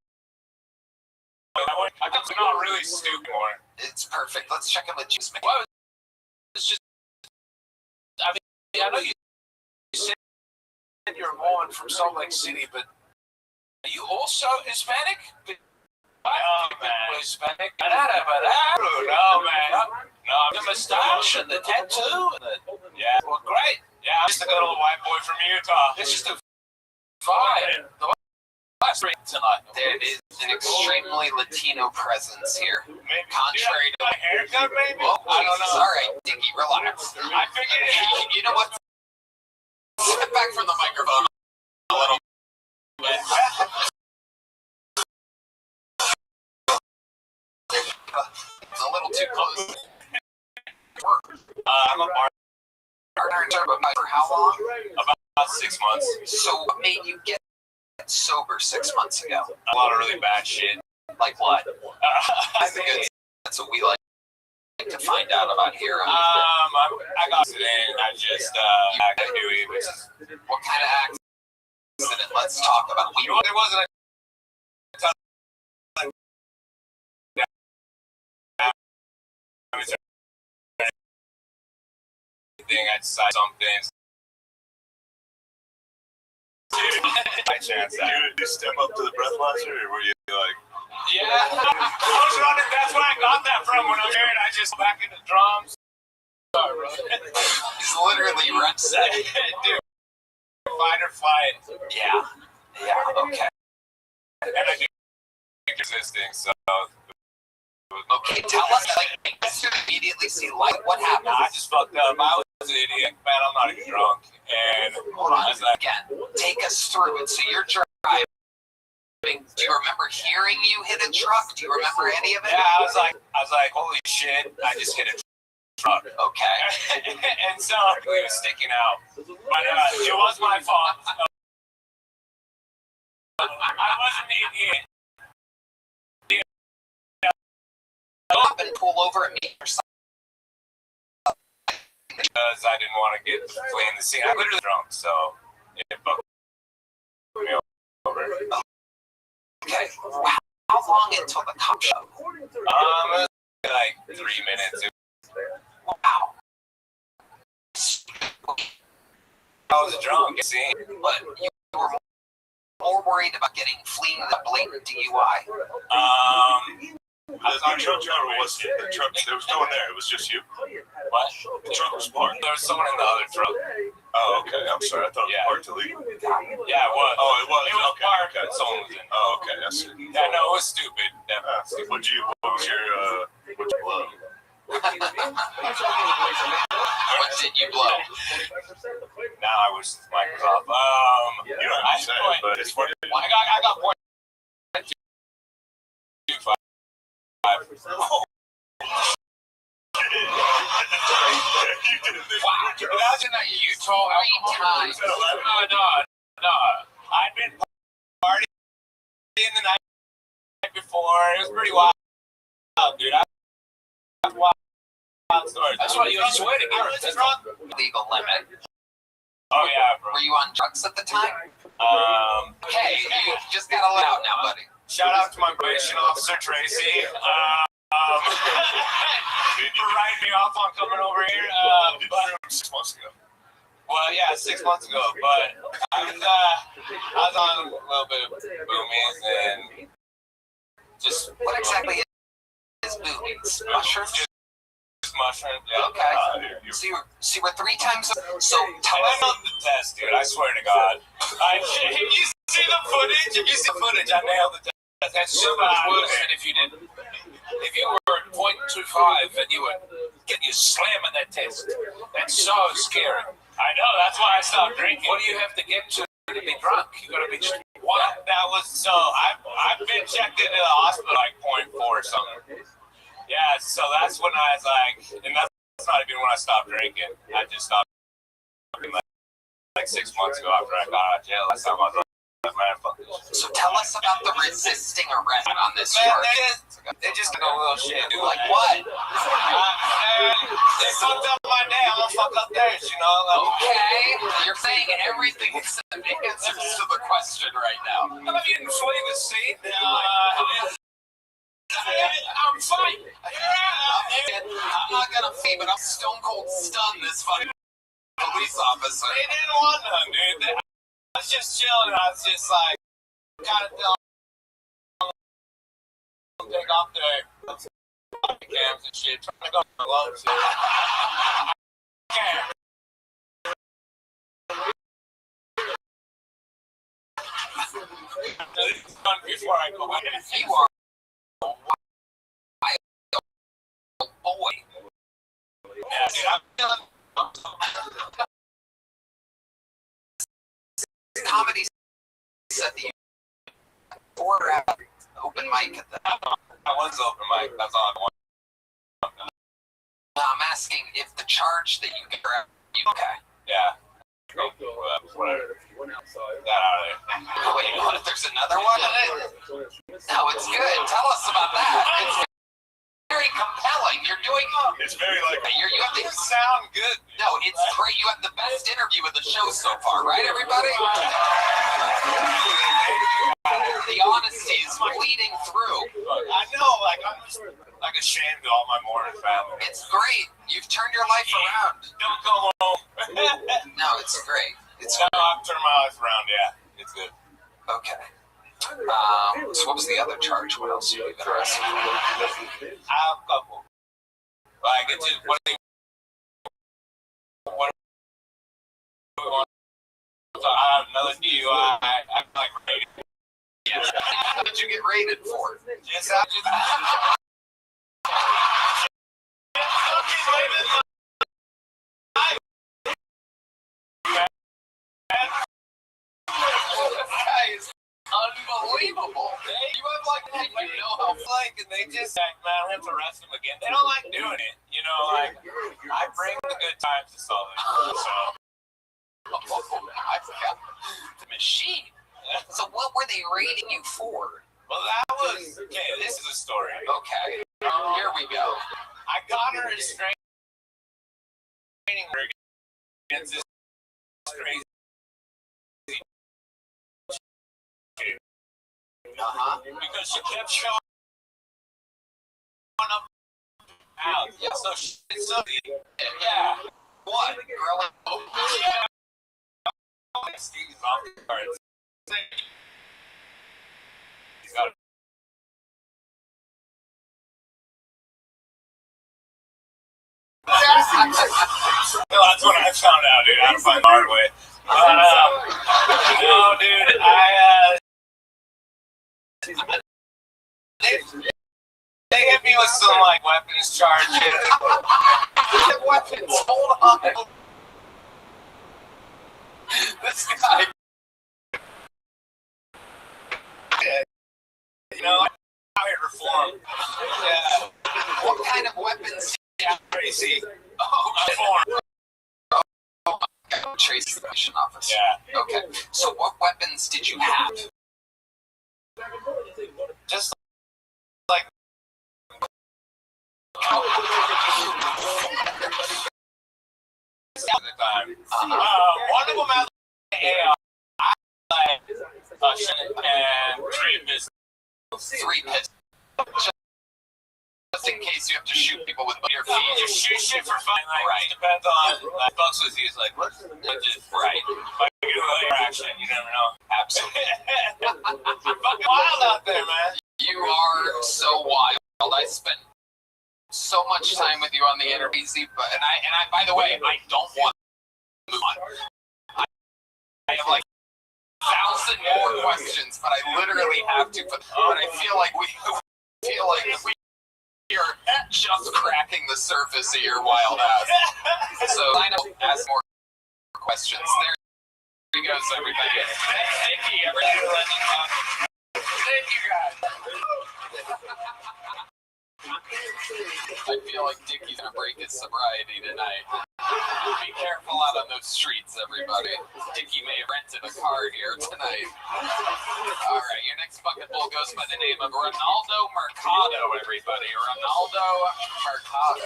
I'm not really stupid more. It's perfect. Let's check in with Juice McGee. Well, it's just, I mean, I know you said you're born from Salt Lake City, but are you also Hispanic? Oh, man. Hispanic? No, man. No, the mustache and the tattoo. Yeah. Well, great. Yeah, I'm just a little white boy from Utah. It's just a vibe. The vibes right tonight. There is an extremely Latino presence here. Maybe, Contrary to my haircut, maybe? Oh, I don't Jesus. know. All right, Diggy, relax. I figured it. You know what? Step back from the microphone a little bit. It's a little too close. I'm a Partner for how long? about 6 months. So what made you get sober 6 months ago? A lot of really bad shit. Like what? I think That's what we like to find out about here. I got accident. I just I do it. Which is, What kind of accident? Let's talk about. you know what? It wasn't a thing. I decided something. By chance, Did you step up to the breathalyzer, or were you like? yeah, I was running. That's where I got that from. When I was married, I just back in the drums. He's literally run set. Dude, fight or flight. Yeah. Yeah. Okay. And I do resisting. So Okay. Tell us, like, you immediately see light. What happened? I just fucked up. I was an idiot. Man, I'm not even drunk. And Hold on. I was like, Again, take us through it. So you're driving. Do you remember hearing you hit a truck? Do you remember any of it? yeah, I was like, holy shit! I just hit a truck. Okay. And so it was sticking out. But it was my fault. I was an idiot. Stop and pull over and meet yourself. Because I didn't want to get fleeing the scene. I was literally drunk, so it fucked me over. Okay. How long until the cop show? It was like 3 minutes. Wow. I was drunk. See? But you were more worried about fleeing the blatant DUI. The truck driver was here. The truck, there was no one there. It was just you. What? The truck was parked. There was someone in the other truck. Oh, okay. I'm sorry. I thought it was parked illegally. Yeah, it was. Oh, it was. It was Okay. parked. Okay. Someone was in. Oh, okay. I see. Yeah, no, it was stupid. Definitely stupid. What was your blow? What did you blow? Now I wish this mic was off. You don't have to say it, but it's funny. I got point 2.25. Wow. Imagine that Utah 3 times. No. I'd been partying the night before. It was pretty wild, dude. Wild stories. That's why you're sweating. I was drunk. Legal limit. Oh yeah, bro. Were you on drugs at the time? Okay, you just gotta let out now, buddy. Shout out to my probation officer Tracy. For writing me off on coming over here. But 6 months ago. well, yeah, 6 months ago. But I was on a little bit of boomies and just What exactly is boobies? Mushrooms? just mushrooms. Yeah. Okay. So you were 3 times. So tell I us. nailed the test, dude. I swear to God. If you see the footage, I nailed the test. That's so much worse than if you didn't. If you were at 0.25 and you were slamming that test, that's so scary. I know. That's why I stopped drinking. What do you have to get to be drunk? You gotta be just one. That was so. I've been checked into the hospital like 0.4 or something. Yeah. So that's when I was like, and that's not even when I stopped drinking. I just stopped like 6 months ago after I got out of jail. Last time I was like, man, fuck this shit. So tell us about the resisting arrest on this Man, charge. they just go a little shit, dude. Like what? They fucked up my day. I'm gonna fuck up theirs, you know? Like, Okay, you're saying everything except the answers to the question right now. I didn't sway the seat. I'm fine. I'm not gonna say, but I'm stone cold stunned this fucking police officer. They didn't want none, dude. I was just chilling. I was just like, kind of take off the cams and shit, trying to go for lunch. Before I go in. You are a wild boy. Yeah, dude, I'm feeling. Comedy said the or open mic at the. I was open mic. That's all I want. I'm asking if the charge that you get. Okay. Yeah. Whatever. Got out of there. Wait, what? There's another one? No, it's good. Tell us about that. It's very compelling. You're doing. It's very like. You have the sound good. No, it's great. You have the best interview of the show so far, right, everybody? The honesty is bleeding through. I know, like I'm just like ashamed of all my Mormon family. It's great. You've turned your life around. Don't come home. No, it's great. It's no, I've turned my life around. Yeah, it's good. Okay. So what was the other charge? What else have you been arrested for? I have a couple. Like it's just what do we want? So I have another DUI. I'm like rated. Yes. What did you get rated for? Just Guys, unbelievable. You have like, you know how like, and they just like, man, I have to arrest them again. They don't like doing it, you know. Like, I bring the good times to Southern, so. I forgot the machine. So what were they rating you for? Well, that was okay. This is a story. Okay, here we go. I got her restraining against this crazy. Because she kept showing up out. Yeah, so yeah. What? Growing up? Yeah. Steve's off the cards. He's got that's what I found out, dude. I had to find the hard way. No, dude, they hit me with some like weapons charges. Weapons, hold on. This guy. You know, I'm out here reform. Yeah. What kind of weapons? Yeah, crazy. Reform. Oh, okay. Trace the mission office. Yeah. Okay. So what weapons did you have? Just like. One of them has AI. And 3 pistols. 3 pistols. Just in case you have to shoot people with your feet. You shoot shit for fun. Right. Depends on. Bucks with you is like, what? Right. Like, you know, action. You never know. Absolutely. Fucking wild out there, man. You are so wild. I spent so much time with you on the interviews, but and I by the way, I don't want to move on. I have like 1,000 more questions, but I literally have to. But I feel like we are just cracking the surface of your wild ass. So I know ask more questions. There he goes, everybody. Thank you, everybody. Thank you, guys. I feel like Dickie's gonna break his sobriety tonight. Be careful out on those streets, everybody. Dickie may have rented a car here tonight. Alright, your next bucket bowl goes by the name of Ronaldo Mercado, everybody. Ronaldo Mercado.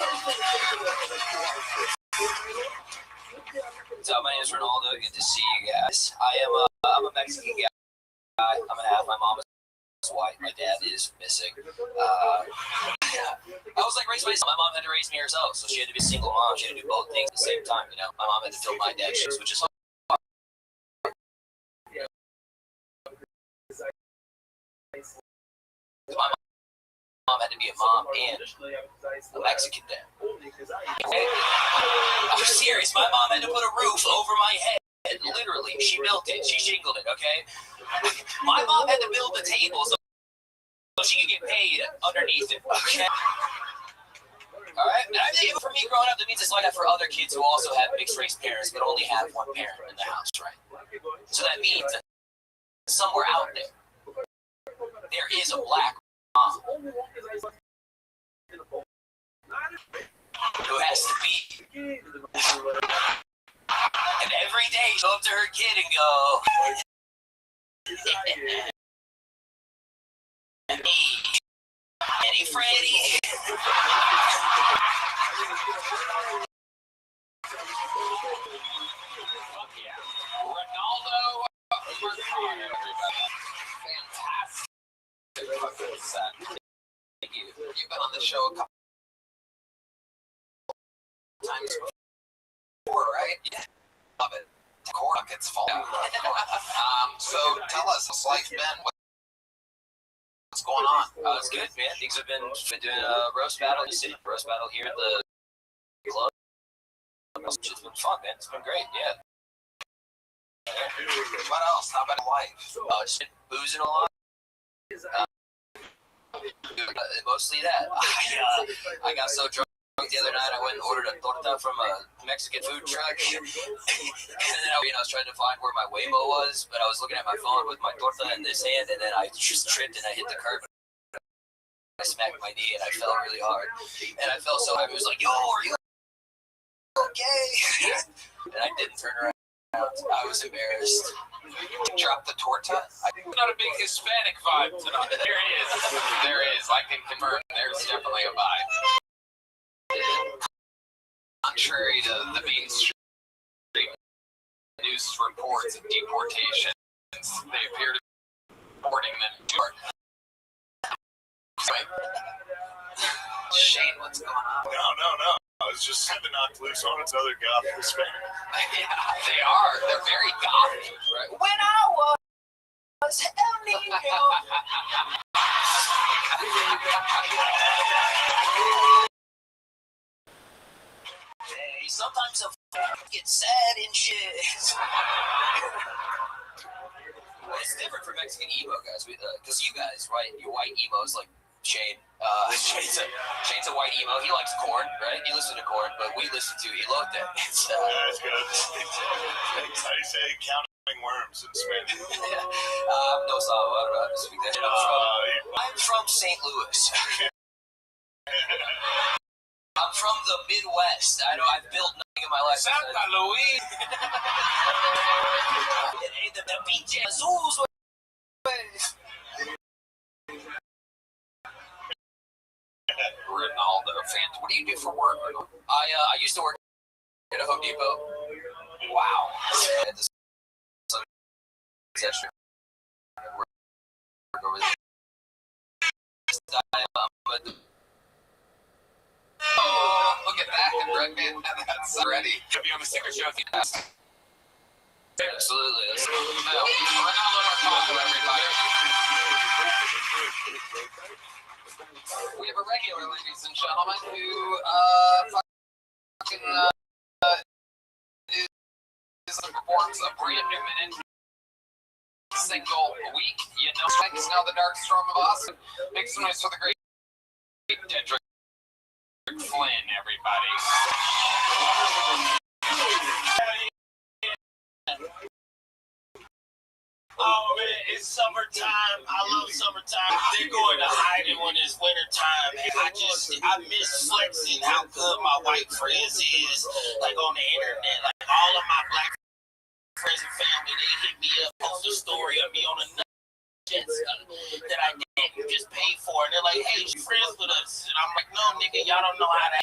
So my name is Ronaldo. Good to see you guys. I'm a Mexican guy. I'm gonna have my mom is white. My dad is missing. I was like raised by my mom had to raise me herself, so she had to be a single mom. She had to do both things at the same time. You know, my mom had to fill my dad's shoes, which is hard. My mom had to be a mom and a Mexican dad. I'm serious. My mom had to put a roof over my head. Literally, she built it. She shingled it. Okay. My mom had to build the tables so she could get paid underneath it. Okay. All right. And I think for me growing up, that means it's like that for other kids who also have mixed race parents, but only have one parent in the house, right? So that means that somewhere out there, there is a black mom who has to be. And every day, go up to her kid and go, Eddie Freddy. Ronaldo Mercado, everybody. Fantastic. Thank you. You've been on the show a couple times before, right? Yeah. Love it. Core buckets fall down. So tell us, what's life been? What's going on? It's good, man. Things have been doing a roast battle in the city, roast battle here at the club. It's been fun, man. It's been great, yeah. What else? How about life? Just been boozing a lot. Mostly that. I got so drunk the other night, I went and ordered a torta from a Mexican food truck. And then I was trying to find where my Waymo was, but I was looking at my phone with my torta in this hand, and then I just tripped and I hit the curb. I smacked my knee and I fell really hard. And I felt so happy. It was like, yo, are you okay? And I didn't turn around. I was embarrassed. Drop the torta? Not a big Hispanic vibe tonight. There is. There is. I can confirm there's definitely a vibe. Contrary to the mainstream news reports of deportations, they appear to be reporting them to our... Shane, what's going on? No. I was just having knocked loose on its other goth Hispanic. Yeah, they are. They're very gothic. Right? When I was El Nino. Hey, sometimes I get sad and shit. It's different for Mexican emo guys, because you guys, right? Your white emos like Shane. Shane's a white emo. He likes Korn, right? He listens to Korn, but we listen to Elote. It's That's good. How do you say counting worms in Spanish? No, so I don't know how to speak that. I'm from St. Louis. I'm from the Midwest. I know I've built nothing in my life. Santa Luis. The pinche Azules. Ronaldo, fan. What do you do for work? I used to work at Home Depot. Wow. Oh, look at that. Red Man, that's ready. Could be on the secret show. Absolutely. We're not let our talk, everybody. We have a regular, ladies and gentlemen, who performs a brand new minute single week. You know, he's now the Dark Storm of Austin. Make some noise for the great Dedrick Flynn, everybody. Oh man, it's summertime. I love summertime. They're going to hiding when it's wintertime. And I miss flexing how good my white friends is. Like on the internet, like all of my black friends and family, they hit me up, post a story of me on a jets that I didn't just pay for. And they're like, hey, you friends with us? And I'm like, no, nigga, y'all don't know how to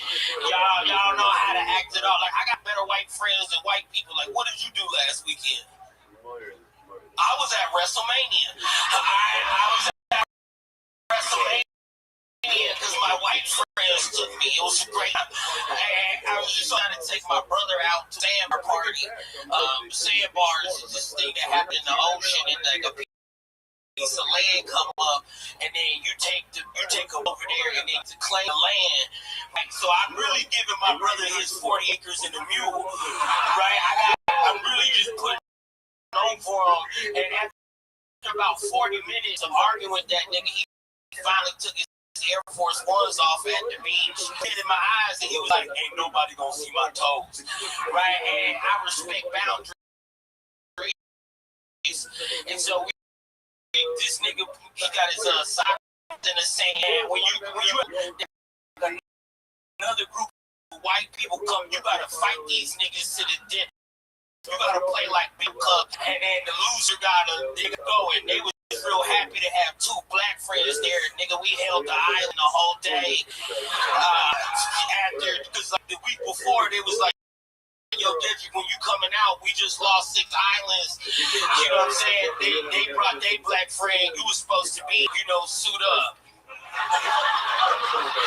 y'all don't know how to act at all. Like, I got better white friends than white people. Like, what did you do last weekend? I was at WrestleMania. I was at WrestleMania because my white friends took me. It was great. And I was just trying to take my brother out to sandbar party. Sandbars is this thing that happened in the ocean, and like a piece of land come up, and then you take them over there, and then to claim the land. Like, so I'm really giving my brother his 40 acres in the mule, right? I'm really just putting on for him, and after about 40 minutes of arguing with that nigga, he finally took his Air Force Ones off at the beach, hit in my eyes, and he was like, ain't nobody gonna see my toes, right? And I respect boundaries, and so this nigga, he got his sock in the sand. When you another group of white people come, you gotta fight these niggas to the death. You gotta play like big club, and then the loser gotta go. And they was real happy to have two black friends there. Nigga, we held the island the whole day. Because like the week before, they was like, yo, Dedrick, when you coming out, we just lost 6 islands. You know what I'm saying? They brought their black friend. You was supposed to be, suit up.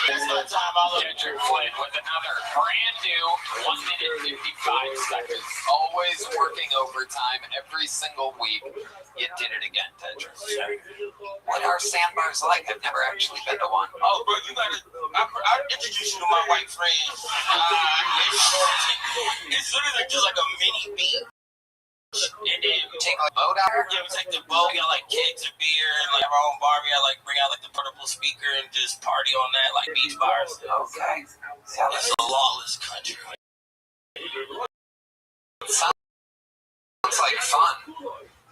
That's my time. I'll Dedrick Flynn with another brand new 1 minute 55 seconds. Always working overtime every single week. You did it again, Dedrick. What are sandbars like? I've never actually been to one. Oh, bro, you gotta. I'll introduce you to my white friends. It's literally just like a mini beach. And then we take a boat out? Yeah, we take the boat. We got like kegs of beer and like our own bar. We got like bring out like the portable speaker and just party on that, like beach bars. Okay. It's a lawless country. Sounds like fun.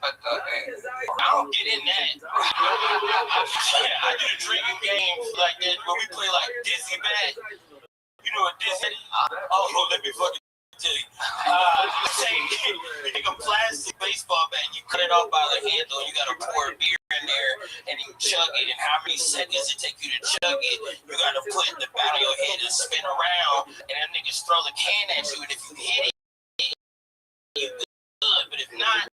But I don't get in that. I do the drinking games like that where we play like Dizzy Bat. You know what Dizzy? Oh, let me fucking tell you. You take a plastic baseball bat, you cut it off by the handle, you gotta pour beer in there, and you chug it. And how many seconds it take you to chug it? You gotta put the bat on your head and spin around, and them niggas throw the can at you. And if you hit it, you good. But if not,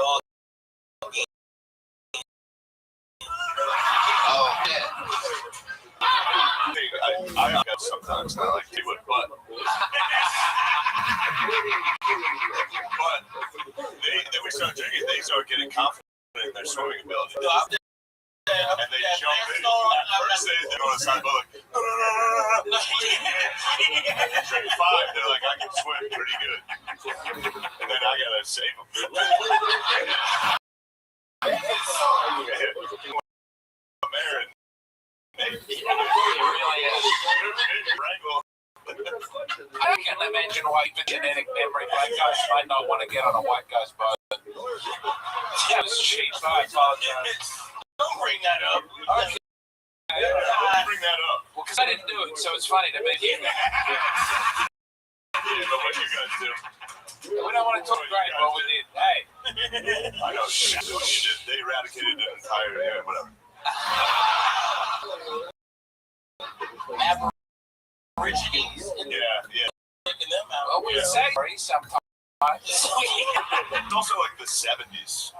oh yeah. I got sometimes I like to do it, but they would start drinking. They start getting confident in their swimming ability, and they jump in. First they're on the side, but drink 5, they're like, I can swim pretty good, and then I gotta save them. I can imagine why the genetic memory black guys might not want to get on a white guy's boat. That was cheap. I apologize. Don't bring that up. Okay. Don't bring that up. Well, because I didn't do it, so it's funny to me. Yeah, but what you guys do? We don't want to talk right, but we did. Hey. I know shit. They eradicated an entire whatever. Aborigines and Yeah. taking them out. Well, we say sometimes. It's also like the 70s.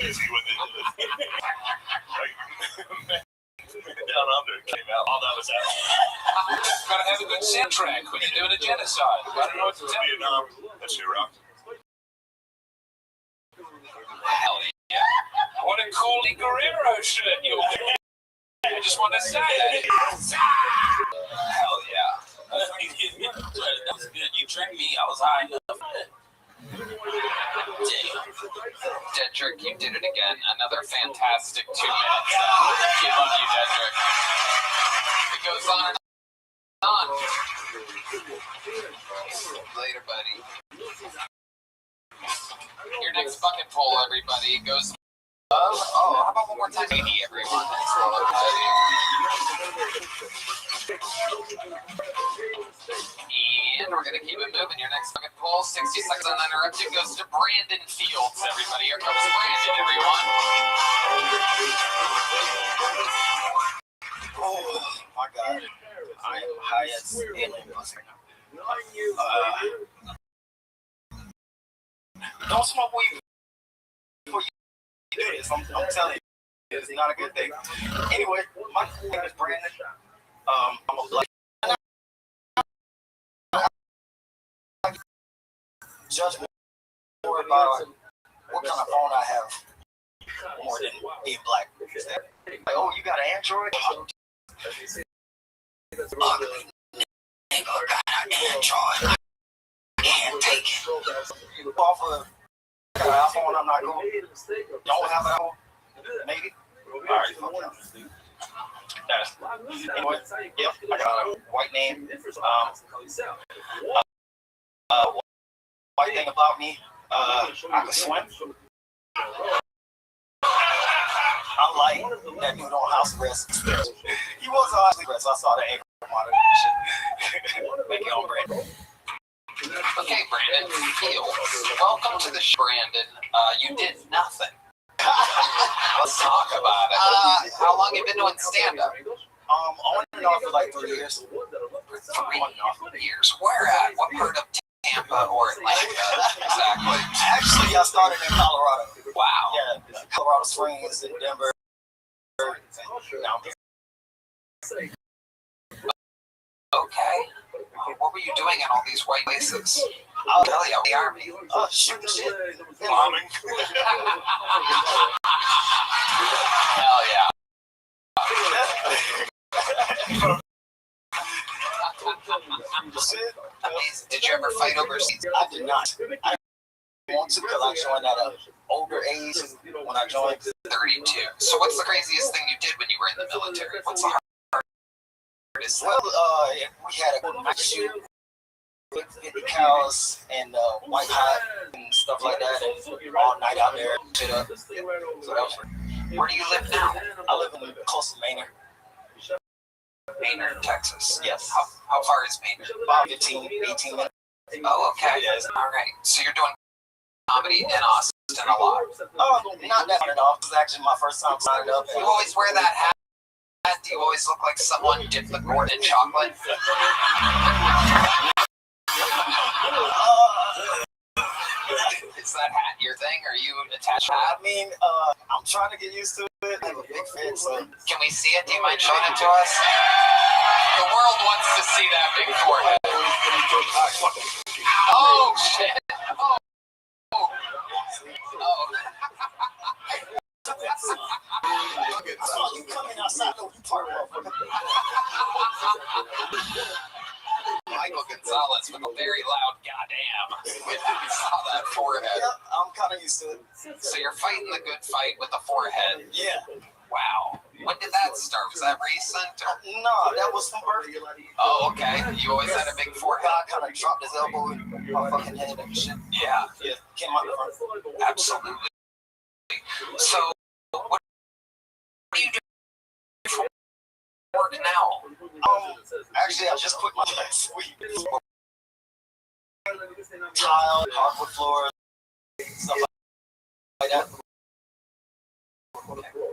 See when Down Under came out. All that was happening. Gotta have a good soundtrack when you're doing a genocide. I don't know what to tell you. Vietnam. That shit rocked. Hell yeah. What a cool Lee Guerrero shirt you're wearing. I just want to say that. Hell yeah. That was good. You tricked me. I was high enough. Dedrick, you did it again. Another fantastic 2 minutes. Keep on you, Dedrick. It goes on and on. Later, buddy. Your next bucket poll, everybody, goes. How about one more time? 80, everyone. And we're going to keep it moving. Your next bucket poll, 60 seconds uninterrupted, goes to Brandon Fields, everybody. Here comes Brandon, everyone. Oh, my God. I am high as alien bus right now. Don't smoke weed before you do this. I'm telling you, it's not a good thing. Anyway, my name is Brandon. I'm a black. Judge more about what kind of phone I have more than being black. Like, oh, you got an Android? Ugly nigga got an Android. I can't take it. Off of an iPhone, I'm not going. Don't have an iPhone? Maybe. All right, fuck that. Anyway, yep, I got a white name. White thing about me, I can swim. Unlike that dude on house arrest. He was on house arrest. I saw the ankle monitor and shit. Make it on Brandon. Okay, Brandon Fields. Welcome to the show, Brandon. You did nothing. Let's talk about it. How long have you been doing stand-up? On and off for like 3 years. 3 years. Where at? What part of Tampa or Atlanta? Exactly. Actually, I started in Colorado. Wow. Yeah, Colorado Springs and Denver. Down there. Okay. What were you doing in all these white places? I'll tell you, the army. Shooting shit. Bombing. Hell yeah. Amazing. Did you ever fight overseas? I did not. I want to because I joined at an older age when I joined. 32. So what's the craziest thing you did when you were in the military? What's the hardest thing? Well, we had a night shoot with 50 cows and white hot and stuff like that, and all night out there, shit up. So that was Where do you live now? I live in coastal Maynard. Maynard, Texas. Yes. How far is Maynard? About 15, 18 minutes. Oh, okay. Yes. All right. So you're doing comedy in Austin a lot. Oh, not that enough. This is actually my first time signing up. You always wear that hat? Do you always look like someone dipped the gourd in chocolate? Is that hat your thing? Are you attached to that? I mean, I'm trying to get used to it. I have a big fit, so. Can we see it? Do you mind showing it to us? The world wants to see that big forehead. Oh, shit. Oh. Oh, you coming outside? No, you part of Michael Gonzalez with a very loud goddamn. We saw that forehead. Yep, I'm kind of used to it. So you're fighting the good fight with a forehead. Yeah. Wow. When did that start? Was that recent? Or? No, that was from birth. Oh, okay. You always had a big forehead. God kind of dropped his elbow in my fucking head and shit. Yeah. Yeah, came out the front. Absolutely. So, what do you do for work now? Actually, I just quit my last week. Tile, hardwood floors, stuff like that.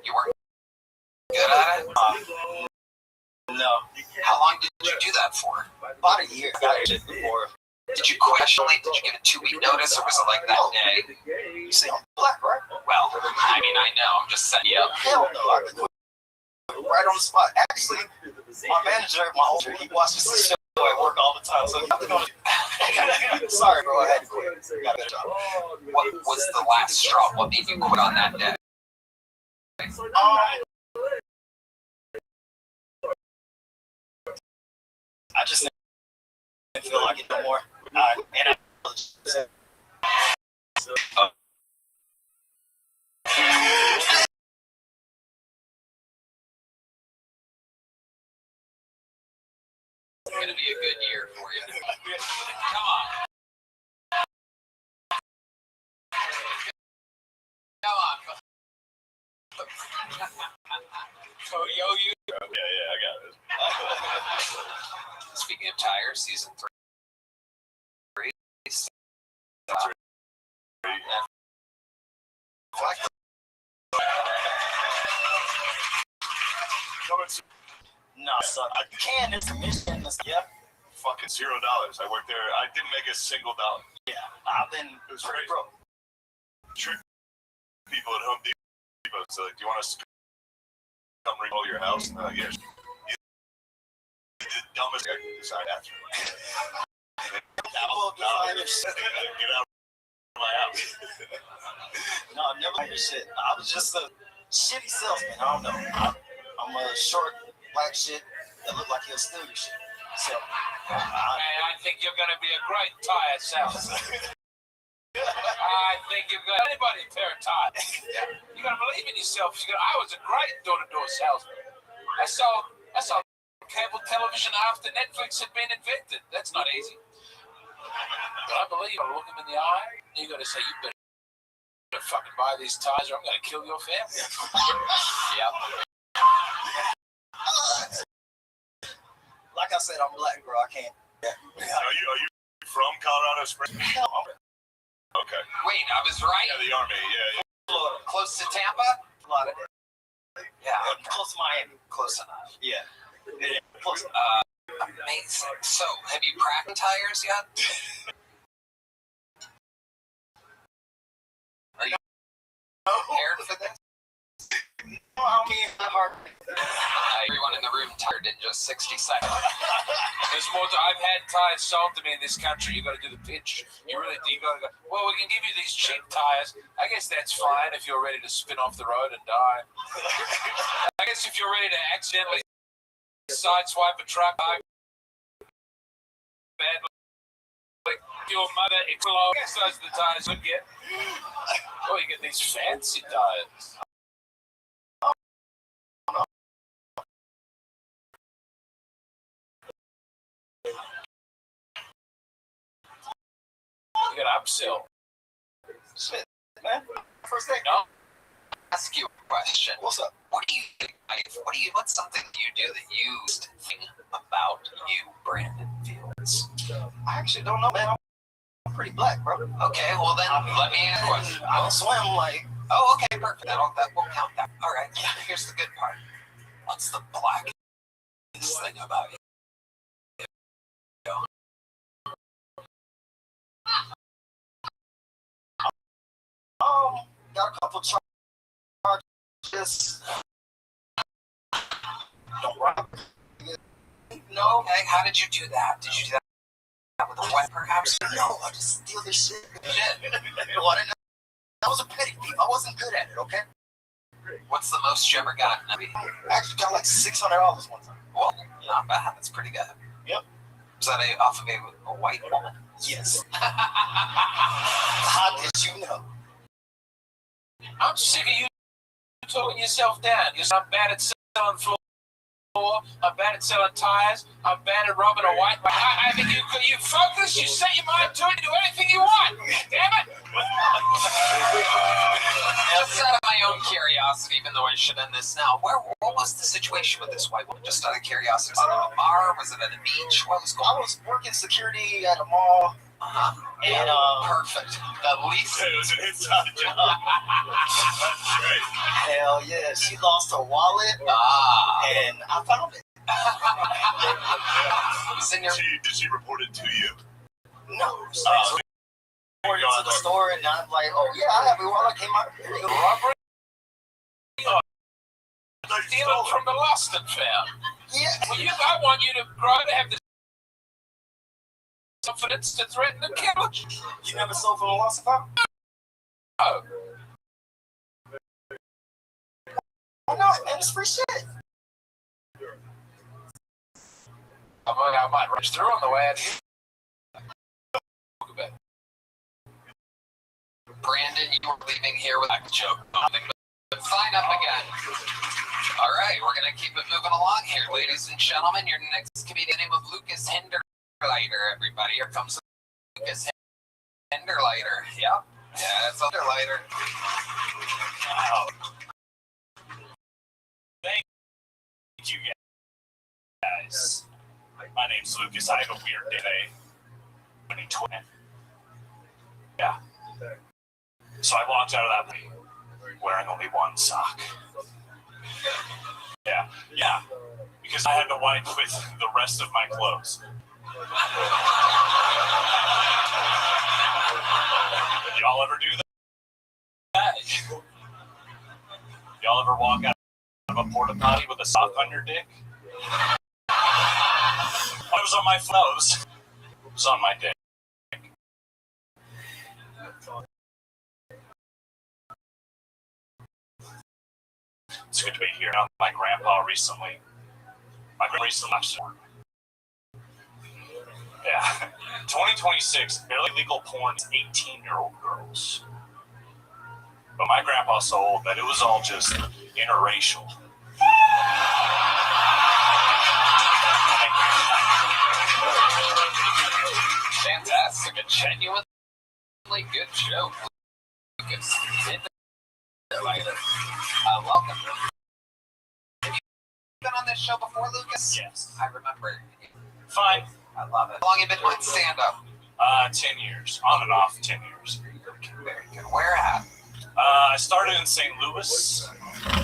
You work good at it? No. How long did you do that for? About a year. Got it before. Did you quit initially? Did you give a 2-week notice, or was it like that day? You say I'm black, right? Well, I mean, I know. I'm just setting you up. Hell no. I could quit right on the spot. Actually, my manager, my owner, he watches the show at work all the time. So sorry, bro. I had to quit. Got a better job. What was the last straw? What made you quit on that day? I just didn't feel like it no more. It's going to be a good year for you. Come on. Come on. Yo, you. Yeah, I got it. Speaking of tires, season 3. No, son. I can. It's commission. Yeah. Fucking $0. I worked there. I didn't make a single dollar. Yeah. I've been It was crazy. broke. Trick people at Home Depot. So, like, do you want us to come remodel your house? Yeah. The dumbest guy decided after. Get out of my house. No, I never did shit. I was just a shitty salesman. I don't know. I'm a short black shit that look like he'll steal your shit. So, I think you're going to be a great tire salesman. I think you've got anybody a pair of tires. You got to believe in yourself. I was a great door-to-door salesman. I saw cable television after Netflix had been invented. That's not easy. But I believe you. Look him in the eye. You got to say, you better fucking buy these tires or I'm going to kill your family. Yep. like I said, I'm black, bro. I can't. Are you from Colorado Springs? Okay. Wait, I was right. Yeah, the Army. Yeah. Florida. Close to Tampa? Florida. Yeah. Close to Miami. Close enough. Yeah. Close. Amazing. So, have you cracked tires yet? Are you prepared for this? No, I don't mean that hard. Everyone in the room tired in just 60 seconds. There's more. I've had tires sold to me in this country. You got to do the pitch. You really do. You got to go. Well, we can give you these cheap tires. I guess that's fine if you're ready to spin off the road and die. I guess if you're ready to accidentally sideswipe a truck, bad like your mother, I guess those are the tires you'd get. Oh, you get these fancy tires. You got to upsell. Shit, man. First thing. No. Ask you a question. What's up? What's something you do that you think about you, Brandon Fields? I actually don't know, man. I'm pretty black, bro. Okay, well then let me ask a question. I don't swim like. Oh, okay, perfect. That won't count that. All right. Yeah. Here's the good part. What's the blackest thing about you? Got a couple charges. Don't rob. No. Okay, how did you do that? Did you do that with a wife, perhaps? No, I just steal this shit. Shit. That was a petty thief. I wasn't good at it, okay? What's the most you ever gotten? I mean, I actually got like $600 one time. well, not bad. That's pretty good. Yep. Was that off of a white woman? Yes. How did you know? I'm sick of you talking yourself down. I'm bad at selling floor. I'm bad at selling tires. I'm bad at robbing a white man. I think you focus. You set your mind to it. You do anything you want. Damn it! Just out of my own curiosity, even though I should end this now, what was the situation with this white woman? Just out of curiosity, was it at a bar? Was it at a beach? What was going on? I was working security at a mall. And Perfect. At least It was an inside job. That's great. hell yeah, she lost her wallet, and I found it. Did she report it to you? No, so I reported to the store, and I'm like, oh yeah, I have your wallet. Came out. Robbery? Stealing from the lost and found. Yeah. Well, I want you to try to have the confidence to threaten to kill us. You never sold from a lost and found? Oh. Oh no, man, it's free shit. I might rush through on the way out here. Brandon, you were leaving here with a joke. But sign up again. All right, we're going to keep it moving along here. Ladies and gentlemen, your next comedian, name of Lucas Hinderleiter, everybody. Here comes Lucas Hinderleiter. Yep. Yeah, it's Hinderleiter. Wow. Thank you guys. My name's Lucas. I have a weird day. 2020. Yeah. So I walked out of that wearing only one sock. Yeah. Because I had to wipe with the rest of my clothes. Y'all ever do that? Y'all ever walk out of a porta potty with a sock on your dick? I was on my nose. It was on my dick. It's good to be here. My grandpa recently. Yeah. 2026, barely legal porn is 18-year-old girls. But my grandpa's so old that it was all just interracial. Fantastic. A genuinely good joke, Lucas. Welcome. Have you been on this show before, Lucas? Yes. I remember. Fine. I love it. How long have you been doing stand-up? 10 years. On and off, 10 years. Very good. Where at? I started in St. Louis,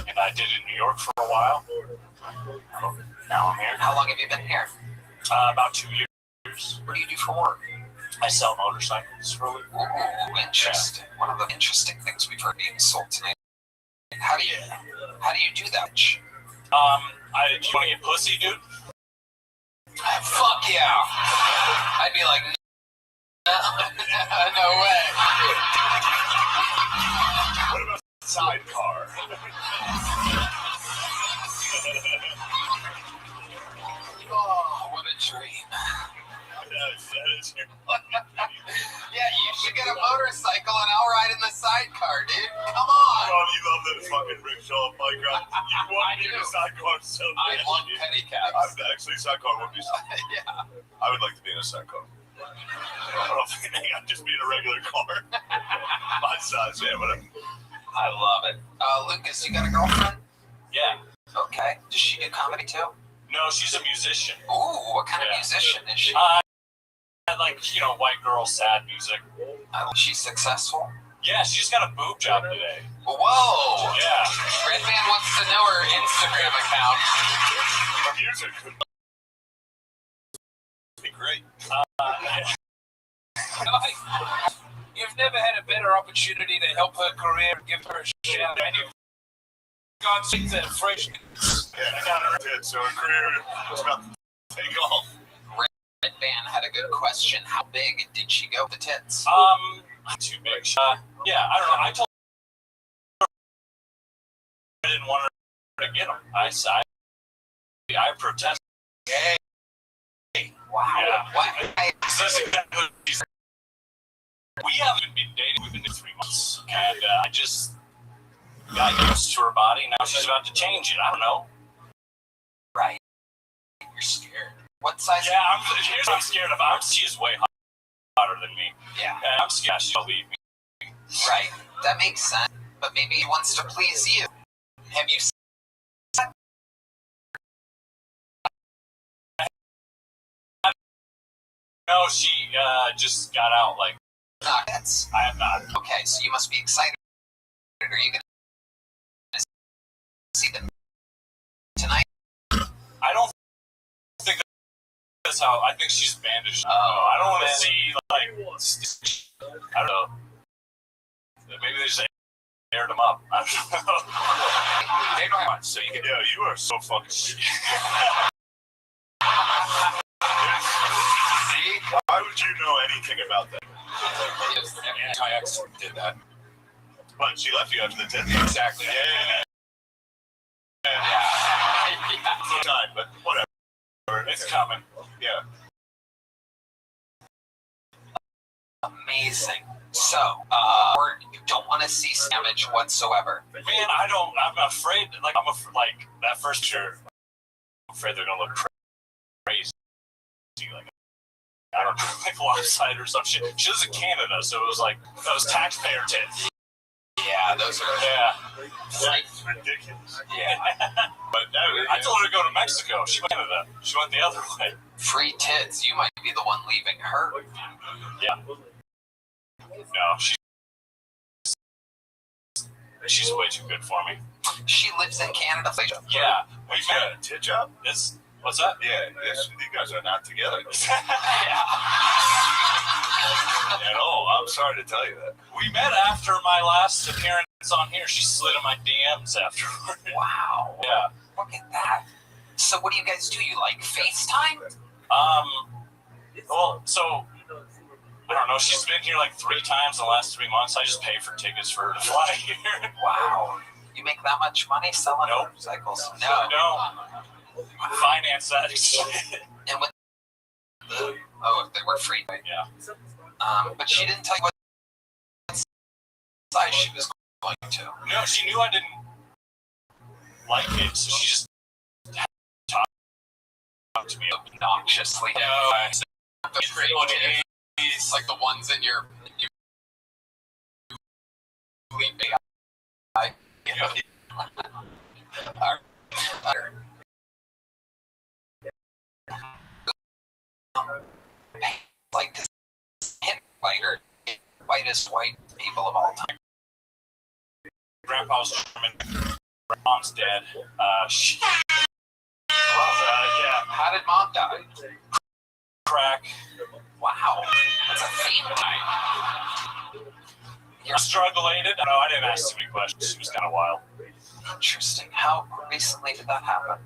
and I did it in New York for a while. Now I'm here. How long have you been here? About 2 years. What do you do for work? I sell motorcycles for a living. Ooh, interesting. One of the interesting things we've heard being sold tonight. How do you do that? Do you want to get pussy, dude? Fuck yeah. I'd be like, no way. What about sidecar? Oh, what a dream. Yeah, you should get a motorcycle and I'll ride in the sidecar, dude. Come on. Oh, you love that fucking rickshaw bike ride. You want to be in a sidecar so I love pedicabs. I'm actually sidecar would be something. Yeah. I would like to be in a sidecar. I don't think I'd just be in a regular car. My size, yeah, whatever. I love it. Lucas, you got a girlfriend? Yeah. Okay. Does she do comedy too? No, she's a musician. Ooh, what kind of musician is she? Like, white girl sad music. She's successful? Yeah, she just got a boob job today. Whoa! Yeah. Redman wants to know her Instagram account. Her music could be great. You've never had a better opportunity to help her career and give her a shout, and you've got that fresh. Yeah, I got her tits, so her career was about to take off. Redman had a good question. How big did she go with the tits? Too big. Yeah, I don't know. I told her I didn't want her to get them. I protested. Hey. Wow. Yeah. Why? We haven't been dating. We've been dating 3 months, and I just got used to her body. Now she's about to change it. I don't know. Right. You're scared. What size? Yeah, here's what I'm scared of. She is way hotter than me. Yeah. And I'm scared she'll leave me. Right. That makes sense. But maybe he wants to please you. Have you No, she just got out. Like, Nuggets. I have not. Okay, so you must be excited. Are you going to see them tonight? I don't think that's how. I think she's bandaged. I don't want to see, like, I don't know. Maybe they just aired them up. I don't know. So you can. Yeah, you are so fucking. See, why would you know anything about that? Anti-X did that. But she left you after the 10th. Exactly. Yeah. Time, but whatever. It's coming. Yeah. Amazing. So, you don't want to see damage whatsoever. Man, I'm afraid. Like, like that first year. I'm afraid they're gonna look crazy. Like, I don't know, like lopsided or some shit. She was in Canada, so it was like those taxpayer tits. Yeah, those are That's ridiculous. Yeah. But I told her to go to Mexico. She went to Canada. She went the other way. free tits. You might be the one leaving her. Yeah. No, she's way too good for me. She lives in Canada. Yeah. We got a tit job? What's that? Yeah, you guys are not together. Yeah. At all. I'm sorry to tell you that. We met after my last appearance on here. She slid in my DMs afterward. Wow. Yeah. Look at that. So what do you guys do? You like FaceTime? Well, so I don't know. She's been here like 3 times in the last 3 months. I just pay for tickets for her to fly here. Wow. You make that much money selling motorcycles? No. Finance that. And with if they were free. Yeah. But she didn't tell you what size she was going to. No, she knew I didn't like it, so she just talked to me obnoxiously. No, I said, like the ones in your like this hit fighter, whitest white people of all time. Grandpa's German. Mom's dead. Yeah. How did mom die? Crack. Wow. That's a theme tonight. You're struggulated? No, I didn't ask too many questions. She was kind of wild. Interesting. How recently did that happen?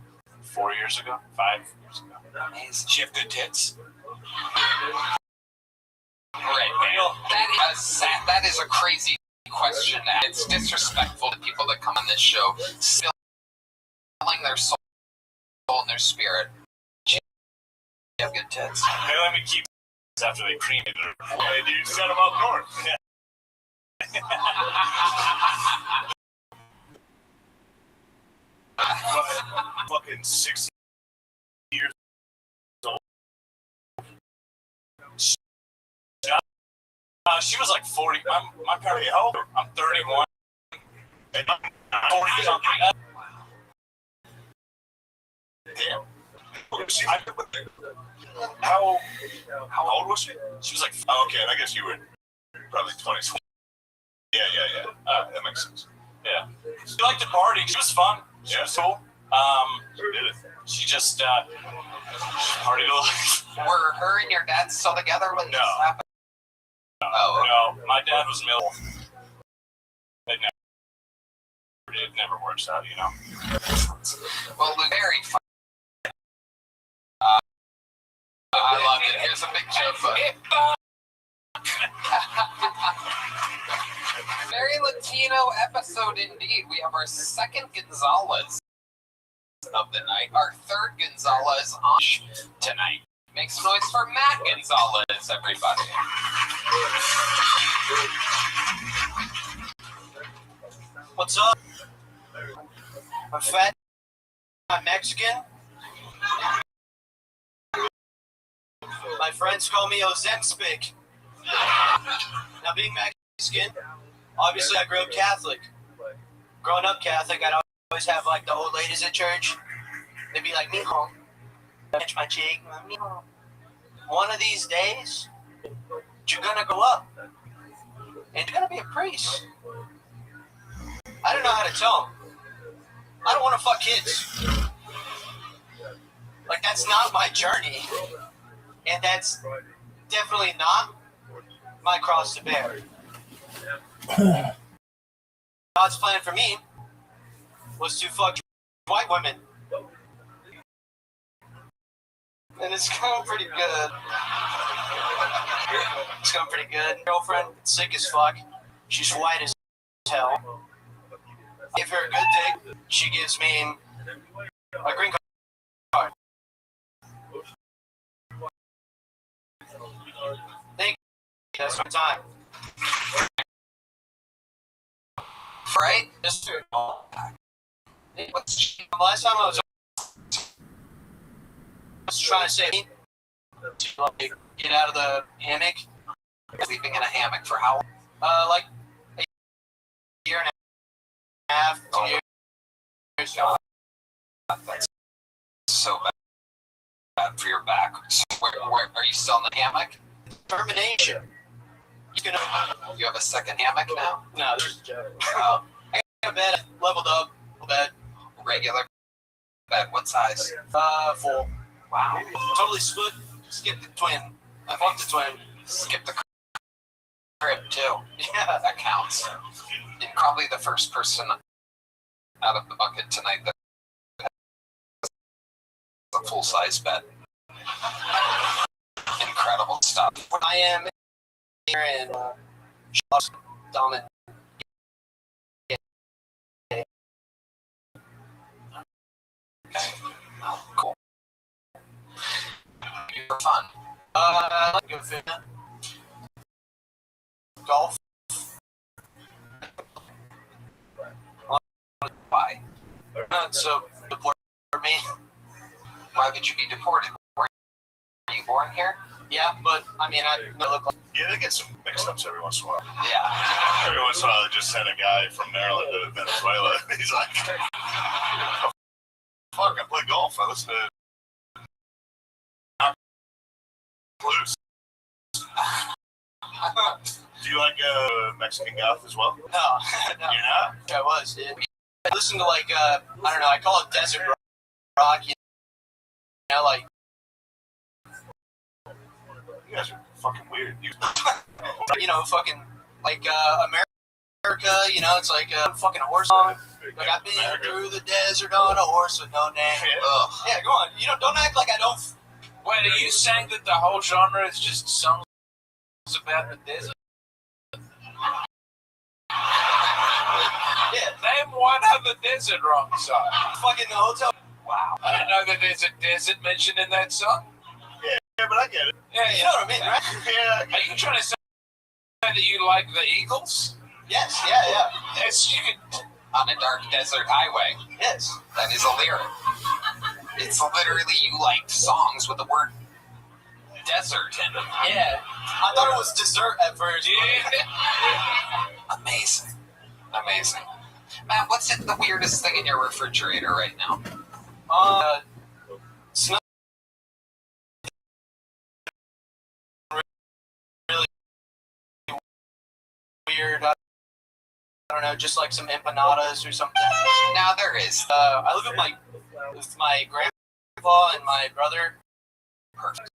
4 years ago? 5 years ago. Amazing. She have good tits? Right. That is a crazy question. It's disrespectful to people that come on this show selling their soul and their spirit. She have good tits. They let me keep after they cremated her. Hey, dude, set them up north. Yeah. Fucking 60 years old. She was like 40. My parents, how old? I'm 31. And I'm 40 something. damn. How old was she? She was like, Oh, okay, I guess you were probably 20. Yeah. That makes sense. yeah. She liked to party. She was fun. She was cool. Who did it? She just partied a lot. Were her and your dad still together when this happened? No, my dad was middle. It never works out, you know. Well, very fun. I love it. Here's a big joke. Very Latino episode indeed. We have our second Gonzalez of the night. Our third Gonzalez on tonight. Make some noise for Matt Gonzalez, everybody. What's up? I'm fat. I'm Mexican. My friends call me Ozemspic. Now, being Mexican, obviously I grew up Catholic. Growing up Catholic, I'd always have like the old ladies at church. They'd be like, mijo, touch my cheek. Mijo. one of these days, you're gonna grow up, and you're gonna be a priest. I don't know how to tell him. I don't want to fuck kids. Like, that's not my journey, and that's definitely not my cross to bear. God's plan for me was to fuck white women. And it's going pretty good. It's going pretty good. Girlfriend, sick as fuck. She's white as hell. I give her a good dick. She gives me a green card. Thank you. That's my time. Right? Just last time I was trying to say to get out of the hammock. Sleeping in a hammock for how long? Like a year and a half, 2 years. That's so bad for your back. So where are you still in the hammock? Termination. You have a second hammock now? No, there's a joke. Oh, I got a bed, leveled up, bed. Regular bed, what size? Full. Wow. Totally split. Skip the twin. I fucked the twin. Skip the crib too. Yeah, that counts. And probably the first person out of the bucket tonight that has a full-size bed. Incredible stuff. I am here in Domin. Oh, cool. You were fun. I like good food. Golf. Why? So, deport me. Why would you be deported? Were you born here? Yeah, but I mean, I look like. Yeah, they get some mix-ups every once in a while. Yeah. Every once in a while, they just send a guy from Maryland to Venezuela. He's like, fuck, I play golf. I listen to blues. Do you like Mexican goth as well? No. You're not? I was, dude. I listen to like, I don't know, I call it desert rock, you know, like. You guys are fucking weird. You know, fucking, like, America, you know, it's like a fucking horse song. Like, I've been through the desert on a horse with no name. Yeah, go on. You know, don't act like I don't. Wait, are you saying that the whole genre is just songs about the desert? Yeah. Name one other desert rock song. Fucking the hotel. Wow. I didn't know that there's a desert mentioned in that song. Yeah, but I get it. Yeah, You know what I mean, right? Yeah. Are you trying to say that you like the Eagles? Yes, yeah. Yes, you can. On a dark desert highway. Yes. That is a lyric. It's literally you liked songs with the word desert in them. Yeah. I thought it was dessert at first. Yeah. Amazing. Amazing. Matt, what's the weirdest thing in your refrigerator right now? Snow. Really weird. I don't know, just like some empanadas or something. Now there is. I live with my grandpa and my brother. Perfect.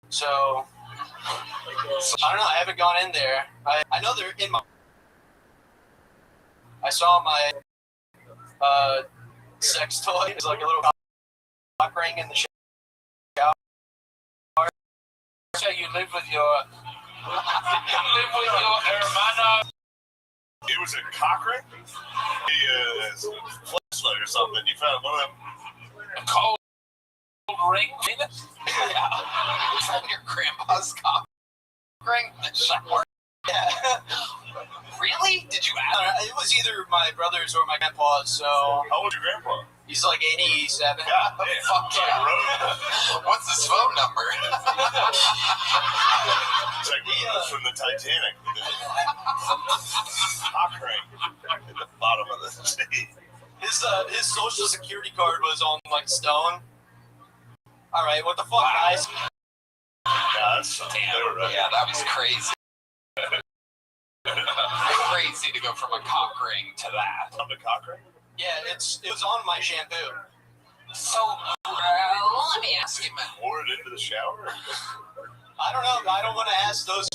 So I don't know. I haven't gone in there. I know they're in my. I saw my sex toy. It's like a little cock ring in the shower. So you live with your hermano. It was a cock ring? He flashlight or something. You found one of them. A cold ring? Yeah. From your grandpa's cock ring in the shower. Yeah. Really? Did you ask? It was either my brother's or my grandpa's. So How old's your grandpa? he's like 87. God damn. Fuck yeah. What's his phone number? It's like from the Titanic. Cock ring at the bottom of the sea. His social security card was on like stone. All right, what the fuck, guys? Yeah, that was crazy. Crazy to go from a cock ring to that. From the cock ring? Yeah, it was on my shampoo. So, let me ask you, man. Pour it into the shower? I don't know. I don't want to ask those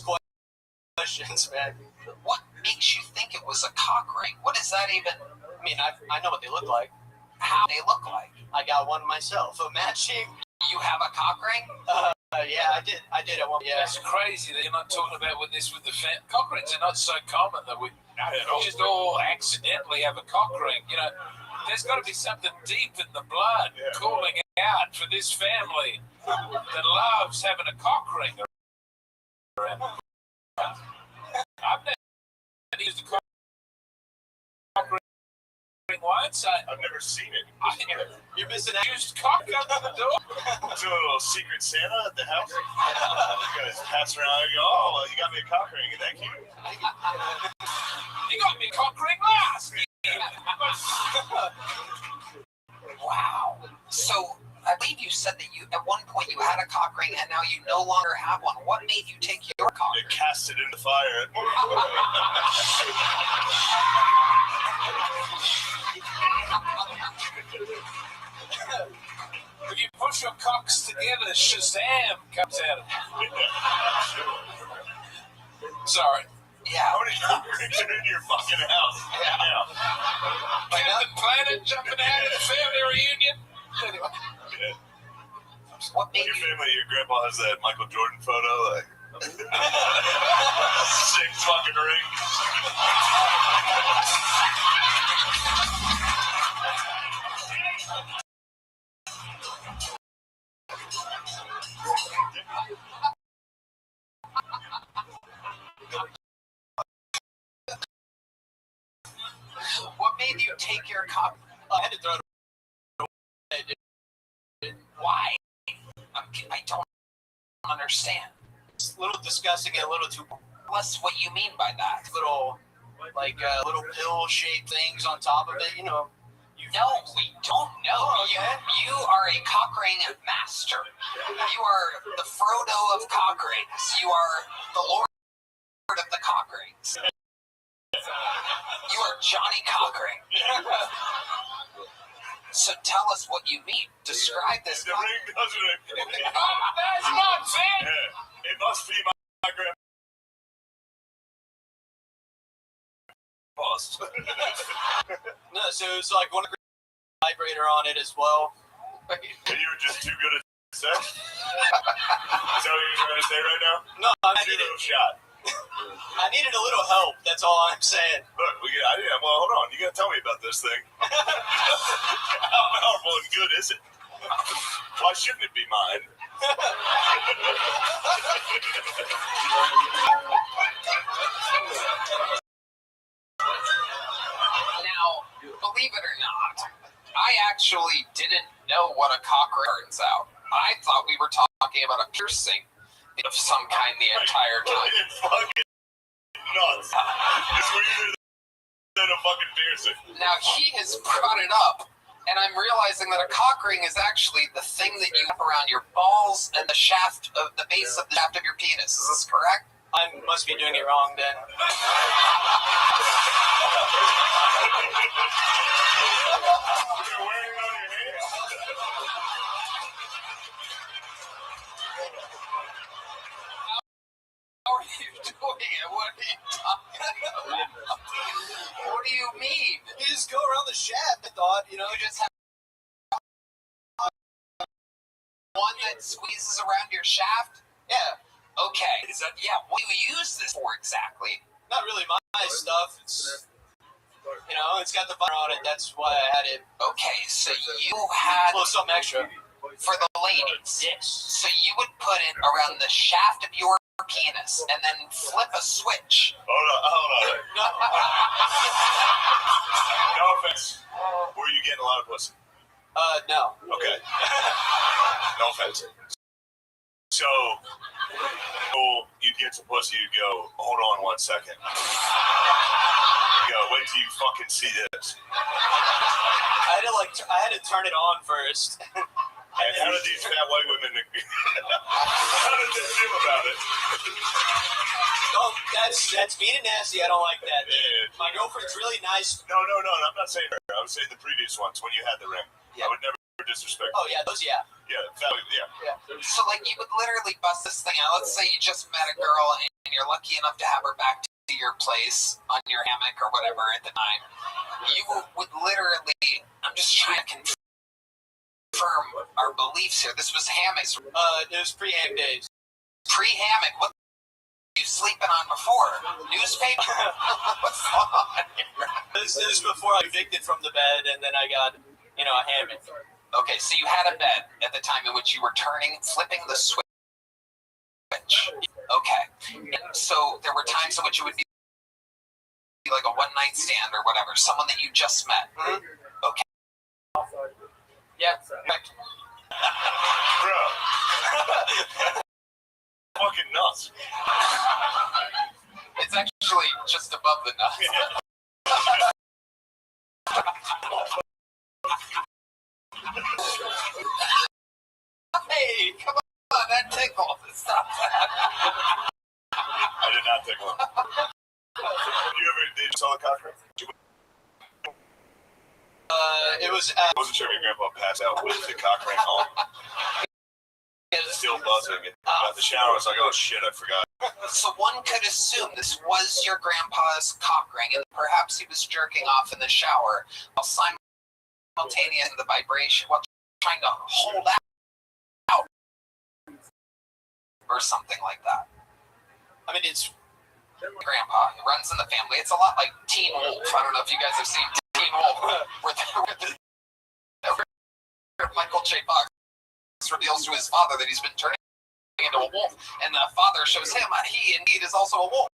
questions, man. What makes you think it was a cock ring? What is that even? I mean, I know what they look like. How they look like? I got one myself. A matching. You have a cock ring? Yeah, I did. I did at one. Yeah. It's crazy that you're not talking about with this with the cock rings are not so common that we just all accidentally have a cock ring. You know, there's got to be something deep in the blood calling out for this family that loves having a cock ring around. I've never used a cock ring once. I've never seen it. You're missing out. Used cock under the door. Do a little secret Santa at the house. You guys pass around and go, oh, well, you got me a cock ring. Thank you. You got me a cock ring last. Wow. So, I believe you said that you at one point you had a cock ring and now you no longer have one. What made you take your cock ring? Cast it in the fire. If you push your cocks together, Shazam comes out. Sorry. Yeah. How many cock rings are in your fucking house? Yeah. Captain Planet jumping out at the family reunion. Anyway. What made your family, your grandpa has that Michael Jordan photo, like 6 fucking rings. What made you take your cock? I had to throw it away. Why? I don't understand. It's a little disgusting and a little too. What's what you mean by that? Little, like little pill-shaped things on top of it. You know. No, we don't know. You are a cock ring master. You are the Frodo of cock rings. You are the Lord of the cock rings. You are Johnny Cockring. So tell us what you mean. Describe this. The ring doesn't. That's not fair. Yeah, it must be my grandpa's. No, so it's like one vibrator on it as well. And you were just too good at sex? Is that what you're trying to say right now? No, I needed a shot. I needed a little help. That's all I'm saying. Look, well, hold on. You gotta tell me about this thing. How powerful and good is it? Why shouldn't it be mine? Now, believe it or not, I actually didn't know what a cock ring turns out. I thought we were talking about a piercing of some kind the entire time. It's fucking nuts. It's weirder than a fucking piercing. Now, he has brought it up, and I'm realizing that a cock ring is actually the thing that you wrap around your balls and the shaft of the base of the shaft of your penis. Is this correct? I must be doing it wrong then. You're wearing it on your hand. How are you doing it? What are you talking about? What do you mean? You just go around the shaft, I thought, you know. You just have one that squeezes around your shaft? Yeah. Okay. What do you use this for exactly? Not really my stuff. It's, you know, it's got the butter on it. That's why I had it. Okay, so you had... Well, something extra. For the ladies. Yes. So you would put it around the shaft of your penis and then flip a switch. Hold on. No offense. Were you getting a lot of pussy? No. Okay. No offense. So, you'd get some pussy, you'd go, hold on 1 second. You go, wait till you fucking see this. I had to turn it on first. And how did these fat white women? How did they feel about it? Oh, that's mean and nasty. I don't like that. Yeah. My girlfriend's really nice. No. I'm not saying her. I was saying the previous ones when you had the ring. Yeah. I would never disrespect. Oh yeah, those yeah. Yeah, yeah. So, like, you would literally bust this thing out. Let's say you just met a girl and you're lucky enough to have her back to your place on your hammock or whatever at the time. You would literally, I'm just trying to confirm our beliefs here. This was hammocks. It was pre-ham days. Pre-hammock. What were you sleeping on before? Newspaper? What's going on here? This is before I evicted from the bed, and then I got, a hammock. Okay, so you had a bed at the time in which you were flipping the switch. Okay. And so there were times in which it would be like a one-night stand or whatever, someone that you just met. Mm-hmm. Okay. Yeah. Bro. Fucking nuts. It's actually just above the nuts. Hey, come on, that tickle. Stop that. I did not tickle him. Did you saw the cock ring? It was. I wasn't sure if your grandpa passed out with the cock ring on. Still buzzing. Got the shower. I was like, oh shit, I forgot. So one could assume this was your grandpa's cock ring, and perhaps he was jerking off in the shower while simultaneous the vibration, while trying to hold out, or something like that. I mean, it's grandpa. It runs in the family. It's a lot like Teen Wolf. I don't know if you guys have seen Teen Wolf, where Michael J. Fox reveals to his father that he's been turning into a wolf, and the father shows him he indeed is also a wolf.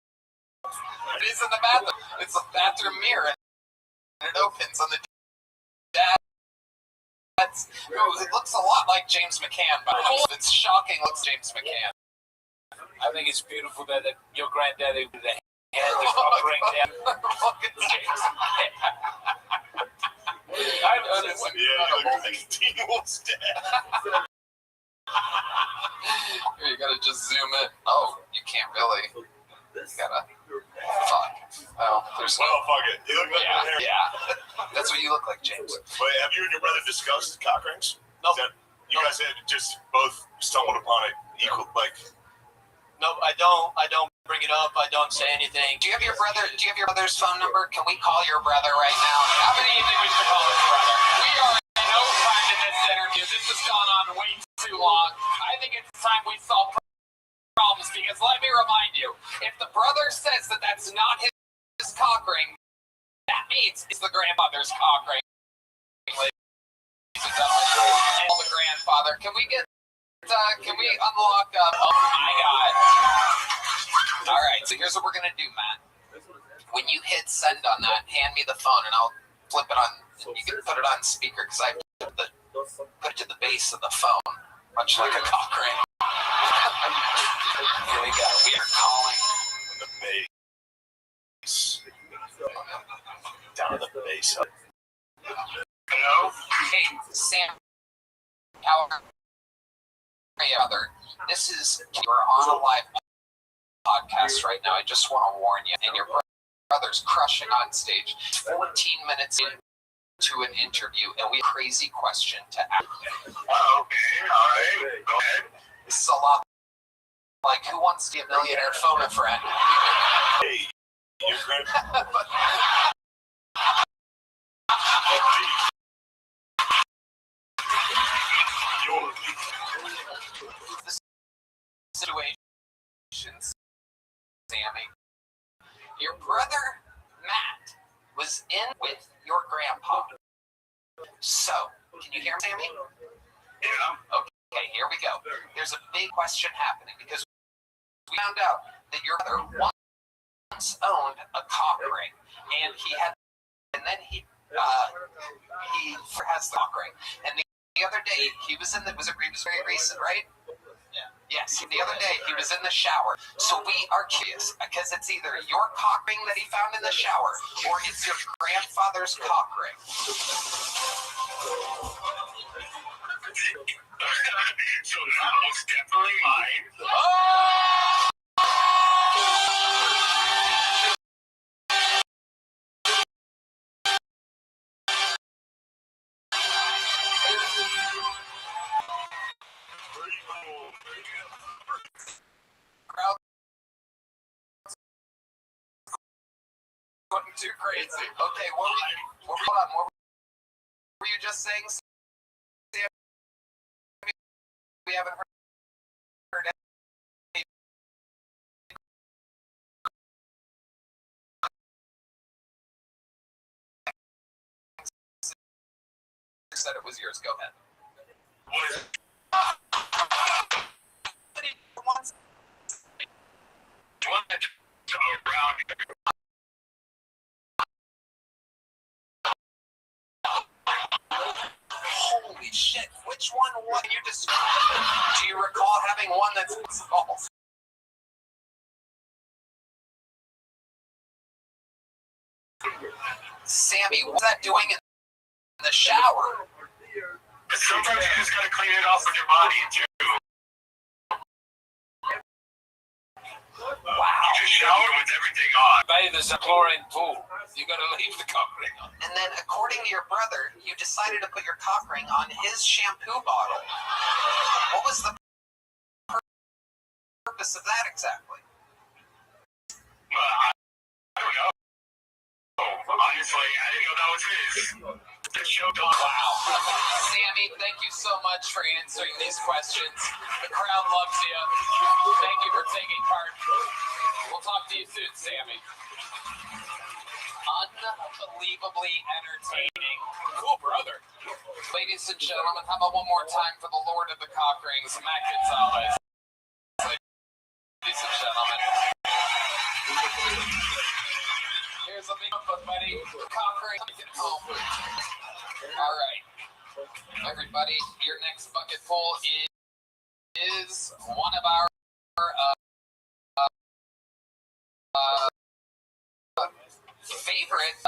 It is in the bathroom. It's a bathroom mirror, and it opens on the dad. It looks a lot like James McCann, but it's shocking. Looks James McCann. I think it's beautiful that your granddaddy with the hand is offering down. Fucking James Yeah, you look like Teen Wolf's dad. You gotta just zoom in. Oh, you can't really. You gotta. Fuck. Oh, there's. Well, fuck it. You look like yeah. That's what you look like, James. Wait, have you and your brother discussed cock rings? No. You guys had just both stumbled upon it equal, like. No, I don't bring it up. I don't say anything. Do you have your brother's phone number? Can we call your brother right now? How many do you think we should call his brother? We are in no time in this interview. This has gone on way too long. I think it's time we solve problems, because let me remind you, if the brother says that that's not his cock ring, that means it's the grandmother's cock ring. Ladies and gentlemen, and the grandfather. Can we unlock oh my god. Alright, so here's what we're gonna do, Matt. When you hit send on that, hand me the phone and I'll flip it on, and you can put it on speaker, because I put it to the base of the phone, much like a cock ring. Here we go. We are calling The base. Down to the base. Hello? Hey, Sam. How are you, brother? This is, you're on a live podcast right now. I just want to warn you. And your brother's crushing on stage. 14 minutes into an interview, and we have a crazy question to ask. Okay, all right. Go ahead. This is a lot like Who Wants to Be a Millionaire? Phone a Friend. Hey, your grandpa. Situations, Sammy. Your brother Matt was in with your grandpa. So, can you hear me, Sammy? Yeah. Okay, here we go. There's a big question happening, because we found out that your brother once owned a cock ring, and then he has the cock ring. And the other day he was very recent, right? Yes, the other day he was in the shower. So we are curious, because it's either your cock ring that he found in the shower, or it's your grandfather's cock ring. So that was definitely mine. Crowd going too crazy. Okay, hold on. What were you just saying, Sam? We haven't heard any. Said it was yours. Go ahead. Holy shit! Which one? What you just? Do you recall having one that's false? Sammy, what's that doing in the shower? Sometimes you just gotta clean it off with your body too. Wow. You just shower with everything on. Bathe is a chlorine pool. You gotta leave the cock ring on. And then, according to your brother, you decided to put your cock ring on his shampoo bottle. What was the purpose of that exactly? I don't know. Honestly, I didn't know that was his. The show dog. Wow. Sammy, thank you so much for answering these questions. The crowd loves you. Thank you for taking part. We'll talk to you soon, Sammy. Unbelievably entertaining. Cool brother. Ladies and gentlemen, how about one more time for the Lord of the Cock Rings, Matt Gonzalez. Ladies and gentlemen. Here's a big one, buddy. Cock ring. All right. Everybody, your next bucket pull is one of our favorite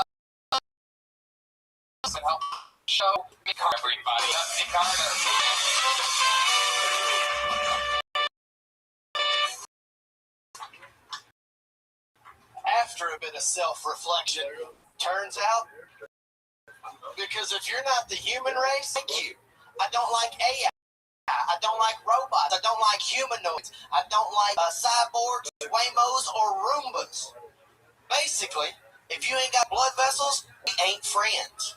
show. Everybody, Dusty Carter. After a bit of self-reflection, turns out, because if you're not the human race, thank you. I don't like AI. I don't like robots. I don't like humanoids. I don't like cyborgs, Waymos, or Roombas. Basically, if you ain't got blood vessels, we ain't friends.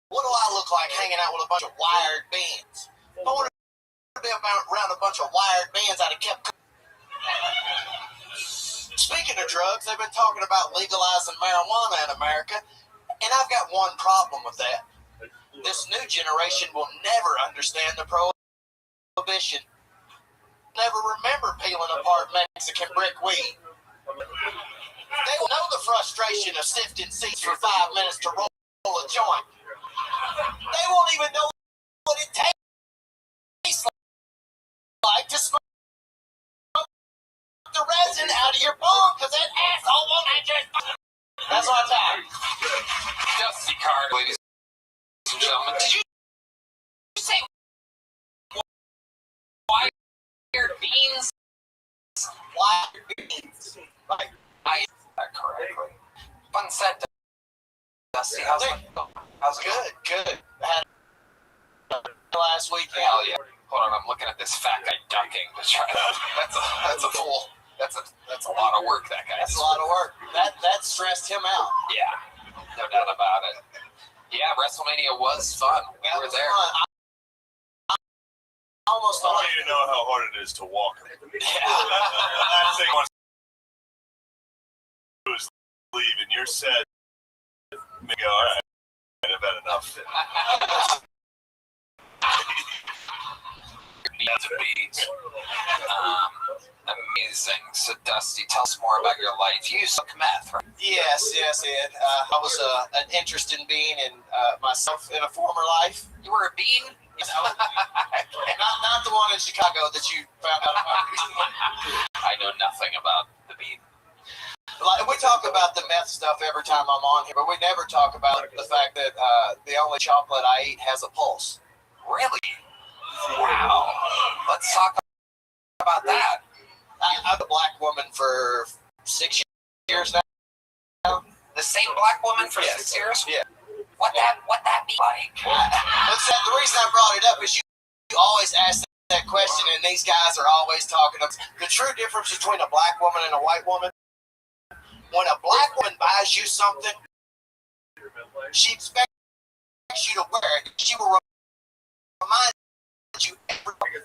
What do I look like hanging out with a bunch of wired bands? If I want to be around a bunch of wired bands, I'd have kept. Speaking of drugs, they've been talking about legalizing marijuana in America, and I've got one problem with that. This new generation will never understand the prohibition. Never remember peeling apart Mexican brick weed. They will know the frustration of sifting seeds for 5 minutes to roll a joint. They won't even know what it tastes like to smoke the resin out of your bone, because that asshole won't just. That's what I'm talking. Dusty Card, ladies and gentlemen. Did you say wired beans? Wired beans. Right. I said that correctly. Fun set, Dusty. How's it going? How's it going? Good. I had last weekend. Hell yeah. Hold on, I'm looking at this fat guy ducking to try to. That's a fool. That's a lot of work, that guy. That's a lot of work. That stressed him out. Yeah, no doubt about it. Yeah, WrestleMania was fun. We were there. I almost I want you to know how hard it is to walk. Yeah. I think once you leave and you're set, you go, all right, I've had enough. That's a beat. Amazing. So, Dusty, tell us more about your life. You suck meth, right? Yes, Ed. I was an interesting being in myself in a former life. You were a bean? Not the one in Chicago that you found out about. I know nothing about the bean. Like, we talk about the meth stuff every time I'm on here, but we never talk about the fact that the only chocolate I eat has a pulse. Really? Wow. Let's talk about that. I'm a black woman for 6 years now. The same black woman for 6 years? Yeah. What that be like? The reason I brought it up is you always ask that question, and these guys are always talking about the true difference between a black woman and a white woman. When a black woman buys you something, she expects you to wear it. She will remind you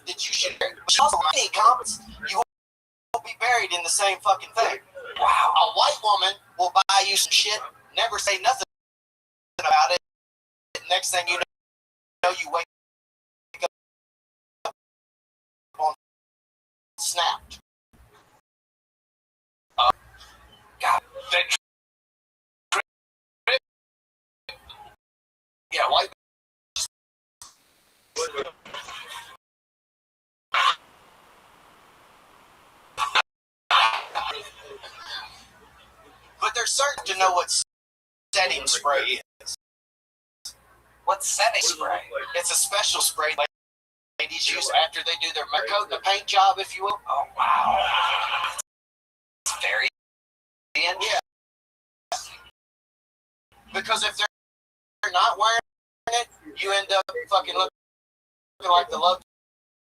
that you should wear it. She also any comments, you won't be buried in the same fucking thing. Wow. A white woman will buy you some shit, never say nothing about it. Next thing you know, you wake up on snapped. God. Yeah, white. But they're certain to know what setting spray is. What's setting spray? It's a special spray ladies use after they do their coat and the paint job, if you will. Oh, wow. It's very interesting. Yeah. Because if they're not wearing it, you end up fucking looking like the love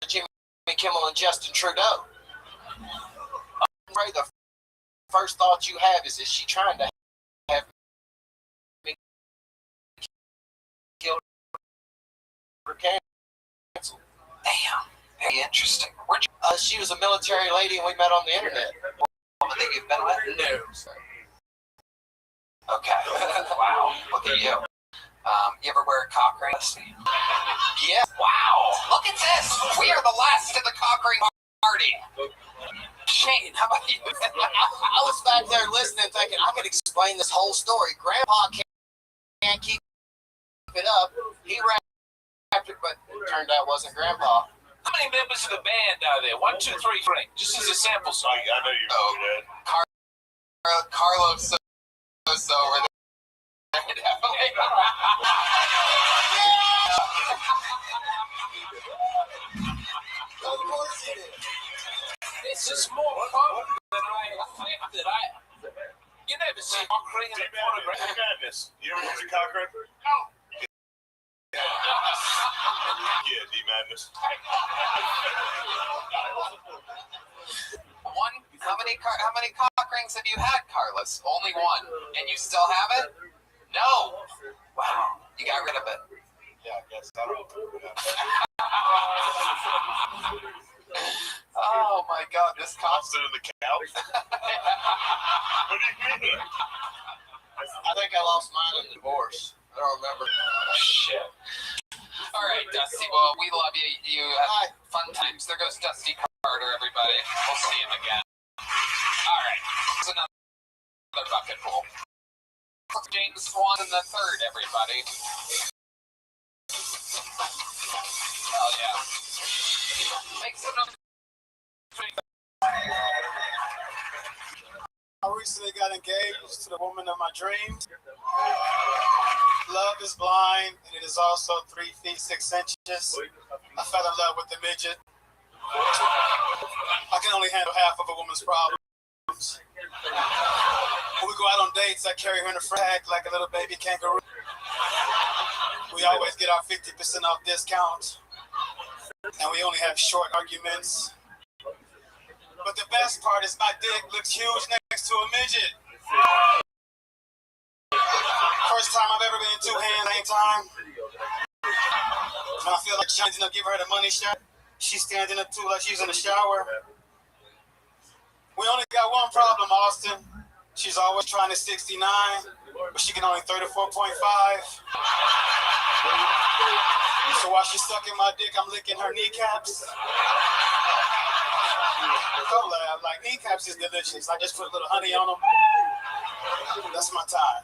of Jimmy Kimmel and Justin Trudeau. Ray, the first thought you have is she trying to have me killed or canceled? Damn, very interesting. She was a military lady and we met on the internet. Woman that you've been with? No. Okay. Wow. Look at you. You ever wear a cock ring? Yeah. Wow. Look at this. We are the last of the cock ring party. Shane, how about you? I was back there listening, thinking I could explain this whole story. Grandpa can't keep it up. He rapped it, but it turned out it wasn't Grandpa. How many members of the band are there? 1, 2, 3, 4. Just as a sample song. I know you're dead. Carlos so over there. Of course he did. It's just more common than I think that you never see cock ring in a photograph. Madness. You ever see cock ring? No. Yeah, D-Madness. How many cock rings have you had, Carlos? Only one. And you still have it? No. Wow. You got rid of it. Yeah, I guess. I don't know. Oh my God, this cock's in the couch. What do you mean? I think I lost mine in the divorce. I don't remember. Shit. All right, Dusty. Well, we love you. You have fun times. There goes Dusty Carter, everybody. We'll see him again. All right. It's another bucket pool. James Swan in the third, everybody. Hell yeah. Make some noise. I recently got engaged to the woman of my dreams. Love is blind, and it is also 3 feet 6 inches. I fell in love with the midget. I can only handle half of a woman's problems. When we go out on dates, I carry her in a frag like a little baby kangaroo. We always get our 50% off discount, and we only have short arguments. But the best part is my dick looks huge next to a midget. First time I've ever been in two hands, same time. And I feel like Johnny's gonna give her the money shot. She's standing up too like she's in the shower. We only got one problem, Austin. She's always trying to 69, but she can only 34.5. So while she's sucking my dick, I'm licking her kneecaps. Don't laugh, like kneecaps is delicious. I just put a little honey on them. That's my time.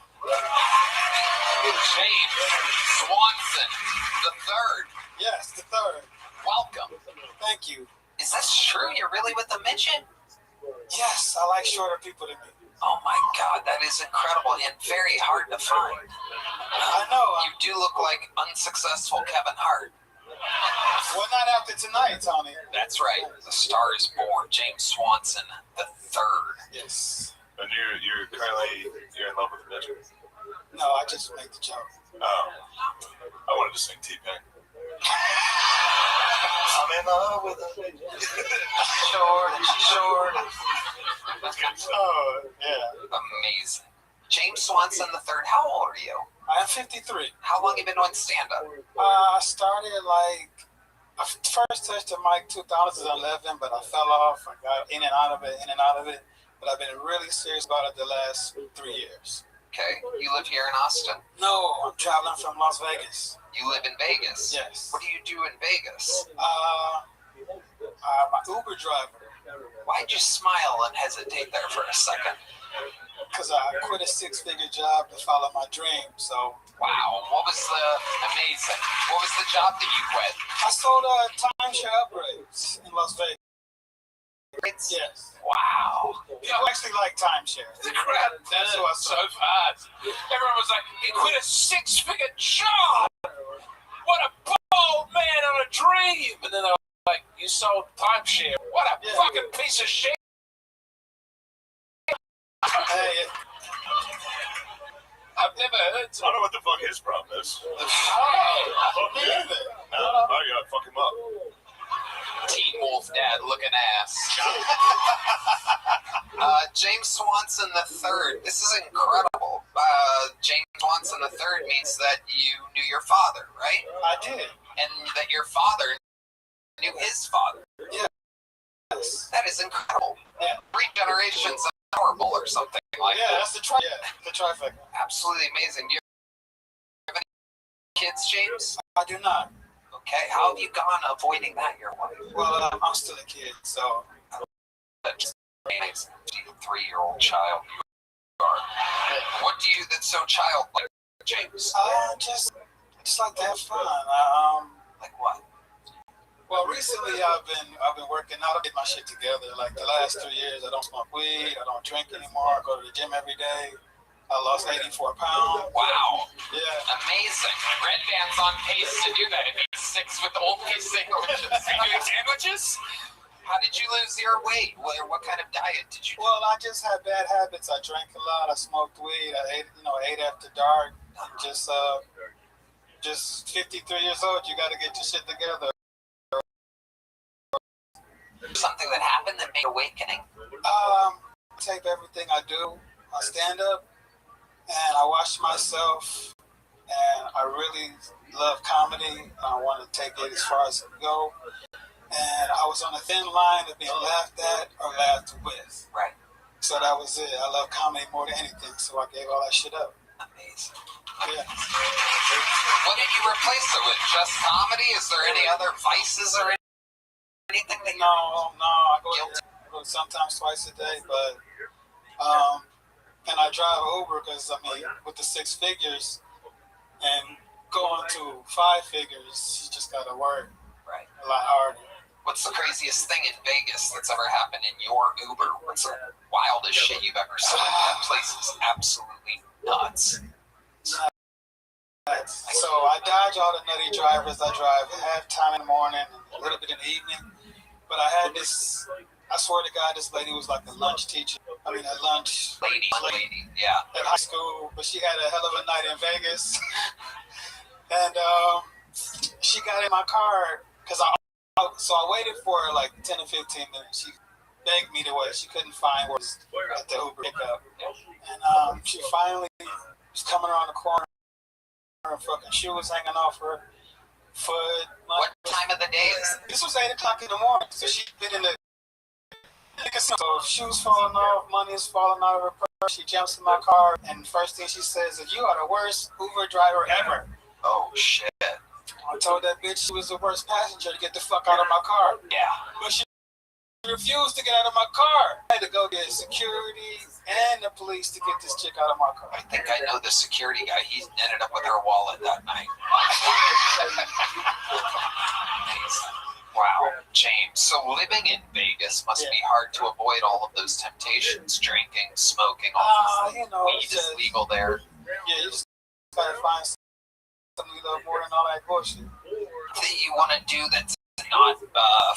James Swanson, the third. Yes, the third. Welcome. Thank you. Is this true? You're really with the midget? Yes, I like shorter people than me. Oh my God, that is incredible and very hard to find. I know. You do look like unsuccessful Kevin Hart. Well, not after tonight, Tony. That's right. The Star is Born, James Swanson the third. Yes. And you're currently in love with Mitch? No, I just make the joke. Oh. I wanted to sing T-Pain. I'm in love with her. Short. Oh, yeah. Amazing. James Swanson the third. How old are you? I am 53. How long have you been doing stand-up? I started I first touched the mic 2011, but I fell off. I got in and out of it. But I've been really serious about it the last 3 years. Okay. You live here in Austin? No, I'm traveling from Las Vegas. You live in Vegas? Yes. What do you do in Vegas? I'm an Uber driver. Why'd you smile and hesitate there for a second? Because I quit a 6-figure job to follow my dream. So. Wow. What was the job that you quit? I sold timeshare upgrades in Las Vegas. Yes. Wow. You know, I actually like timeshare. That's what's so fast. Everyone was like, he quit a 6-figure job. What a bold man on a dream. And then they were like, you sold timeshare. What a fucking piece of shit. Hey. I've never heard. I don't know what the fuck his problem is. Me either. No, I gotta fuck him up. Teen Wolf Dad looking ass. James Swanson the third. This is incredible. James Swanson the third means that you knew your father, right? I did. And that your father knew his father. Yes. That is incredible. Yeah. 3 generations of normal or something like that. That's the trifecta. Absolutely amazing. Do you have any kids, James? I do not. Okay, how have you gone avoiding that your way? Well, I'm still a kid, so. That's amazing. 3-year-old child you are. What do you that's so childlike, James? Just like to have fun. Like what? Well, recently I've been working out to get my shit together. Like the last 3 years, I don't smoke weed, I don't drink anymore, I go to the gym every day. I lost 84 pounds. Wow. Yeah. Amazing. Red Band's on pace to do that. If he's 6 with only sandwiches. Are you doing sandwiches? How did you lose your weight? What kind of diet did you do? Well, I just had bad habits. I drank a lot. I smoked weed. I ate after dark. Just 53 years old. You got to get your shit together. Something that happened that made awakening? I tape everything I do. I stand up and I watch myself. And I really love comedy. I want to take it as far as it can go. And I was on a thin line of being laughed at or laughed with. Right. So that was it. I love comedy more than anything, so I gave all that shit up. Amazing. Yeah. What did you replace it with? Just comedy? Is there any other vices or anything that you... No. I go sometimes twice a day, but and I drive Uber because, with the 6 figures and going to 5 figures, you just got to work a lot harder. What's the craziest thing in Vegas that's ever happened in your Uber? What's the wildest shit you've ever seen? That place is absolutely nuts. So I dodge all the nutty drivers. I drive half time in the morning, a little bit in the evening. But I had this, I swear to God, this lady was like a lunch teacher. A lunch lady, yeah. At high school, but she had a hell of a night in Vegas. And she got in my car, because I waited for her like 10 or 15 minutes. She begged me to wait. She couldn't find where at the Uber pickup. And she finally was coming around the corner. Her fucking shoe was hanging off her foot. What time of the day is it? This was 8 o'clock in the morning. So she'd been in the casino. So shoes falling off, money is falling out of her purse. She jumps in my car, and first thing she says is, "You are the worst Uber driver ever." Oh, shit. I told that bitch she was the worst passenger to get the fuck out of my car. Yeah. But she refused to get out of my car. I had to go get security and the police to get this chick out of my car. I think I know the security guy. He ended up with her wallet that night. Wow, James. So living in Vegas must be hard to avoid all of those temptations. Drinking, smoking, all weed is legal there. Yeah, you just gotta find something you love more than all that bullshit. That you want to do that's not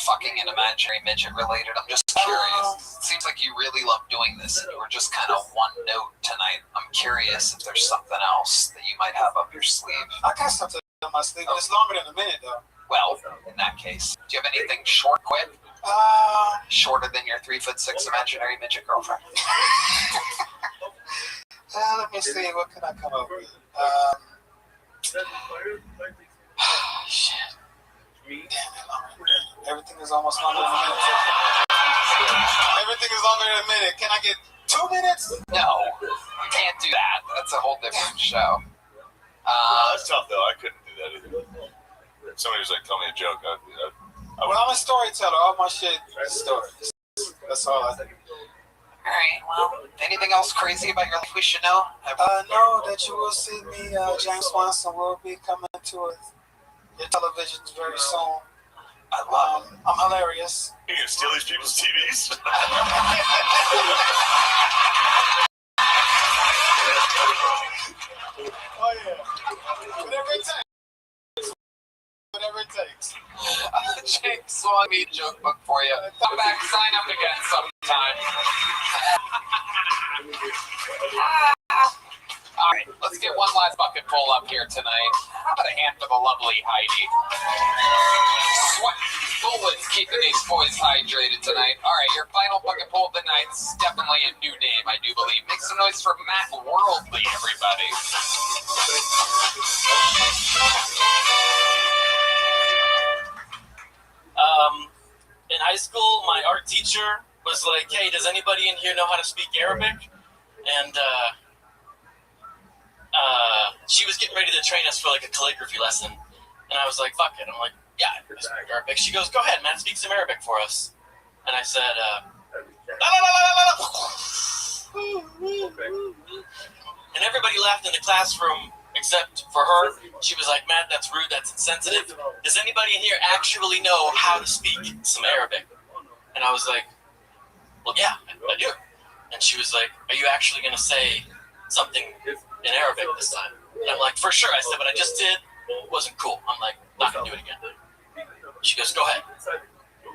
fucking an imaginary midget related. I'm just curious. It seems like you really love doing this, and you were just kind of one note tonight. I'm curious if there's something else that you might have up your sleeve. I got something on my sleeve, but it's longer than a minute, though. Well, in that case, do you have anything short, quick? Shorter than your 3'6" imaginary midget girlfriend? Let me see. What can I come up with? Shit. Everything is almost longer than a minute. Everything is longer than a minute. Can I get 2 minutes? No, you can't do that. That's a whole different show. That's tough, though. I couldn't do that either. If somebody was like, tell me a joke, Well, I'm a storyteller. All my shit is stories. That's all I think. Alright, well, anything else crazy about your life we should know? Know that you will see me, James Swanson, will be coming to your televisions very soon. I love it. I'm hilarious. You gonna steal these people's TVs? Oh, yeah. Whatever it takes. Whatever it takes. James Swan, me a joke book for you. Come back, sign up again sometime. Alright, let's get one last bucket full up here tonight. How about a hand for the lovely Heidi? Sweating bullets keeping these boys hydrated tonight. Alright, your final bucket full of the night's definitely a new name, I do believe. Make some noise for Matt Worldly, everybody. In high school, my art teacher was like, hey, does anybody in here know how to speak Arabic? And she was getting ready to train us for like a calligraphy lesson. And I was like, fuck it. I'm like, yeah, I speak Arabic. She goes, go ahead, man, speak some Arabic for us. And I said, and everybody laughed in the classroom except for her. She was like, Matt, that's rude, that's insensitive. Does anybody in here actually know how to speak some Arabic? And I was like, well, yeah, I do. And she was like, are you actually going to say something in Arabic this time? And I'm like, for sure. I said, but I just did. It wasn't cool. I'm like, not going to do it again. She goes, go ahead.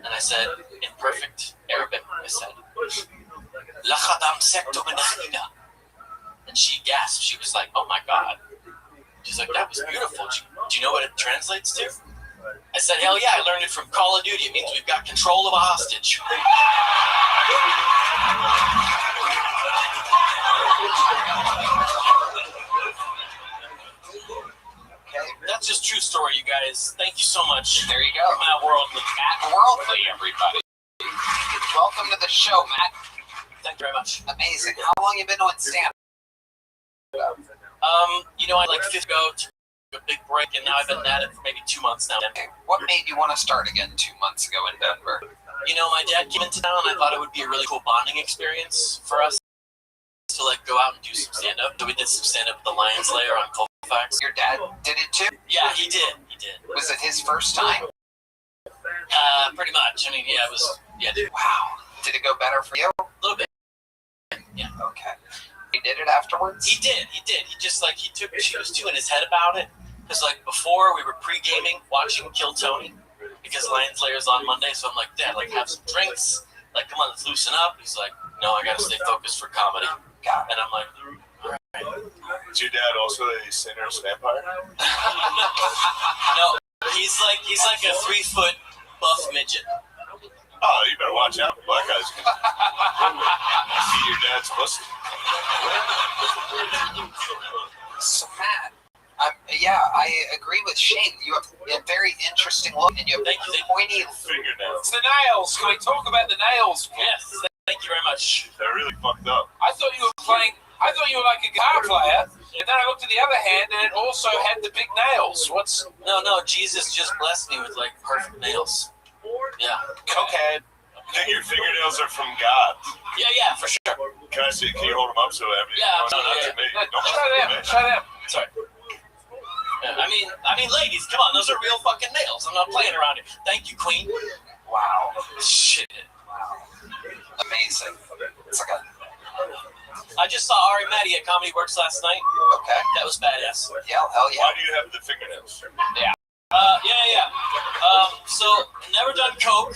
And I said, in perfect Arabic, I said, لَقَدْ أَمْسَكْتُ بِنَخْلِنَا. And she gasped. She was like, oh my God. She's like, that was beautiful. Do you know what it translates to? I said, hell yeah, I learned it from Call of Duty. It means we've got control of a hostage. That's just true story, you guys. Thank you so much. There you go. Matt Worldly. Matt Worldly, everybody. Welcome to the show, Matt. Thank you very much. Amazing. How long you been doing stand-up? I like 5th ago, took a big break, and now I've been at it for maybe 2 months now. Okay. What made you want to start again 2 months ago in Denver? My dad came into town, and I thought it would be a really cool bonding experience for us to go out and do some stand-up. So we did some stand-up at the Lions Lair on Colfax. Your dad did it too? Yeah, he did. Was it his first time? Pretty much. I mean, yeah, it was. Yeah, dude. Wow. Did it go better for you? A little bit. Yeah. Okay. He did it afterwards? He did. He just he was too in his head about it. Because before we were pre-gaming, watching Kill Tony, because Lions Lair is on Monday. So I'm like, Dad, have some drinks. Come on, let's loosen up. He's like, no, I gotta stay focused for comedy. And I'm like, all right. Is your dad also a sinner's vampire? No, he's like a 3-foot buff midget. Oh, you better watch out. Black guys can see your dad's pussy. So, Matt, I agree with Shane. You have a very interesting look, and you have pointy fingernails. It's the nails. Can we talk about the nails? Yes, thank you very much. They're really fucked up. I thought you were like a guitar player, and then I looked at the other hand, and it also had the big nails. No, Jesus just blessed me with perfect nails. Yeah. Okay. I think your fingernails are from God. Yeah, for sure. Can I see? Can you hold them up so everybody? Yeah, no, not to me. Don't Show them. Sorry. I mean, ladies, come on, those are real fucking nails. I'm not playing around here. Thank you, Queen. Wow. Shit. Wow. Amazing. It's like I just saw Ari Matty at Comedy Works last night. Okay. That was badass. Yeah, hell yeah. Why do you have the fingernails? Yeah. Yeah. So never done coke.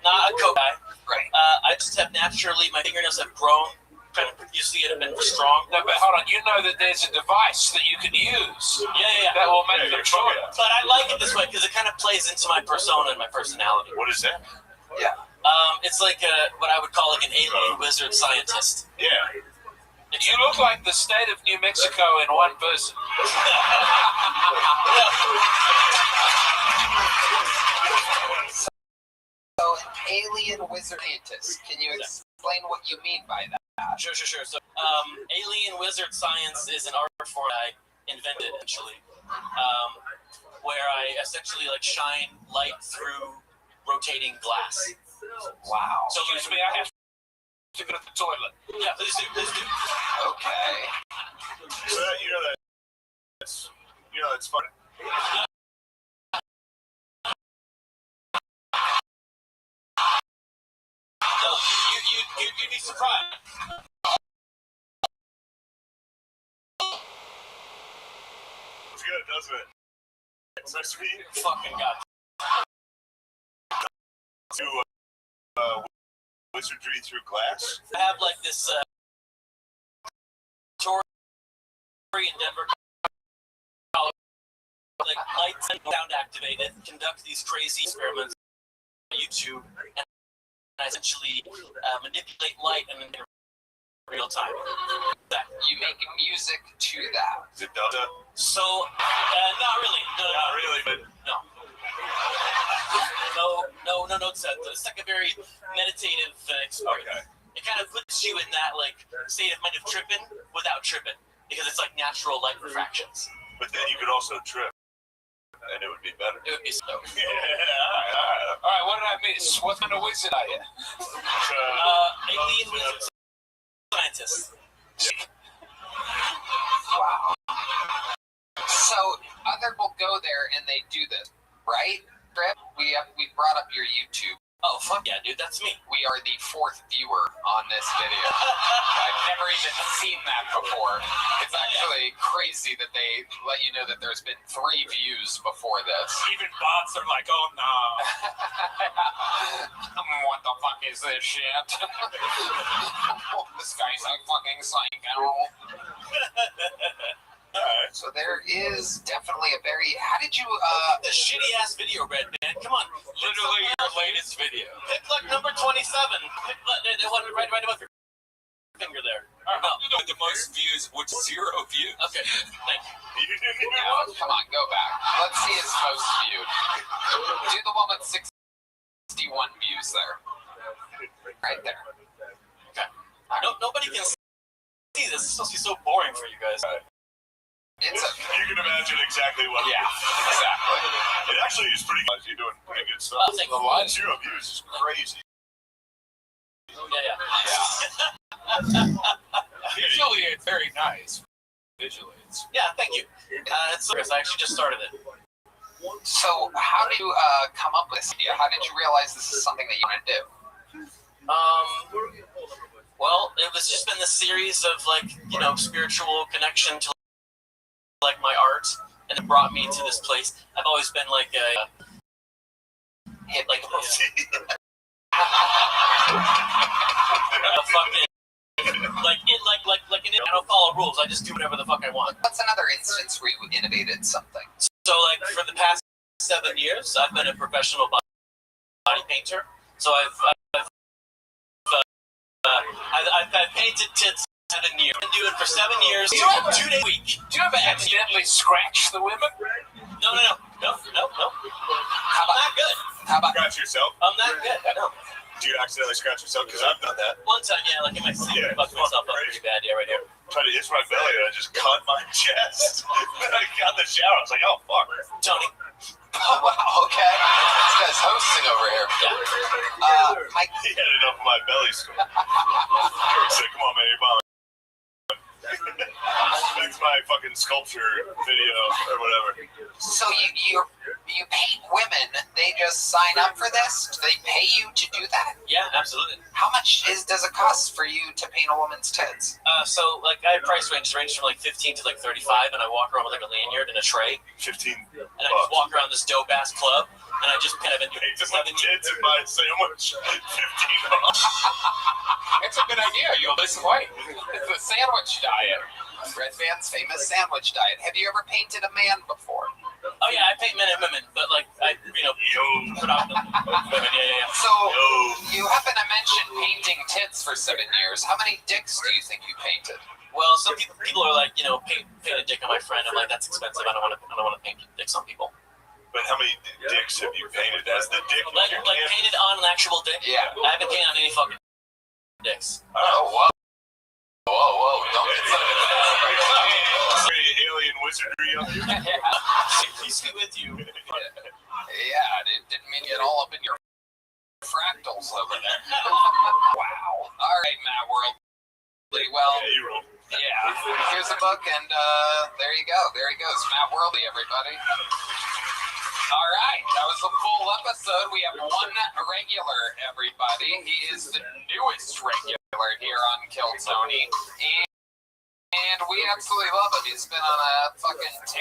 Not a coke guy. Right. I just have naturally, my fingernails have grown. Kind of previously it had been strong. No, but hold on. You know that there's a device that you can use. Yeah. That will make them shorter. But I like it this way because it kind of plays into my persona and my personality. What is that? Yeah. It's like what I would call like an alien wizard scientist. Yeah. You look like the state of New Mexico in one person. So, alien wizard scientist. Can you explain what you mean by that? Sure. So, alien wizard science is an art form I invented, actually, where I essentially like shine light through rotating glass. Wow. So, excuse me, I have to go to the toilet. Yeah, please do. Okay. So that's funny. No, you'd be surprised. It's good, doesn't it? It's nice to meet you. Fucking God. To wizardry through glass. I have like this tour in Denver, like lights and sound activated, conduct these crazy experiments on YouTube, and I essentially manipulate light in real time. You make music to that. Is it Delta? So, not really. Not really, but No. It's like a very meditative experience. Okay. It kind of puts you in that like state of mind of tripping without tripping, because it's like natural light refractions. But then you could also trip, and it would be better. It would be so. Yeah. All right, what did I miss? What kind of wizard are you? Alien wizard scientist. Wow. So other people go there and they do this, right? We brought up your YouTube. Oh fuck yeah, dude, that's me. We are the 4th viewer on this video. I've never even seen that before. It's actually crazy that they let you know that there's been 3 views before this. Even bots are like, oh no. What the fuck is this shit? This guy's a fucking psycho. Alright. So there is definitely a very... How did you... The shitty ass video, Red Man. Come on. Literally your latest video. Pick like number 27. Pick the one right above your finger there. No, the most views with 0 views. Okay, thank you. No, come on, go back. Let's see his most viewed. Do the one with 61 views there. Right there. Okay. Nobody can see this. It's supposed to be so boring for you guys. You can imagine exactly what. Yeah, exactly. It actually is pretty good. You're doing pretty good stuff. Thank you. 0 views is crazy. Yeah. Visually, it's very nice. Visually, it's... Yeah, thank you. I actually just started it. So, how did you come up with this idea? How did you realize this is something that you want to do? Well, it was just been this series of like, spiritual connection to like my art, and it brought me to this place. I've always been like a hit like I don't follow rules. I just do whatever the fuck I want. What's another instance where you innovated something? So like for the past 7 years, I've been a professional body painter. So I've painted tits 7 years. I've been doing it for 7 years. 2 days a week. Do you ever accidentally scratch the women? No. I'm not good. How about Scratch yourself? I'm not good. No. Do you accidentally scratch yourself? Because I've done that. One time, yeah, like in my sleep, I fucked myself up pretty bad. Yeah, right here. Tried to itch my belly and I just cut my chest. Then I got in the shower. I was like, oh fuck. Tony. Oh, wow, okay. This guy's hosting over here. Mike. He had enough of my belly score. He said, come on, man, you're bombing. That's my fucking sculpture video or whatever. So you paint women, they just sign up for this? Do they pay you to do that? Yeah, Absolutely. How much does it cost for you to paint a woman's tits? So like I have price range from like 15 to like 35, and I walk around with like a lanyard and a tray. 15. And I just walk around this dope ass club, and I just kind of just like tits and buy a sandwich. 15 bucks. It's a good idea. You'll lose weight. It's a sandwich diet. Red Van's famous sandwich diet. Have you ever painted a man before? Oh yeah, I paint men and women, but like I, predominantly women. Yeah. So you happen to mention painting tits for 7 years. How many dicks do you think you painted? Well, some people are like, paint a dick on my friend. I'm like, that's expensive. I don't want to paint dicks on people. But how many dicks have you painted as the dick? Like painted on an actual dick? Yeah. I haven't painted on any fucking dicks. Oh, whoa. Whoa. Don't get so alien wizardry on you. Peace be with you. Yeah, didn't mean to get all up in your fractals over there. Wow. All right, Matt World. Well, yeah. Here's a book, and there you go. There he goes. Matt Worldy, everybody. All right, that was a full episode. We have one regular, everybody. He is the newest regular here on Kill Tony. And we absolutely love him. He's been on a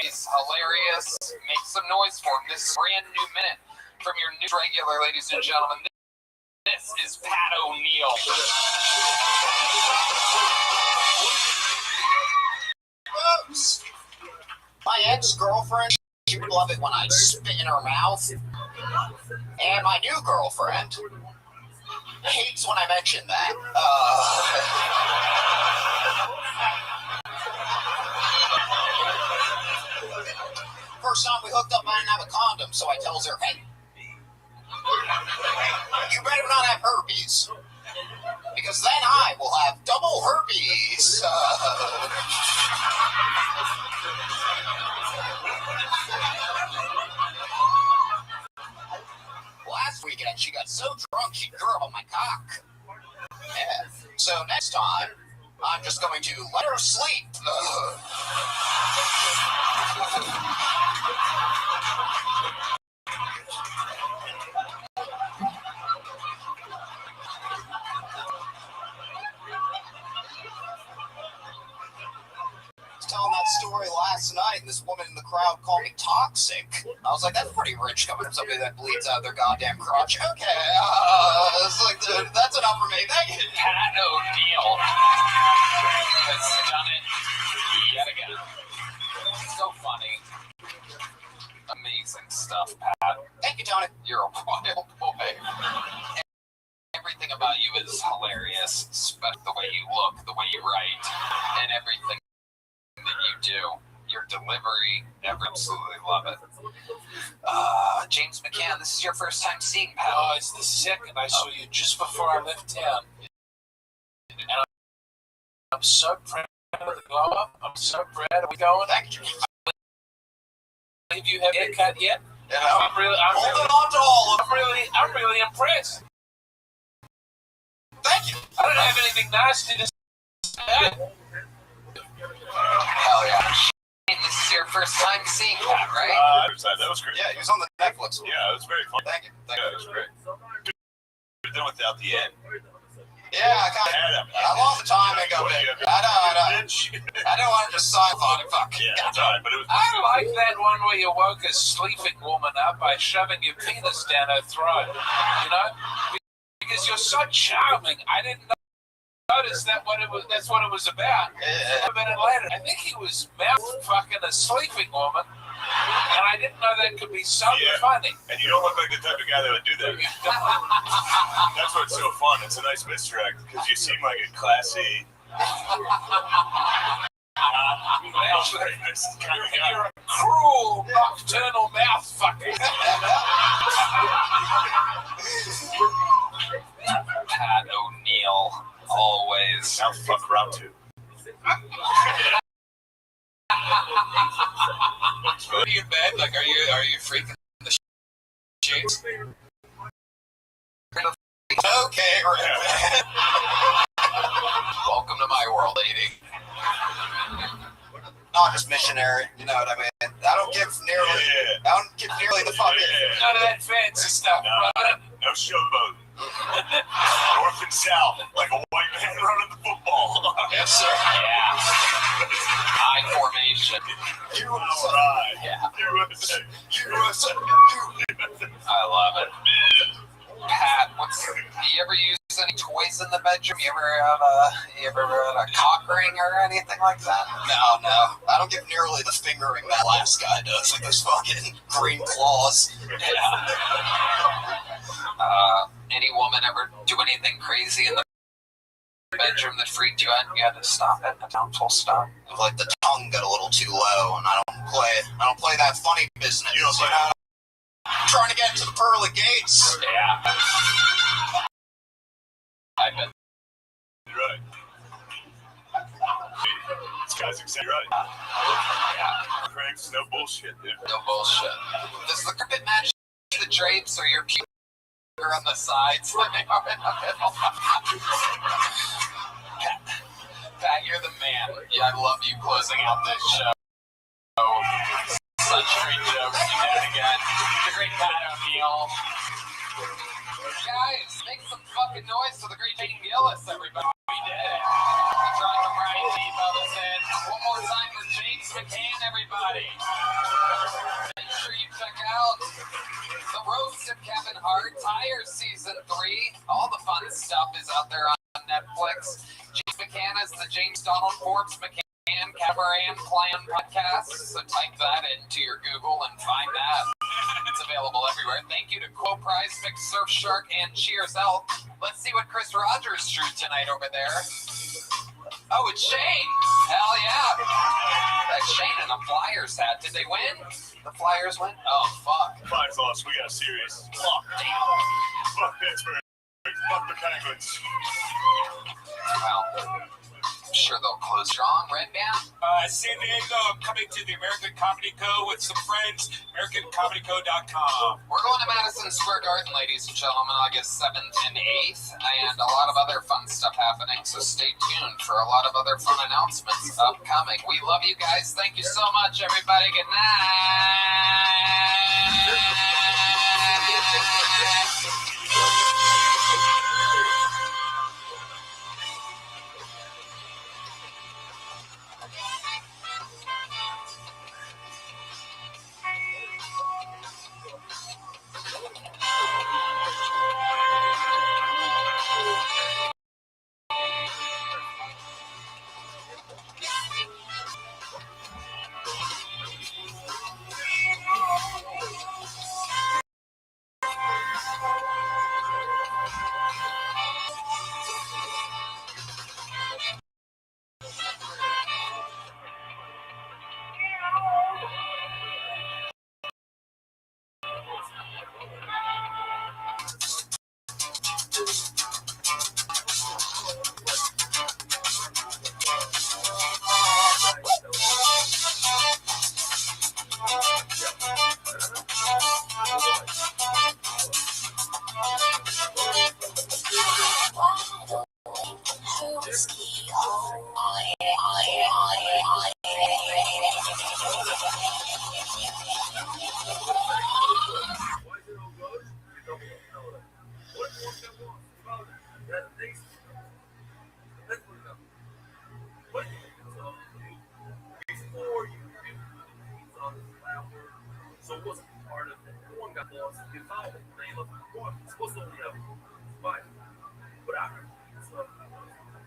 he's hilarious. Make some noise for him. This brand new minute from your new regular, ladies and gentlemen. This is Pat O'Neill. My ex-girlfriend, she would love it when I spit in her mouth. And my new girlfriend hates when I mention that. First time we hooked up, I didn't have a condom, so I tells her, hey, you better not have herpes, because then I will have double herpes. Last weekend, she got so drunk she threw up on my cock. Yeah. So next time, I'm just going to let her sleep. Telling that story last night, and this woman in the crowd called me toxic. I was like, that's pretty rich coming from somebody that bleeds out their goddamn crotch. Okay, it's like, dude, that's enough for me. Thank you. Pat O'Neill has done it yet again. So funny. Amazing stuff, Pat. Thank you, Tony. You're a wild boy. Everything about you is hilarious, especially the way you look, the way you write, and everything that you do, your delivery, absolutely love it. James McCann, this is your first time seeing Pat. Oh, it's the second. I saw you just before I left town. And I'm so proud of the glow up. I'm so proud. Are we going? Thank you. I believe you have a haircut yet? Yeah. I'm really impressed. Thank you. I don't have anything nasty to say. Hell yeah. This is your first time seeing Pat, right? That was great. Yeah, he was on the Netflix. Yeah, it was very fun. Thank you. It was great. Good done without the end. Yeah, I lost the time and go in. I don't want to just sign on it. Fuck. Yeah, that's all right, but it was. I like that one where you woke a sleeping woman up by shoving your penis down her throat. You know? Because you're so charming. I didn't notice that's what it was about. A minute later, I think he was mouth fucking a sleeping woman. And I didn't know that could be so funny. And you don't look like the type of guy that would do that. That's what's so fun. It's a nice misdirect because you seem like a classy. You're a cruel, nocturnal mouth fucker. Pat O'Neill, always. Mouth fuck Rob too. What are you in bed? Like, are you freaking the sheets? Okay, right. Welcome to my world, lady. Not just missionary, you know what I mean? I don't give nearly the fucking. None of that fancy stuff, brother. No showboat. Excel, like a white man running the football. Yes, sir. Yeah. I formation. USA. Yeah. USA. USA. I love it. Pat, you ever use any toys in the bedroom? You ever have a cock ring or anything like that? No. I don't give nearly the fingering that last guy does with those fucking green claws. Yeah. Any woman ever do anything crazy in the bedroom that freaked you out and you had to stop it? Down full stop. Like the tongue got a little too low, and I don't play that funny business. You don't say that. I'm trying to get into the pearly gates. Yeah. I bet. You're right. This guy's exactly right. Yeah. Craig's no bullshit, dude. No bullshit. Does the carpet match the drapes or your pubic on the sides when they are in the middle? Pat, you're the man. Yeah, I love you closing out this show. Such great jokes. You did it again. The great Pat O'Neill. Guys, make some fucking noise for the great Jane Gillis, everybody. We did it. Trying to Brian Depot this in. One more time for James McCann, everybody. Make sure you check out The Roast of Kevin Hart, Tires Season 3. All the fun stuff is out there on Netflix. James McCann is the James Donald Forbes McCann Cabaret Clan podcast. So type that into your Google and find that. It's available everywhere. Thank you to Quo Prize, Mix Surfshark, and Cheers Health. Let's see what Chris Rogers drew tonight over there. Oh, it's Shane. Hell yeah. That's Shane in a Flyers hat. Did they win? The Flyers win? Oh, fuck. Flyers lost. We got a series. Fuck. Damn. Fuck Pittsburgh. Fuck the Penguins. Well, I'm sure they'll close strong. Red Band? San Diego, I'm coming to the American Comedy Co. with some friends. AmericanComedyCo.com. We're going to Madison Square Garden, ladies and gentlemen, August 7th and 8th, and a lot of other fun stuff happening, so stay tuned for a lot of other fun announcements upcoming. We love you guys. Thank you so much, everybody. Good night. So it wasn't part of it. One got lost. He found it. They looked for it. It's supposed to only have five. But I heard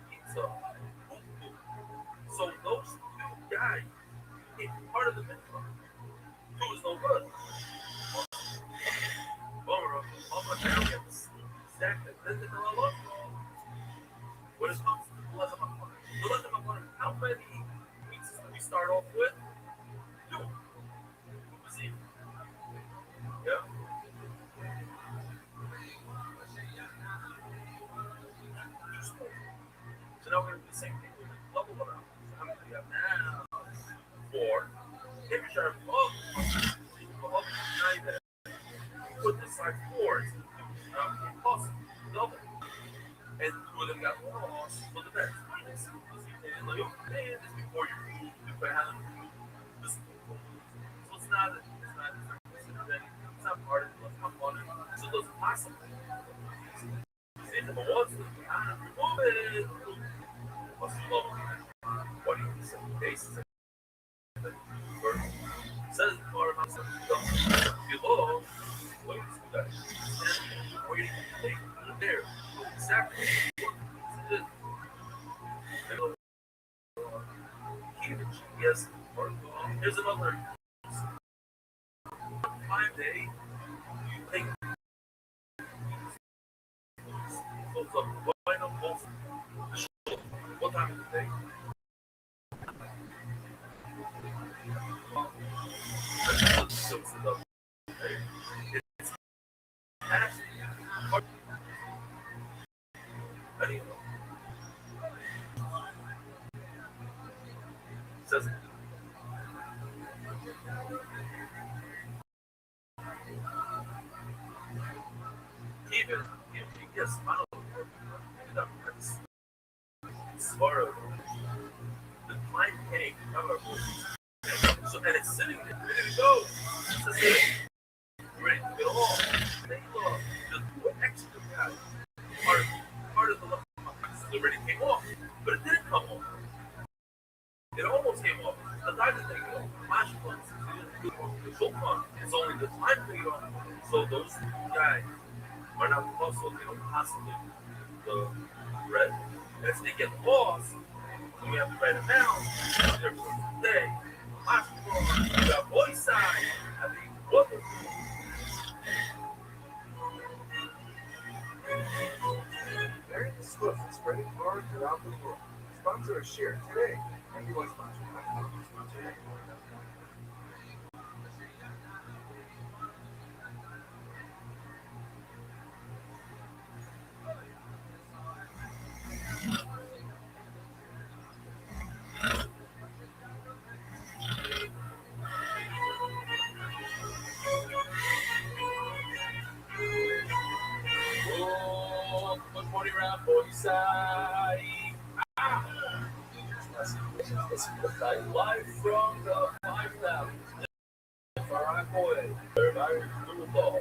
pizza. So those two guys, part of the metro, who was no good. Bummer. All my family was stacked. Then they all up. When it comes to the Let them apart, how many pizzas do we start off with? Two. Yeah. So now we're going to do the same thing with the level around. So how many do we have now? 4. If you're sharp, put this side 4 is plus double. And two of them got lost for the best. And like, okay, this before you move, if I have this. So it's not part of it. So those possible. See? If it wants to, move it. What's the level? What do you say? Bases. First, says or below. What is that? Waiting to take there. Exactly. Yes. Here's another 5 day. You think what time is the day? Says even if you get smile, Sparrow, the client came, so and it's sitting there, ready to go. It's ready to get off. They love just do an extra guy. Part of the love already came off, but it didn't come off. It almost came off. The guy didn't take it off. Flash ones, the show fun. It's only the time to get off. So those guys are not muscle, they don't possibly the red. And if they get lost, we have to write it down. They're supposed to stay. You got boy side. I mean, what the Very Swift is spreading hard throughout the world. Sponsor a share today. And you want to sponsor today. Live from the 5,000. Alright, boy. Everybody, little ball.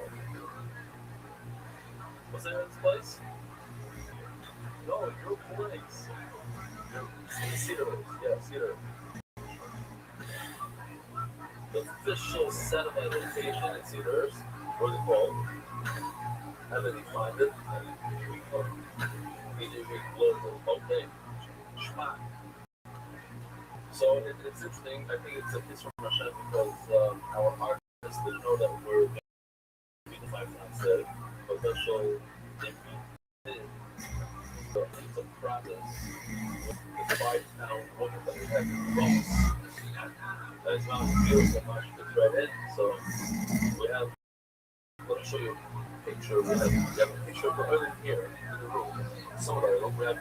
What's that this place? No, your place. Cedar. Yeah, Cedar. The official satellite location in Cedars, where they called. And then you find it, and you global. Okay. Schmack. So it's interesting. I think it's a piece from Russia because our artists didn't know that we're going to be the 5 times said, but that's so if we did. So it's a process with the 5 pound woman that we have in the bones. That's not beautiful much to thread in. So we have, let me show you a picture. We have a picture of her here in the room. Some of our room. We have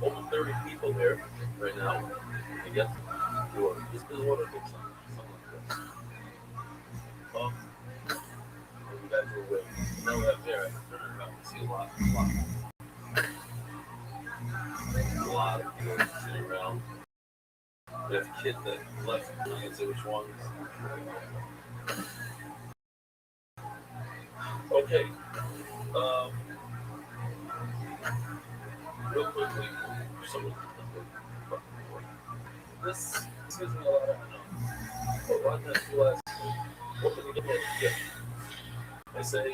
over 30 people there right now. You get this is what it looks like. Something like this. You guys are waiting. Now we have there. I can turn it around and see a lot of people sitting around. We have kids that left. I can say which ones. Okay. Real quickly, this gives me a lot of but one time you ask me, what can you get me as a gift? I say,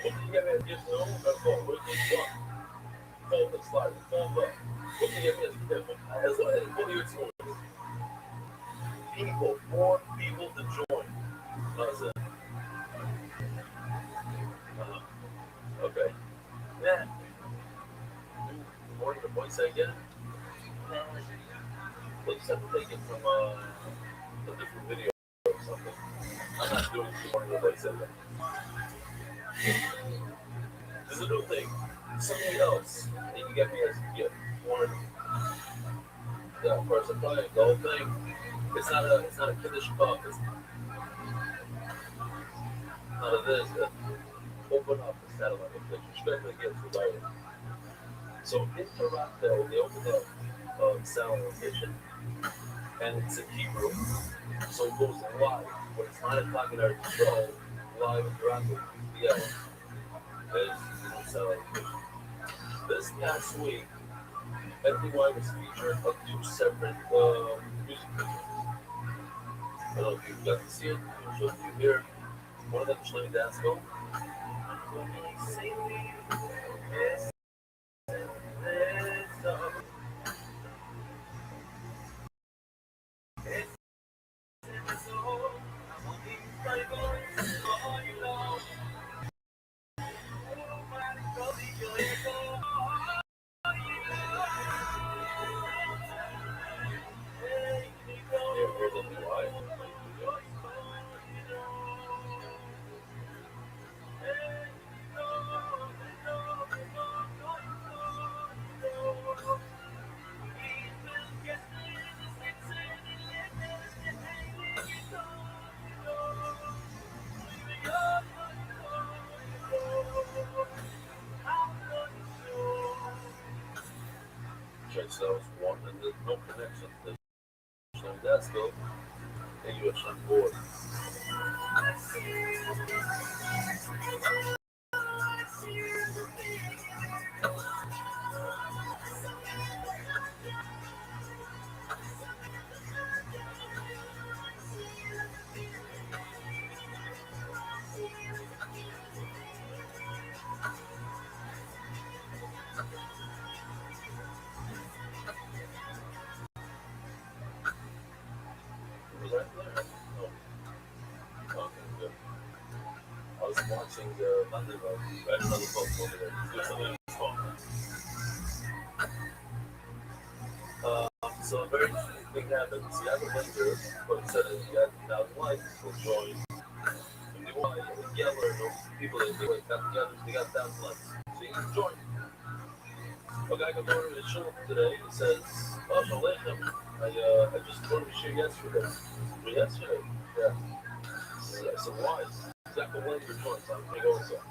what can you get me as a gift? No, that's all. What do you want? Fold the slide, fold up. What can you get me as a gift? As what do you expect? People, more people to join. How's that? Okay. Yeah. Good morning, the voice again. We'll just have to take it from a different video or something. I'm not doing too morning, the voice again. This is a new thing. Something else that you can get me as a gift. One, the person playing the whole thing. It's not a Kiddush cup. It's not a this. Open up the satellite location. Straight to the gift for lighting. So in Toronto, they opened up satellite location, and it's in Hebrew. So it goes live. When it's 9 o'clock in our show, live in Toronto, yeah. There's satellite location. This this past week, NY was featured on 2 separate music videos. I don't know if you got to see it. So if you hear one of them, just let me dance go. Okay, so that was one, and there's no connection. That's go, and you are on board. Was I there? No. Okay, good. I was watching London Road. I had another phone over there. There's something on his phone. So a very interesting thing happened. You have a vendor, but instead of you had now lights will join. And they want to gather those people that they got together, they got 1,000 lights. So you can join. A guy comes over to the shul today and says, "Oh, Shalom, I just joined the shul yesterday." Well, yesterday? Yeah. I said, "Why?" Exactly when you're joined, so I'm going to go inside.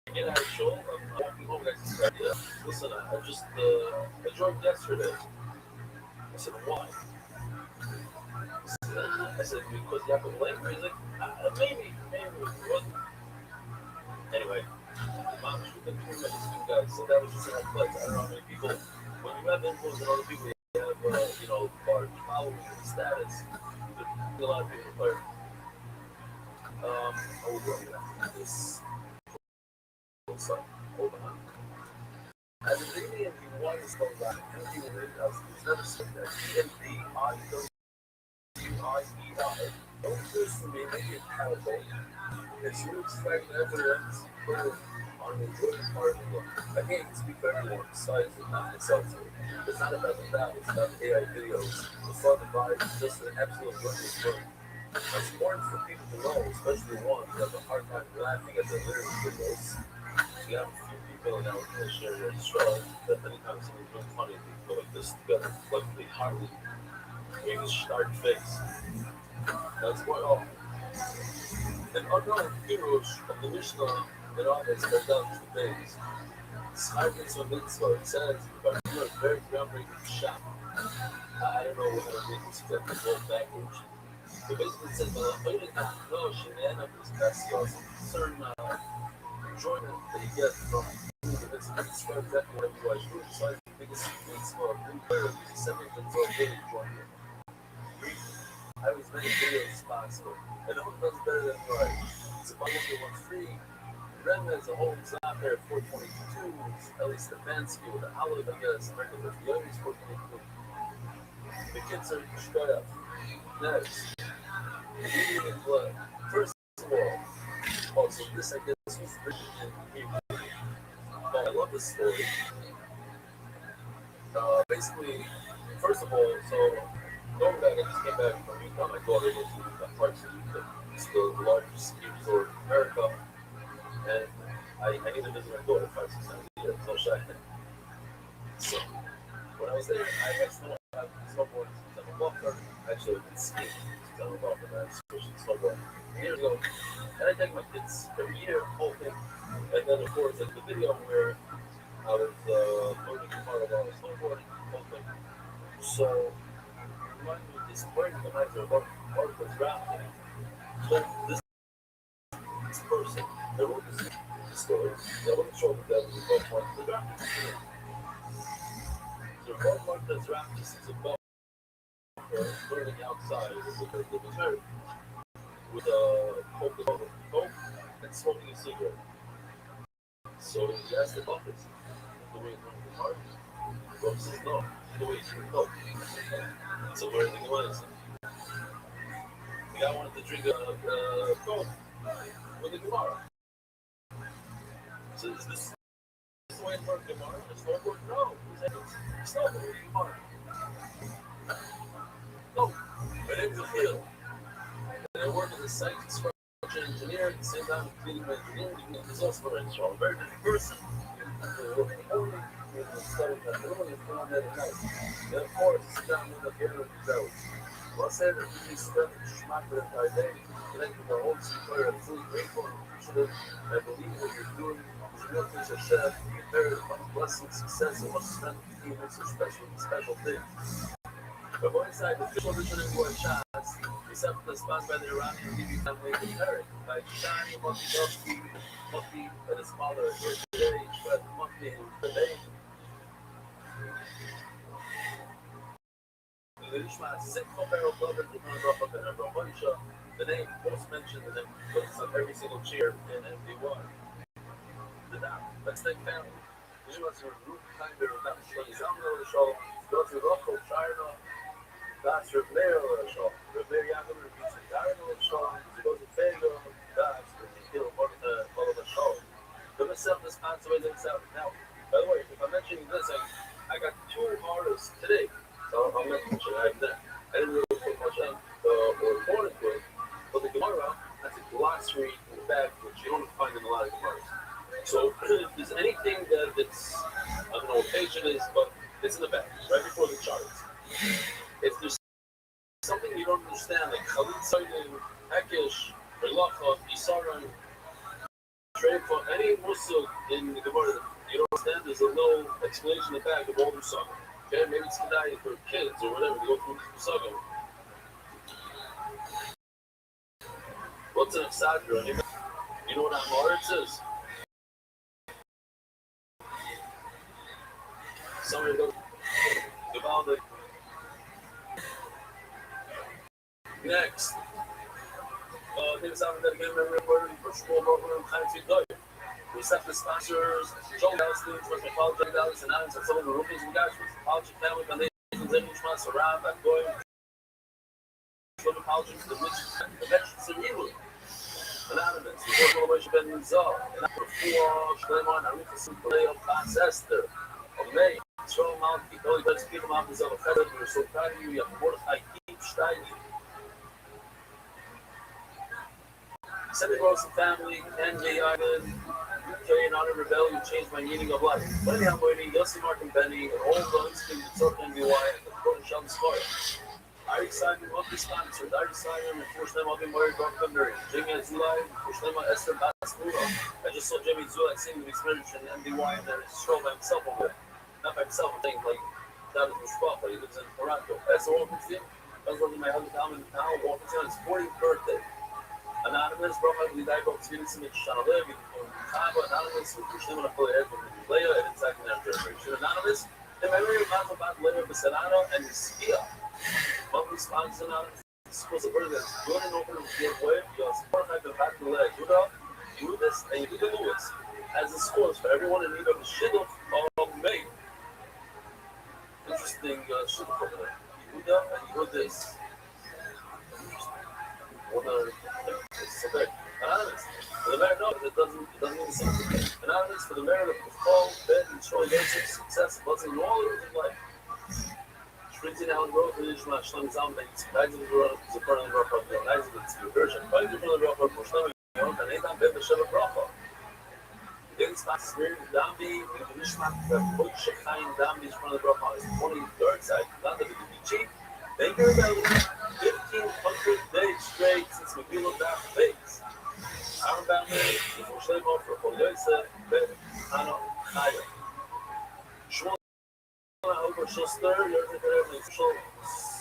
I get out of the shul, I'm walking home next to the idea. Listen, I joined yesterday. I said, "Why?" I said, "Because you have a link." He's like, maybe it wasn't. Anyway, Mom, within 2 minutes, you guys, so that was just enough place. I don't know how many people, when you have influence on other people, you have, large following and status, a lot of people are, this, hold on. As a Canadian, you want to slow down, and he will read us, he's never said that, MDIWIEI, don't listen to me, make it powerful. It's you expect evidence on the good part of the book. I can't speak for everyone besides not myself. It's not about the battle, it's about AI videos. The fun, the vibe, it's just an absolute wonderful book. It's important for people to know, especially one who have a hard time laughing at the lyrics videos. So you have a few people in our share your struggle that anytime something's really funny, they go like this together, like they hardly make a stark face. That's what all. And unknown heroes of the Mishnah that always go down to things. Smartness of mitzvah, it says, but you're a very groundbreaking shot. I don't know what it means to go backwards. But basically it says, but I didn't know she may end up with certain enjoyment that you get from it's describe exactly what you watch. Besides the biggest mitzvah, the second mitzvah, really enjoyment. I was many videos as possible, and no one does better than right. So if I want to get one free, Redmond as a whole is not there at 422, at least the fancy with the olive, I guess, regular. The other is 422. The kids are straight up. Next, eating in blood. First of all, also this I guess was written in Hebrew. But I love this story. Basically, first of all, so going back, I just came back from Utah. My daughter lives in Utah, parts of Utah. It's the largest ski resort in America. And I need to visit my daughter 5-6 times a year. So So when I was there, I had snowboard since I'm a golfer. Actually, I've been skiing since I'm a golfer. And I switched to snowboard years ago. And I take my kids every year, whole thing. And then, of course, there's the video where I was learning part of snowboarding, whole thing. So it reminded me of this point in the night where Mark was rafting. So this person that wrote this story, I wasn't sure if that was a both marked the draft. So both marked the draft just as a buffer, learning outside of the reserve with a coke and smoking a cigarette. So he asked the office, the way the party. Bob says no, the way he can coke. So where the was? The guy wanted to drink a coke with the Gemara. So is this the way it works, Gemara? It's not work? No. It's not the way Gemara. No. My name's Achille. And I work as a site construction engineer at the same time as cleaning my engineering degree. He's also a very different person. And of course, sit down with the beer and his out. Well, say that we spent schmack for the entire day, connecting the whole super and fully grateful and appreciative. I believe what you're doing is real things are said. Very much blessing, success, and much strength to you makes a special thing. But one side, the official returning war shots, except for the spot by the Iranian TV family in Paris, by Shani, Muffy, and his father here today, but Muffy today. The Nishma, 6 barrel brother, the runner up in a Romanisha, the name most mentioned, and then puts on every single chair in MD1. The Dam, that's their family. The Nishma's a root kinder of that Shalizamno, the show, goes to Rocco, China. That's Rivero show. Rivero Yagan repeats the Darino show. He goes to Fego. That's Kill one of the show. The myself is answering himself. Now, by the way, if I'm mentioning this, I got 2 artists today. So I'll mention that. I didn't really put much on or important to it. But the Gemara, that's a glossary in the back, which you don't find in a lot of Gemaras. So if there's anything that's, I don't know what page it is, but it's in the back, right before the charts. If there's something you don't understand, like Khalid Sayyid, Hekesh, Relacha, Isaran, Shrefa, any Musug in the Gemara that you don't understand, there's a little explanation in the back of all the Musag. Okay, maybe it's Kedai for kids or whatever, to go through the Musag. What's an Exadra? You know what Amoritz is? Somebody goes, Gavaldi. Next, things out that again, memory word for school program, Hansi Doy. We set the sponsors, Joel Palestine, for the college $100 and items, and some of the rookies we got, with college family foundations, every month, around, back going, from the college to the Metrics in England. Anonymous, the World Revelation Ben Rizal, and after 4, Shlemon, Arika Simpleo, Class Esther, Omei, Strong Mount, Holy God's Kingdom, Mount Rizal, Feder, we're so proud of you, you have Mordechai, Keep Stein. Seven Wilson family, NJ Island, UK and Honor Rebellion changed my meaning of life. Benny Hamwini, Yossi Mark and Benny, and all those things that sort of NBY and the Court of Sheldon Square. Ari Simon, Muffy sponsored, Ari Simon, and forced them up in Murray Brock Thunder, Jimmy Azulai, forced them Esther Basmulo. I just saw Jimmy Azulai singing the experience in NBY and then it's show by himself over there. Not by himself, I think, like, that is Mushbah, but he lives in Toronto. That's the Walker's I was looking at my husband Tom now, Walker's on his 40th birthday. Anonymous, Brocha, we died both students in the channel. Anonymous, who pushed them on a full head from the layer and exactly that generation. Anonymous, the memory of Mazabat layer of Serrano and the Spia. Monthly sponsors Anonymous. Supposed to burn that good and open and give way. You'll support like the back of the leg. You do this and you do the Lewis. As the scores for everyone in need of a shidduch of May. Interesting shidduch over there. You do that and you do this. Anonymous for the merit of it doesn't mean the same thing. Anonymous for the merit of the fall, bed, and joy, success, blessing, and all of life. Shrinking Allen Grove, and Ishmael Shlem Zalman, guides of the world, is a part of the rock of the guides of the version, by the rock of Shlem, and Nathan Beb, the Sheva Bracha. The spot spirit of Dambi, and the Ishmael, the Butch Shekhaim Dambi is one of the rock on his 23rd side, not the Vici. Thank you, everybody. 1,500 days straight since Megillah Daf Beis. Aaron Bauman, before Shlomo for Polyosa, Ben Hano Chaya. Shmuel over Schuster, Yerzer and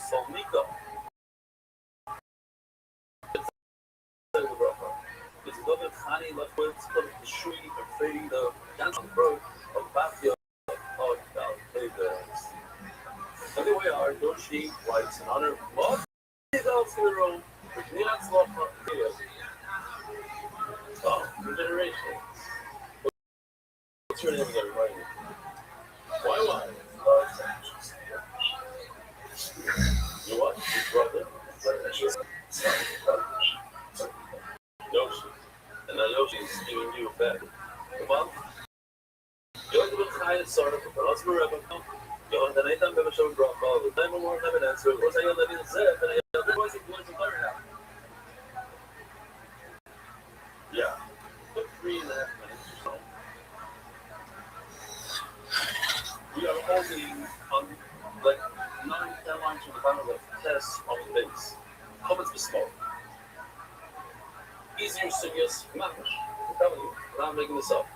Solnika. It's another Khani Lefkowitz, Shui, and Freddy, the dance on the road. patio, anyway, our Doshi lights in honor of Mom. He's out in the room with Neon's love for video. Oh, new generation. What's your name again? Remind me. Why? You what? Your brother? Yoshi. And now Yoshi is giving you a bag. Come on. Yoshi will try to sort of put us forever. Yohan, then I thought I should drop all the time more time and answer. What's I gonna let you say? And I have the voice of going to learn now. Yeah. Put 3.5 minutes or so. We are holding on like 9-10 lines from the bottom of the test on the base. Comments be small. Easier, serious, mamish. I'm telling you, I'm not making this up.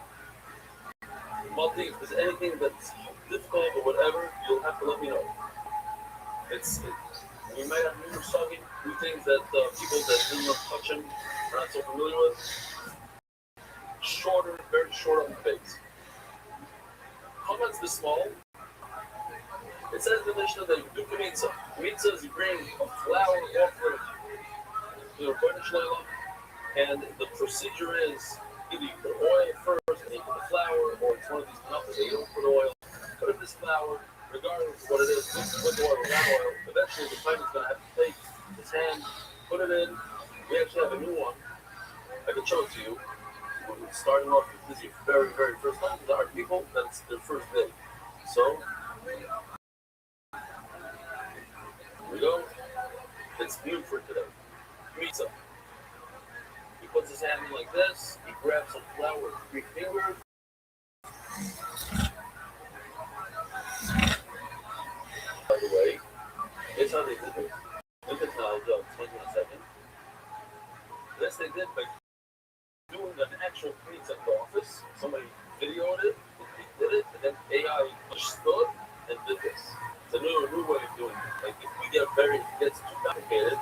Multi, if there's anything that's difficult or whatever, you'll have to let me know. We might have new talking, new things that people that didn't know touch him are not so familiar with. Shorter, very short on the base. Comments be small. It says in the Mishnah that you do pizza. Pizza is you bring a flour off the burnish layla, and the procedure is either you put oil first and you put the flour, or it's one of these methods that you don't put oil. Put in this flour, regardless of what it is, with oil or without oil. Eventually, the pipe is going to have to take his hand, put it in. We actually have a new one. I can show it to you. We're starting off with this very, very first time. There are people that's their first day. So, here we go. It's new for today. Pizza. He puts his hand in like this. He grabs some flour with 3 fingers. By the way, here's how they did it. Look at now, I'll explain in a second. This they did by doing an actual pizza in the office. Somebody videoed it, they did it, and then AI understood and did this. It's a new way of doing it. Like if it gets too complicated,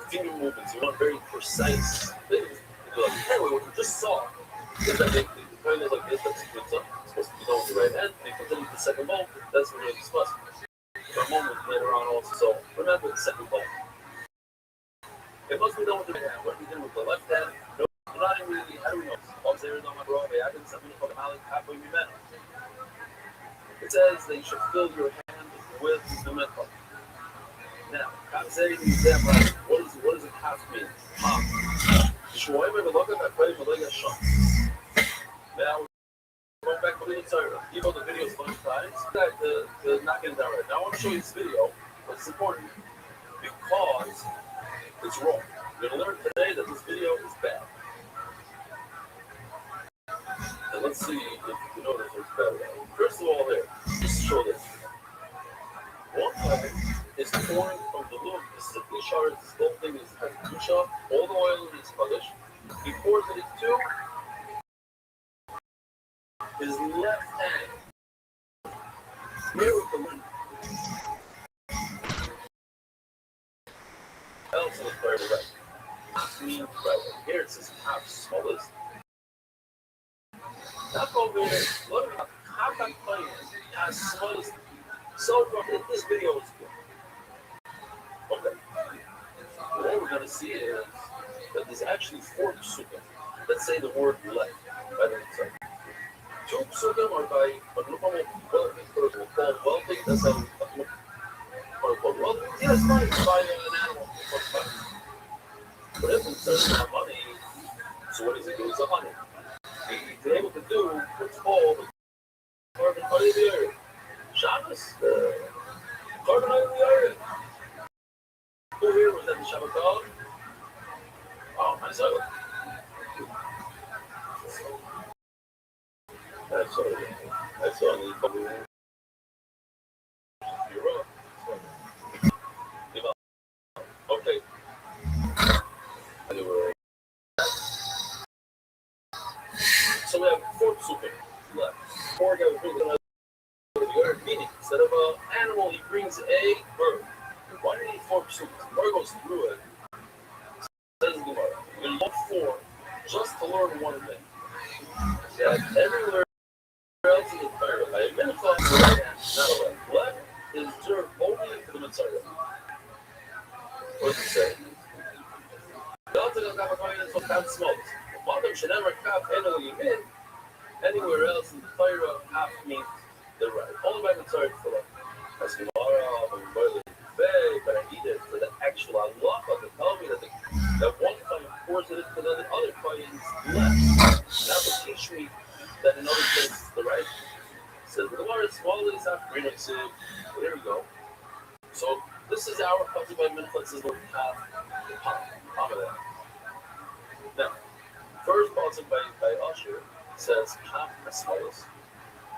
finger movements, you want very precise things. You're like, anyway, what you just saw is that the point is like this, that's pizza. It's supposed to be done with the right hand. They continue the second bowl, that's what we're going to discuss. For a moment later on also, so remember the second bowl. It must be done with the right hand. What we did with the left hand, no, not really, how do we know? It says that you should fill your hand with the metal. Now, what does a kaf mean? Now, going back to the Torah, even though the video is 5 times, to knock it down right now. I want to show you this video, but it's important because it's wrong. You're going to learn today that this video is bad. And let's see if you notice it's bad. First of all, just show this. One time is pouring from the loop. This is a Bishar. This whole thing has Bishar. All the oil is Kaddish. He pours it into his left hand. Here with the lid. Else in the prayer right. Half mean prayer. Here it says half smallest. Not over there. Look at how I'm playing as smallest. So this video is good. Okay. What we're going to see is that there's actually 4 psukim. Let's say the word left. By the way, 2 psukim are by a group of wealthy. That's how we call wealthy. Yeah, it's money. Buy an animal. But if it's money, so what does it do? It's a honey. He's able to do what's called carbon out of the earth. Shabbos, carbon out of the earth. Who here was at the Shabbat call? Oh, myself. That's only you're wrong. Okay. Anyway. So we have 4 psukim left. 4 guys bring the earth, meaning instead of an animal, he brings a bird. Why do you need 4 psukim? The bird goes through it. Says the Gemara. You look for just to learn one thing. That everywhere Shenever Kaf Eno Yimin, anywhere else in the Torah, Kaf means the right. Only by the Torah for that. As Gemara, but I need it for the actual Allah to tell me that one coin pours it into the other coins left. That will teach me that in other places it's the right. So the Gemara is small as after so there we go. So this is our Chazal by Mincha. This is what we have the palm of that. Now, first pasuk by Usher says Kaf Asmalos.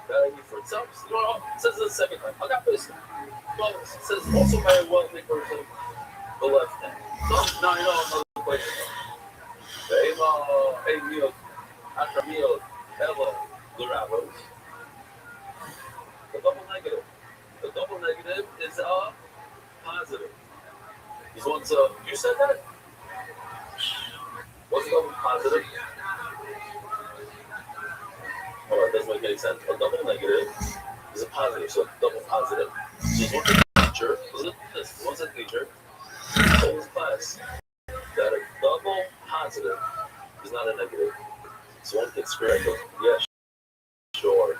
That idea for itself. No, it says it the second time. I got this. Well, it says also by a wealthy person, the left hand. So now you know another place. Meal, after meal, Ella, the rabbis. The double negative. The double negative is a positive. He's wants you said that? What's double positive? Oh, it doesn't make any sense. A double negative is a positive, so double positive. So what's a teacher? What's a teacher? Told his class that a double positive is not a negative. So one gets correct. Yeah, sure.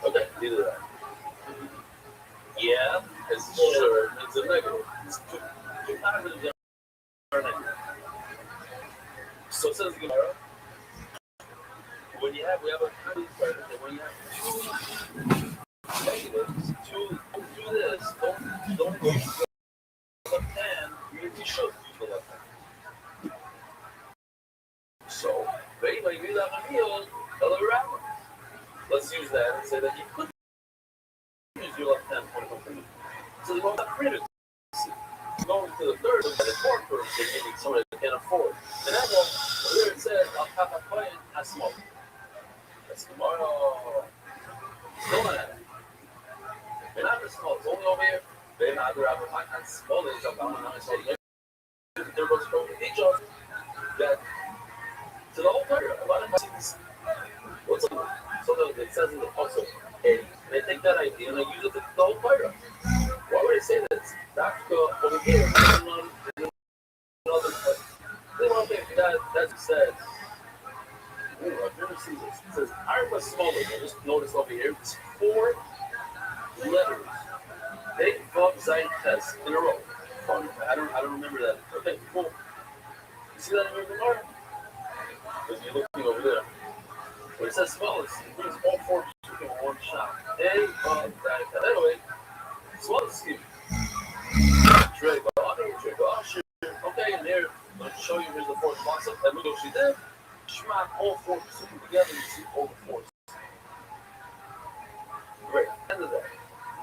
Okay, do that. Yeah, it's sure. It's a negative. It's two positives are negative. So it says the Gemara. We have a kind of credit that when you have two negatives, do this, don't go to the left hand, you should use the left hand. So, let's use that and say that you could use your left hand for something. So the most creative going to the third and the fourth person, maybe somebody that can't afford. And that one, where it says, Al Katakoyan has smoke. That's tomorrow. Still not at it. They're not the small. It's only over here. They're not the rabbi. I can't small it. So I'm not so they're both from each other. That to the whole Torah. A lot of times, what's up? So it says in the puzzle, and they take that idea and they use it to the whole Torah. Why would I say this? That's over here. Another place. They want to think that says. Ooh, I've never seen this. It says Arba smaller. I just noticed over here. It's 4 letters. They Vav Zayin Tes in a row. I don't remember that. Okay, cool. You see that in your Gemara? Because you're looking over there. When it says smallest, it brings all 4 in one shot. They Vav Zayin Tes. Anyway, smallest scheme. Okay, and here, I'll show you here's the 4th concept. And look what she did. Shema, all 4 sitting together, you see all the 4s. Great, end of that.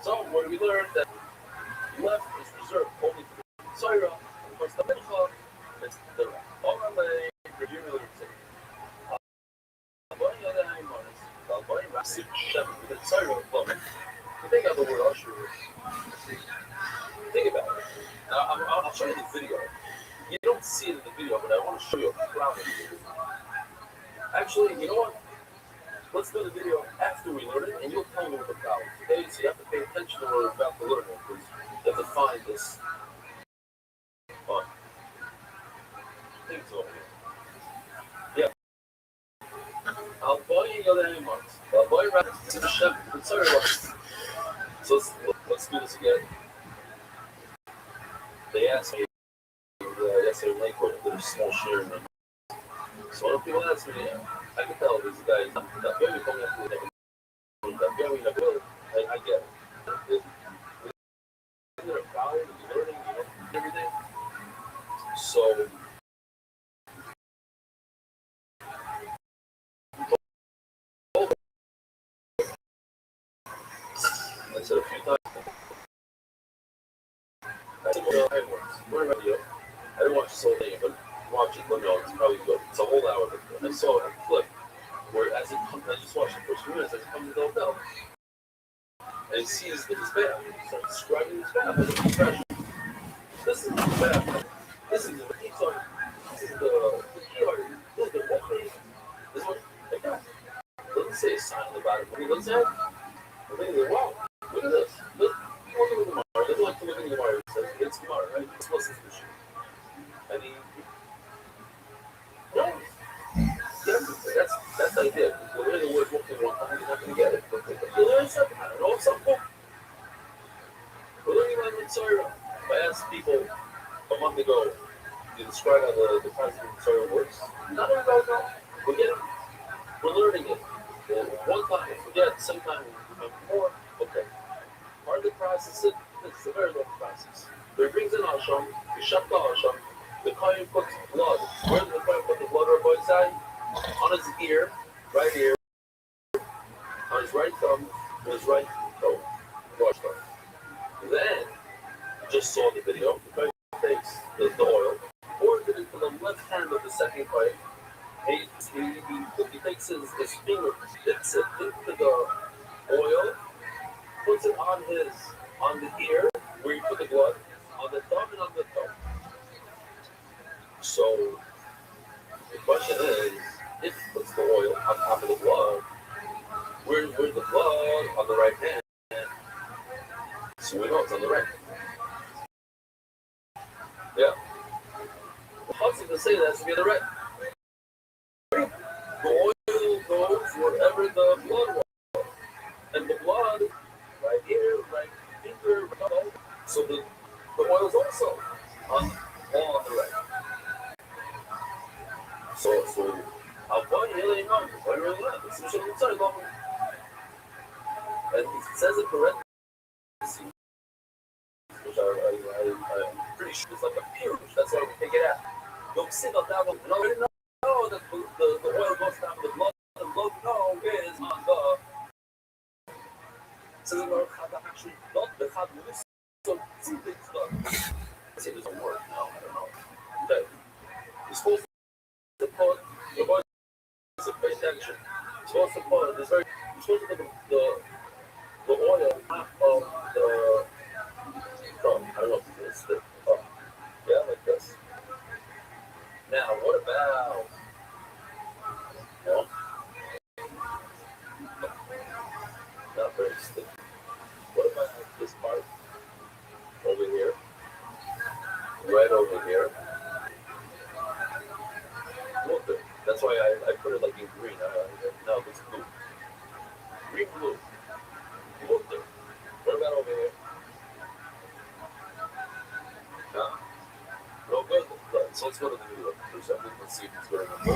So, what we learned that left is reserved only for the Torah, and of course the Mincha, it's the right. All I'm going to review the say. I'm going to the Haimanis, I'm going to see the Torah of Lomit. You think of the word Usher. Think about it. Now, I'll show you the video. You don't see it in the video, but I want to show you a crowd of it. Actually, you know what? Let's do the video after we learn it, and you'll tell me what the crowd is. Okay, so you have to pay attention to what we're about to learn it, because you have to find this. Things over here. Yeah. I'll buy you the other animals. I'll buy you rabbits to the chef. Sorry, so let's do this again. They asked me yesterday in Lakewood if there's a small share in them. So when people ask me, I can tell these guys, I get it. They're proud of learning, everything. So, I said a few times. I said, what about you? I didn't watch this whole thing, but watch it, let me know, it's probably good. It's a whole hour. I saw a clip where as it comes, I just watched the first few minutes, as it comes to the hotel. And he sees his bath. He starts describing his bath. This is the bath. This is the key art. This is the key art. This is the whole thing. This one, like that. Doesn't say a sign about it. When he looks at it, I think, wow, look at this. Look at the Gemara. Let's look at the Gemara. It says, it's Gemara, right? It's supposed to be. And he describe how the process of soil works? Not everybody knows. We're getting, we're learning it. And one time, if we get it, sometime we remember more. Okay. Part of the process is it's a very long process. So he brings in Asham, he shut the Asham, the Kohen puts blood. Where did the Kohen put the blood, Rabbi side? On his ear, right ear, on his right thumb, and his right toe, wash thumb. Then, you just saw the video, the Kohen takes the oil, pours it into the left hand of the second Kohen. He takes his finger, dips it into the oil, puts it on the ear, where you put the blood, on the thumb and on the toe. So, the question is, if he puts the oil on top of the blood, where's the blood on the right hand? So we know it's on the right. Yeah. How does it say that it has to be on the right? The oil goes wherever the blood was. And the blood, right here, right finger, right elbow. So the oil is also all on the right. So Avoid healing on, avoid really not. This is inside long. And it says it correctly, which I'm pretty sure is like a pirush. That's why we take it out. You'll see the devil. No, we didn't know that the oil goes down the blood. The blood no is on the. Says it actually not the had loose. So two things done. Say it doesn't work now. I don't know. Okay. You're supposed to put your body to pay attention. You're supposed to put this very. You're supposed to put the oil half of the thumb. I don't know if it's the thumb. Yeah, like this. Now, what about? No. Not very stiff. What about this part? Over here. Right over here. Look, that's why I put it like in green. No, it's blue. Green, blue. Look there. What about over here? Huh? No good. Right. So let's go to the video. Let's see if it's going to go.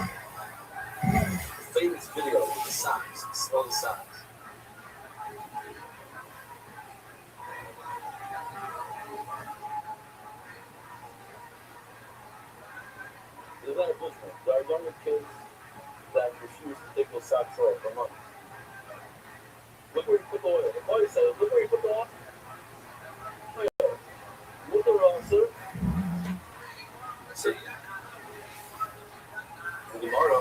The famous video with the socks. Smell the socks. There's a lot of movement. There are younger kids that refuse to take those socks off for months. Look where you put the oil. The oil says, look where you put the oil. Look around, sir. See? The Gemara.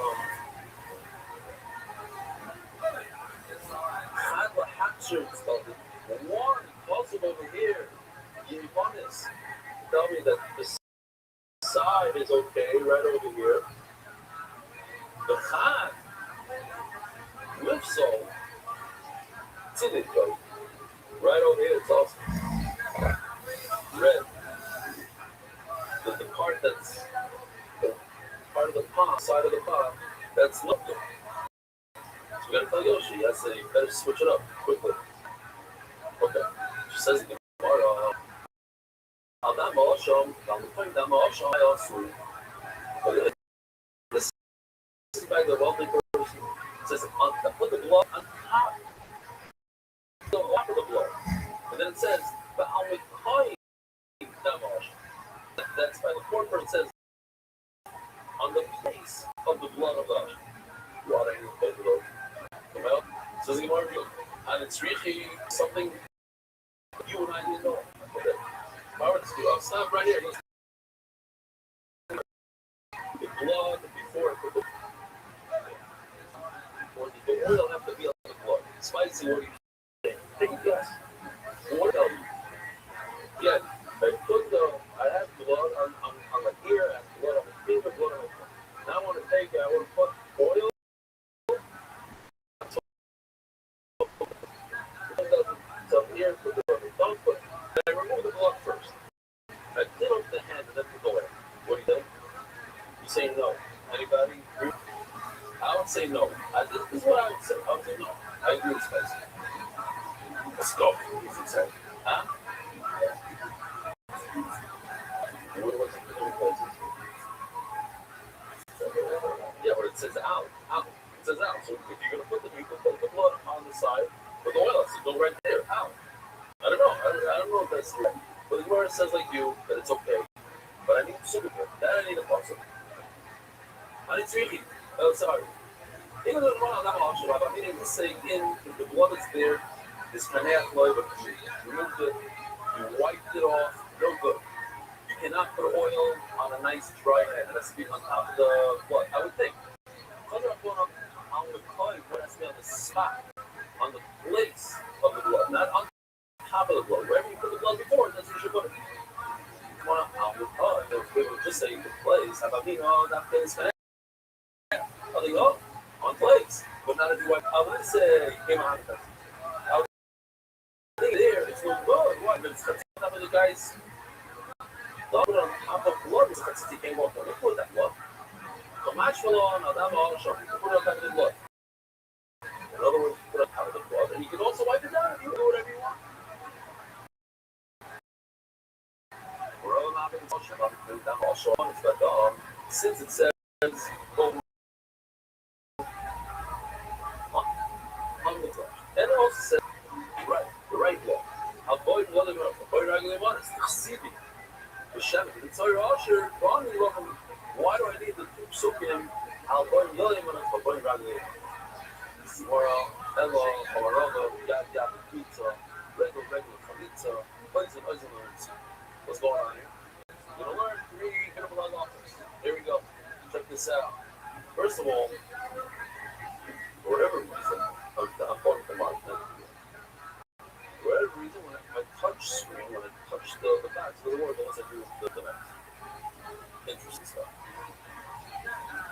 Had the hatchet started. One also over here. You want this. Tell me that the side is okay, right over here. The Chad, with salt, tzidit goat, right over here, it's also red. The part that's part of the pot, side of the pot, that's not good. So we gotta tell Yoshi, I say, you better switch it up quickly. Okay. She says, Al that Ma'asham, Al the point that Ma'asham, I also. Okay. This is by the wealthy person. It says, put the blood on top. Of the blood. And then it says, but how we coin that Ma'asham. That's by the poor person. It says, on the place of the blood of the water in both of those. Come out. So it's and it's really something you and I didn't know. Okay. I'll stop right here. The blood before the oil have to be on the blood. Spicy, what do you think? Take a guess. What else? Yeah, I have blood on my ear, I have blood on my finger, blood on my thumb. Now I want to put oil. So here, put the blood. Don't put. I remove the blood first. I clean up the hand and then put the oil. What do you think? You say no. Anybody agree? I would say no. This is what I would say. I would say no. I agree with Spicy. Let's go. Huh? What was it for the places? says out. It says out. So if you're gonna put you can put the blood on the side, but the oil has to go right there. Out. I don't know. I don't know if that's right. But the Gemara says like you that it's okay. But I need super good. That I need a puzzle. I need really. Oh, sorry. Even though I'm not option, I mean, let's say in if the blood is there, this kaneach loy, but you removed it, you wiped it off, no good. You cannot put oil on a nice dry hand. It has to be on top of the blood. I would think. On the coin, it has to be on the spot, on the place of the blood, not on top of the blood. Wherever you put the blood before, that's where you should put it. On the coin, they would just say the place. How about me? No, that place. I think, oh, on place, but not if you wipe. I would say, came on. I would think there, it's no good. Why? But it's not with the guys. Love it on top of blood. It's the came off. They put that blood. So much for long, Adam also put it on top of the blood. In other words, put it on top of the blood, and you can also wipe it down if you do whatever you want. We're all not in the also it's that since it says over on the top, and it also says right, the right blood. Avoid blood and avoid regular blood. It's the CB. The Shem. It's all your usher. Why do I need the two psukim? I'll avoid William and I'll avoid regular. Tomorrow, hello, Hamarogo, Yad, pizza, regular, pizza, poison. What's going on here? You're going to learn 3 minimal offers. Here we go. Check this out. First of all, for whatever reason, I'm calling them out. For whatever reason, when I touch screen, when I touch the backs of the word, the ones that do the backs. Interesting stuff.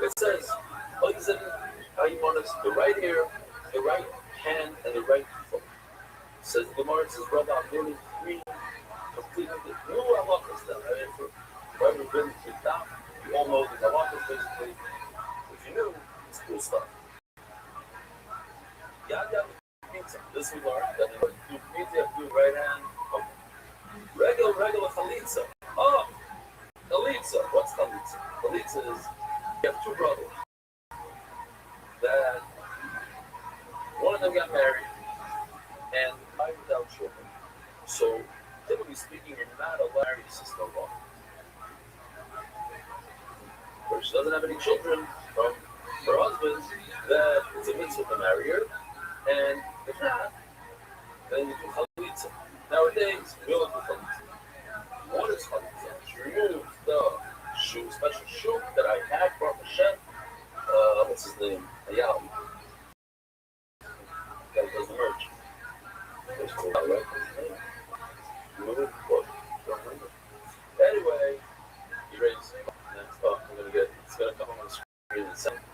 It says, like you said, how you want us, the right ear, the right hand, and the right foot. It says the Gemara says, Rabbi, I'm learning 3 completely new halachas that I mean, for whoever been to top, you all know the halachas basically. If you knew, it's cool stuff. Yad pizza. This we learned that you do pizza, you have to do right hand. Regular chalitza. Oh, chalitza. What's chalitza? Chalitza is you have 2 brothers that one of them got married and died without children. So, typically speaking, you're not allowed to marry your sister alone. But she doesn't have any children from her husband, that it's a mitzvah to marry her. And if not, then you do chalitza. Nowadays, we don't do chalitza. What is chalitza? She removed the shoe, special shoe that I had from Hashem. What's his name? Ayal. That does the merch. That's cool, right? Anyway, you raise next up. It's gonna come on the screen in a second.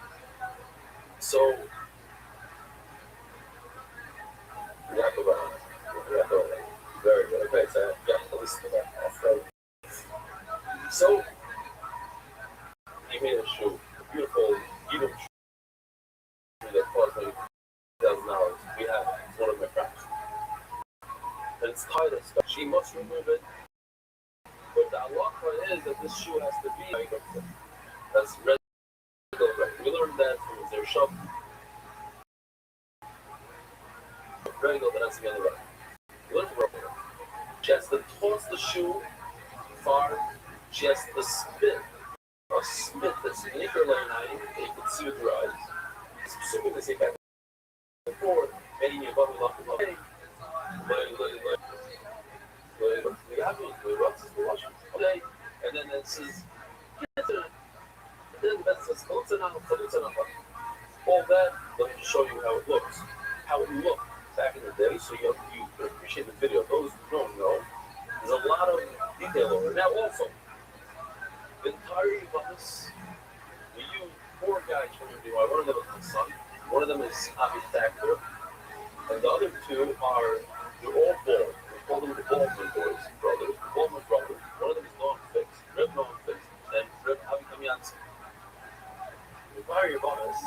So, we have to run. Very good. Okay, so I got to listen to that. So, he made a shoe, a beautiful, even shoe that cost me $1,000. We have one of my friends. And it's tight. She must remove it. But the halacha is that this shoe has to be like that's regular. We learned that from their shop. Regular that has to be on the right. We learned from her. She has to toss the shoe far. She has to spit. A spit that's sneaker lane eye that you can see with your eyes. Assuming they say back and forth, and you above and up. Okay, and then it says, then that says, all that, let me just show you how it looks. How it looked back in the day, so you can appreciate the video. Those who don't know, there's a lot of detail over it. Now also, the entirety of us, we use 4 guys from the one of them is my son, one of them is Avi Thacker, and the other 2 are, they're all bald. We call them the Baldwin boys, brothers, the Baldwin brothers. One of them is Noam Fix, Reb Noam Fix, and Reb Avi Kamyansky. The entirety of us,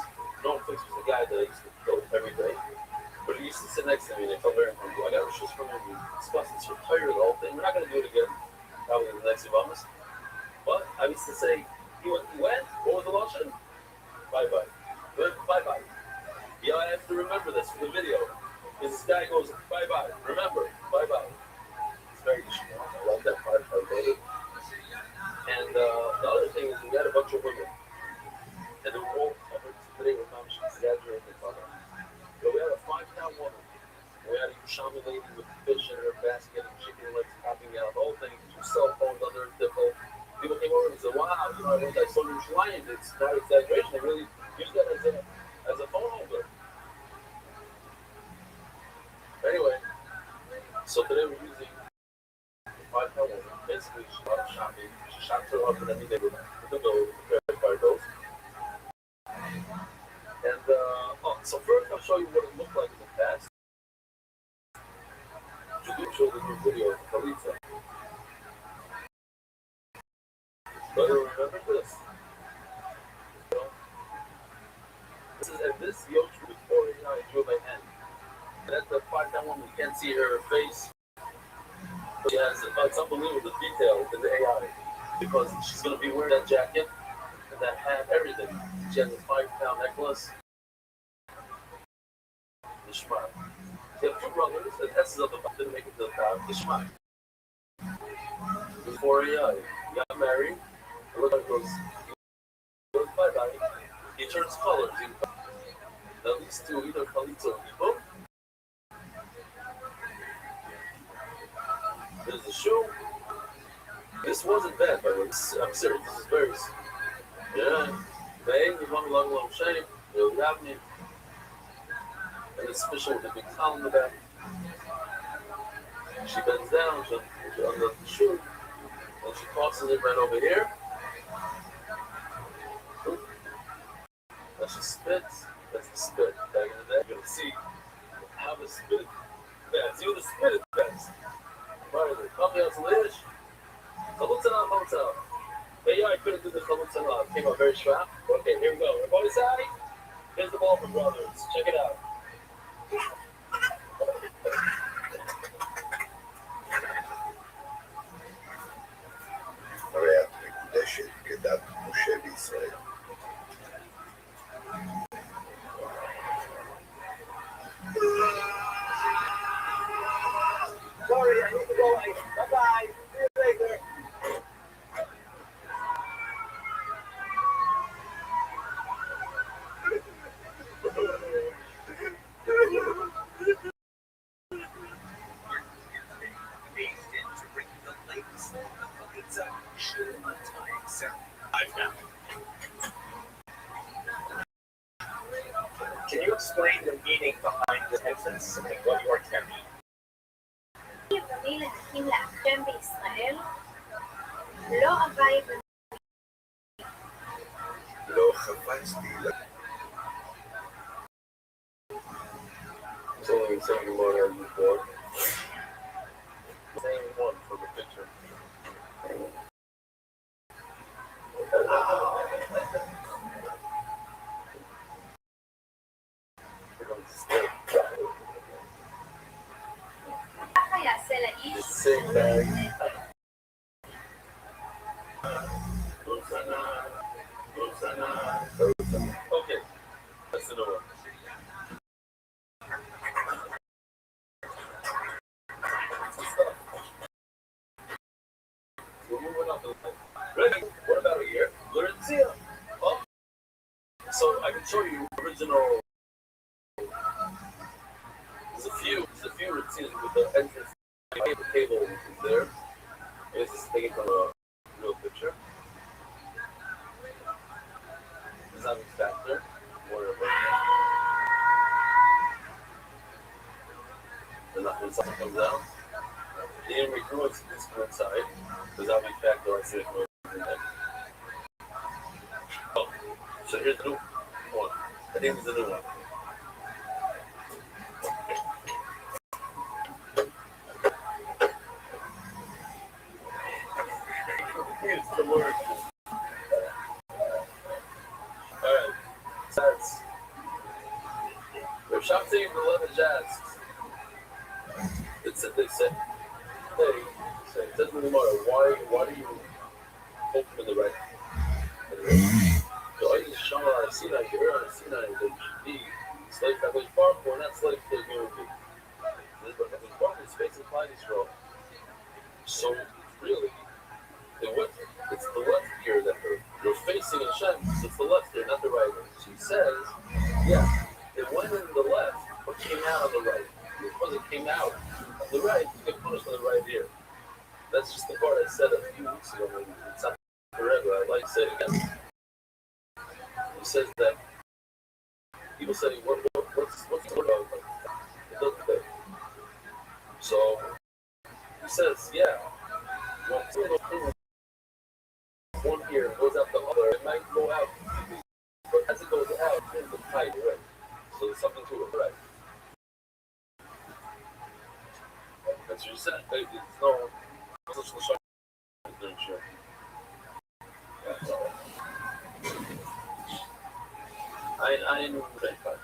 Noam Fix was the guy that I used to go every day, but he used to sit next to me and I felt very uncomfortable. I got issues from him, we discussed this, we're tired of the whole thing. We're not going to do it again, probably in the next Ibamas. But I used to say, he went, what was the luncheon? Bye-bye. Bye-bye. Yeah, I have to remember this for the video. Because this guy goes, bye-bye. Remember, bye-bye. It's very interesting. I love that part of it. And the other thing is we had a bunch of women. And they were all covered today with how she exaggerated the color. But we had a 5-pound woman. We had a Yerushalmi lady with fish in her basket and chicken legs popping out, the whole thing, 2 cell phones under her dimple. People came over and said, wow, you know, I saw Yerushalayim, it's not exaggeration. I really use that as a phone holder. Anyway, so today we're using the 5-pound woman. Basically, she bought shopping. She shopped her husband every day with the bill, the credit card bills. And, so first I'll show you what it looked like in the past. To show the new video of Khalitza. But remember this. This yoke was pouring out into my hand. That's the 5-pound woman. You can't see her face. But she has, it's unbelievable the detail in the AI. Because she's going to be wearing that jacket and that hat, everything. She has a 5-pound necklace. The Shema. They have 2 brothers, and S's up the back, didn't make it to the top. The Shema. Before he got married, the little guy goes bye-bye. He turns colors. At least 2, either Khalitza or Ibo. There's the shoe. This wasn't bad, by the way. I'm serious. This is very. Yeah. They long shame. They'll grab me. And it's special with a big towel in the back. She bends down, she undoes the shoe, and she tosses it right over here. Now she spits. That's the spit. Back in the day, you're gonna see how the spit bends. You're gonna spit it bends. Right, come here, Lish. Chalutza. Hey, I couldn't do the Chalutza. Came out very sharp. Okay, here we go. Everybody say, here's the ball for brothers. Check it out. הרי את מקודשת כדת משה בישראל. Sorry, I need to go. Bye-bye. See you later. Can you explain the meaning behind the sentence and what you are attempting? בריא להקים להשם בישראל, לא אביי לא חפצתי It's only 71 hours before. Same one from the picture. ככה יעשה לאיש Same bag. Okay, that's the new one. We're moving up. Ready? What about a year? Lurzia. Oh. So I can show you original. There's a few routines with the entrance. The table is there. This is taken from a real picture. Designing factor. The nothing comes out. The end recruits is inside. Does that make factor? I say it. Oh, so here's the new one. I think it's the new one. It's the word. Alright, so that's. We're shouting the leather jazz. They said, hey, it doesn't really matter. Why do you hope for the right? So I just show Sinai, Gerar, Sinai, the slave Kadosh Baruch Hu, not slave to the Yehudi. But Kadosh Baruch Hu is facing Klal Yisrael. So really, it's the left ear that hurt. You're facing Hashem, so it's the left ear, not the right ear. She says, yeah, it went in the left, but came out on the right. Because it came out on the right, you get punished on the right ear. That's just the part I said a few weeks ago. Maybe. It's not forever. I like to say it again. He says that people say, what's the word of it? It doesn't fit. So he says, yeah, one ear goes out the other, it might go out, but as it goes out, it's the tight, right? So there's something to it, right? That's what you said. There's no social structure. I knew that.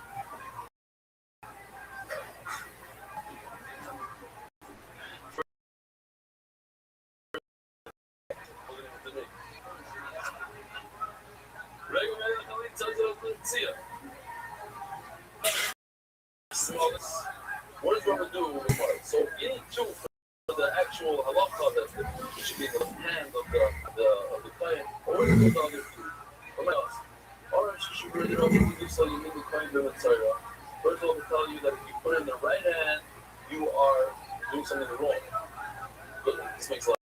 What does Rabbi do with what? So you need two for the actual halacha that should be in the hand of the client. Or what is the other two? What else? Or she should really know what to do so you need the client to Mitzvah. First of all, to tell you that if you put it in the right hand, you are doing something wrong. But this makes a lot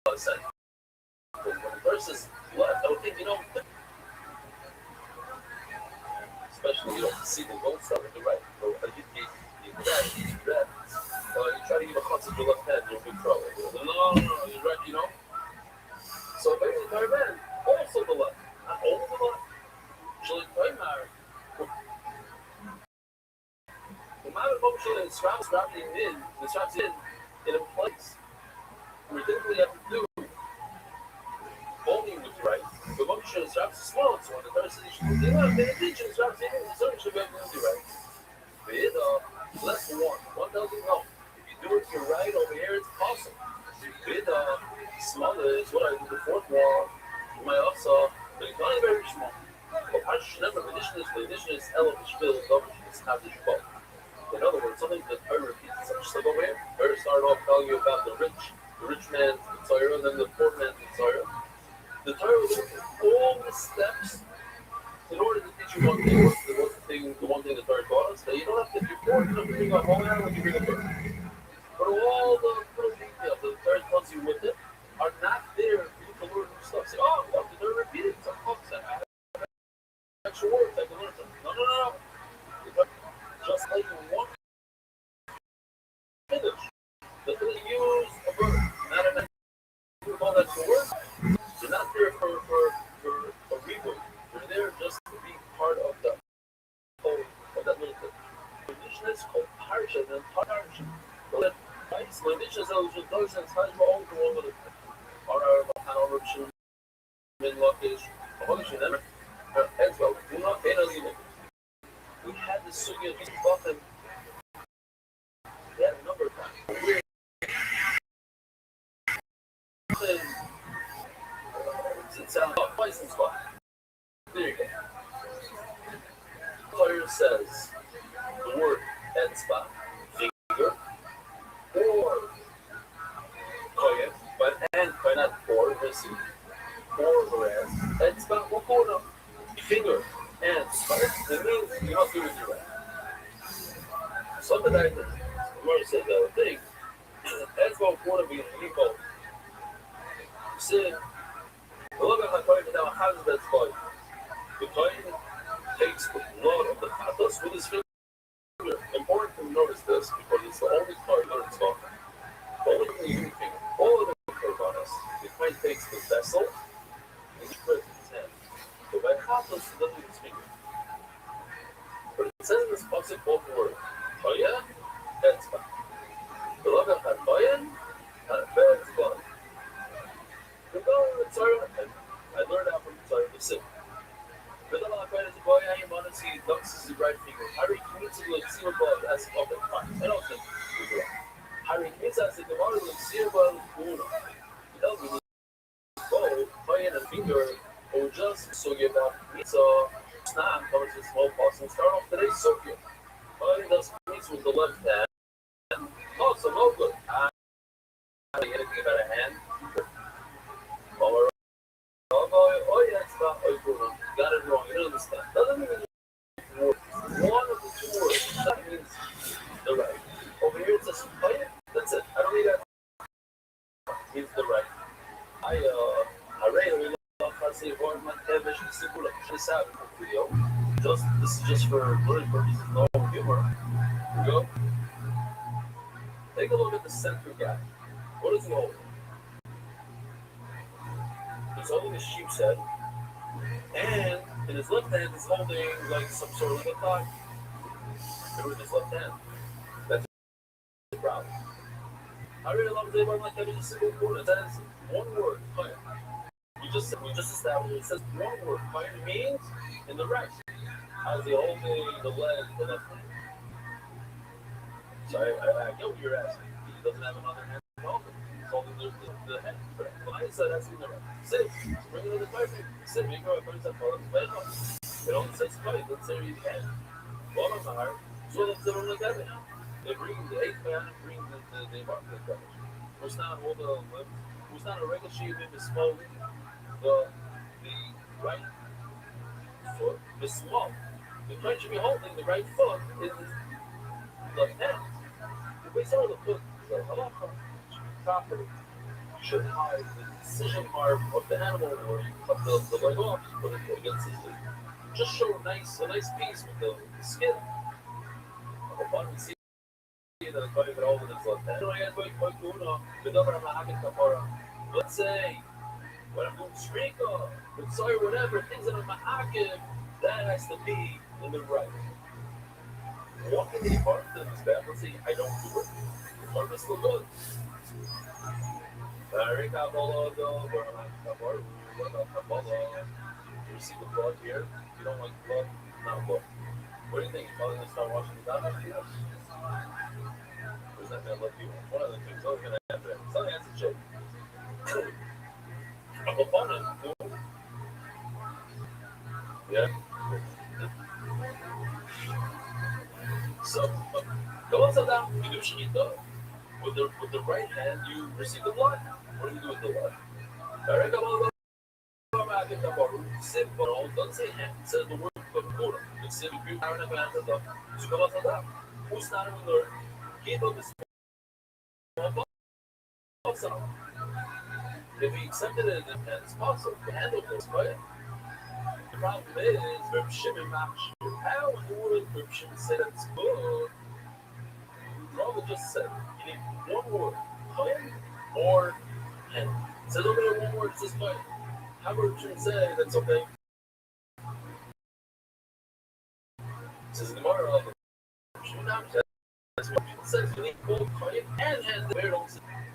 of sense. But when the person is left, I would think, especially you don't see the gold stuff with the right. So you try to give a chutz with your left hand, you're in big trouble. No, you're right, So basically, my man, also the left, not only the left. Usually, the amount of motion and straps in a place. We typically have to do only with the right. The motion and straps is small, so when the person should be paying attention, straps in, so you should be able to do the right. Less than one doesn't help. If you do it to your right over here, it's possible. Smaller is what I do the fourth wall. You might also, but it's not very small. But I should never, the addition is elephant spill, is have this both. In other words, something that I repeat, just like over here. I started off telling you about the rich man's Torah, and then the poor man's Torah. The Torah was all the steps in order to teach you one thing. The one thing the Torah taught us, that you don't have to be poor, you don't have to bring a whole animal when you bring a bird. But all the little details that the Torah tells you with it are not there for you to learn new stuff. Say, oh, look, the Torah repeated some books that have extra words I can learn from. No. Just like one finish. The thing you use a bird, not an animal. All that's the word. You're not there for a reboot. You're there just to be part of that little thing. The condition is called parsha, and parsha. But nice, my condition is eligible, those and times were all the one with it. Our Hanobshim, Min Lakish, Ahoshim, never. As well, do not pay us even. We had this sugya of Bottom. We had a number of times. It's twice in spot. There you go. Lawyer says the word head spot, finger, or koyet, but and by not or missing, or whereas head spot, what corner? Finger and spot. It means you have to do with your right. Something like this. The lawyer said the other thing. Head spot corner being equal. Say, look at my point now, how does that spot? The coin takes the blood of the pathos with his finger. Important to notice this because it's the only part that it's talking. Only the human finger. All of the korbanos. The coin takes the vessel and he puts it in his hand. So by pathos, he doesn't use his finger. But it says in this pasuk both words. Koyen and spot. The love of Koyen and spot. I learned out from Torah the Sim. But the law is a boy, I am on to see ducks his right finger. Harry commits to like see above as okay, fine. I don't think we do. Harry commits as the Gemara will see above Uno. You know, both, hand and finger, or just so you about so Snap covers the small pulse and start off today's circuit. Fighting those squeeze with the left hand. Also, no good. Anything about a hand. Power. Oh, yeah, it's not. Oh, you got it wrong. You don't understand. Doesn't mean one of the two words. That means the right. Over here it says fight. That's it. I don't need that. It means the right. I really love how to say word my television simple this out video. This is just for learning purposes, no humor. Here we go. Take a look at the center guy. What is he holding? He's holding a sheep's head, and in his left hand he's holding like some sort of a thigh. With his left hand. That's a problem. I really love the word like that. It's a single word. It says one word, fire. We just established it says one word. Fire means in the right. As he holding the leg, the left hand. So I get what you're asking. He doesn't have another hand to hold it. He's holding the head. But I said that's in the right. Sit. Bring another fire. Sit. Make your weapons and follow the bed. It only says fight. Let's say you can. One on the heart. So let's do it like that. They bring the 8th man and bring the apartment coverage. Who's not all the limbs. Who's not a regular sheep is small. The right foot is small. The right should be holding the right foot in his left hand. The way some of the foot is a lot properly. You should hide the decision mark of the animal where you cut the leg off, put it against his leg. Just show a nice piece with the skin. The fun we see that it's going to all with his left hand. Let's say when I'm doing Shrika, with soy, whatever, things that are ma'akiv, that has to be in the right. Walking the part that is bad, let's say I don't do it. The part is still good. You see the blood here? You don't like blood? Not blood. What do you think? You're probably going to start washing the down after this? Or is that going to let you? One of the things. I'm going to have to. It's not an answer joke. I'm a opponent. Yeah. So, go on down. You do shkita. With the right hand, you receive the blood. What do you do with the left? Alright, come on. Simple. Don't say hand. It says the word Bakura. It's simple. You are never answered them. So come on down. Who's not in the keep up the small box out. If we accepted it, then it's possible to handle this, right? The problem is, Reb Shimon Machshir. How in the world Reb Shimon said it's good? Rava just said, you need one word, Chayim or hand. It says over there one word, it says Chayim. How would Reb Shimon say that's okay? It says in the Gemara, Reb Shimon Machshir. That's what Reb Shimon says, you need both Chayim and hand.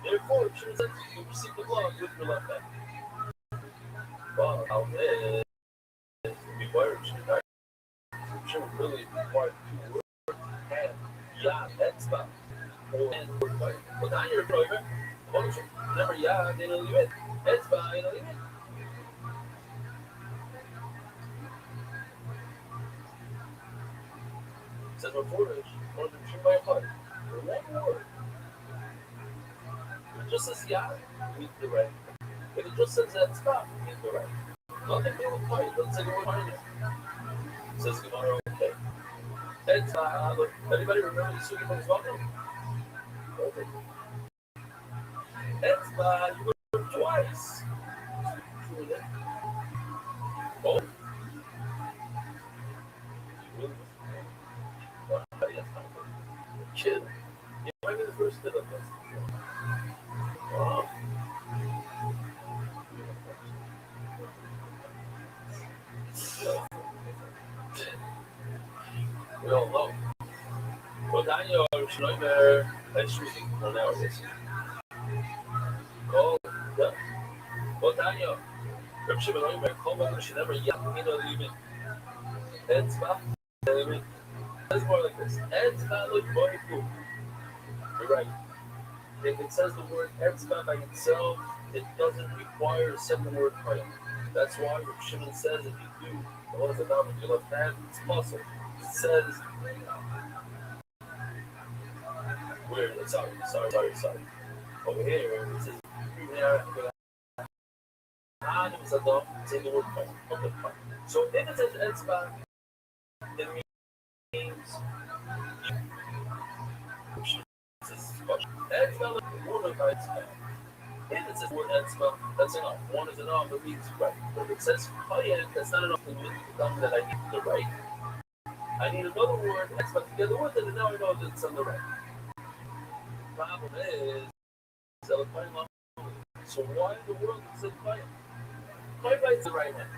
Therefore, Reb Shimon says, you receive the blood with your left hand. But how is required Reb Shimon really required two words, hand. Yeah, that's about and but now you're going never yeah, they don't leave it. That's fine, they don't leave it. It says before it, one of them shoot by a fight. One word. If it just says yeah, you need the right. If it just says that stop, you need the right. Nothing to do with fight, it doesn't say the word fight. It says Gemara, okay. That's anybody remember the Sugi from his welcome? Okay. That's you were twice. Oh. Kid. You might be the first kid of this. Wow. We all know. Well, Daniel, Schneider, and shooting for nowadays. Call, yeah. Well, Daniel, Reb Shimon Omer, call back, she never yelled, you know, even. Etzba, it's more like this. Etzba, look, boy, food. You're right. If it says the word Etzba by itself, it doesn't require a second word for it. That's why Rav Shimon says if you do the Oz Adam with your left hand, it's possible. It says, where, sorry. Over here, it says, say the word fine. Okay, fine. So if it says Etzba, it means Etzba, one of Etzba. If it says word Etzba, that's enough. One is enough, it means right. But if it says Chayen, that's not enough to tell me that I need the right. I need another word, Etzba, together with it, and now I know that it's on the right. The problem is, so why in the world is it Chayen? Chayen is the right hand.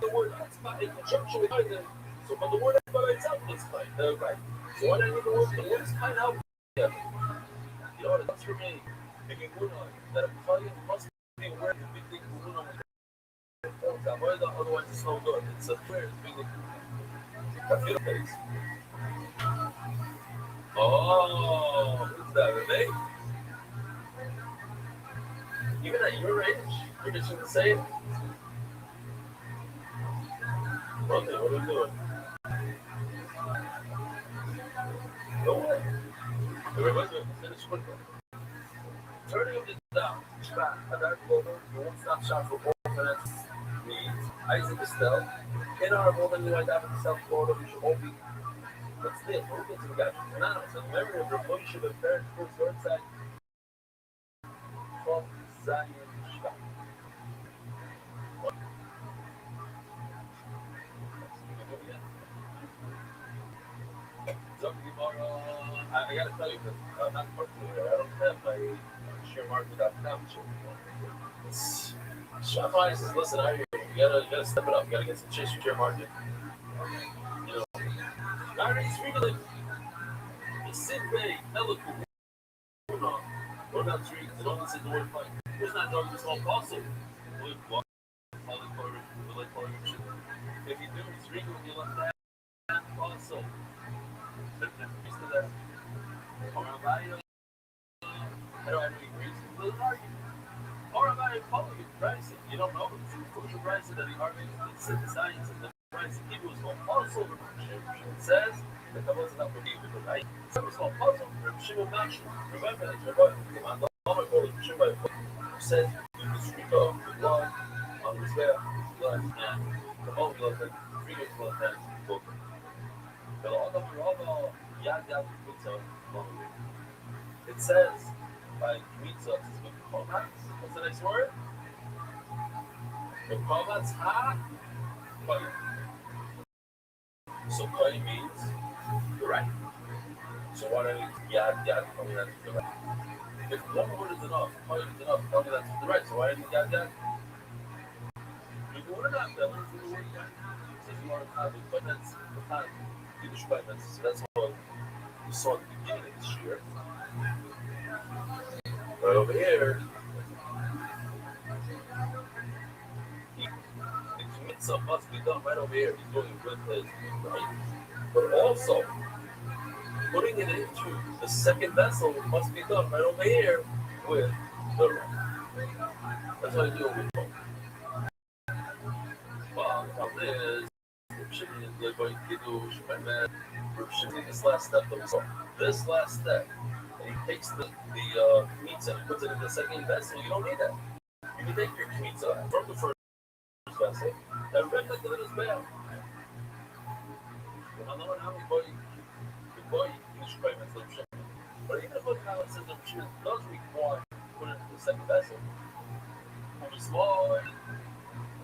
The word Etzba in conjunction with Chayen. So, but the word Etzba by itself is Chayen, right. So why do I need the word? The word is Chayen out. Yeah. You know what? That's for me. Thinking that a Chayen must be aware of the big thing otherwise it's no good. It's a prayer, it's big. I feel face. Oh, who's that, Renee? Even at your age, you're just going to say it? Okay, what are we doing? No way. Everybody's going to finish quickly. Turning it down, back, and that over, one stop shop for all minutes needs. Isaac Estelle, in our woman, you might have in South Florida, which will be. What's this? We'll get to the guy. Now, it's a memory of the Moshe of parents whose word side from Zion Shop. I gotta tell you, because not particularly, I don't have my sharemarket.com. Shopify says, listen, you gotta step it up. You gotta get some chase from share market. You know, not really speaking the Sidney, Eloquent, what about trees? And all this is the word fight. Who's not done this all possible? If you do, it's regal, you left that also. But then used to that. Or am I agree with an argument? Or am I following you pricing? You don't know. Who's the pricing that the argument is the science and the pricing people is called also. It says that there wasn't enough for people to write. So it's called puzzle. Shimon Machu. Remember that you're going to come on. The Lama called it Shimon says you can speak of the blood on the spare blood and the whole blood and three of blood and book. But all of your other yad pizza. It says by pizza it's with komats. What's the next word? The komats ha koy. So koy means you're right. So what are yad tell me that's the right? If one word is enough, koy is enough, tell me that's the right. So why didn't yad? You go to that, that was the word yad. Says you want to have it, but that's the time. Yiddish payments. So that's what we saw at the beginning of this year. Right over here, the mitzvah must be done right over here. He's going with his right. But also, putting it into the second vessel must be done right over here with the right. That's what I do with both. Well, the problem is, going to do this last step of the song. This last step, and he takes the pizza and puts it in the second vessel. You don't need that. You can take your pizza from the first vessel and rip it to this bag. I don't know how many boy English payments of shit. But even if it says the shit does require put it in the second vessel, I'm small.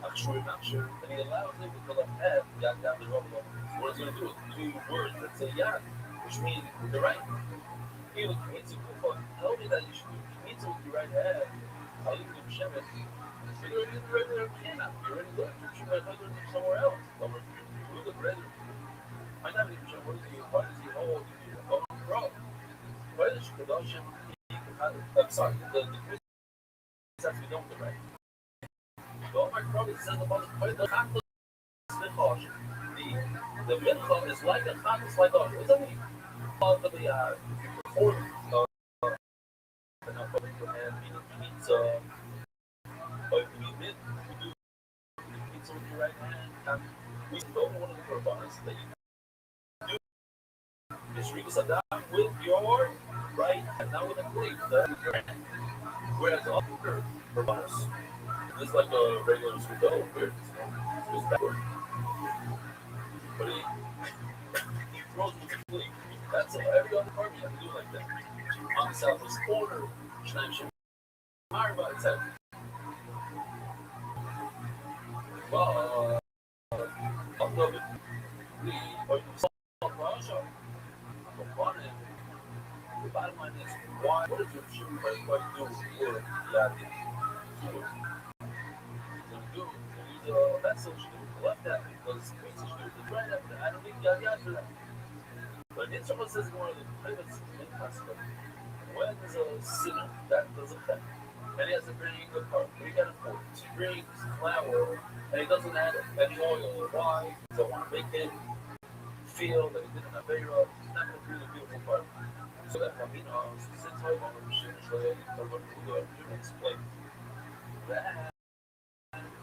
Actually, and he allows him to fill up half yad the rubber. What it's going to do is two words that say yad, which means the right. Even Kmitza will tell me that you should do Kmitza with your right hand. I'll leave it to Shemet. So you're already the regular cannot. You're already learned to Shemet somewhere else. Over you the bread. I never even know what is he hold the row. Why does she production? I'm sorry, the Kmitza has to be done with the right. My brother says about the mincha is like a chametz like ours. What does that mean? Pizza, right hand. We don't want to work on that you do is reach down with your right hand, not with a cleat, your hand. Whereas the other bonus is like a regular sudo, weird. It's backward. But he throws with the cleat. That's all. Every other part you have to do like that. On the southwest corner, Schneider Marva, etc. But on the the bottom line is why what is your shooting quite do with the idea? So do that's what you do with the left hand because it's the right hand. I don't think yada that. But if someone says one of the pivots impossible, when there's a sinner that does affect, and he has to bring a cart, we got a fork. He brings flour, and he doesn't add any oil. Why? Because I want to make him feel that he didn't have Avera. It's not going to be the beautiful part. So that Camino sits right on the machine, so they can explain that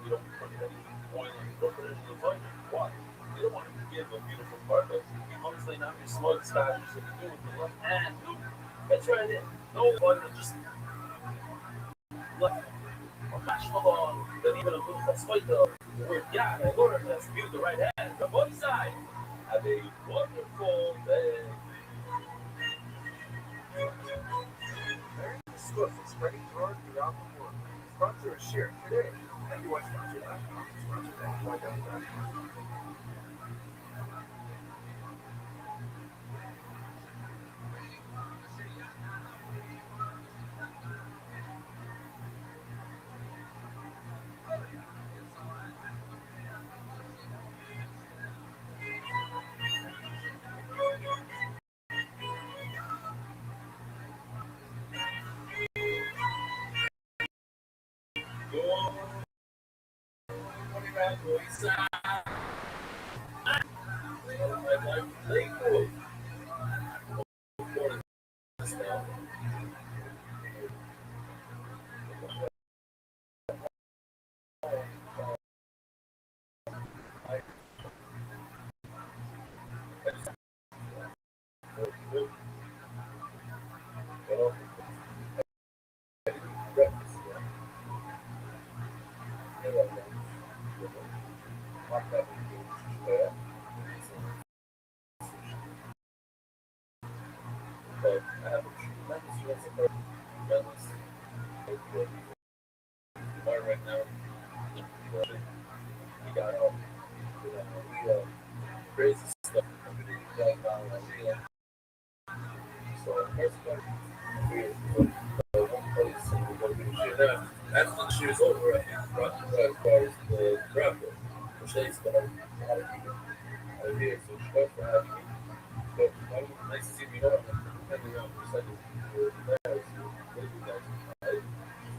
you don't put any oil and you don't put it in the fire. Why? You don't want to give a beautiful part, but honestly, now you're smart style, so you do with the left hand. That's right in. No oil, just left. A mashmallah, that even a little despite the word God, in order to execute the right hand, from one side, have a wonderful day. American Swift is spreading joy throughout the world. Sponsor a share today. And you watch sponsor.com. Sponsor.com. But I have a tremendous respect for Dennis. Right now, he got out. Crazy stuff. So, first one, one place, and we're going to do shit now. After the year's over, I think, as far as the draft goes, which they still have a lot of people out here. So, thanks for having me. But nice to see you. Depending on the second year,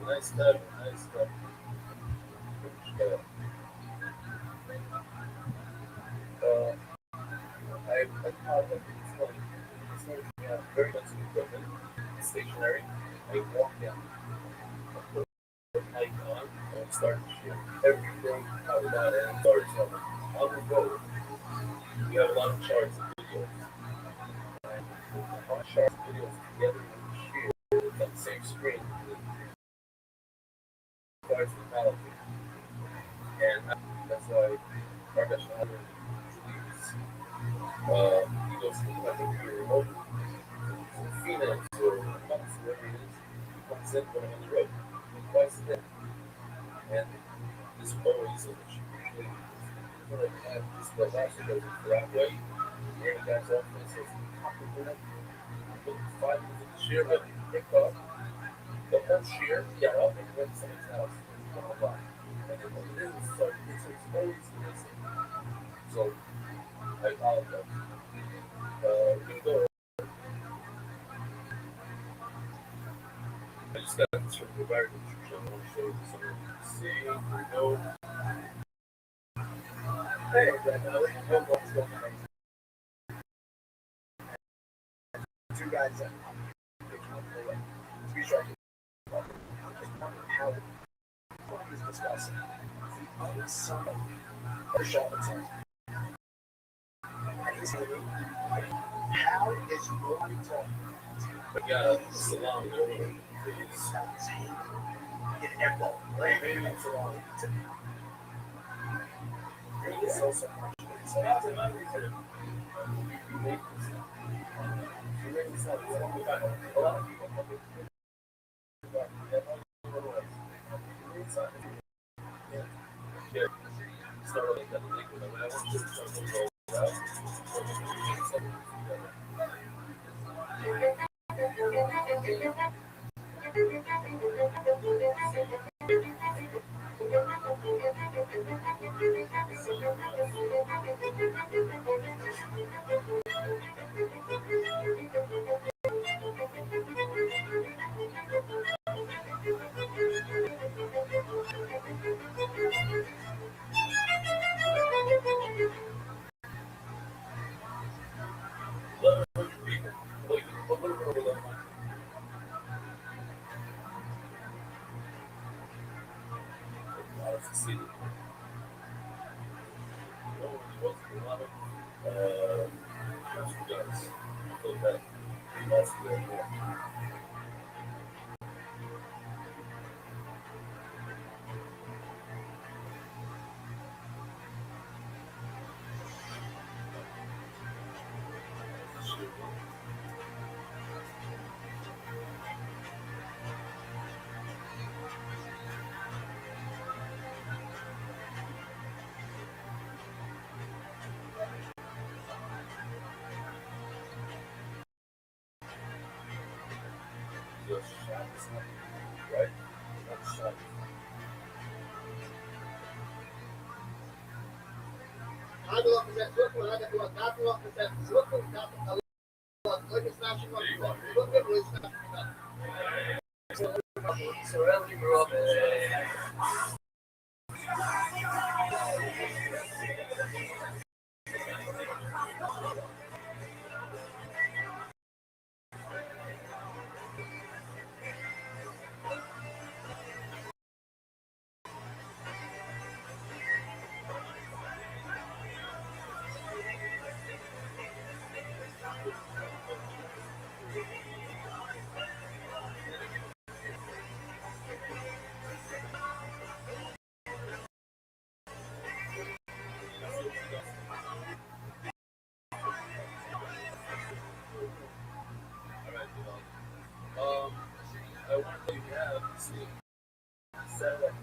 nice stuff, nice stuff. I thought that it's like very much equipment, stationary. I walk down, put the mic on, and start to shoot. Everything out of that and starts on the road. We have a lot of charts and videos. And on charts and videos together and share on the same screen. Starts the penalty. And that's why Kardesh Hunter leaves. He goes to, I think, remote Phoenix or Months, wherever it is. He comes in when I'm on the road. Twice a day. And this always so that you usually have this the last one goes the right way. You're in the guy's office, so compliment. Put 5 minutes in the shear, let me pick up. The whole shear, get up and went to someone's house. Blah, blah. And then what it is, it's always missing. So I apologize. You can go. I just got this from the very nutrition. I want to show you something. See, we go. Hey, what's going on? Two guys that three sharks. How is discussing the other side How is your talk? But yeah, salami is in apple. Maybe salami. It's also right? So Rabbi grew up I want to you have see set that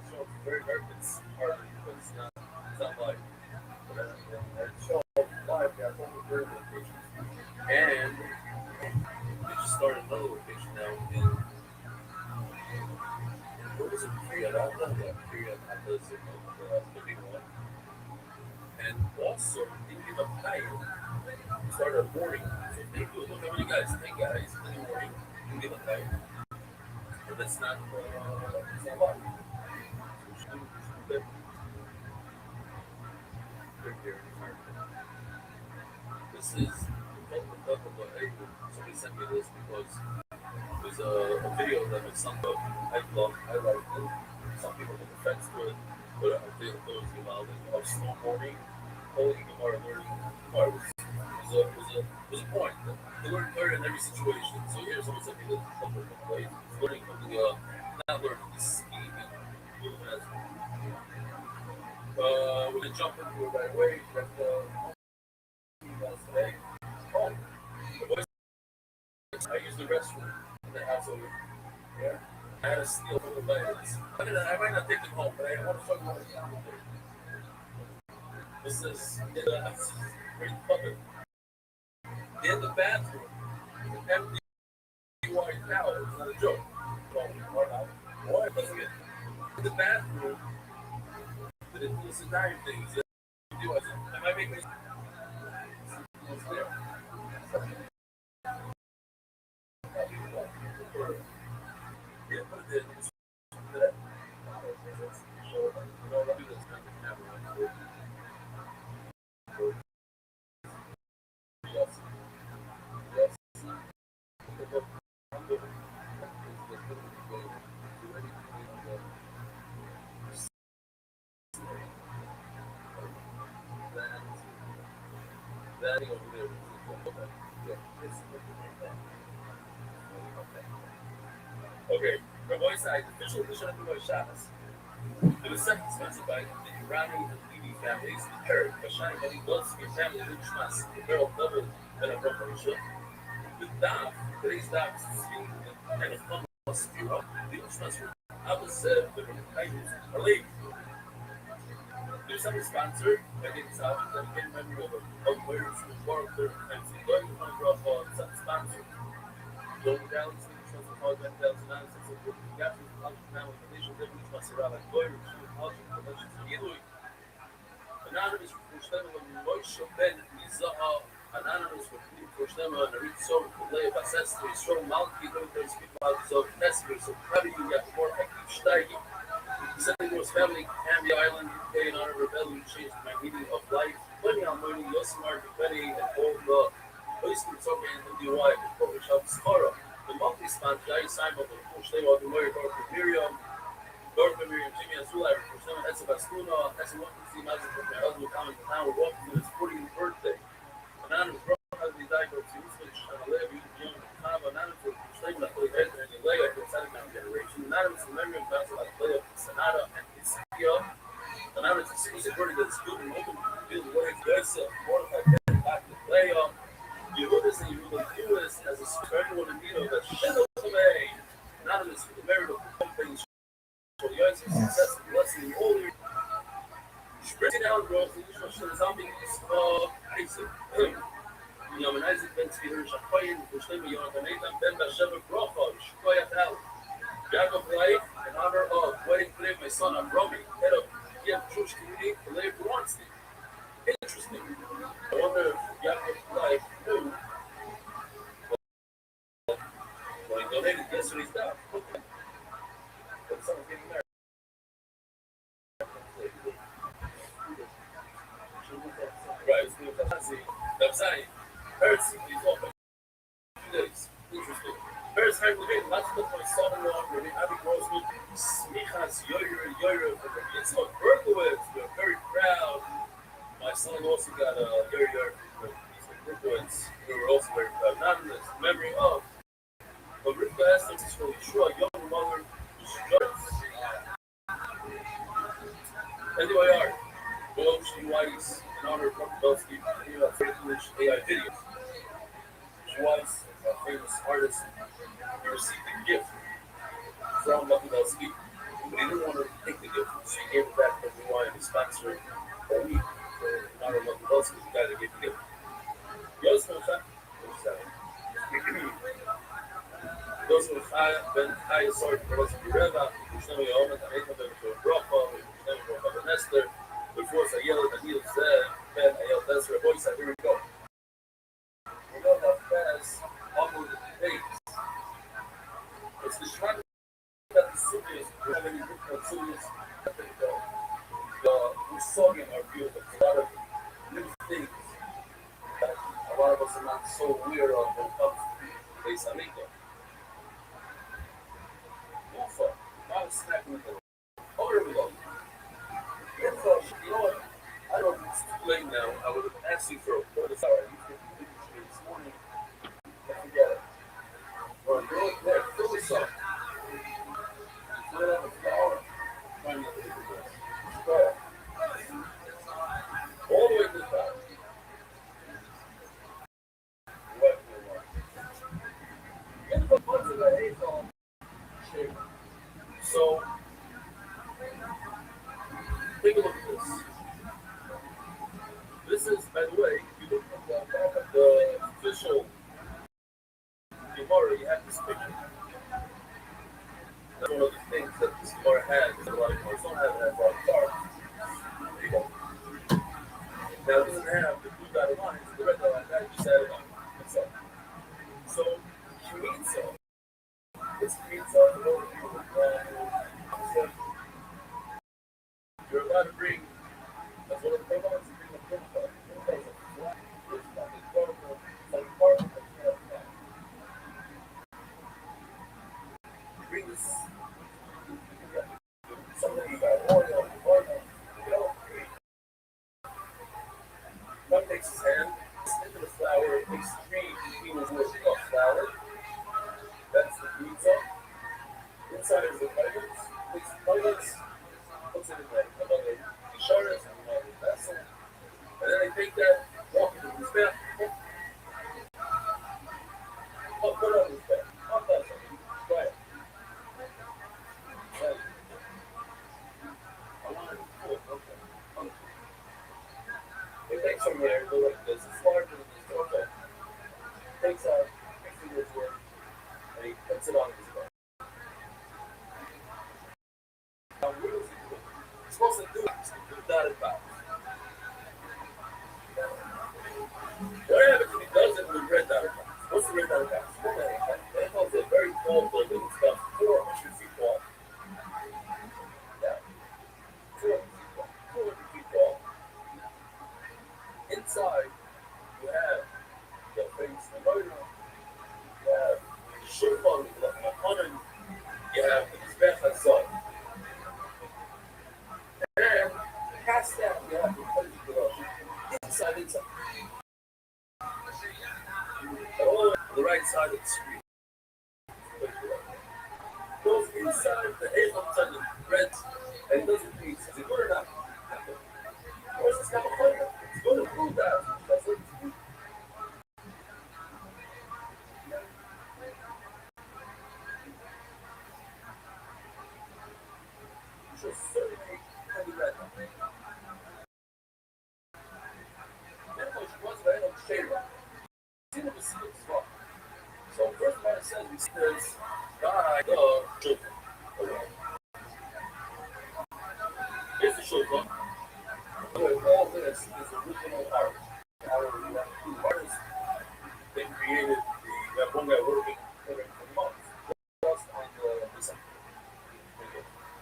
so it's very hard. It's hard because it's not like it's so live got over third location. And they just started another location now in what was it, Kiryat Ata? Yeah, Kiryat Ata is in the big one. And also they give a higher started a morning. So they do look how many guys, 10 guys in the morning, you give a higher. But that's not it's not a lot. This is somebody sent me this because there's a video that my son wrote. I like it. Some people take offense to it, but I feel it was of snowboarding, holding the bar, learning the bar was a point. They learn in every situation. So here's someone sent me this couple of plays. Learning from the not learning the skiing and moving as we're gonna jump into it right away. But today, the boys, I use the restroom in the house over. Yeah. I had to steal from the vitamins. I might not take them home, but I want to talk about it. This is pretty public. In the bathroom, empty white towel. It's not a joke. Why? In the bathroom, the dying things. Am I making it's there? Yeah, but it is. standing over there. Okay, Rabbi side, official edition of Rabbi Shabbos. It was second sponsored by the Irani and Levy families, Herod, Bashani, Bani Goldsky family, Luchmas, Beryl Double, and a Rocha. The Daf, today's Daf is speaking and a Thomas Bureau, the Luchmas, Abu Seb, the Rukaimus, Ali. There's some sponsor, I think it's out, and again, member of words, the Warker, and the Lord of Rafa, some sponsor. Global Galaxy, Trust of Hard 10,000 of the Gathering College Panel, the Nation of Liberty, Masera, like Goyer, Shul, College, the Legends of Yidui. Anonymous for Shtema, Moshe, Ben, Mizaha, Anonymous for Shtema, Narit Sor, Leah, Bassess, Yisrael, Malki, those people out of Nestor, so probably you got more active Steigi. Second was family, Canby Island, UK, in honor of rebellion, changed my meaning of life. Plenty on money, Yosemar, Betty, and all the Oyster Soka and MDY, which helps Skara. The monthly sponsor, Jai Simon, the Push Day, the Lawyer, Dr. Miriam, Jimmy Azulai, Persona, Esa Bastuna, Esa Wonderful Magic, from my husband coming to town, we're walking to his 40th birthday. Anonymous brother has been diagnosed with Usman, Shanalev, Young, Anonymous for Push Day, and Yelea, the second generation. Anonymous in memory of Basil, Leia, Sanada, and Ischia. Anonymous is supporting the student movement, feels what it's good, so Mordecai, back to Leia. Yehudis and Yehudas as a special in need of a Shinel Tomei. Anonymous for the merit of companies. For the arts and success and blessing all your spreading out growth and usual zombie of Isaac. Yom and Isaac Ben Tzvir Shakoyin, Muslim Yonatan Ben Basheva Brocha, Shkoyat Al. Jacob Light, in honor of wedding today, my son Avrami, head of Kiev Jewish community, Lev Bronstein. Interesting. I wonder if Jacob Light knew when he donated yesterday's stuff. But someone getting married. Right, that's saying, Hertz, he's open. 2 days. Interesting. Hertz, I'm looking, that's what my son-in-law, Rabbi Abby Grossman, Smichas, Yoyer, from Yitzhak Berkowitz. We're very proud. My son also got a Yoyer from Berkowitz. We were also very proud. Not in this memory of. But Rivka Esther is from Yeshua, young mother, NDYR, Will Weiss, in honor of Mark Belsky, English AI videos. Weiss, a famous artist, he received a gift from Mark Belsky, but he didn't want to take the gift, so he gave it back to NDY and his sponsor a week in honor of Mark Belsky, the guy that gave the gift. Yosef those who Ben Chaya Sort, Velocity Reva, Shnemi Omen, and Eichel Ben Brocha, Shnemi Brocha Ben Esther, before Sayel, Daniel Zeh, Ben Ayel Desra, voice, here we go. We know how fast onward it takes. It's the shrine that the Sunnis, we have any different Sunnis, the Usogian are beautiful. A lot of new things that a lot of us are not so aware of when it comes to Beis Hamikdash. Now it's snapping with the oh, here we go. You know what? I don't know if it's too late now. I would have asked you for a bonus hour. You could have me this morning. I forget it. Or go there, fill this up. Fill it up with flour. Find the other this. Go ahead. All the way to the top. Get the butt of the hay on. So, take a look at this. This is, by the way, if you look at the official Gemara, you have this picture. That's one of the things that this Gemara has. A lot of Gemaras don't have it, has a lot of cards. There you go. Now, it doesn't have the blue dotted lines, the red dotted line, that just added on. That's all. So, Shemitza. It's Shemitza. You're allowed to bring, that's one of the programs, you bring the protocol. You bring this, something you got oil, you know. God takes his hand, inside is the toilets. Takes the toilets, puts it in another insurance and another vessel. And then they take that, walk into the spare. Put on the spare. Put that something. Try it. I want it full. Okay. It takes from here, go like this. It's larger than this. Okay. Takes out 50 years worth, and he puts it on his bed. Now, what does he do? He's supposed to do it with dotted box. What happens if he does it with red dotted box? What's the red dotted box? That was a very tall building. It's about 400 feet tall. Yeah. 400 feet tall. Inside, you have the face, the motor, you have the shofar, the honor, you have the mizbech hazon. And past that, you have the Kodesh Baruch. Inside. All on the right side of the screen. Goes inside the Elam's and the red, and it doesn't mean, is it good or not? Of course, it's not a flavor. It's going to prove that. That's what it's doing. You should certainly have read that. Therefore, she was right on the shade. See what the secret is from. So, first of all, it says we see this guy, the children. Okay. Here's the children. All this is original art. Our artists, they created that one guy working for months just on the design.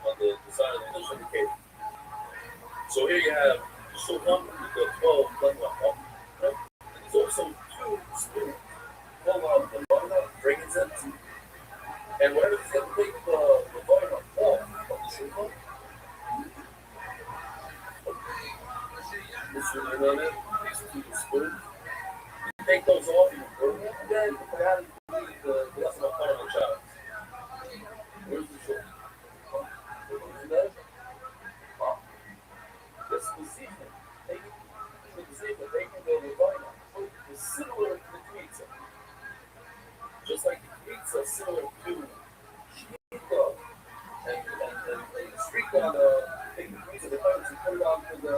On the design of the cable. So here you have the children with the 12 Lengua. And there's also 2 spoons. One of the Lengua, frankincense. And whenever he's going to take the Lengua off of the children, this is another, these 2 spoons. You take those off and you burn them, and then you add the rest of the part of the child. Where's the children? The specific, taking the Levina, is similar to the pizza. Just like the pizza is similar to Shkita and street on the taking the pizza, the parents who put it on to the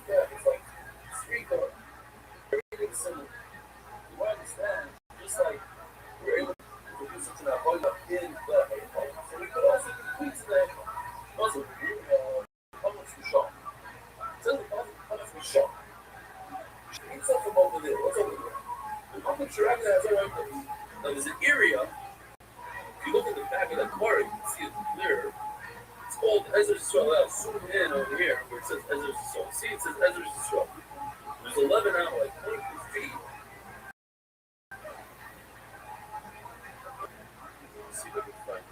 back. It's like street on. Everything's similar. You understand, just like we're able to produce it in our body in the so we could also do pizza that doesn't come with some shop. It doesn't come with some shop. Pizza from over there. What's over there? The moment you're having that right there. Now there's an area. If you look at the back of that car, you can see it clear. It's called Ezra's Yisrael. I'll zoom in over here where it says Ezra's Yisrael. See, it says Ezra's Yisrael. There's 11 out, like 22 feet. Let's see if I can find it.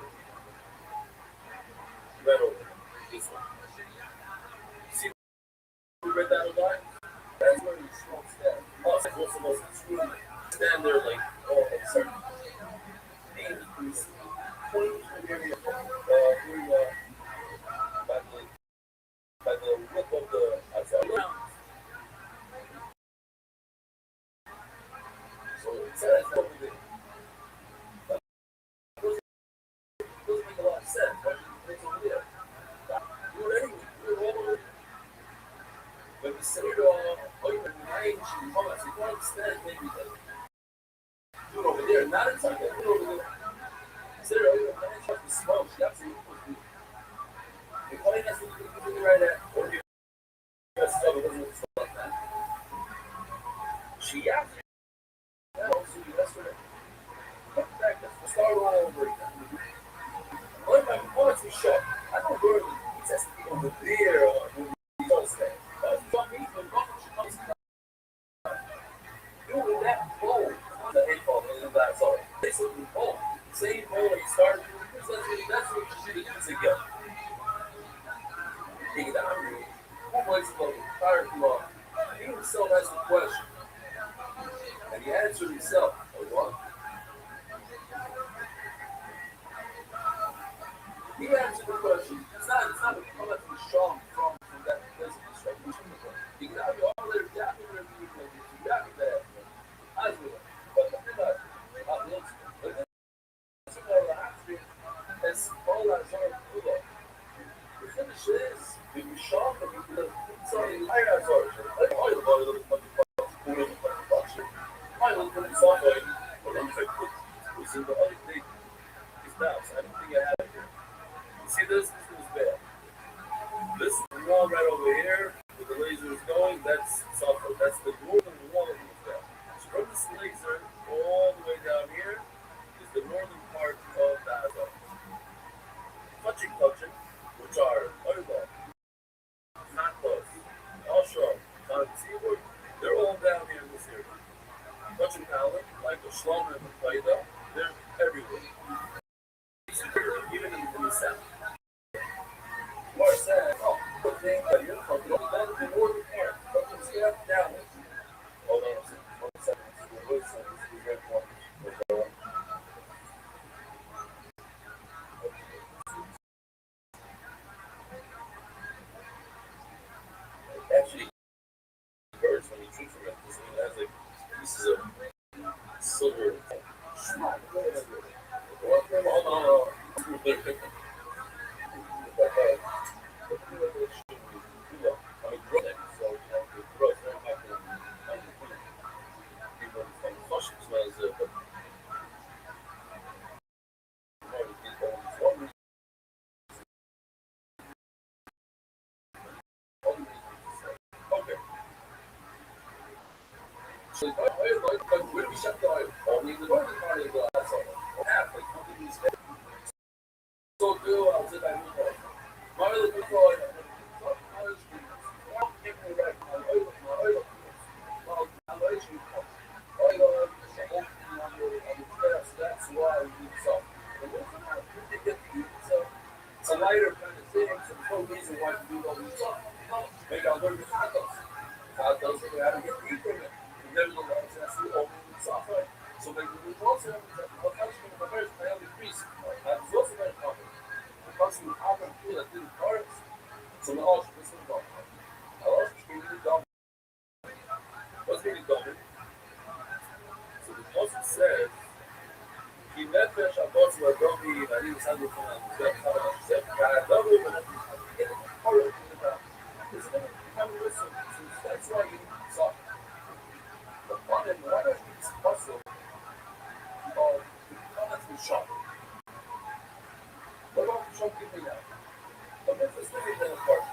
Right over there. This one. See, we read that line? That's where the smoke stand. Oh, it's most of us stand there like, oh, I'm sorry. And he's pointing to the area by the width of the outside ground. So it says over there. That doesn't make a lot of sense. Why should you think over there? Do it anyway. Do it all over there. But the Seder, open the range, you come out. So you don't understand maybe that. Do it over there, not inside there. Do it over there. Seder, open the range, you have to smoke. You have to eat. The point is to do right at, or you have to stop it doesn't look like that. She has to. Also, that's what it is. Look back, let's start all over again. One of my points was shot. I don't know where he has to be over there when he does that. That's what means when she comes down. Doing that bowl, the head ball, and that's all. Basically, bowl. Same bowl that you started doing. That's what you should have used again. Take it out. Who wants to go? Tired of law. He himself asked the question. And he answered himself. What? He answered the question. It's not coming from strong from that place of destruction. You can have all their jacket and everything. You got that. As well. But the thing about es all as our pull. The finish is we shot the people. Sorry, I got sorry. I don't know. I don't know something. But I'm thinking it's the only thing is that I don't think I have it here. You see this? This is bad. This wall right over here, where the laser is going, that's sulfur. That's the northern wall of the bed. So from this laser all the way down here is the northern part of the Azov. Touching, which are oil, not close, offshore, on the seaboard, they're all down here in this area. Touching palette, like the Shlom and the Qaeda, they're everywhere. Even in the south. Or said, oh, the thing that you're from the northern part, from the south downwards. Hold on a second. 1 second. Wait a second. This is red one. Actually, birds when you shoot from it, this thing has like pieces of silver. Hold on. Okay. So when we shut the oil, only the northern part of the glass oil, half like companies. So do I'll say that my other people that's why we do salt. It's a lighter kind of thing, so there's no reason why we do all these salt. Maybe I'll learn the condos. Condos, we have to get deep from it. Nevertheless, that's the only software. So maybe we also have a function of affairs may have increased. That's also very common. The function of how to feel that didn't parts. So now I'll just listen about it. I'll also just really dumb. What's really dumb? So the Joseph says, כי נפש הבוס והדומי, ואני נסעד לכם על מזבח חבר השם, והדומי ונפש את כל את it's going to become listen. So that's why you need soft. The fun and one of these puzzles called the shop. What about the shop giving out? But let's just take it apart.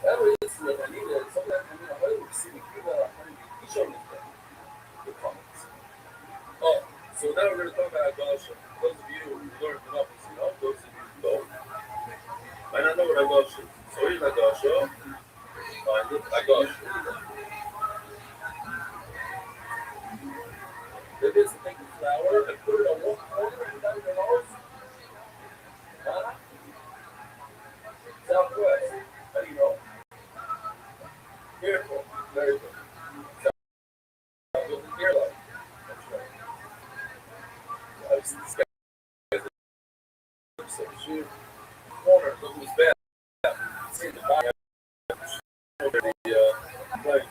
That way, it's what I need. Sometimes I'm going to hold the city. Each of the comments. Oh, so now we're going to talk about Gosha. Those of you who learned enough, those of you who don't, might not know what I Gosha is. So here's my Gosha. Find it. I Gosha. They did some thing with flour and put it on one corner and down your nose. Huh? Southwest. How do you know? Careful. Very good. Southwest is near life. That's right. I've seen this guy. Corner, look who's bad. See the bottom of the plane.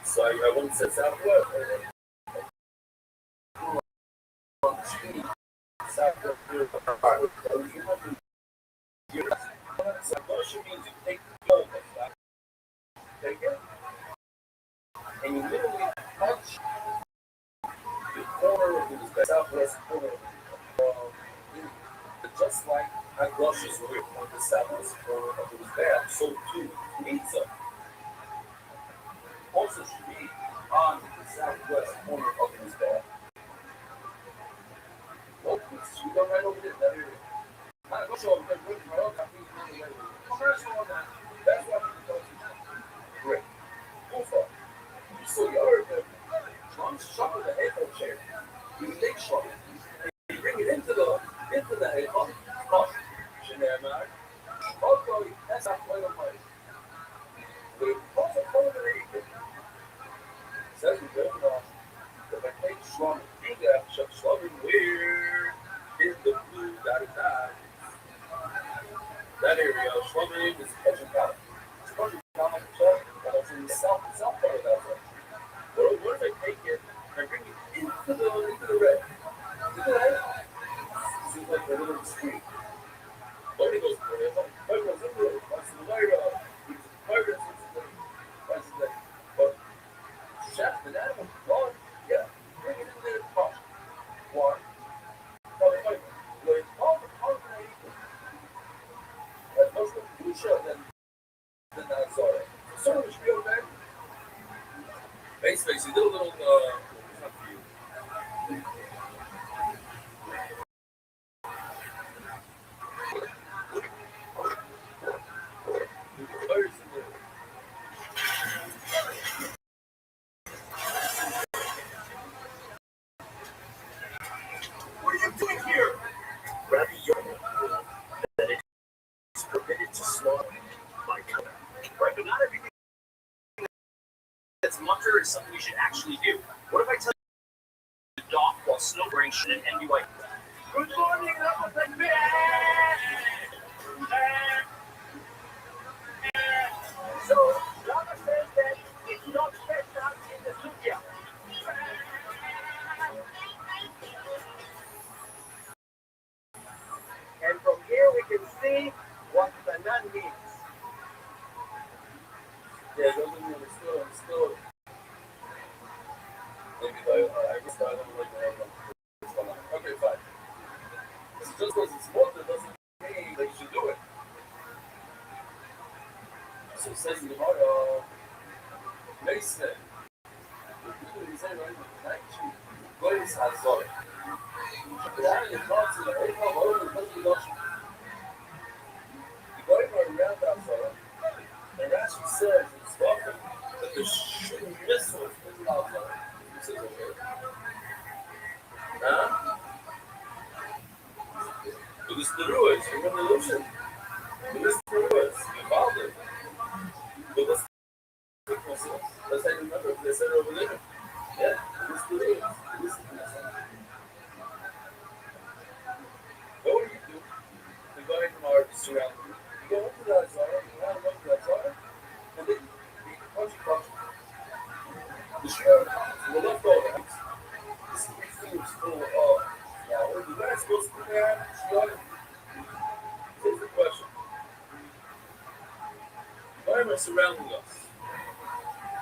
So I wouldn't say Southwest. Southwest. Southwest means you take the gold, take it, and you literally punch the corner of the southwest corner of just like Aglosh's were on the southwest corner of his bath, so too pizza also should be on the southwest corner of his bath. Well, you go right over there, that area. I'm not sure if they're looking right up, I think it's really commercial on that. That's why we go to great. Go far. You saw the other thing. One shot with the headphone chair. You take shot. You bring it into the headphone. Gosh. Shenamar. Okay, that's not quite a way. We also call it an eagle. Says we go to the take slum. You got such slumming weird. is the blue dotted dot. That area, Shlomo is catching out. It's catching out that was in the south part of that one. What if I take it and bring it into the red? Into the red? Seems like a little street. Nobody goes for it. Nobody goes into it. What's the light up? Pirates, what's the but chef, the animal, gone. Yeah, bring it in there. Why? As much of Pusha than Nazara. So much real man. Basically, a little not for you. What are you doing here? Rabbi Rothschild, that it is permitted to slaughter by color. Right, but not everything that's mucker is something we should actually do. What if I tell you to dock while snowboarding shouldn't end you like that? Good morning, So, Rama says that it's not best out in the Sukya. And from here we can see what the nun means. Yeah, those of you who are still. Maybe I guess I don't like to have them. Okay, fine. It's just because it's water doesn't mean they should do it. So it says in the Gemara, Mason. He's saying right now, actually, Goyis Hazor. The Aaron is not to the Echa, Baruch, and Baruch, the Goyim are around Hazor. And Rashi says it's welcome that the shooting missiles in Hazor. He says, okay. Huh? But this is the Ruiz, remember the ocean? But this is the Ruiz, the father. But this is the missiles. That's how you remember, they said it over there. Yeah, this is the Ruiz. This is the missile. What do you do? The guy from our surrounding. You go into that Zara, you want to go to that Zara, and then you punch. The shirt, the leftover. This thing is full of flour. The guy's supposed to be there. Here's the question. Why am I surrounding us?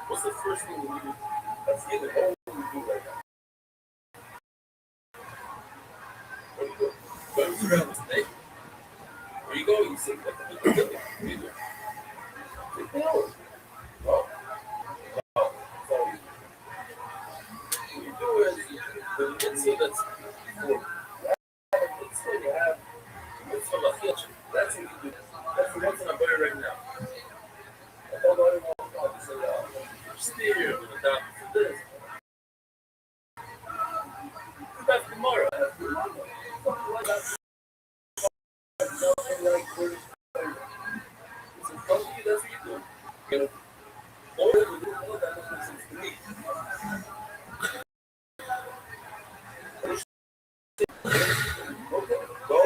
What's the first thing we do? That's either all we do right now. What do you do? Why are we surrounding us? Hey, where you go? You say, what do you do? What do you do? Take the hour. Oh. Oh. So, what you do is the mitzvah that's for mitzvah you have mitzvah lachich. That's what you do. That's the ones that I'm wearing right now. I thought I didn't want to say steer with the top for this. That's tomorrow. That's tomorrow. Something like it's a funky, that's what you do. You know, all that we do, all that makes sense to me. Okay, go.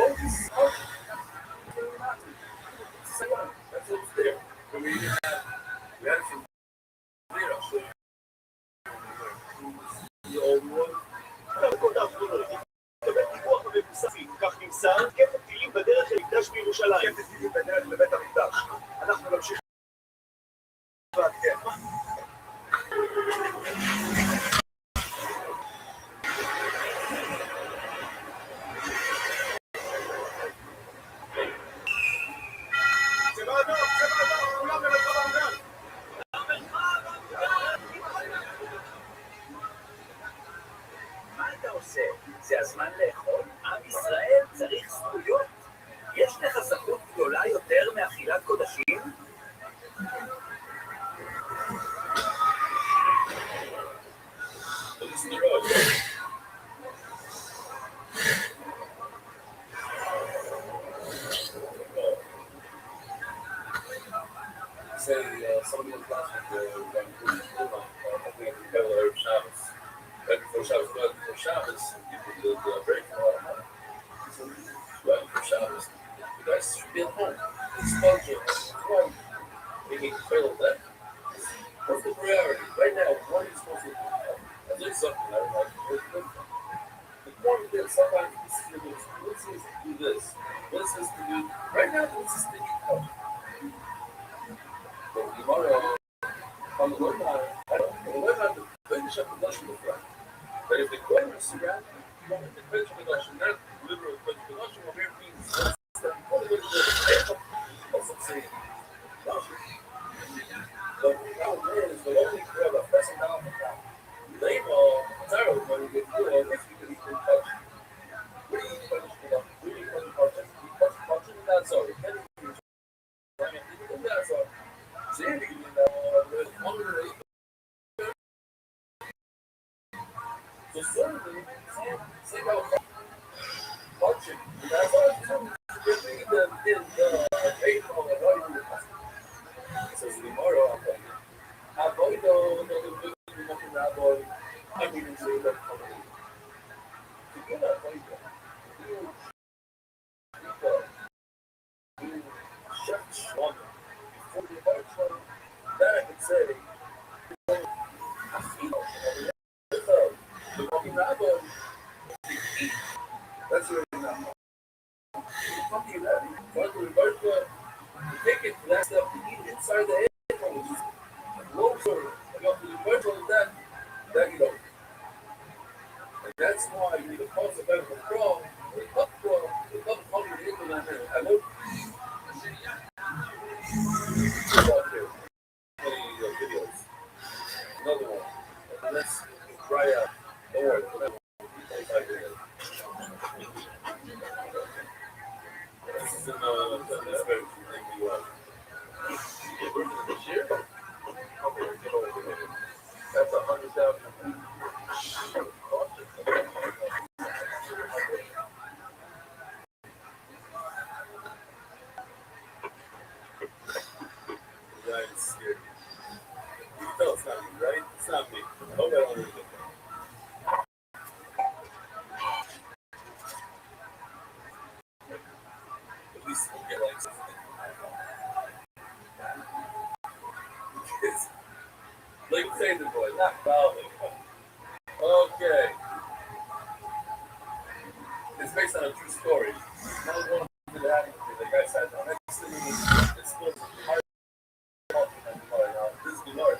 That's what's there. But we had some the old one. כך נמסר, כפת טילים בדרך למקדש בירושלים. כפת טילים בדרך לבית המקדש. אנחנו נמשיך לעדכן. צבע אדום, כולם למרחב המוגן. מה אתה עושה? זה הזמן לאכול? עם ישראל צריך זכויות? יש לך זכות גדולה יותר מאכילת קודשים? Say somebody in class Shabbos. Right before Shabbos, people did break for a lot of money. Right? For Shabbos. You guys should be at home. Exposure. Home. Making fail of that. What's the priority? Right now, what are you supposed to do? As if something I don't like. The point is, sometimes this is the this is to do this. This is to do. Right now, this is to eat healthy. But tomorrow, on the one hand, to finish up the lesson with that. But if the question is surrounded, you want to finish the lesson, not literally finish the lesson, well, here means that what are you going to do? Also saying, but the problem is, the only grab a person down the top. Label, zero, when you get through all this, you can eat in touch. We eat finish the lesson. We eat finish the lesson. We touch it, that's all. We can't even use it. I mean, even that's all. See, you can there's one of the so certainly, same how touching. That's all it's doing. It's in the faith of the body of the customer. It says tomorrow, I'm going to rabbi. I mean, say that to get a fight, you shut stronger before the fight started. Then I could say, I feel the fucking rabbi, that's what it's not. Fucking rabbi, fucking reverse the take it to that stuff to eat inside the head, which is low sort of. I got the reverse of that you know. And that's why you need a cost effective pro, the cup coming into that head. I look out here, many videos. Another one. And let's try out. Don't worry, whatever. This is in the space in the US. Yeah, we're in this year. Okay, get over here. That's 100,000. The guy is scared. You can tell it's not me, right? It's not me. I hope I don't lose it. At least we'll get like something. Like say the boy, not Balvin. Okay. It's based on a true story. I was going to the attic, the guy sat down next to me. It's still hard talking on the line. This is the Lord.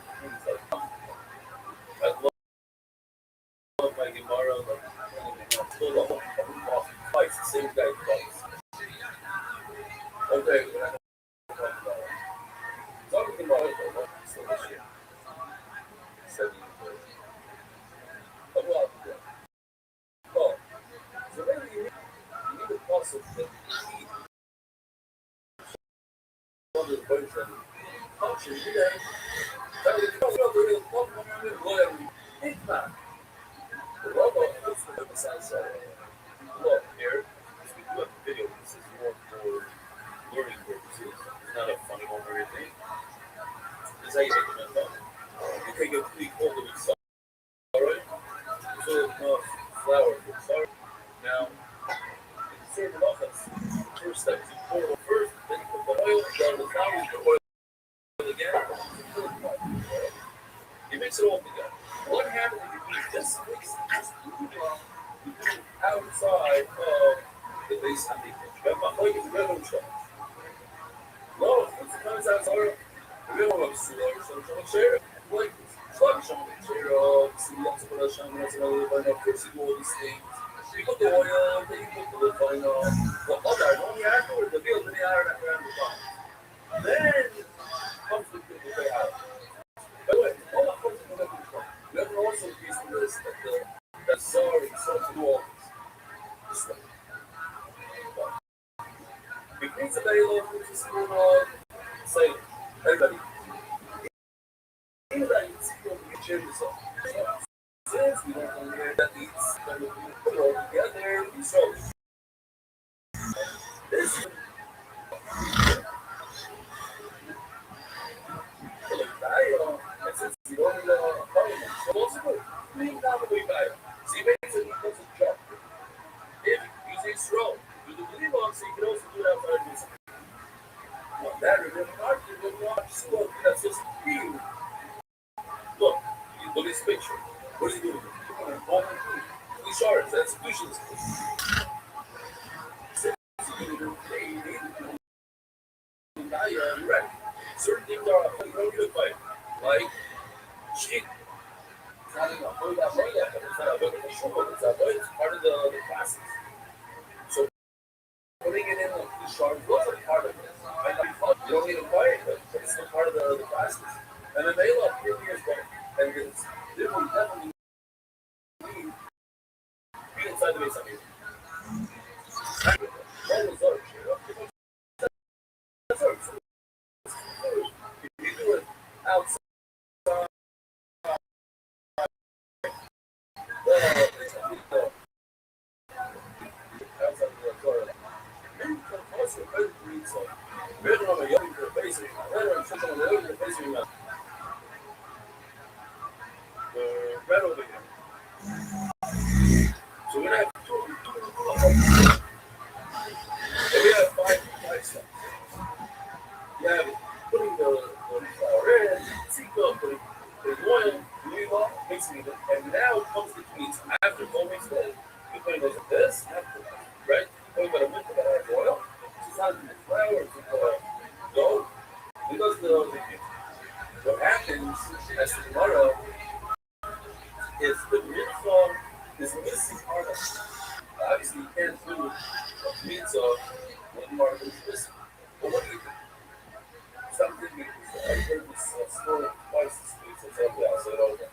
I love my Gemara. Like, still the whole coffee twice. The same guy twice. Okay, we're not going to talk about it. Talking about it, though, so this year. 7 years. A while ago. Oh, so maybe you need a process that you eat one of the version. Function, you know, that we come up with a whatever. It's not. The robot is the emphasize look here, because we do have a video, this is more for learning purposes. It's not a funny one or anything. This is how you make it fun. You take a pretty cold of it, alright? So enough flour for sorry. Now, you can serve it off as first step is you pour it first, then you put the oil, down the flour, you put oil again, you mix it all together. What happens if you eat this mix this outside of the base of the no, it's comes outside. We don't want to see like some share. Like, fuck some share of some lots of production, lots of other kind of fixing all these things. You put the oil, then you put the final. The other, only afterward, the bill, then you add that around the bottom. Then comes the way out. By the way, all that comes from the control. We have also piece of this that sorry, so to do all this. This way. Because the day of which is going on, say, everybody. Things that you see on the gym is all. Since we don't know that these kind of put it all together, we show it. This is and since we don't know parliament, so also we not the way back. See, basically, it doesn't jump. If you say slow, shards, that's usually right. Certain things are a good fight. Like shit. It's not even a it's part of the process. So putting it in like these shards wasn't part of it. You don't need to fight, but it's still part of the process. And then they love 3 years back. And it's definitely be inside the base of it. If you do it outside, red over here. So we're gonna have we have five steps. You have putting the flour in, sequel, putting oil, leave off, mixing it, and now comes the tweets. After going mixed in, you're putting those like this, after, right? You're putting about a minute of oil. It's not in the flour, it's dough. It does the what happens as tomorrow is the mitzvah is missing part of it. Obviously, you can't do a pizza when part of it is missing. But what do you do? Something I've heard this story twice this week, so it's okay, I'll say it over.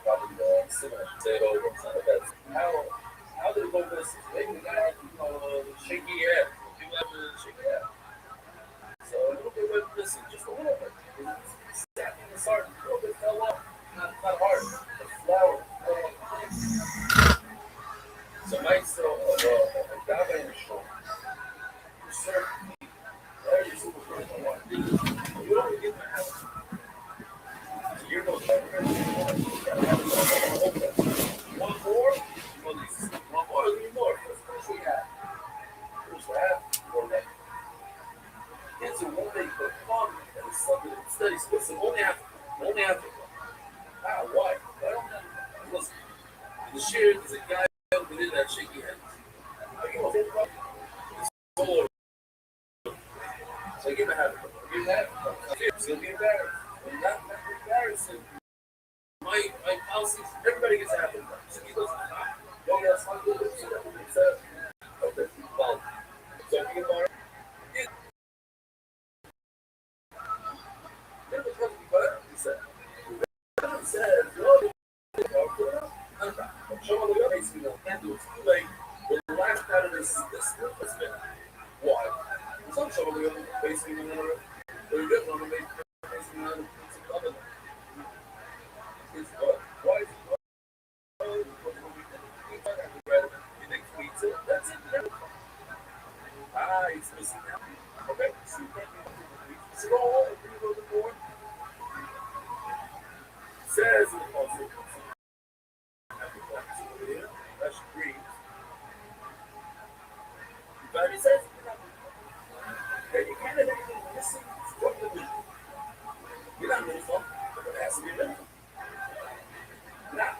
Probably similar. Say it over. How did it go missing? Maybe the guy had shaky head. People have to shake their head. So a little bit went missing, just a little bit. Stacking the salt, a little bit fell off. Not hard. The flour. So nice agave in the show. You serve meat. Very super good. You don't get my house. You're no better. One more? One more, a little more. First we have. First we have. It's a one day for fun and study space. Only after. Why? Listen, the share is a guy who did that shaky hands. Are you okay? It's so so give him a habit. Give him that. It's gonna be embarrassed. When not embarrassing, my policy, everybody gets a habit. So he goes, no, that's not good. Okay, well, so if you get more, never comes to be better, he said. He says, no, show me the other things we can't do. It's too late. We're relaxed out of this spin. Why? Some show me the other basically another. They're good on the basically another. It's good. Why is it good? You think tweets it? That's it. It's missing now. Okay, so you can't do tweets. So go home and read the board. Says in the posture. That's green. But it says that you can't have anything missing from the week. You're not minimal, but it has to be minimal. Not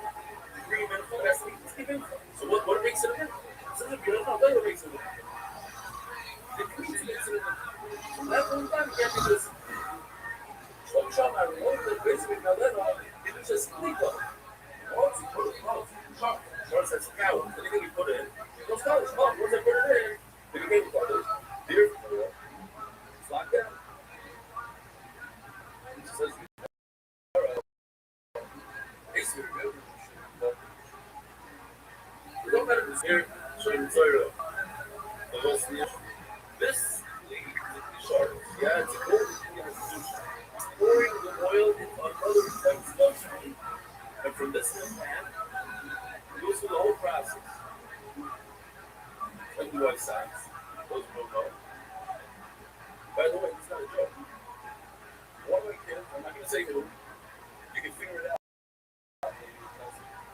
3 minutes, it has to be 3 minutes. So what makes it a minute? So if you don't know, what makes it a minute? The tweet makes it a minute. From that one time, you can't be this. So I'm trying to remember that basically now that it was just legal. Once you put it out, once that's cow, anything you put in, those colors, once I put it in, they became colors. Beer, it's locked down. It says, we don't matter this here, so I'm sorry. This leads to the shards. Yeah, it's a golden thing in the solution. Pouring the oil into another type of and from this pan, it goes through the whole process. Like the white socks. Those don't know. By the way, it's not a joke. One of my kids, I'm not going to say who, you can figure it out.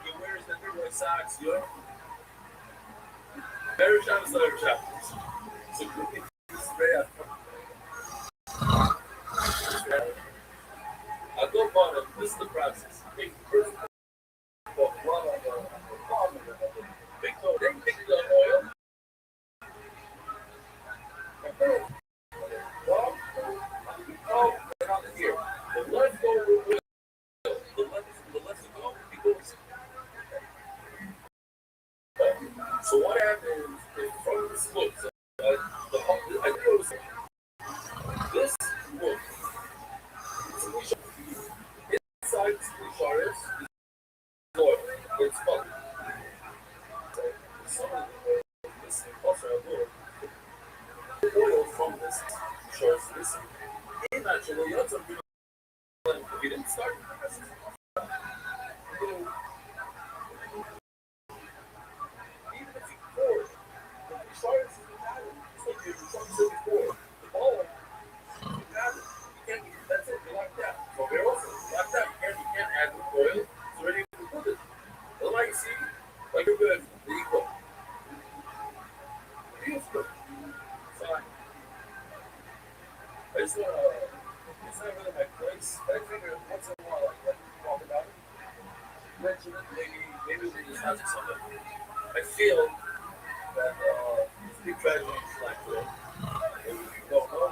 He wears the big white socks, you know? Better shot is not a shot. So quickly, spray out. I'll go bottom. This is the process. Take the first one on the this looks. I noticed this look. Inside Sharif is oil. It's fun. Some of this also have oil from this Sharif is immature. You have some people if you didn't start. Even if you pour it, Sharif is Italian. It's like you said before. The ball. That's it, you like that. So we're also like that. You can't add oil. It's already included. Otherwise, you see, like you're good. There you go. Feels good. Fine. I just want to, it's not really my place. I figure once in a while, like, let me talk about it. Mention it. Maybe we just have something. I feel that it's a big tragedy in Black Girl. If you don't know,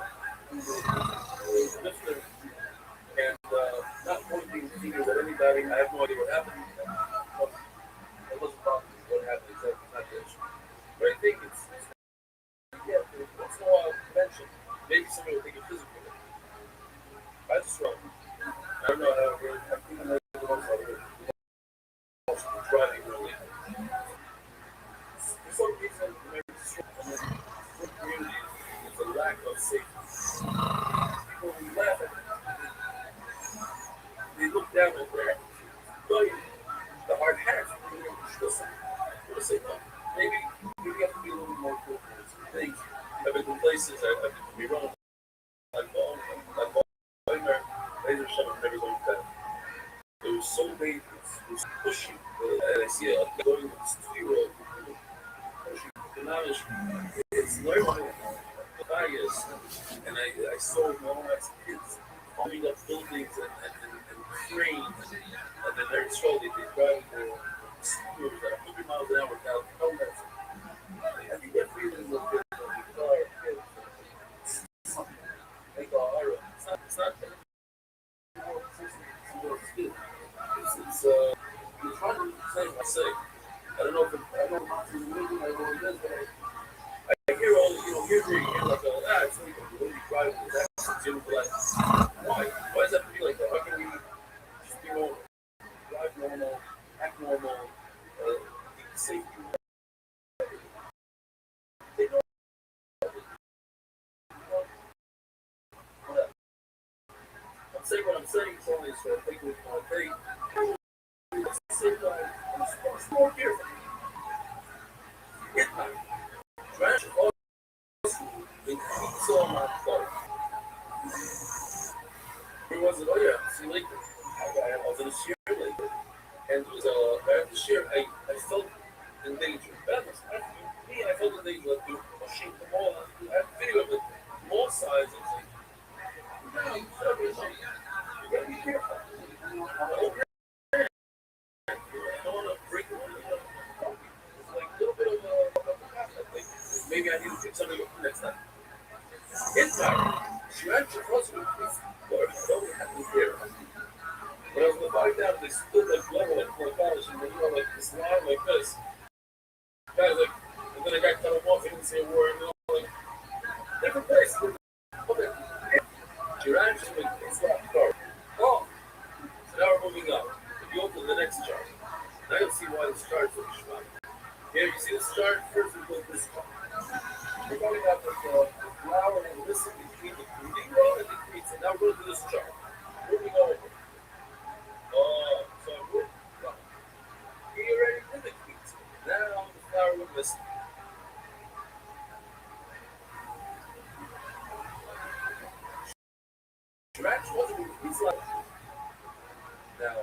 Mr. And not pointing fingers at anybody. I have no idea what happened. It wasn't probably what happened exactly. Not the issue. But I think it's yeah, once in a while mention. Maybe somebody will think it's physical. I just wrong. I don't know how it really. I think I'm like the ones that are driving really. For some reason, in the community, there's a lack of safety. People who laugh at it. They look down at their the hard hats. Listen, we'll say no. Maybe we have to be a little more careful with some things. I've been to places I've been to be wrong. Like laser shot never going back. It was so dangerous. It was pushing. And I see a guy going with this 2-year-old pushing. It's learning the bias. And I saw them all as kids climbing up buildings and cranes. And then they're slowly they drive their scooters at 100 miles an hour without helmets. I think that feeling was good on the car. It's not that. It's hard to say what I say. I don't know if I don't know if it's moving, I don't know what it is, but I hear all hear like it's like when you drive with that consumer like why does that have to be like that? How can we just be normal, drive normal, act normal, safety? They know whatever. I'm saying what I'm saying, it's only so I think what I think. Say that I'm more careful. Hit my trash in pizza on my car. Where was it? Oh yeah, see later. I was in a shear later. And it was after the shear I felt in danger. That was after me, I felt in danger like pushing the ball. I have video of it. More size, it's like you gotta be careful. I don't want to break one. It's like a little bit of a maybe I need to fix something next time. Impact. She actually was with this Lord, I don't have to hear. But I was going to find out, they stood like level like for a college and they were like this line like this. Guys like, and then I got cut off, he didn't say a word, and all like, different place. Okay. Giraffe just went, it's not dark. Oh! So now we're moving up. If you open the next chart, now you'll see why this chart is so strong. Here, you see this chart? First we built this chart. We're talking about the flower and this in between the flamingo and the crease. And now we're going to this chart. Moving over. Oh, so we're here already in the crease. Now the flower with this. Giraffe wasn't with the crease like now.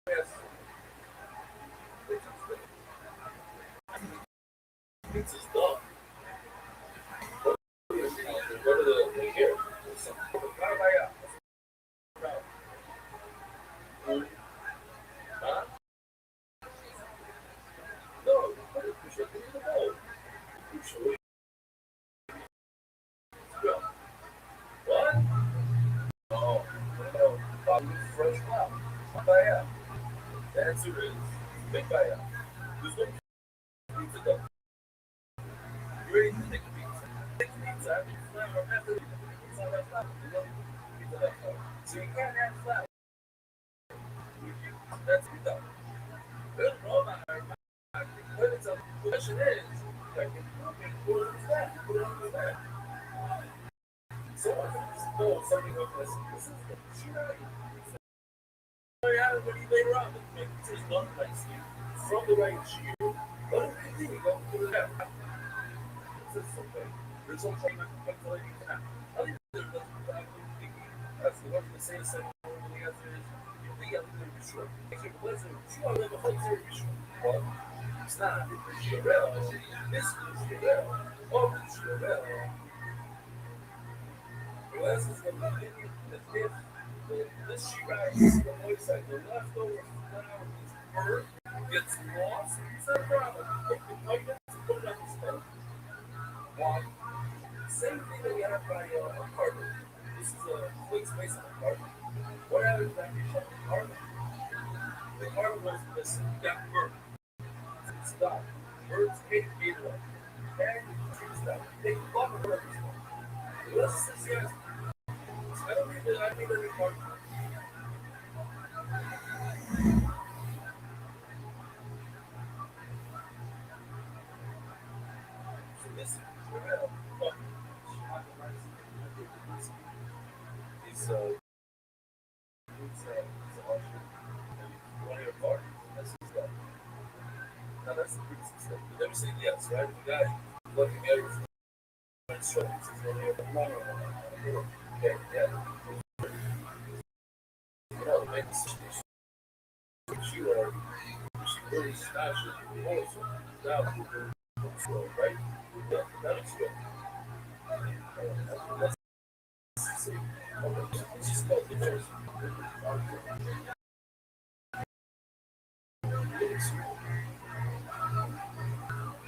Yes. It's just done. Go to the here. Huh? No, you should give me the ball. You should. What? Oh, no. Bobby's fresh now. The answer is big fire. There's no pizza done. ready to take pizza? Take pizza, flour, after the pizza that flour, pizza that flour. So you can't add flour. That's it done. There's no matter. The question is, like, put it on the back, put it on the back. So I can just pull something up this is she right. When you later on, make it done nicely from the right shoe. Let it continue, go put it out. This is okay. There's no train until you can have. I think there's nothing that's the one the same thing when you guys you think I'm going to be sure. If you listen, you want to live a whole series. But it's not. It's your real. This is your real. Oh, it's your real. Unless it's going to be if the she rides the motorcycle leftover flour is bird gets lost, it's not a problem. Take the plug and put it on the stove. One. Same thing that we have by apartment. This is a quick space in an apartment. What happens after you shut the apartment? The apartment was missing. You got bird. Stop. Birds hate being away. And stop. They love a bird. This is yes. I don't need any apartment. So this is real. He's one of your partners. That's his guy. Now that's the pretty system. You never say yes, right? The guy looking at everything. Instructions is one of your partners. Okay, yeah. You know, make a decision. She really smashed it. Now, right? Yeah, that looks good. Let's see. It's just called the choice.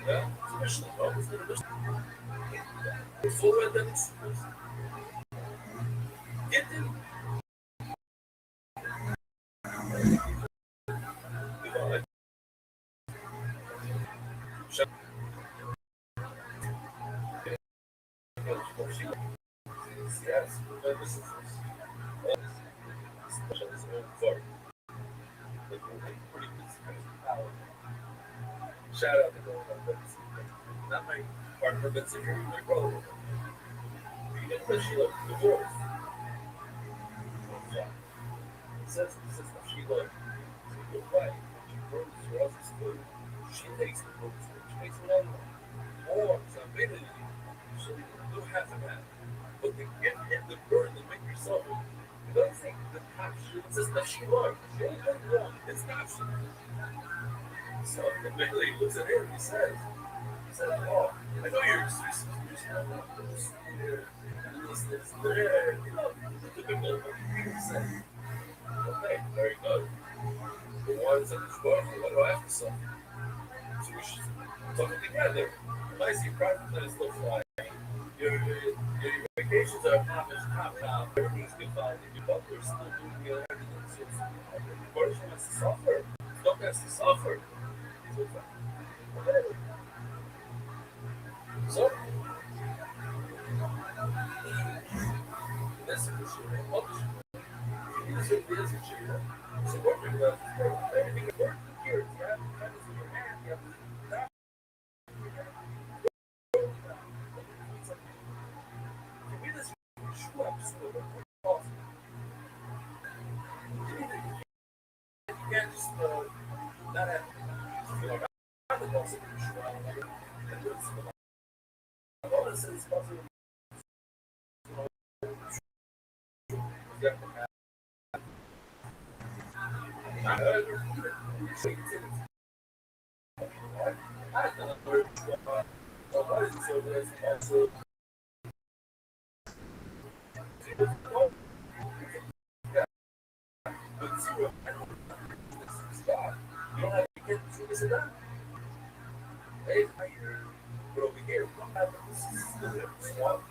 Yeah, especially always the full red that get them. Yes, this is shout out to them. Not my partner, but my brother. Because she looked divorced. It says she looked. She looked right. She grows her husband's food. She takes the food. She makes it all more. So I'm bigger than you. So you can do half and half. But the gift and the burden to make yourself. Don't think the caption says that she looked. She ain't nothing wrong. It's caption. So the big lady looks at him and he says, oh, I know your excuses. Okay, very good. The ones that is going for what do I have to say? So we should talk together. Nice, your private plan is still flying. Your vacations are top. Everything's good fine. Your butler's still doing everything. So the person has to suffer. Don't has to suffer. So, this is the shit. This is the shit. So, what we're going to do, everything is working here. You have to see your man. You have to we just shoe up still. You can't just not have I'm the boss of the shoe up. All this is possible. But over here, we don't have this swamp.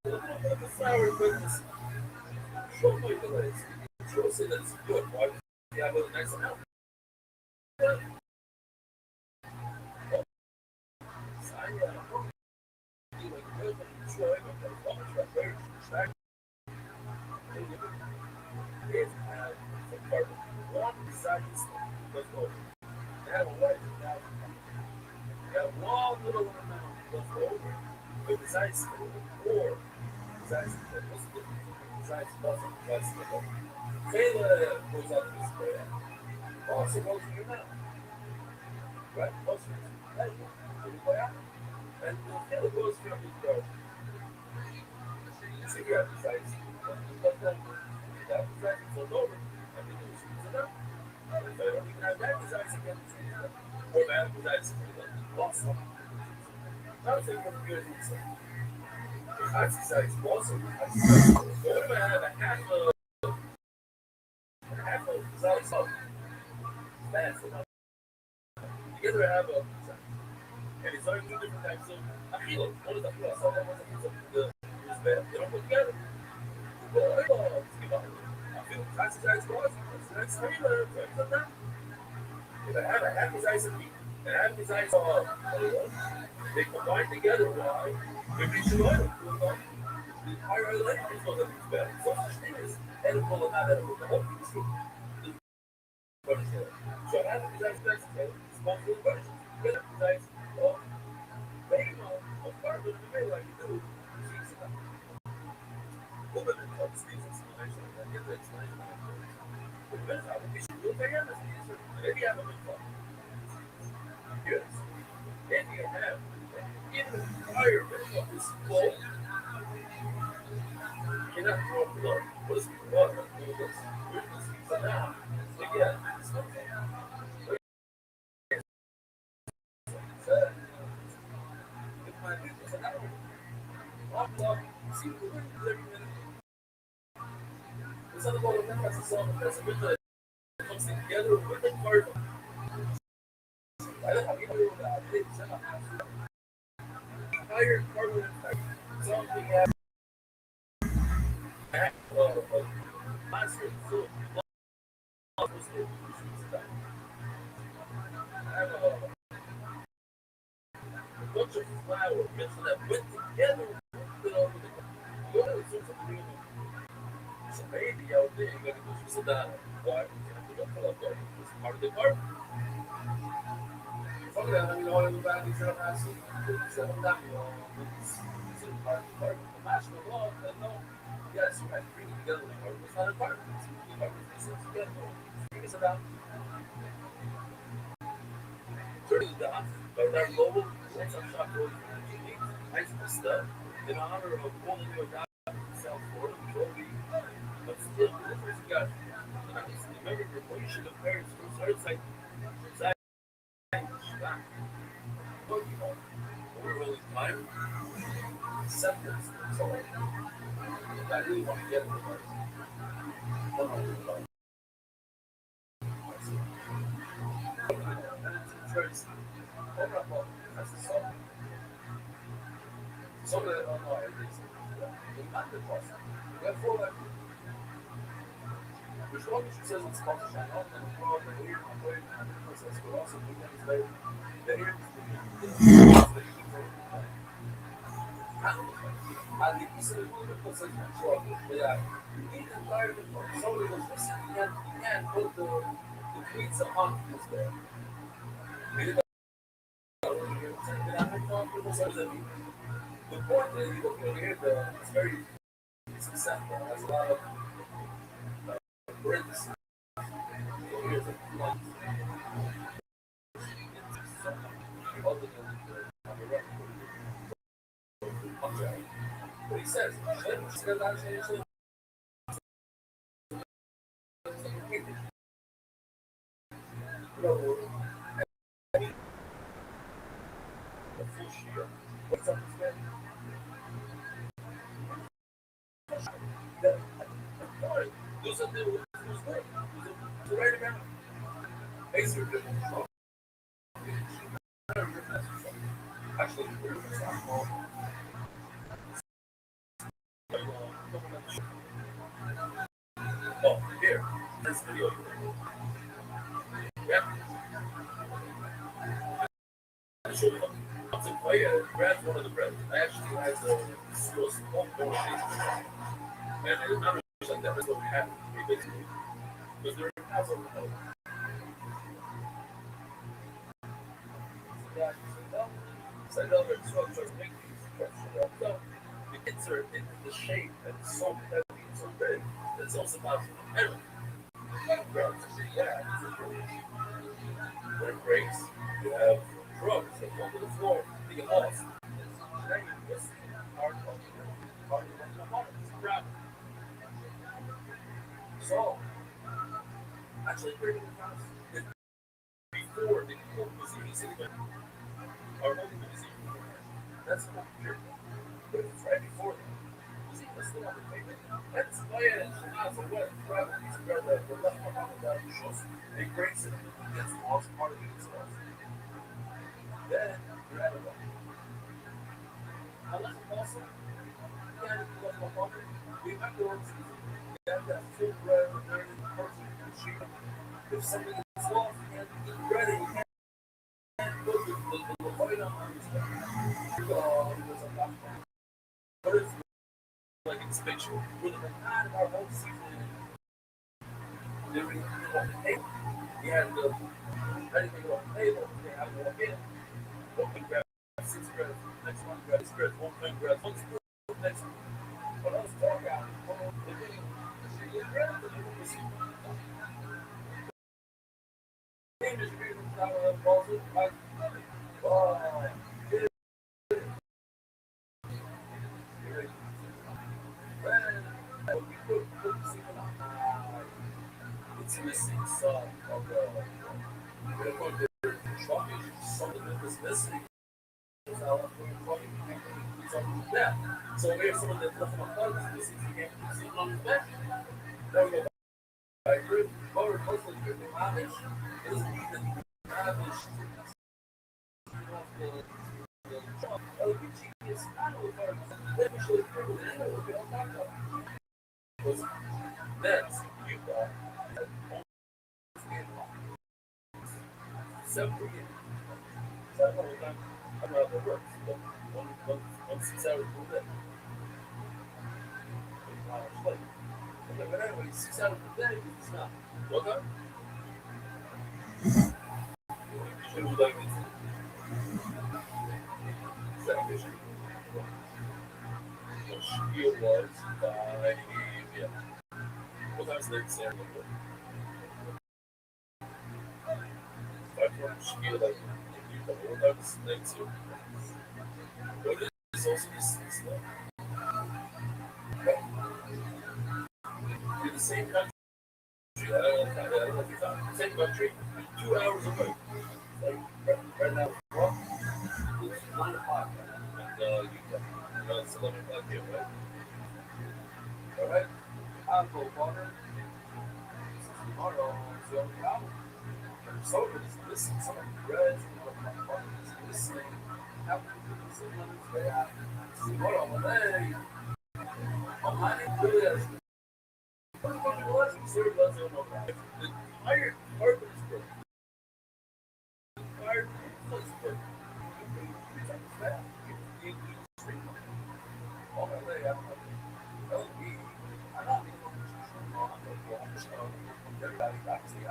The flower goodness. Show me the legs. Show say that's good. Why do you have a nice amount? Oh yeah, Brad's one of the Brads. I actually had the little small door and it's not like that. That's what happened to me basically. Because they're not so low. So I know they're so make these trucks. So the kids are in the shape and it's so heavy and so big. It's also about everything. Yeah, when it breaks, you have drugs that fall to the floor, the off. Then you just hard so actually bringing the house before the whole museum or only the museum. That's the whole period. But if it's right before that, the museum is still on the payment. That's why it's not for what the left behind that shows it breaks it. It's lost part of it stuff. Then you're at a I like also we have to have that full bread and learning person sheet. If something is off, you can't eat bread and you can't put the white on your stuff. What if like in spatial? With the kind of our whole season during the table. You had the anything on the table, they have to walk in. One thing grab 6 bread, next one grab 6 bread, one thing grab 1 spoon, next one. But I was talking out, it's missing some of the something that was missing. Yeah. So we have someone that left my clothes and this is the on his back. Then we go back through, over closely through the Amish. It doesn't mean that the Amish that's you got 7 years. So I don't know what time I don't know how that works. But one 6 hours per day. Okay, but anyway, 6 hours per day is not. What time? It was like this. Exactly. The spiel was by yeah. What time is the next area? I spiel like what time is the next area? What is also this stuff? In the same country. Same country, 2 hours away. Like right now, it's 9 o'clock and it's 11 o'clock here, right? All right. I'll go water. Tomorrow, so soda is missing. Some of the breads and water is missing. Apple is missing. Tomorrow, Monday. On Monday, good. Sir doesn't know that. The entire carpet is broken. The entire floor is broken. All my way, I'm telling me, I'm not being everybody actually, I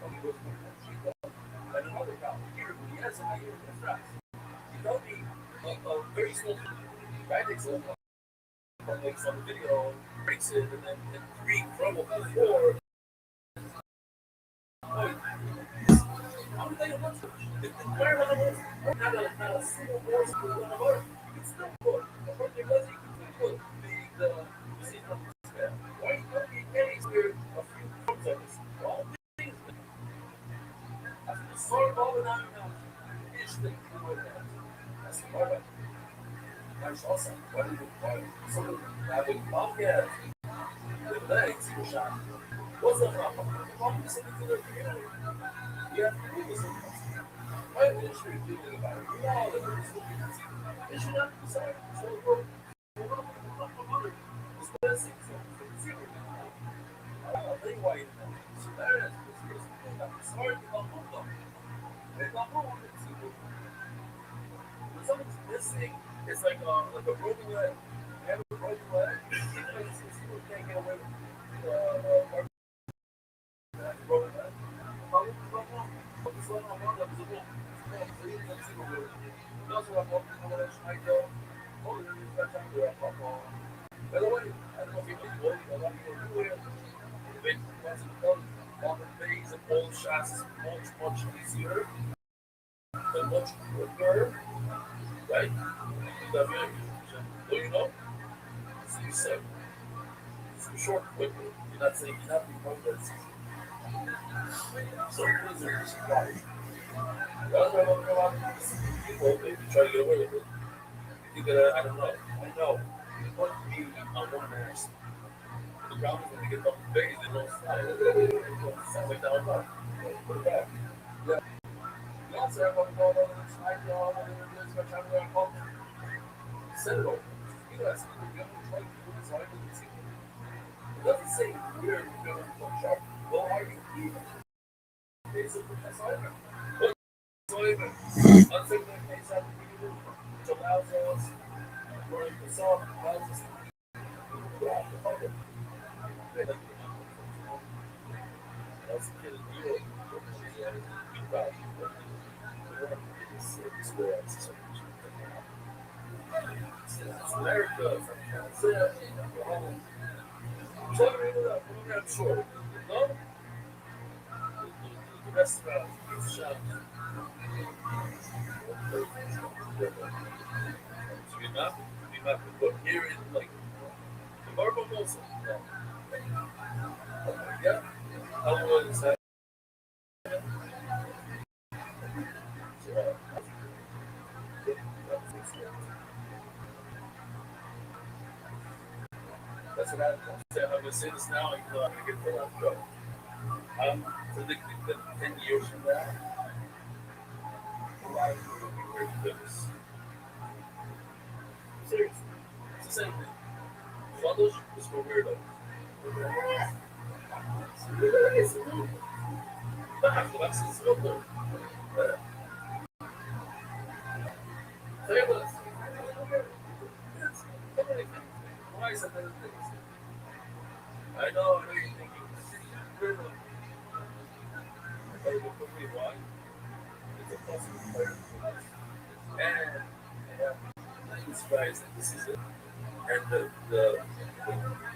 only goes to and another guy here, but he has an idea of the he told me a very small guy takes a makes on the video, breaks it, and then 3 crumble to the floor. How do they want to? Where are the not a single voice on the motor? It's still good. What they was, you can put the why are you going to be getting here a few times like this? All things. After the sword all the time now, it's the that's the part of it. That's awesome. Why did you someone having bobcats? The legs were shot. What's the problem? Probably something to their community. You have to do this. Why are they sure doing about it? You know that they should not be sorry. So we're going to mother. It's blessing. I'll tell you why you know. So there is. Sorry, you don't know them. They don't know what it's something's missing. It's like a broken leg. You have a broken leg. People can't get away with broken leg. By the way, I don't know if you know, a lot of people do it. Once it's done, on the phase of all shots is much easier and much quicker, right? Well, you know, so you said, it's short, quickly. You're not saying you're not being progress. So please are surprised. That's why I'm going to people, they try to get away with it. You think that, I don't know. I know. You want to be on one ass. The problem is when they get off the base, they don't slide. Sounds like down back. Put it back. Yeah. You also have one going over the side, y'all, and then there's my time around home. Set it over. You guys, you're going to try to do this, I didn't see it. It doesn't say we're going to go sharp. Well, are you even? Basically, that's all I know. But so even, unsafe that case out of the video, which allows us, running the song, allows us to go out the public. That's the kid of the year. It's America from Kansas. Check it out. We're not sure. No? The rest of the shop. So you're not put here in like the Barbarossa. Yeah. How was that? That's what I'm going to say this now, even though I'm going to get the last go. I'm predicting that 10 years from now, a lot of people will be wearing this. Seriously. It's the same thing. Fathers is for weirdos. That's his filter. Why is that things? I know you're thinking, really? But for me, why? It's a possible player. And this guys, this is it. And the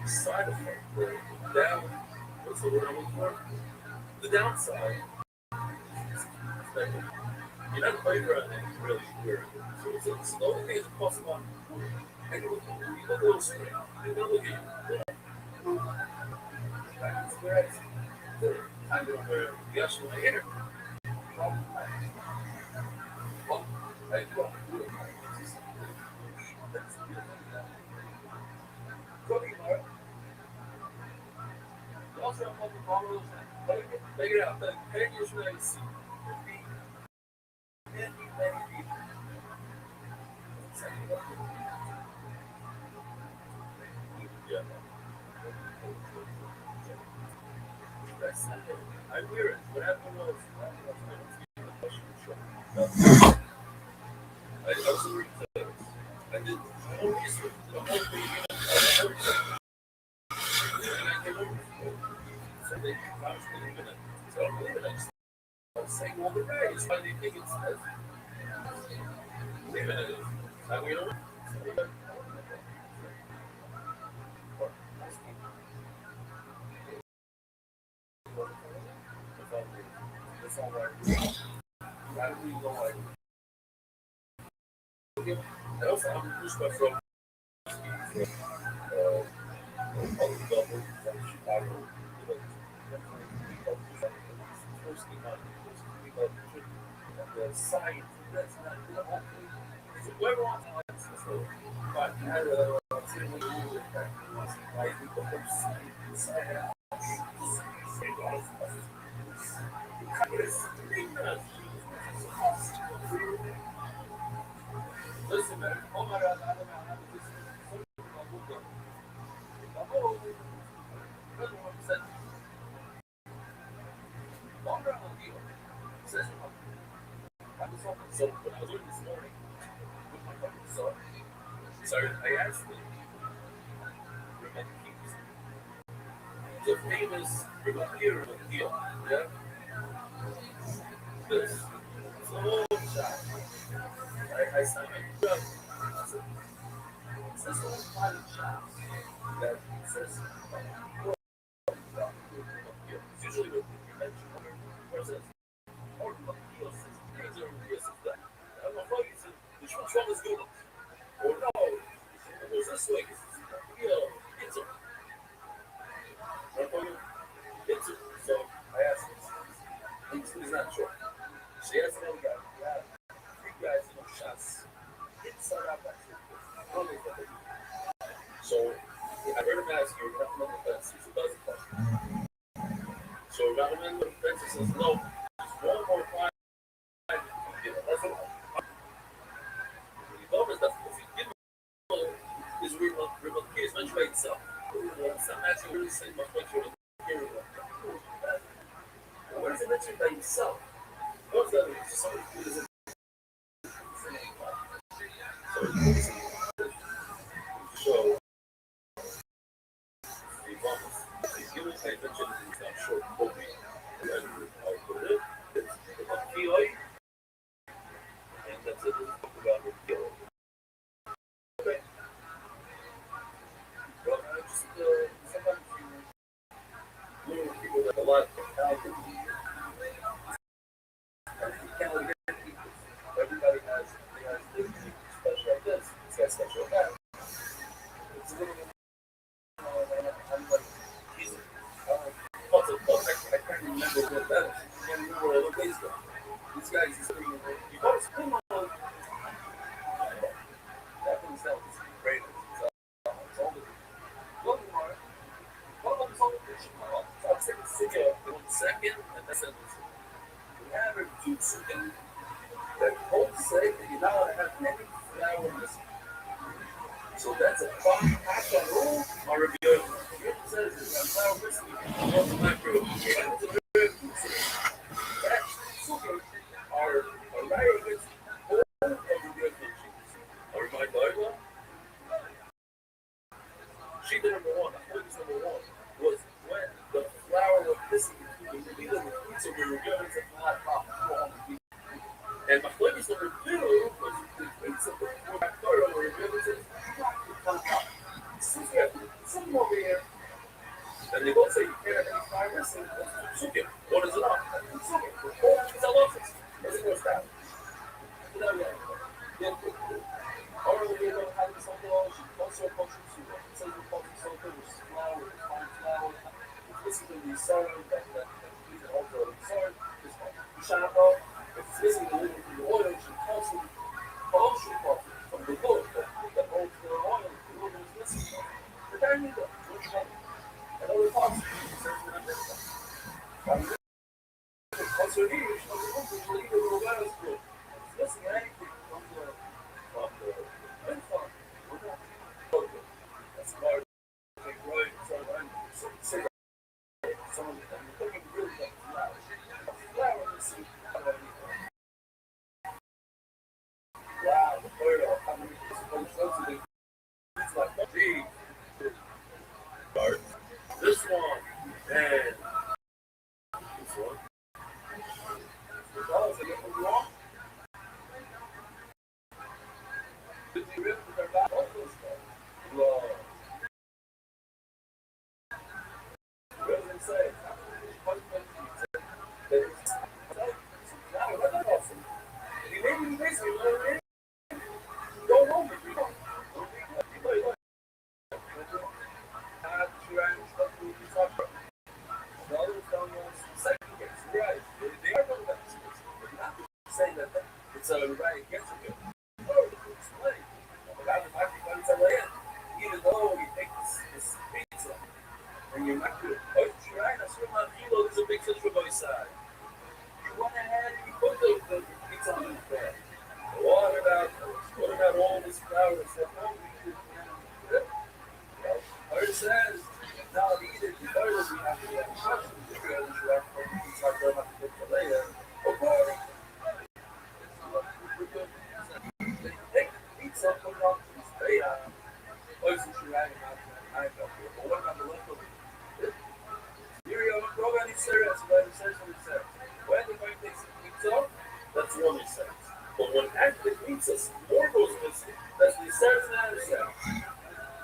side effect, what's the word I'm looking for? The downside is that you're not playing around anything really weird. So it's the only thing is possible. And you look a little straight. They're going to look at you. That's where kind of where you actually hit it. Well, I do want to do it. Cookie Mark. You also have multiple models. Take it out. 10 years from now, you see. Many people. Yeah. I'm weird. What happened was, I was reading this. I did the whole research, the whole thing. And I came over. So they found me in it. So I'm leaving it. I was saying, well, the guys, why do you think it's this? Leaving it. That we don't. That's all right. How do we go like? And also, I'm produced by from all the double from Chicago. The science, that's not the whole thing. It's whoever wants to like this. But I had a sitting with you that was like the whole science. Listen, man. Oh my God, I don't know how to do this. So when I was looking this morning, So I asked him, the famous Rabbi yeah? This whole shot. I signed my job. It says all private shops that says it's usually the convention or says or Makil says things or this is that. I'm not fucking says which one is good? Or no, it goes this way. It's a so I asked him. He's not sure. She asked another guy. Yeah, three guys in shots. Inside out back. So I heard him ask you, you're not on the fence. He doesn't question. So Ramadan the fence says no. Just one more time. That's all. He told us that if he didn't is remote case mentioned by itself. It's not actually really saying much what you're hearing. What is it mentioned by himself? What's that? Somebody who is so the promise. If you pay attention, it's not short copy. I'll put it. It's the PI, and that's it. Let's talk about it. Okay. Well, just sometimes you little people that a lot of talented people. Everybody has this special like this. It's got special like that. It's a little I'm like, Jesus. I can't remember what that is. I can't remember where the place go. This guy's just sitting there. You go to school. That thing sounds great. It's all the one more. One of them's all the fish. So I'm saying sit up 1 second, and that's it. You have a two second. That whole say that you're not going to have any flour missing. So that's a fine action rule or a good. It says it's a flour missing. What's the macro? That sugar are right against all of the good machines. Or my Bible, sheet number one, number one, was when the flour was missing between the middle of the food, so we were going to flat top 400 people. And my flavors number two was the pizza before my photo where it says, some over here. And they both say you can't have any fibers and sugar. What is it on? Sugar. It's a lot of it. Let's go down. Or we don't have this on the wall. She also functions to it. It says the function sulfur, which is flour, fine flour. This is going to be sorry, that these are also sorry. This one. You shine up. If it's missing a little from the oil, you should constantly function from the wood that holds the oil. The wood is missing. The time you go. And other parts, also here, you should leave a little wells good. It's missing anything from the wind farm. That's part of the growing. So some of them looking really like flowers. Flower missing. Wow, the photo. How many people it's like, gee. This one and this one. Oh, is it wrong? Did you rip with their back? All those stuff. Whoa. What does it say? You made me miss you, man. Go home if you don't. Saying that it's a right against it. Explain. Even though you take this pizza and you're not good. Oh, trying to swim on kilo, there's a big fish from both sides. You went ahead and you put the pizza on the pan. What about all this flour and stuff? It says, now eat it, you know that you have to have questions because you have to put the layer. According warming settings. But when active meets us, more goes missing. That's the sense and understand.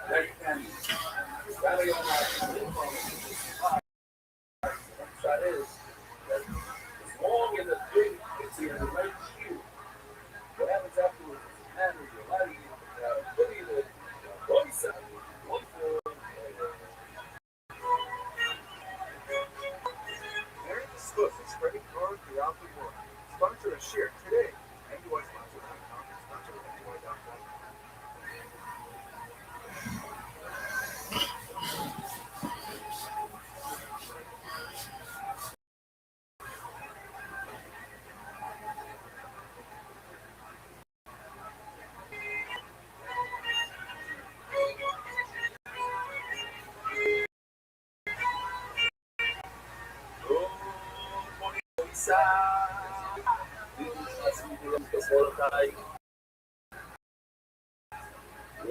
Now you can rally on that upside is that as long as the big it's in the right cue, what happens afterwards is matters your lighting, putting the one side, one four. Mary the Swift is spreading cars throughout the world. Sponsor a share today. NUIsponsor.com. Sponsor NUI.com.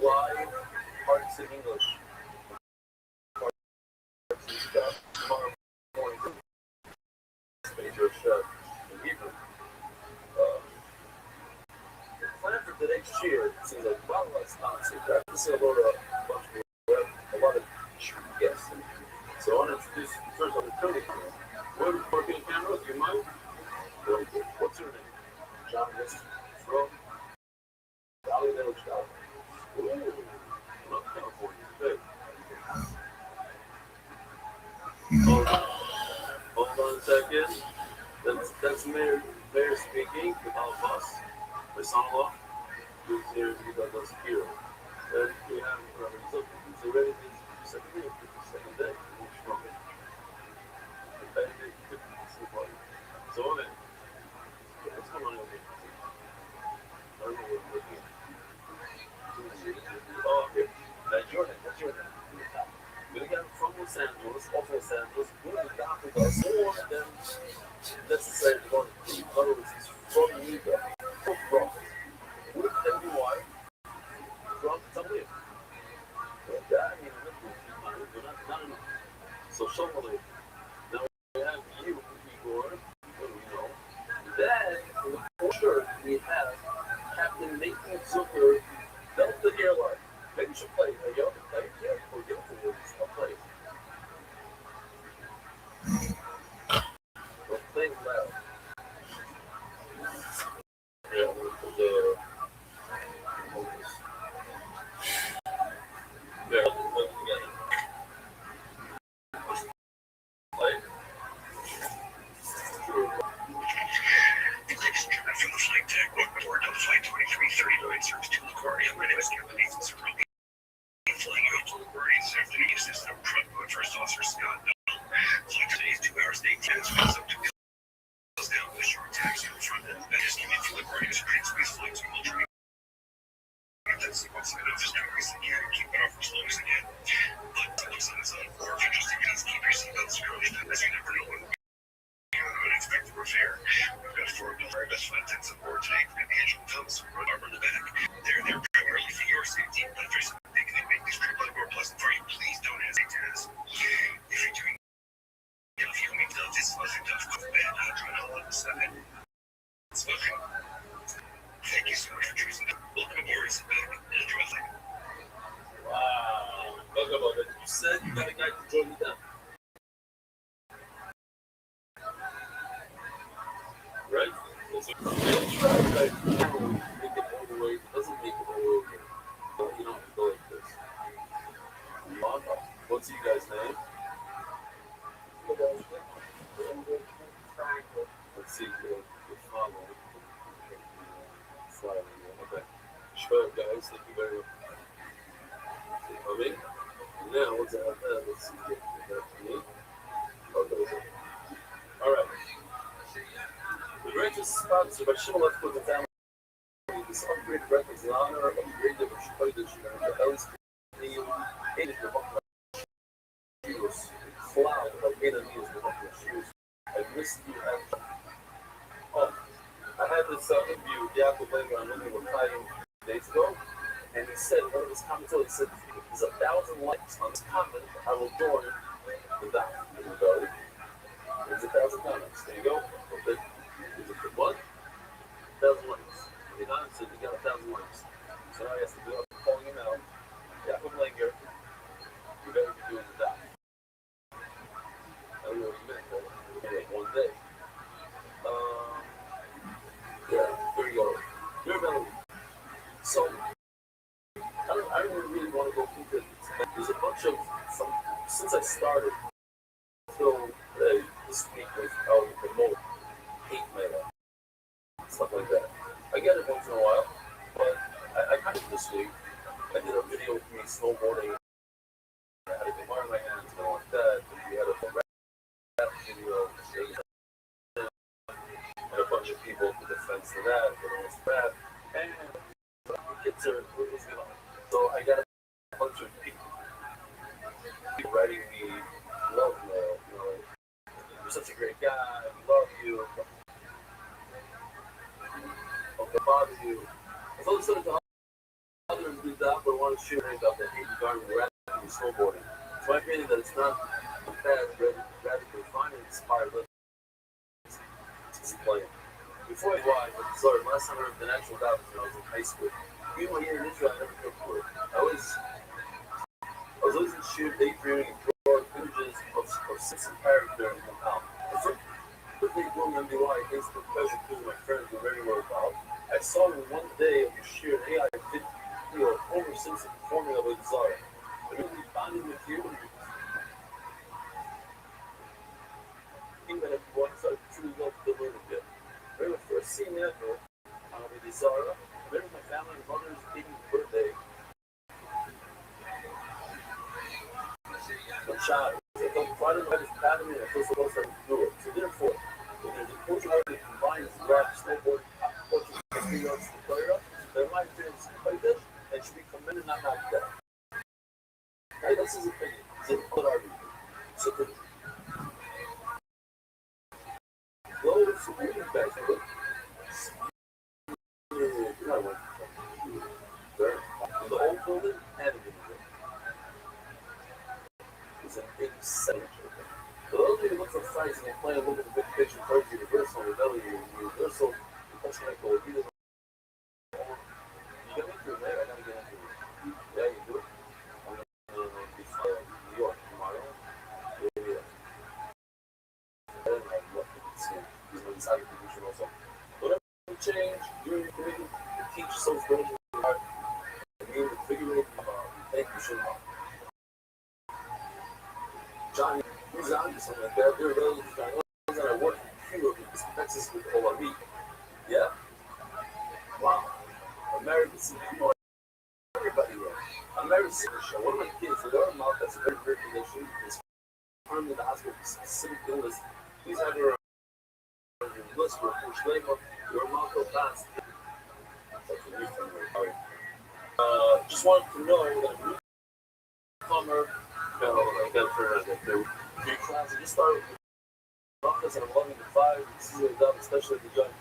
Live parts in English. Parts and stuff. Tomorrow morning. Major chef in Hebrew. The plan for today's cheer seems like well, let's honestly practice a lot of guests. So I want to introduce first on the Tony. We're working on camera. Do you mind? What's your name? John West from ViralRabbi. Ooh, not California. Good. Hold on a second. That's Mayor speaking with all of us. My son-in-law, who's here because us here. And we have he's already been second day. What's wrong? So, what's going on over here? I don't know what we're looking at. Oh, okay. That's your name. We got from Los Angeles, off Los Angeles, really down with us more than necessary one. In other words, he's from Utah. From with NY, from somewhere. But that, not enough. So, Shalom. Now we have you, Igor. What do we know? Then, for sure, we have Captain Nathan Zucker, Delta Airline. Maybe you should play a young play here or give it to me. I'll play. Don't play loud. Yeah, From the flight deck, welcome aboard Delta Flight 2339, service to LaGuardia. My name is Captain Nathan Zucker. Flying you up to LaGuardia this afternoon. You assist our front board First Officer Scott Bell. Flight today is 2 hours and 8 minutes. Wheels up to wheels down with a short taxi on the front end. That just came in from LaGuardia's train space flights. We will try that sequence and as strong as I can. Keep it off as long as I can. But looks on its own. Or if you're just taking these, keep your seatbelts screwed, as you never know when unexpected repair. We've got 4 of the very best flight attendants on board today, including the engine comes from Red Arbor in the back. They're there primarily for your safety, but if there's something they can make this trip a little more pleasant for you, please don't hesitate to ask. If you're doing if you make the this wasn't enough cook bed, join all of the 7. Smoking. Thank you so much for choosing to welcome aboard, sit back, and enjoy the flight. Wow. Talk about it. You said you got a guy to join you down. Right? It's a right. Make it all the way. It doesn't make it all the way. But you don't have to go like this. What's you guys' name? Let's see. The follow. Okay. Sure, guys. Thank you very much. Coming. Now, what's that? Let's see. That's me. Okay. All right. The greatest sponsor by Shimon left with the family. This upgrade records in honor of the great of Shkodesh and the Ellis Neo, hated the Buckler shoes, cloud of enemies the Buckler shoes, and risky action. Oh, I had this interview with Yaakov Wenger on when we were fighting days ago, and he said, one of his commenters said, if there's 1,000 likes on this comment, I will join the down. There's 1,000 comments. There you go. Okay. Is it the one? started till this week was out with the most hate mail, stuff like that. I get it once in a while, but I kind of this week. I did a video with me snowboarding. I had a guitar in my hands and all like that. And we had a rap video and a bunch of people took offense to that, but it was rap. And the kids are, so I got a bunch of people writing me love mail, you're such a great guy, we love you, hope to bother you. I told the others do that, but I want to share about the hate regarding rapping and snowboarding. So my opinion that it's not bad, radically fine and inspired lyrics to play. Before I watched, sorry, last time I heard the natural God was when I was in high school. Even here in Israel, I never heard for it. I was always in shoot, daydreaming, and drawing images of sexy characters in the town. The first day doing MDY, thanks to the pleasure because my friends were very well involved. I saw him one day of the sheer AI video of Homer Simpson performing of a Zara. I really bonded with you. Even if you want to truly love to learn a bit. I remember first seeing that girl with Zara. I remember my family and mother's 80th birthday. A child. I felt pride in my academy and I feel supposed to do it. So therefore, when there's a culture that combines rap, snowboarding, pop culture, and the arts to play up, then my experience like this, and should be commended, not knocked down. Right? That's his opinion. It's an argument. So the those who read back to it, the old building and the new building. It's an 87 building. For those of you who look for fights and they play a little bit of big picture towards Universal, Rebellion, Universal, Continental, you get into it, man. I gotta get into it. Yeah, you do it. I'm gonna be flying New York tomorrow. Yeah. And I'd love to see these ones out of position also. Whatever you change, you're committed to teach yourself going to the heart. I mean, the figure thank you so much. Johnny, who's on to something like that? There are those that I work in Texas with OLB. Yeah? Wow. American people, everybody there. American show. One of my kids, with our mouth that's a very rare condition, is harmed in the hospital with specific illness. Please have your list for push labor. Your mouth will pass. Just wanted to know that a newcomer, I got for three classes. Just started with office and I'm loving the vibe. This is a job, especially the young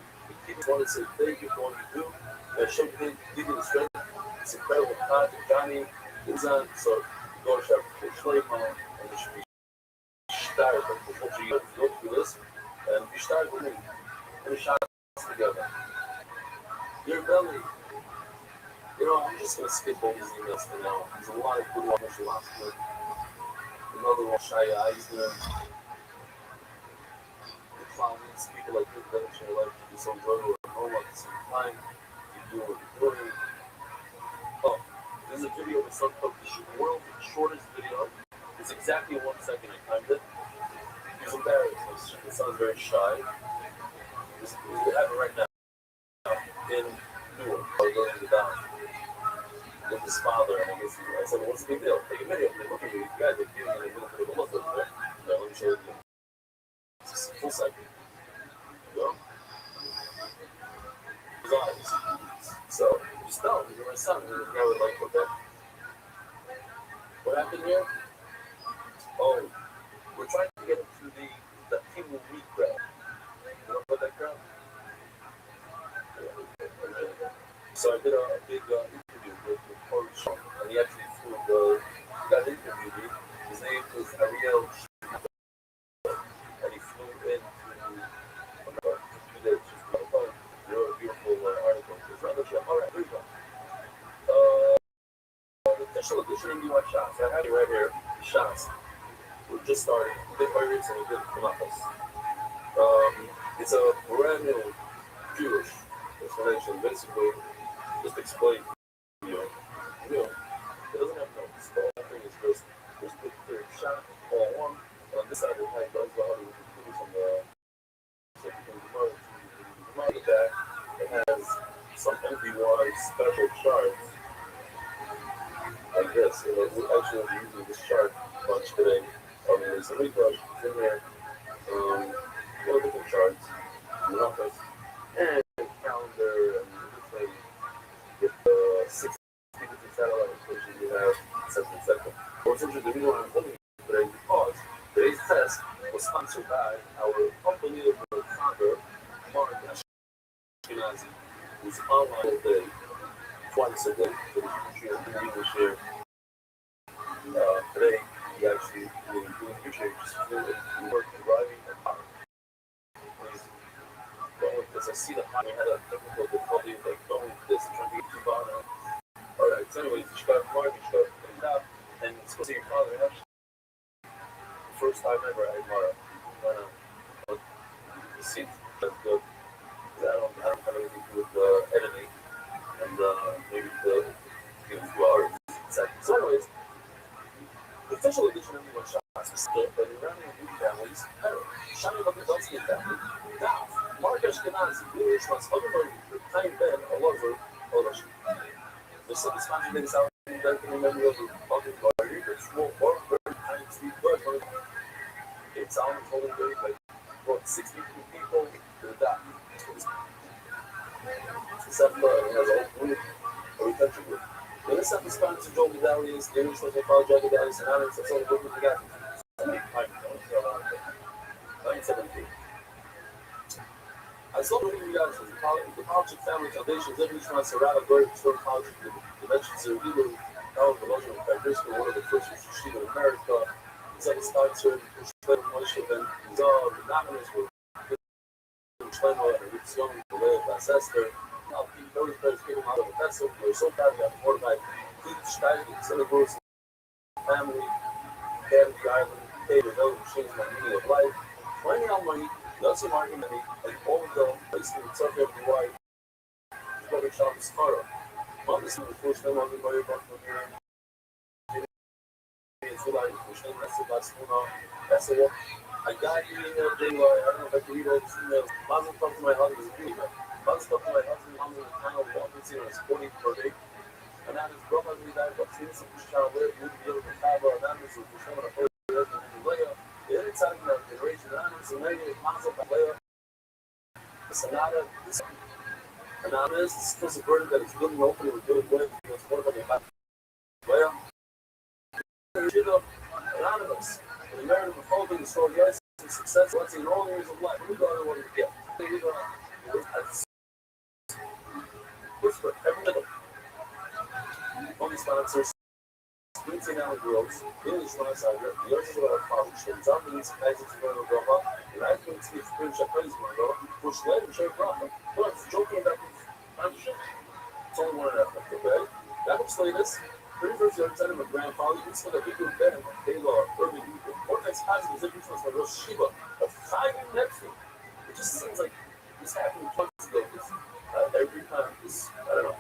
people. Want to say thank you for what you do. Show me the strength. It's incredible. Todd, Johnny, Izan, so go to shop for Schleiman, and it should be started. But what you go through this, and we start with the shots together. Your belly. I'm just going to skip all these emails for now. There's a lot of good ones. Another one, Shaya Eisner. The clowns, people like you that in your life to be so enjoyable at home at the same time. You do what you're doing. Oh, there's a video of some of the world's shortest video. It's exactly 1 second. I timed it. He's embarrassed. It sounds very shy. We have it right now in Newark, or going to the down. With his father, and I said, what's the big deal? Take a video. Look at you guys are giving me a little bit of a look over there. Let me show you. It's a full second. Go. His eyes. So, just know, you're my son. You're the guy with like, okay. What happened here? Oh, we're trying to get into the People Meet crowd. You know about that crowd? So I did a big interview with Rothschild, and he actually flew got interviewed me. His name is Ariel, and he flew in to 2 days. You wrote a beautiful article. All right, here we go. The official edition of UI Shots. I have it right here. The shots. We're just starting. Big pirates and we did Kanafas. It's a brand new Jewish explanation. Basically, just explain. It doesn't have no spell. I think it's just the clear shot, all DY special charts like this. We actually are using this chart bunch today. There's a recap in there, different charts, numbers, and calendar and different with 6 different satellites, which you have, etc. What's interesting, the reason why I'm holding today is because today's test was sponsored by our unbelievable founder, Mark Ashkenazi, who's online all day, twice a day for the future of English here. Today, he actually doing future, just fluid, working, driving, and power. Because I see the high, we had a technical difficulty, like going with this, trying to get too far now. Alright, so anyways, you got Mark, you got it out, and it's supposed to be your father, actually. First time ever I had Mara. The seat, that's good. I don't have anything to do with editing, and maybe the 2 hours. So anyways, the official edition of Everyone Shots is split, but in rounding new families, Shani Bakadowski family, now, Mark Ashkenazi, Jewish ones, other Time Ben, Oliver, Olash. The second sponsor things out in the memory of the public body, the small bar, tiny street bus, it's on the holding day, like, what, 62 people, they're that. Except has a whole group, a retention group. When this episode sponsor Joe Medallions, the English was called Joe Medallions, and Alex, that's all the group we got. 917. I saw the reality of the College Family Foundation, English wants to rather go to the college of the dimensions of Hebrew, now the Logical Foundation, one of the first yeshiva in America. It's like a sponsor, which played Moshe Ben Zah, the Anonymous, with Shlomo and Rich Young, the way of Esther. Now, those players came out of the festival. We're so proud we have more than Pete Stein, synagogues, family, family, island, David, those who changed my meaning of life. Finding out money, lots of argument, and all of them, basically, it's up every wife. What we shall discover. Obviously, the first time I'll be very much from here. It's like, that's the one. I got you in there, I don't know if I can read all these emails. Mazel tov to my husband, Mazel tov to my husband, I'm in the town of Washington, it's 40 per day. And that is brother, we died, but since we shall live, we'll be able to have our anonymous, which is one of the first years of the Leah. The other side of our generation, anonymous, and then Mazel tov Leah. The Sonata, anonymous, this is a word that is good and open, with good and good, it's more than a Leah. Anonymous. The merit of unfolding the story, yes, and success, let's see, in all areas of life. We got to what we get. Whisper, every middle. Only sponsors, Quincy Allen Girls, English Insider, the Yours is about college, and Zambia Magazine Royal Brava, and I think it's British Japanese Royal, which led to Share Brava. But it's joking about this sponsorship. It's only one and a half, okay? That looks like this. 31st year instead of a grandfather, you still have people Ben, Taylor, Urban, Vortex Positive, every time for Rosh Shiva, a 5 next thing. It just seems like this happened months ago. Every time, I don't know.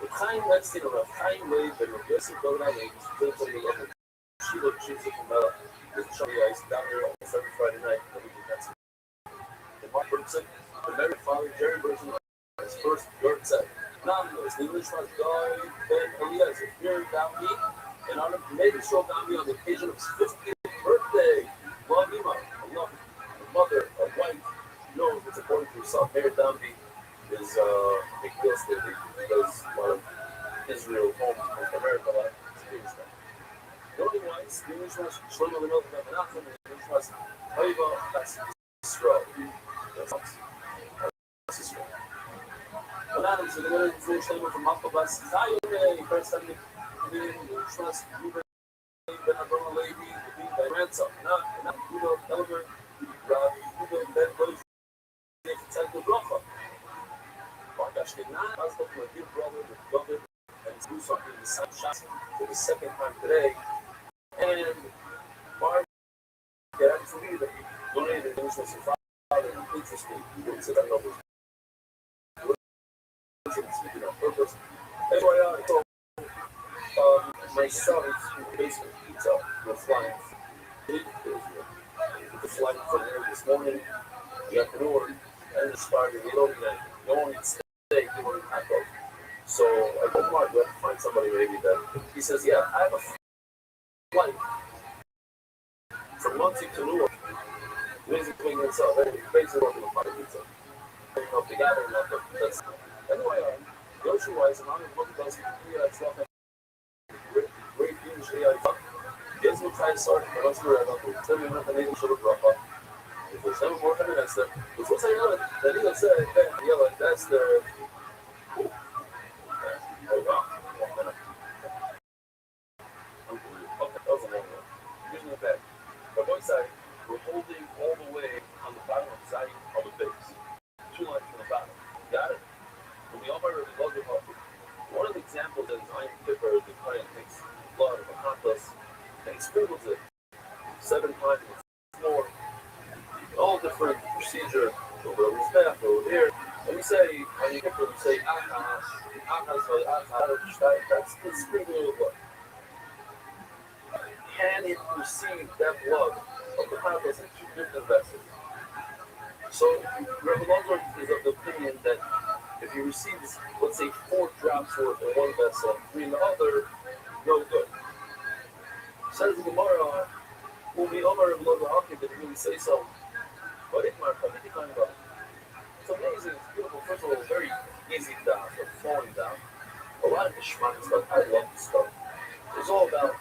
The time next thing, a time wave, and a basic program, and still something like Shiva, from with Charlie Ice down there on every Friday night. And Mark Bergson, the very father, Jerry Bergson, his first yard set. Anonymous, the English was Guy Ben Eliezer, here down me, and on a maybe show down me on the occasion of his 50th birthday. Love Ima, I love a mother, a wife, knows what's important to herself. Mayor Downby is a big deal still because one of Israel homes in North America, like experience that. Voting wise, the English was Shlomo Lenov and Menachem, and the English was Haiva, that's Israel. That's Israel. Anonymous, the winner is English name from Malcolm Bas Zion, first time in the English was Ruben Ben Abraham Levi, the grandson, not Udo Elmer, Udo Ben Doji, the Tzedek Bracha. Mark Ashkenazi, I was talking to my dear brother, with David, and he's doing something in the same shot for the second time today. And Mark, yeah, that's for me that he donated English was his father, and interesting, he didn't say that over. Speaking on purpose. FYI, so my son is in the basement pizza. We're flying the flight from there this morning, the afternoon, and it started to get over that. No one can stay, they want to pack up. So I told Mark, we have to find somebody maybe that he says, yeah, I have a flight from Muncie to Newark. Music between himself, and he's basically working on finding pizza. You know, together, that's anyway, grocery-wise, I'm looking at those stuff and great usually I fuck. Yes, we'll try to start, but let's do it. We'll tell you nothing, they should have brought up. If there's never more coming, that's the, which was I know that he said, yeah, like that's the, oh wow, 1 minute. Unbelievable. Okay, that was a long one. Using the bag. But one side, we're holding all the way on the bottom side of the base. 2 lines from the bottom. Got it? When we all remember the logo of one of the examples is Iron Kipper, the client takes blood of a compass and he sprinkles it 7 times on the floor. All different procedure over his back, over here. And we say, Iron Kipper, we say, that's the sprinkling of blood. Can it receive that blood of the compass in 2 different vessels? So, Rabbi Rothschild is of the opinion that if you receive, let's say, 4 drops worth in one vessel, 3 in the other, no good. Says the Gemara, when we Omar of Rabbi Rothschild didn't really say so. But it's amazing, it's beautiful. First of all, very easy down, so falling down. A lot of Ishmael stuff, I love this stuff. It's all about,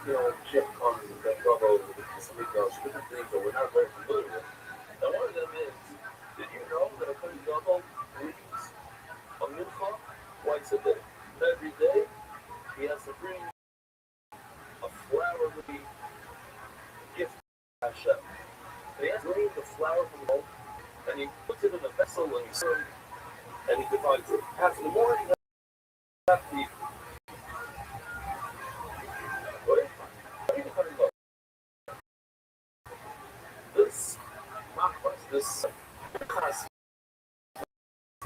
Jim Conn and Ben Bravo, different things that we're not very familiar with. And one of them is, did you know that a Kohen Gadol reads a mincha twice a day? Every day, he has to bring a flowery gift to Hashem. And he has to bring the flower from home, and he puts it in a vessel and he serves it, and he divides it. Half in the morning, half in the evening. This machmas, this class,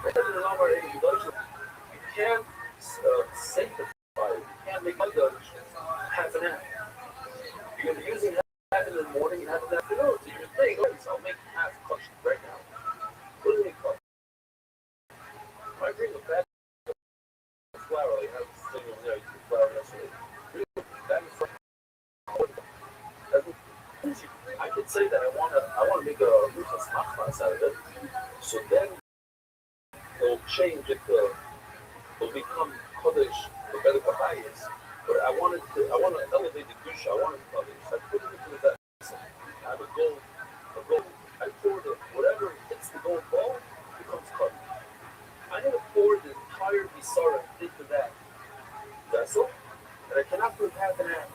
you can't sanctify it. You can't make Haggadah half and half. You're going to be using half in the morning and half in the afternoon. So you're saying, okay, so I'll make half kosher right now. What do you make kosher? I bring a bag of flour, like I have this thing over there, I used the flour yesterday. Bring a bag of flour. I could say that I want to make a Ruchas Machmas out of it. So then it'll change it to, it'll become Kodesh, the better Baha'is. But I want to elevate the Dusha, I want it to Kodesh. I put it into the vessel. I have a gold, I pour the, whatever hits the gold ball, becomes Kodesh. I need to pour the entire Bisara into that vessel, and I cannot put half and half.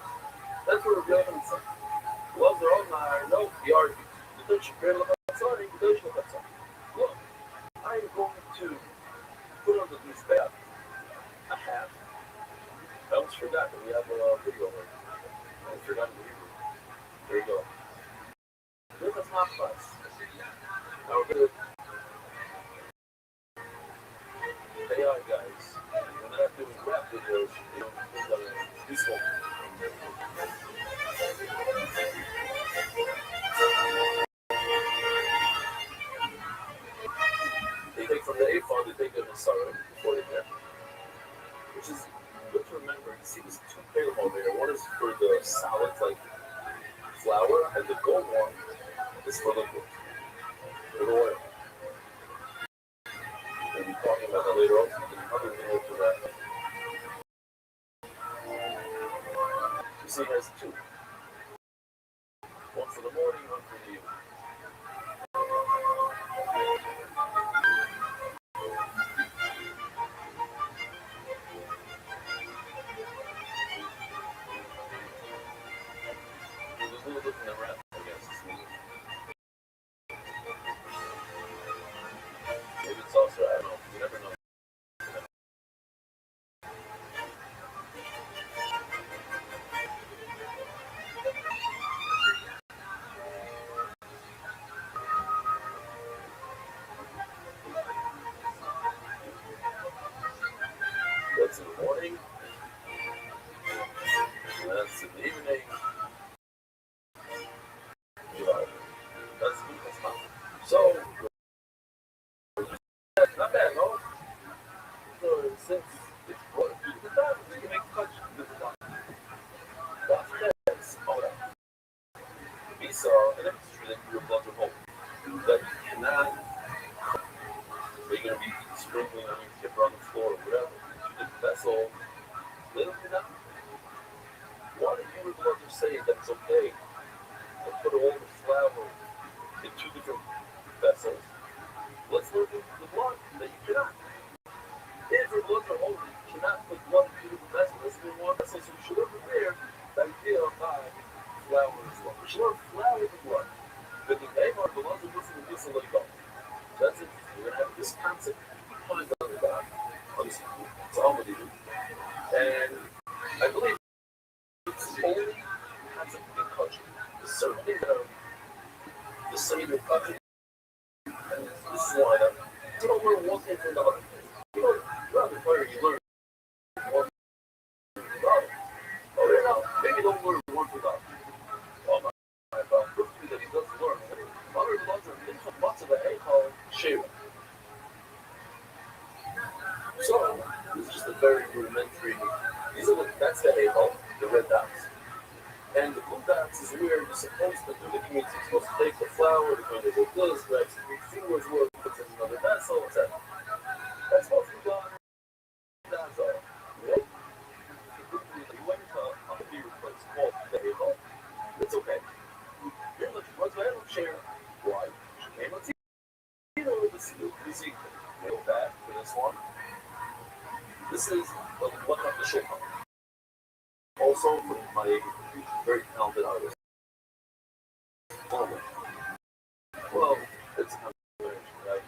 That's what we're doing. Loves their own no, the argue. Look, I am going to put on the newspaper a half. I almost forgot that we have a video of it. I forgot the Hebrew. There you go. Look at my class. Now we're going to AI guys. We're not doing rap videos. Useful. They take from the A-font, they take it in the sorrow before they get. Which is good to remember. You see these 2 pair over here. One is for the solid, like flour, and the gold one is for liquid. For the oil. We'll be talking about that later on. Another video for that. You see, it has 2. One for the morning, one for the evening. There's a little bit in the wrap, I guess. Maybe it's also, I don't know, you never know. That's in the morning. That's in the evening. That's fine. So, not bad, no? So, since it's You can make touch with the blood. That's heads. Oh, we saw, and it's true that your blood will hold. That you cannot, you're going to be sprinkling on your tip on the floor or whatever. The vessel, literally not. Why do you blood say that it's okay to put all the flour in two different vessels? Let's look at the blood that you cannot. If your bloods are holy, you cannot put blood in two different vessels. Let's do one vessel. So we should learn from there the idea of flour as well. We should learn flour with the blood. But the Aimar, the ones who listen to this and let go. That's it. We're going to have this concept defined on the God. It's unbelievable. And I believe it's only concept in culture. There's certain things that are the same in culture. And this is why you don't learn one thing from the other. You know, throughout the fire, you learn one from the other. Oh, you know, maybe don't learn one from the other. Well, my proof to me that he doesn't learn. Other laws are different lots of the Eichel Sheva. So, this is just a very rudimentary. That's the Eichel, the red dots. And the blue dots is where you're supposed to do the community. You're supposed to take the flour, the kind of do this, grab some 3 fingers worth, put in another vessel, etc. That's supposed to be done. That's all. Right? You went to a beer place called the Eichel. It's okay. You're looking for I don't share. Why? And let's see. You know, this equal. Go back to this one. This is what of the shofar. Also, from my very talented artist. Well, it's a combination, right?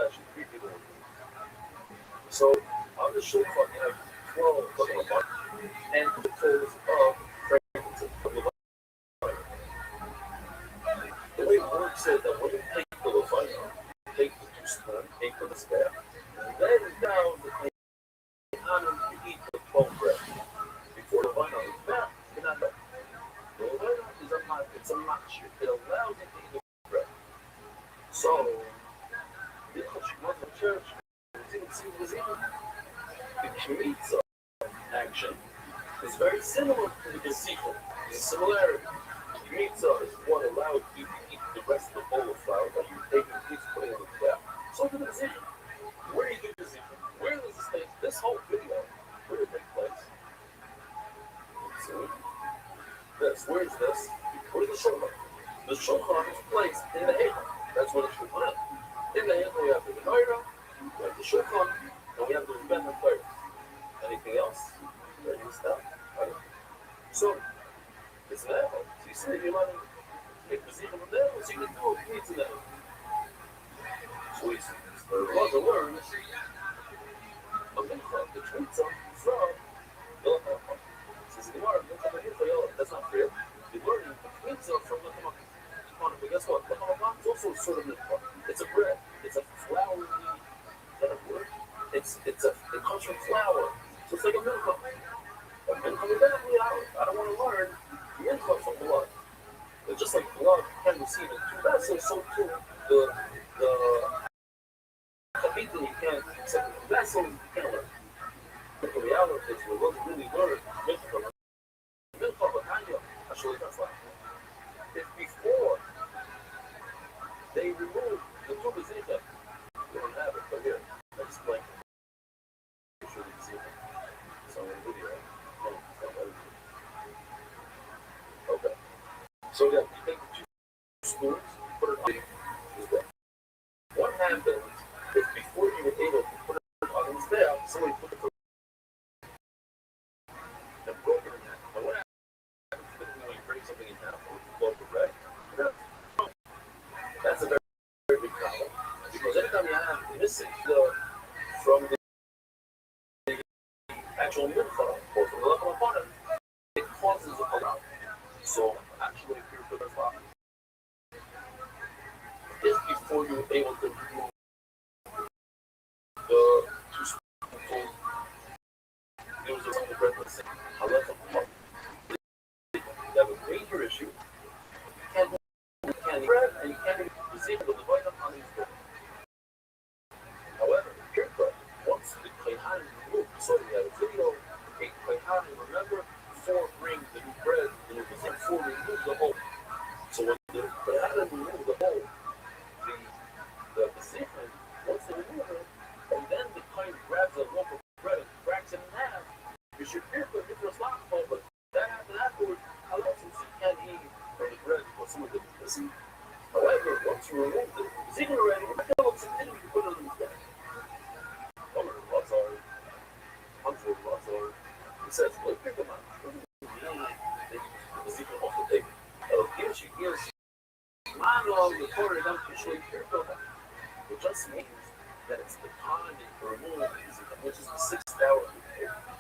Actually, 3 people. So, on the shofar, you have 12 buttons, and the toes of frankincense. The way it works is that when you take the levaya, you take the 2 spoons, take the staff, and then down the honor to eat the 12 bread. Before the levaya is back, you cannot go. The levaya is it's a match. It allows you to eat the bread. So, because she was in church, the kmitza action is very similar to the gazebo. There's a similarity. Kmitza is what allows you to eat the rest of the bowl of flour that you're taking and putting on the flour. So the gazebo. Where do you do gazebo? Where does this take? This whole video, where did it take place? This. Where's this? Where's the shulchan? The shulchan is placed in the Eichel. That's where the shulchan is. In the Eichel, we have the menorah, we have the shulchan, and we have the rebbe and prayer. Anything else? Ready to stop? So, it's an Eichel. So you see, you're letting take the zikr from there, so you can do it needs an Eichel. So we see. The laws are learned. Okay, the tweets from the says the Gemara, that's not real. The learning the tweets from the Gemara. But guess what? The Gemara is also sort of it's a bread. It's a floury. Is that a word? It comes from flour. So it's like a mincha. A mincha, I don't want to learn mincha from blood. It's just like blood can receive in 2 vessels, so too the Chafita, you can't accept the vessel, you can't learn. But the reality is, we won't really learn mincha. Mincha, but Tanya, actually, that's why. If before they remove the two bezika, they don't have it, but here, I just blank. I'm sure you can see it. It's on the video, right? No, it's not right. Okay. So, yeah, you take the 2 spoons, put it on the what happens is before you were able to put it on the staff, somebody put it and broke it in half. Now, what happens when you break something in half or you blow the bread? That's a very, very big problem. Because anytime you have missing from the actual mincha or from the level of water, it causes a problem. So, actually, if you're putting is before you were able to remove the 2 spoonfuls. There was a bread with the however, you have a major issue. You can't eat bread and you can't even receive the divine on these bread. However, pure bread, once the Kaihan is removed, so we have a video says, look at them out. They off the table. Gives monologue recorded up to show you. It just means that it's the time for removal, which is the 6th hour.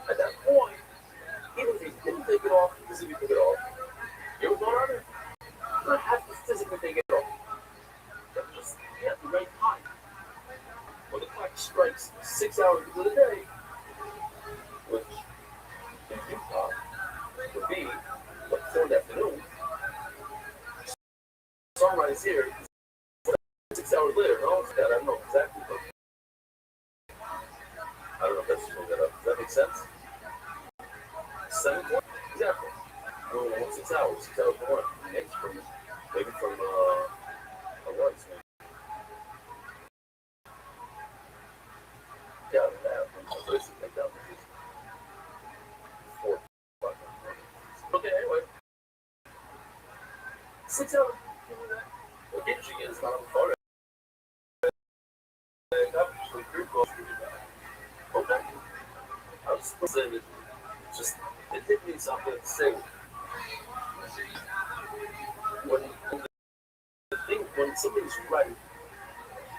At that point, even if you didn't take it off, because if you took it off, you were going on it. You don't have to physically take it off. But just at the right time. When the clock strikes 6 hours into the day, which in Utah would be like 4 in the afternoon, sunrise here, 6 hours later. No, I don't know exactly, but I don't know if that's just that up. Does that make sense? 7 points? Exactly. No, 6 hours. 6 hours for what? Maybe from a rice, maybe. Yeah, that. So this is like that. 4 o'clock. Okay, anyway. 6 hours. What gives you is not on the phone. Okay. I was supposed to say that just it hit me something to say when something's ready,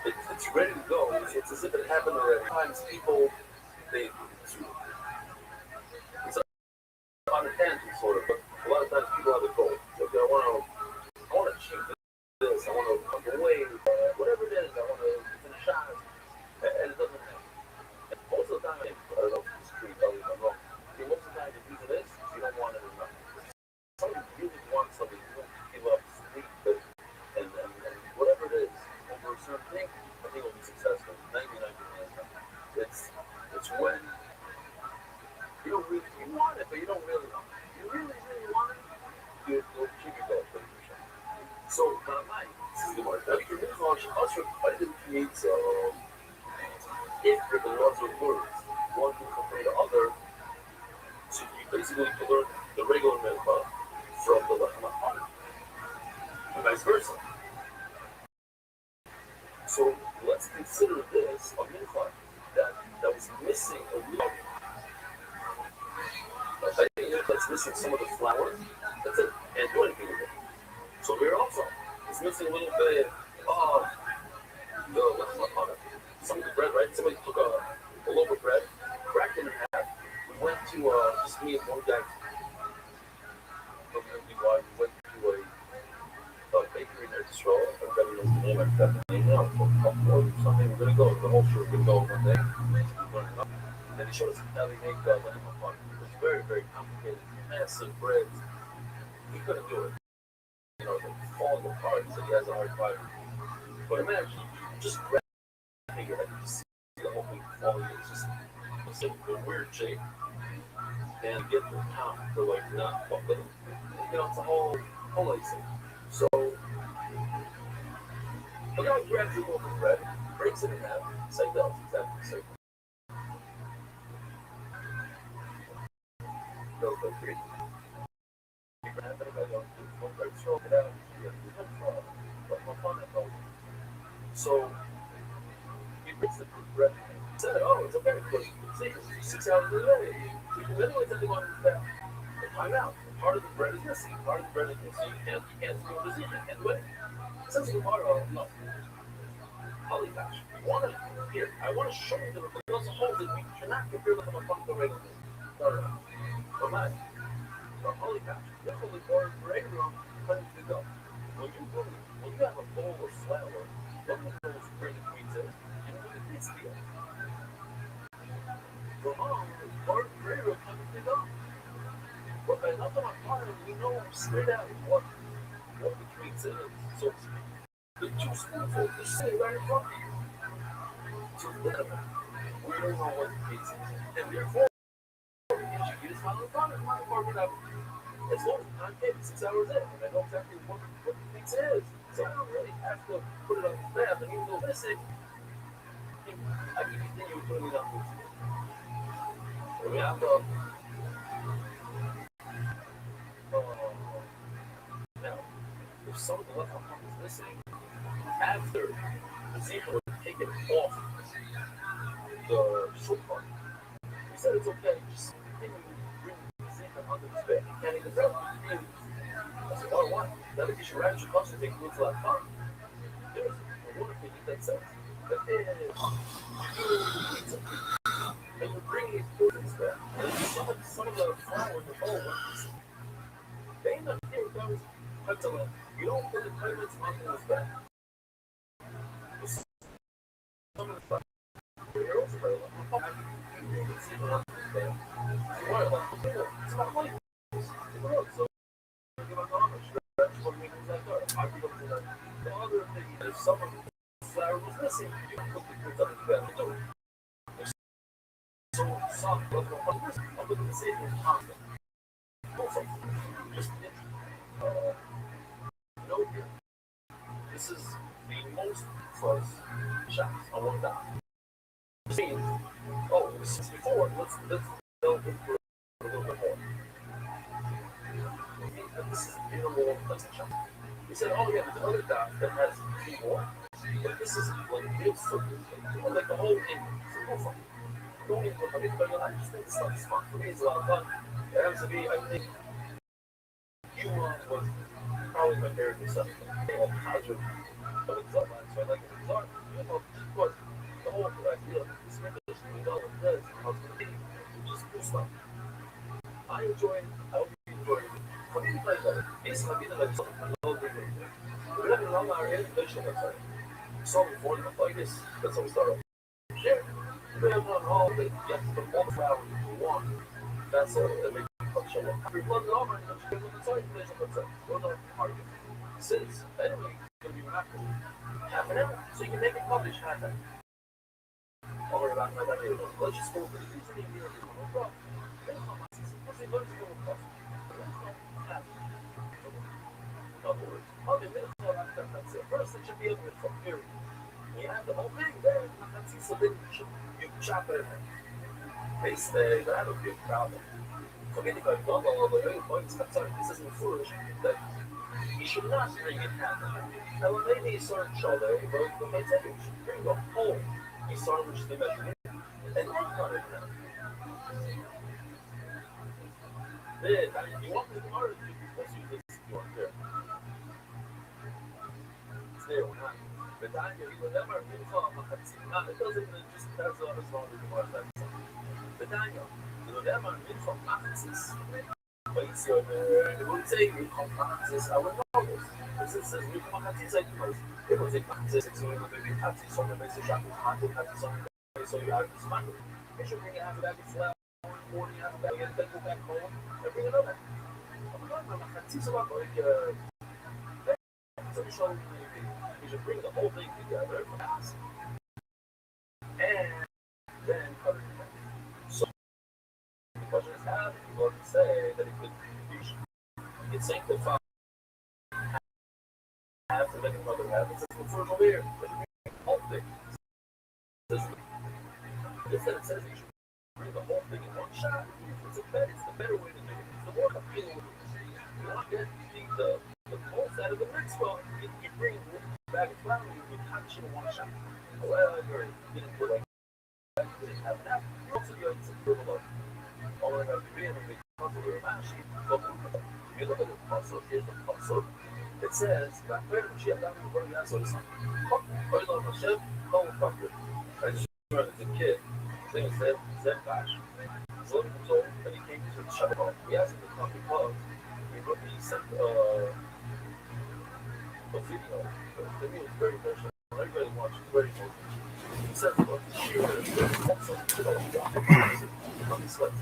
it's ready to go. It's as if it happened already. Sometimes people it's on a tangent sort of, but a lot of times people have a goal. Okay, I want to achieve this. I want to come away, whatever it is. I want to get a shot, and it doesn't happen. And most of the time, I don't know if it's true, tell me if I'm wrong. Most of the time, if you do this, you don't want it enough. Somebody really wants something, you don't give up sleep, and whatever it is, over a certain thing, I think it'll be successful. 99% of the time. It's when you don't really want it, but you don't really want it. You really want it, you'll achieve your goal. So, this is the word. Also, I didn't mean if there are lots of words, one can compare the other, so you basically learn the regular mincha from the lechem ha'chana, and vice versa. So let's consider this a mincha that was missing a little. I think that's missing some of the flour. That's it, and do anything with it. So here also, it's missing a little bit of the lechem ha'chana. Some of the bread, right? Somebody took a loaf of bread, cracked it in half. We went to just me and one guy. We went to a bakery near Israel. I don't know the name. I forgot the name now. Or something. We're gonna go. The whole show. We're gonna go one day. And then he showed us how they make lemon pepper. It was very, very complicated. Massive breads. He couldn't do it. You know, they're falling apart. So he has a hard time. But imagine just figure I can just see the whole thing falling. It's just a weird shape. And get the top to like not fuck with them. You know, it's a whole thing. So the guy grabs a loaf of bread, breaks it in half, same does exactly the same. Goes like three. So he breaks the bread. He said, oh, it's okay, because see, 6 hours a day. You can literally take on his back and find out. Part of the bread is missing. Part of the bread is missing. You can't do a decision. You can't do it. Since the part of no. Holy gosh. I want to show you the results of holes that we cannot compare them upon the regular. No. Come on. Holy gosh. The holy word regular ready to go. When you have a bowl of flour, look at those green greens in it, and look at this deal. For mom, word regular coming to go. But by nothing apart, we know straight out what the treats in it, so to speak. The 2 spoonfuls are sitting right in front of you. To them, we don't know what the treats is. And therefore, you just follow the product, whatever. As long as I'm taking 6 hours in, and I know exactly what the treats is. So I don't really have to put it on the staff, and even though missing, I can continue putting it on the staff. So we have to. Now, if some of the left is missing, after the zebra would take it off the short part, he said it's okay, just continue onto this bed. He can't even tell. I said, oh, what? That means you should write your costs and take food to that farm. There's a one opinion that says that if pizza and you bring these food to this bed, and some of the flour in the bowl, they end up here goes, you don't put the toilets onto this bed. Some of the stuff, you're also very lucky. You can see what I'm saying. It's not like this. It's not so. The other thing is someone flour was missing. You can cook the foods on the bed. It's so soft, but I'm looking to see if it's constant. Also, just note here. This is the most fuzz shots on one dot. Oh, this is before. Let's delve into a little bit more. This is in the wall fuzz shot. He said, oh yeah, there's other dot that has 2 more. But this is like real circle. Like the whole thing. So don't even look at it, but I just think this stuff is fun. For me, it's a lot of fun. It happens to be, I think, humor was probably my favorite stuff. All positive. But it's all right. So I like it. It's art. You know, but the whole idea of this rendition, we know what it does, how it's going to be, just cool stuff. I enjoy it. I hope you enjoy it. For me to play that, basically, I like something I love doing. We have an online education website. So before the like this, that's how we start off. Share. We have one hall that you have to put all the flowers you want. That's all that makes it fun show up. We plug it over and you go to the site, website. Go to market. Since anyway, it's going to be half an hour. So you can make it publish half an hour. All right, about my idea. Let's just go for the usually here. No problem. In other words, that's it. First, it should be able to from period. You have the whole thing there. So then you chop it. They say that would be a problem. So many people don't know the way points. I'm sorry, this isn't foolish. That you should not bring it half. Now, when they need certain show, they say you should bring the whole. You saw which is the measurement. And then cut it down. Then, you want me to tomorrow? Let's use this. You want there. It's there or not. But I hear you never been called a Hatzina. It doesn't just pass on as long as you want that. But I know. You never been from Matzis. But it's your, they would say you come Matzis, I would know this. This is you come Matzis, I know. It was a Matzis, it's only going to be Matzis, so the basic shop is Matzis, so you have this money. You should bring it half a bag of flour, 40 half a bag, and then go back home and bring it over. I'm not Matzis about like, so you should bring the whole thing together fast. And then cut it together. So the question is, how do you go to say that it could be sanctified half and then another half? It says, what's over here? It should be the whole thing. Instead it says you should bring the whole thing in one shot. It's the better way to do it. It's the more appealing way to do it. You want to get the most out of the next one. You bring a bag of flour, you touch it in one shot. However, you didn't put like that, you didn't have that. You also get some privilege. All I have to be in a big puzzle or a mash, you look at the puzzle, here's the puzzle. It says, I just remember as a kid, his name was Zed Bash. He's 11 years old, and he came to the shop. We asked him to come because he sent a video. The video was very emotional. Everybody watched it, very emotional. He sent a sheer on his sweat.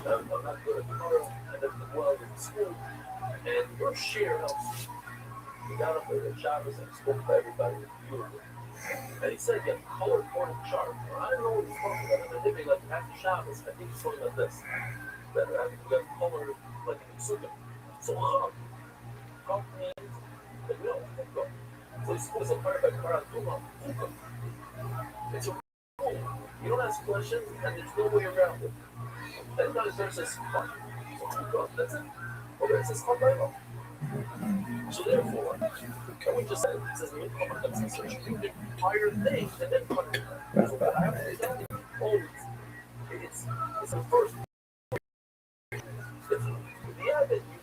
I'm not good at tomorrow, and then well in school, and your sheer helps. He got up there at Shabbos and spoke to everybody. It was beautiful. And he said, you have color-coded chart. I don't know what he's talking about. And maybe like after Shabbos, I think he's talking about this. That we have color like in Sukkah. So means that we don't think of. So he's supposed to part by Paratuma. It's a rule. You don't ask questions, and there's no way around it. That's not a says, so that's it. Okay, it says Chol. So therefore, can we just say it says the entire thing and then put it in? So what happens is that it's the first.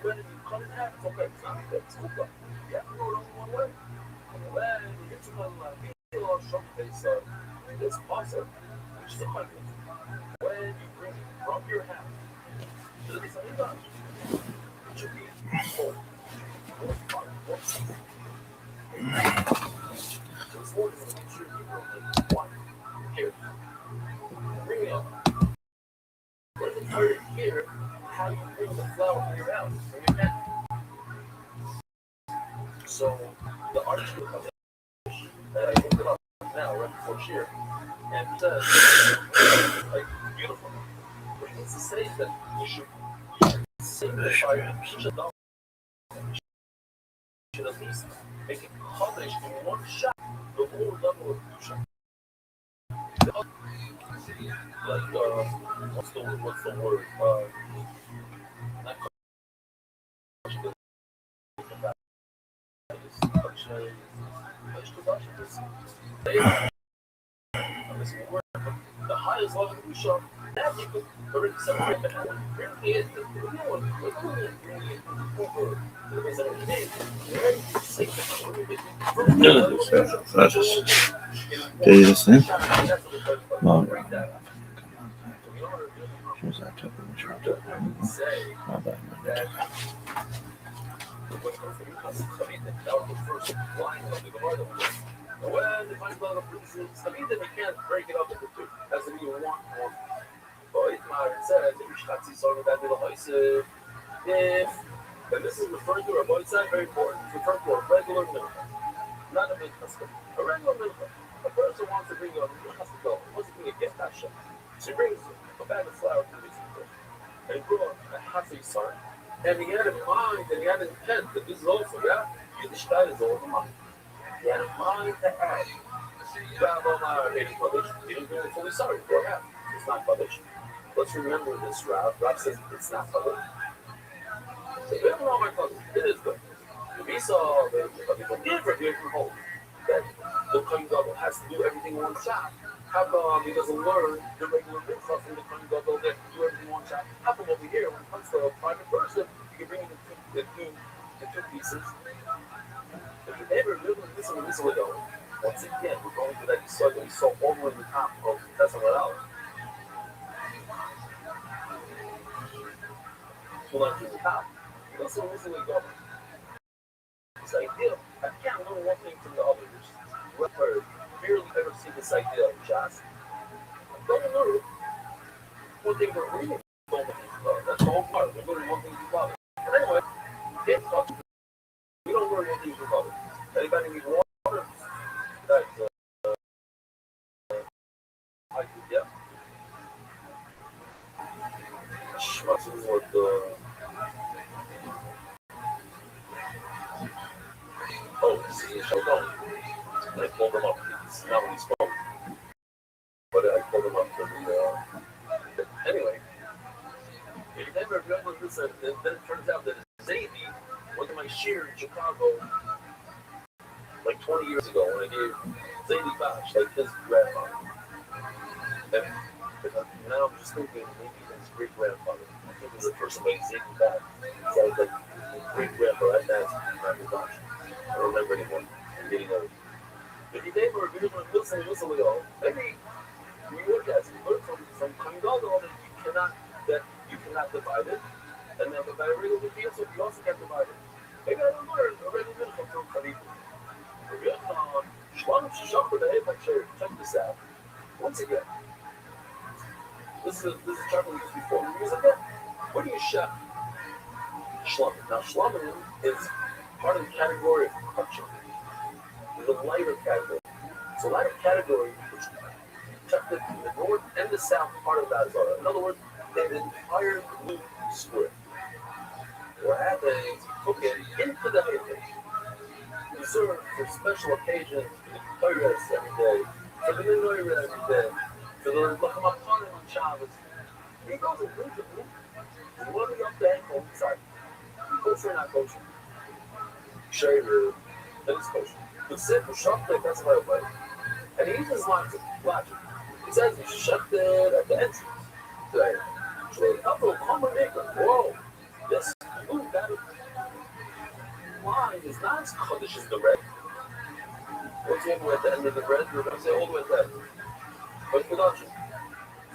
when you cut in half, it's okay. It's not good. It's cool. You have to go it only one way. When you get to the it's awesome, which is a hundred. When you bring it from your house to the Samidah, it should be full. So it's more than make sure you bring one. Here. Bring it up. When it's already here, how do you bring the flour from your house? From your pen. So the article comes out. I looked it up now, right before shear. And it says, like, beautiful. What he needs to say is that you should save the fire, you should at least make it publish in one shot the whole level of shot. Like, what's the word? Not the highest level we shot, that you could already separate the hand. Really is the new one. No, that's just do this thing. Well, what's that took? My bad. Well, if I love reasons, I mean that we can't break it up into two. Has to be one. But it says if and this is referring to a boitzah, very important. It's referring to a regular mincha, not a mincha. A regular mincha. A person wants to bring a mincha, wants to bring a gift Hashem. So he brings a bag of flour to the people. And he brought a half a son. And he had in mind, and he had intent that this is also, Yiddishkeit is all in mind. He had in mind to add. He didn't bring it fully sorry for half. It's not published. Let's remember this, Rav. Rav says it's not published. So we don't know my cousin. It is good. If he saw the people different from home, that the Kohen Gadol has to do everything in one shot. How come he doesn't learn the regular mitzvah from the Kohen Gadol that do everything in one shot? How come over here, when it comes to a private person, you can bring it in two pieces? If you ever really listen to this window, once again, we're going to that episode that we saw all the way to the top of Testament Hour. So like to the top. Listen to this window. This idea, I can't learn one thing from the others. I've barely ever seen this idea of Shas. I don't know one thing we're reading. That's the whole part. We're learning one thing from others. But anyway, we don't learn one thing from others. Anybody need water? That, I could, yeah. Schmucks is what oh, see, Sheldon. I pulled them up. It's not what he spoke. But I pulled them up for the anyway. If you never remember this, and then it turns out that Zadie went to my shear in Chicago like 20 years ago when I gave Zadie Bash, like his grandfather. And now I'm just thinking maybe his great grandfather. I think it was the person like Zadie Bash. So I was like, great grandfather, that's Rabbi Rothschild. I don't remember anymore. I'm getting old. If you name or if you're listening, maybe you look at it, you learn from Kohen Gadol that you cannot divide it. And then by a regular field, you also can't divide it. Maybe I don't learn a regular mincha from Khalifa. Check this out. Once again, this is chapter we used before. What do you shop? Shlomim. Now, Shlomim is part of the category of culture. The lighter category. So, lighter category, which checked it in the north and the south part of that zone. In other words, they had an entire blue square. What happened is he took it into the Hayden, reserved for special occasions, for the Torahs every day, for the Menorah every day, for the Lachamapanim on Shabbos. He goes and brings it, he's loading up the ankle inside. Kosher, not kosher. Shaver, that is kosher. But sit for Shabbat, that's right away. And he uses logic. He says, Shabbat at the entrance. Today, whoa, this blue battery line is not as Kaddish as the red. What's all the way at the end of the red? We're going to say all the way at the end. But production.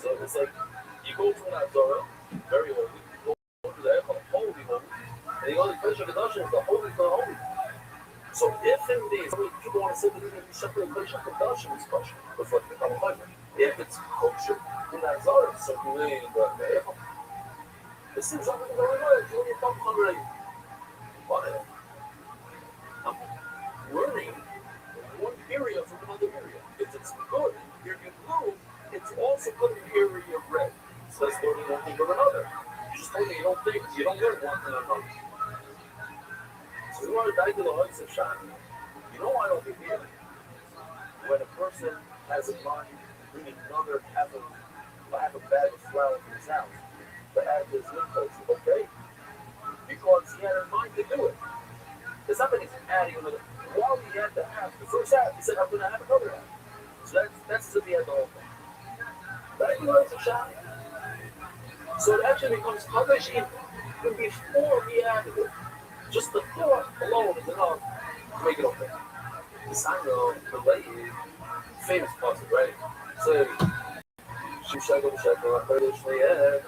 So it's like you go from that Zara, very holy, you go to the Echel, holy, and you go to Kaddish Kaddish, the holy, the holy. So if indeed people want to say that you separate Kaddish Kaddish, it's kosher. It's like the Kalachayim. If it's kosher in that Zara, it's certainly in the Echel. This seems like a very good. You only come already. But I'm learning one area from another area. If it's good in area blue, it's also good in area red. So that's learning one thing from another. You just learn you don't think, you don't learn one thing or another. So you are a dialogue of Shani. You know I don't think either. When a person has a mind to bring another half a bag of flour from his house, to add his impulse, okay? Because he had in mind to do it. It's not that he's adding another. While he had the half, the first half, he said, I'm going to have another half. So that's as if he had the whole thing. That was a shot. So it actually becomes Kaddish even before he added it. Just the thought alone is enough to make it okay. The sign of the lady, famous passage, right? So, Shimshagam Shakam, Kaddish, yeah.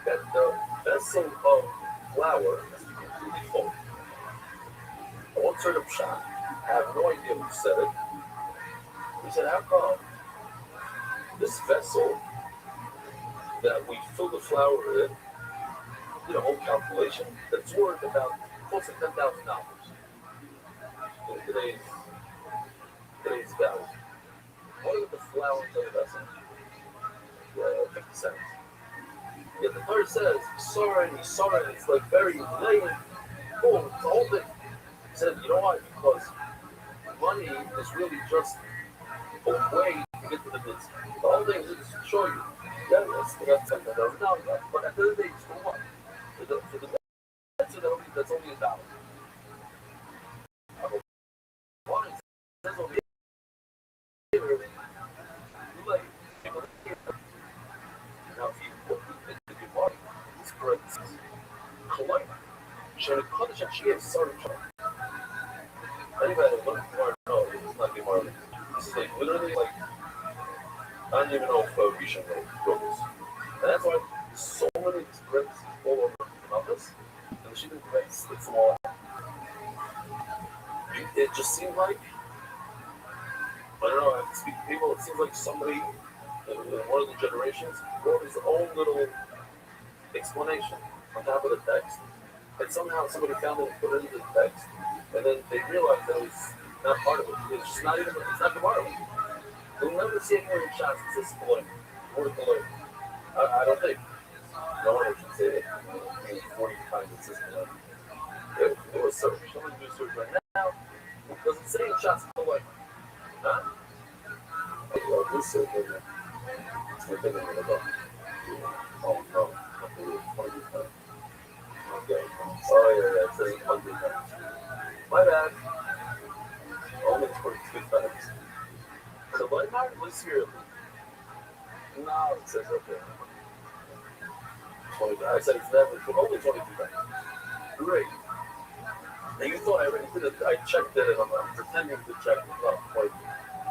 That the vessel of flour is completely full. All sort of shot. I have no idea who said it. He said, how come this vessel that we fill the flour in, whole calculation, that's worth about close to $10,000 in today's value. What is the flour in the vessel? 50 cents. Yet the Torah says, sorry, it's like very late, full, it's the whole thing. He said, you know why? Because money is really just a way to get to the business. The whole thing is just to show you. Yeah, that's something that was down there. But at the end of the day, it's for what? For the that's only $1. One says over here, like, now if you put it into your body, it's correct. Collect. Should have cut it, she gave sorry. Anybody that looks more, no, it's not Gemara. This is like literally like, I don't even know if we should know this. And that's why so many scripts all over the office, and she didn't slips them all out. It just seemed like, I don't know, I have to speak to people, it seems like somebody in one of the generations wrote his own little explanation on top of the text, and somehow somebody found it and put it into the text, and then they realized that it was not part of it. It's just not even, it's not the part of it. You'll never see anywhere in shots that says Kaloi, word Kaloi. I don't think. No one should say it. 40 times it says Kaloi. It was search. Someone do a search right now. Because it's saying shots Kaloi. Huh? Oh, this is it. We're thinking of it. Oh, no. Okay. Oh, yeah, it's saying 100 times. My bad. Only 42 times. So why not list here? No, it says up there. 20. I said it's never, but only 22 times. Great. Now you thought I already did it. I checked it and I'm pretending to check it up. Like,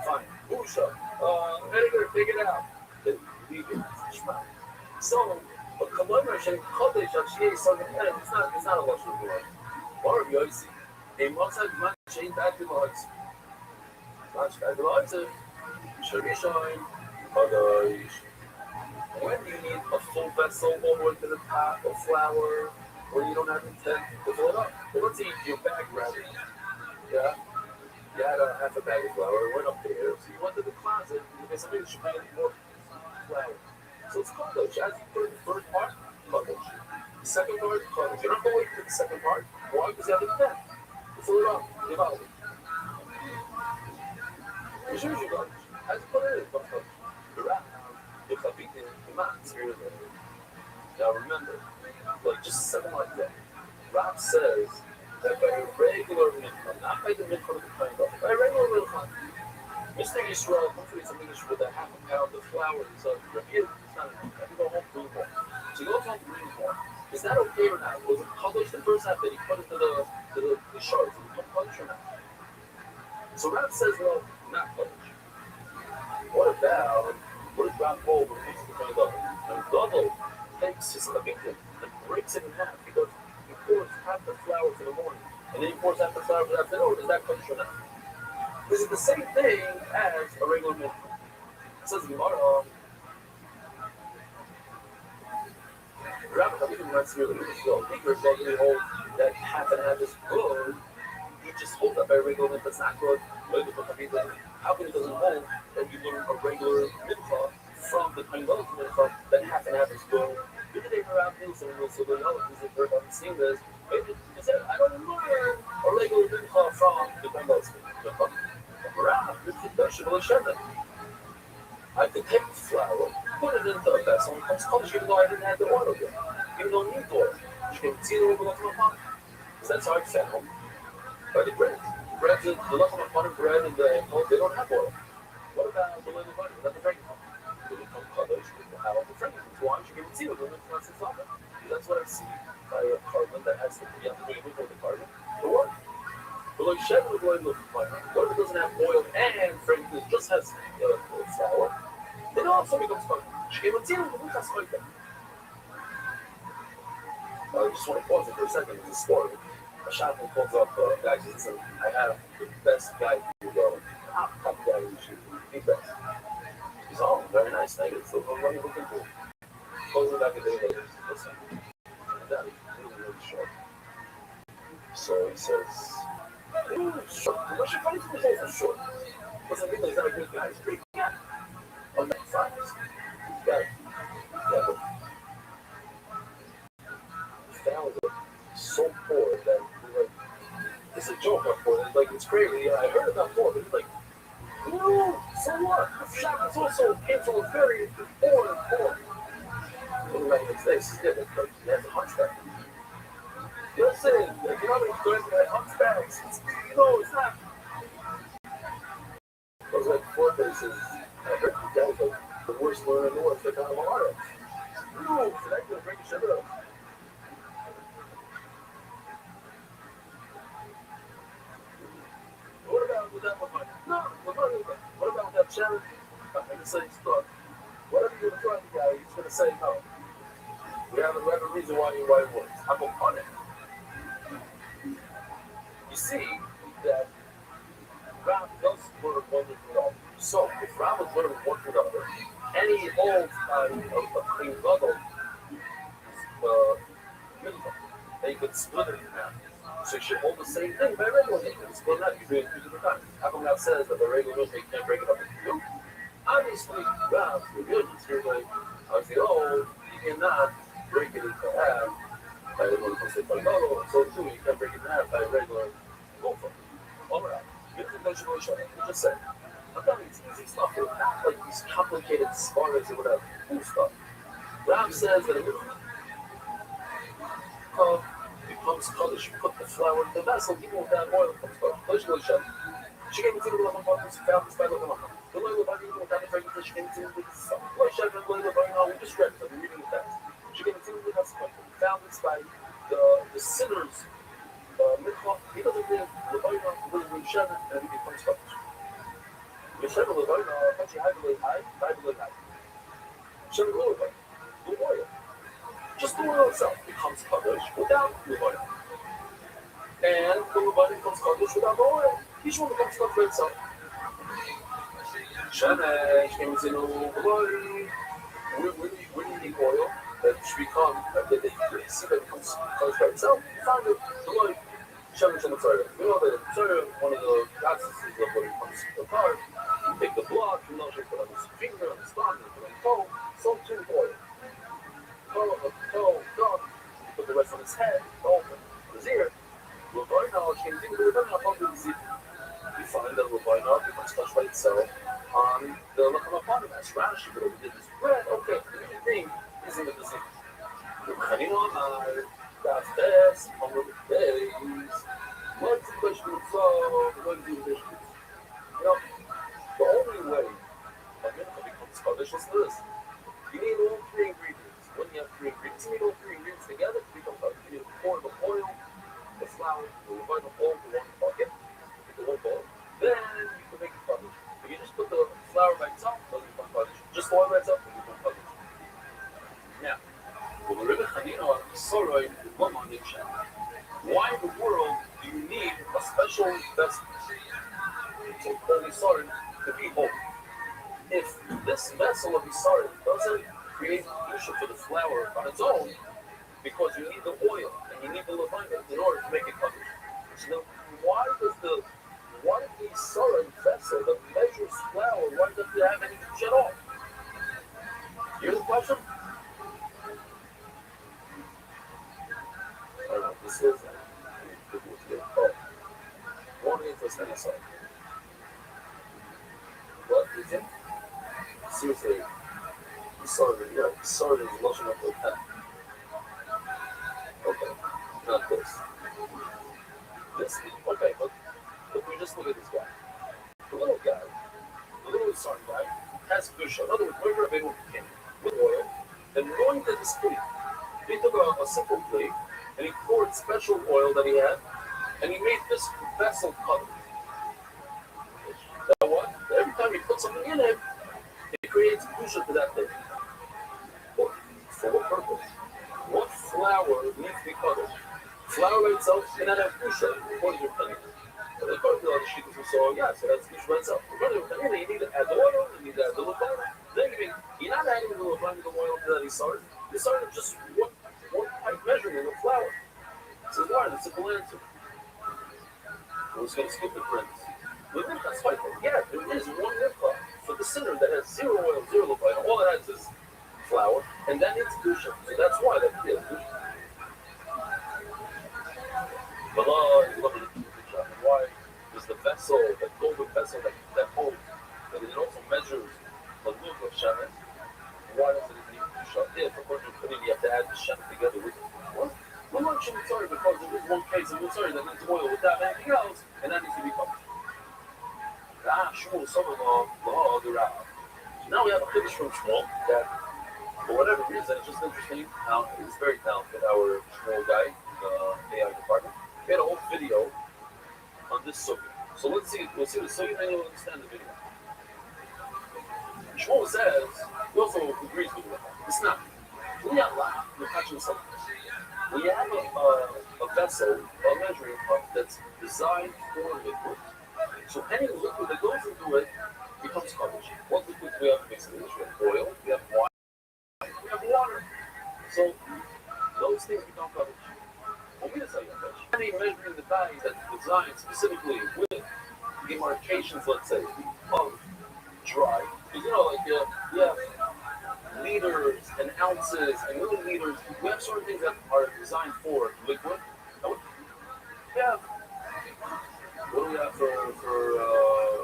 fine. Busha. Editor, take it out. Then leave it. So, but collaboration, Kodesh, actually, it's not a luxury word. Or Yosi. A Mossad man chain back to Mods. Much back to Mods. Shirishine, Kadosh. When do you need a full vessel all the way to the top of flour, when you don't have intent to fill it up? Well, let's say your bag rather. Yeah? You had a half a bag of flour, it went up there, so you went to the closet, and there's something that should bring more flour. So it's Kadosh. As you put in the first part, Kadosh. The second part, Kadosh. You're not going to wait for the second part. Why? Because you have intent to fill it up. Give out. You should use Kadosh. As you put it in, Kadosh. Now remember, like just something like that. Rob says that by a regular mincha, not by the mincha of the kind of, by a regular mincha, Mr. Yisrael, hopefully it's a mincha with a half a pound of flour, so it's not enough. I have to go home to bring more. So you go home to bring more. Is that okay or not? Was it published the first half that he put into the shards? Was it published or not? So Rav says, well, not published. What about, what does Rav hold when it comes to the double? And double takes his chabitah and breaks it in half because he pours half the flour in the morning and then he pours half the flour in the afternoon. Is that published or not? This is the same thing as a regular mincha. It says in Gemara, Rabbi Rothschild writes here that Igor doesn't hold that half and half is good. He just holds that by a regular mincha that's not good. How come he doesn't hold that you learn a regular mincha from the kind of mincha that half and half is good? Maybe they were out there so they know because they've heard on seeing this. Maybe he said, I don't learn a regular mincha from the kind of mincha. I could take the flour, put it into a vessel, and comes college even though I didn't have the oil yet. Even though I need oil. You can see the oil from upon. So that's how I found by the bread. Bread, the lacham upon bread and the oil, they don't have oil. What about the little money? That's the pregnant one. They become college, people have the pregnant one. You can see the women from the flour. That's what I see by a carbon that has to be on the way before the carbon. The what? But like Shem would oil with fire. What if it doesn't have oil and frankly it just has flour? Then also becomes fun. I just want to pause it for a second. It's a story. A shopman calls up guys and says, I have the best guy who go. Top guy who should be the best. He's all very nice, thank you. So what are you looking for? Calls him back a day later. Listen, that is really short. So he says, short. What's your funny thing is short? What's the mean? He's not a good guy. He's a great guy. On that side. Yeah, but found it so poor that like it's a joke how poor. Like it's crazy. I heard about poor, but it's like, no, so what? The shop is also came from a very poor. And like it's nice, it's different. Like he has a hunchback. Listen, like, you know how many good hunchbacks? It's not. Those like four faces. I heard the guy's like the worst learner in the world. They're kind of hard. No, so that's gonna break your shit up. What about without Lamar? No, what about without Sharon? I'm gonna say stuff. Whatever you're gonna try the guy, he's gonna say no. We have a reason why he works. I'm gonna pun it. You see that Ram does work one with another. So if Ram was learning one with another, and he holds a clean bubble, they could split it in half. So you should hold the same thing by regular milk. Split it up, you do it 2 different times. How come that says that the regular milk can't break it up into two? Obviously, Ram, the goodness, you're like, obviously, you cannot break it into half by the one who says bubble. So too, you can't break it in half by a regular gopher. Alright, here's the vegetable show. You just said, I'm telling you, it's easy stuff. It's not like these complicated sparks or whatever. Cool stuff. Ram says that it becomes colors. You put the flour in the vessel, even without oil becomes colors. She came into the little abundance, found this by the little. The little abundance without the pregnant, she came into the sun. We just read it, we're reading the text. She came into the hospital, found this by the sinners. He doesn't live the Baina, he doesn't live Shem, and he becomes colors. The Shem of the Baina, actually, I believe high. Shem of the Baina, the oil. Just the oil itself becomes kadosh without the oil. And the Levite becomes kadosh without the oil. Each one becomes kadosh by itself. Shemesh came into the body. Where do you need oil? That should become, that you see that becomes kadosh by itself. You find the body. Shemesh and the Tzara. You know that the Tzara, one of the processes of what becomes apart. You take the blood, you know, you put on his finger, on his thumb, you put on the toe, so too oil. Toe, put the rest on his head, his ear. Levaina came into the Levaina, you find that Levaina becomes touched by itself on the Lacham Apanim. That's Rashi, but over this bread, okay, the thing is in the disease. The Chanin Omar, that's best, on the days. What's the question of what do you do? You know, the only way a mincha becomes Kaddish is this. You need all 3 ingredients. When you have 3 ingredients, you need all 3 ingredients together. flour by itself doesn't become kaddish. Just oil by itself doesn't become kaddish. Now, why in the world do you need a special vessel called isarin to be holy? If this vessel of isarin doesn't create kedusha for the flour on its own, because you need the oil and you need the levana in order to make it kaddish. So then, why does the isarin vessel that measures flour, why does it have any kedusha at all? You hear the question? I don't know. This is one interest in aside. What is it? Seriously, sorry, yeah, sorry is lotion of the pen. Okay, not this. This, okay, but we just look at this guy. The little guy, the little son guy, has kedusha. In other words, when Rabbi came with oil, anointed his plate. He took a simple plate and he poured special oil that he had, and he made this vessel covered. Now what? Every time he puts something in it, it creates kedusha to that thing. For what purpose? What flour needs to be covered? Flour by itself cannot have kedusha, according to Tanina. But according to the other shittas we saw, yeah, so that's kedusha by itself. According to Tanina, you need to add the oil, you need to add the levana. Then you're not adding the levana, the oil to that isarin. The isarin is just one type measurement of flour. So why? The simple answer. We're just going to skip the prints. The mincha is fine. Yeah, there is one mincha for the sinner that has zero oil, zero levana. All it has is flour, and that needs kedusha. So that's why that is kedusha. But why does the vessel, that golden vessel that holds, that it also measures the look of shemen, why does it need kedusha? If according to Tanina, you have to add the shemen together with what? We're not sorry because there is one case of sorry that needs oil without anything else, and that needs to be covered. Now we have a chiddush from Shmuel that, for whatever reason, it's just interesting. Now he's very talented, our Shmuel guy, the AI department. We had a whole video on this subject. So let's see. We'll see the subject and you'll understand the video. Shmuel says, he also agrees with it. It's not. We have a vessel, a measuring cup that's designed for liquid. So any liquid that goes into it becomes covered. What liquids we have basically? We have oil, we have wine, we have water. So those things become covered. Any measuring device that's designed specifically with demarcations, let's say, of dry. Because you have liters and ounces and milliliters. We have certain things that are designed for liquid. Yeah. What do we have for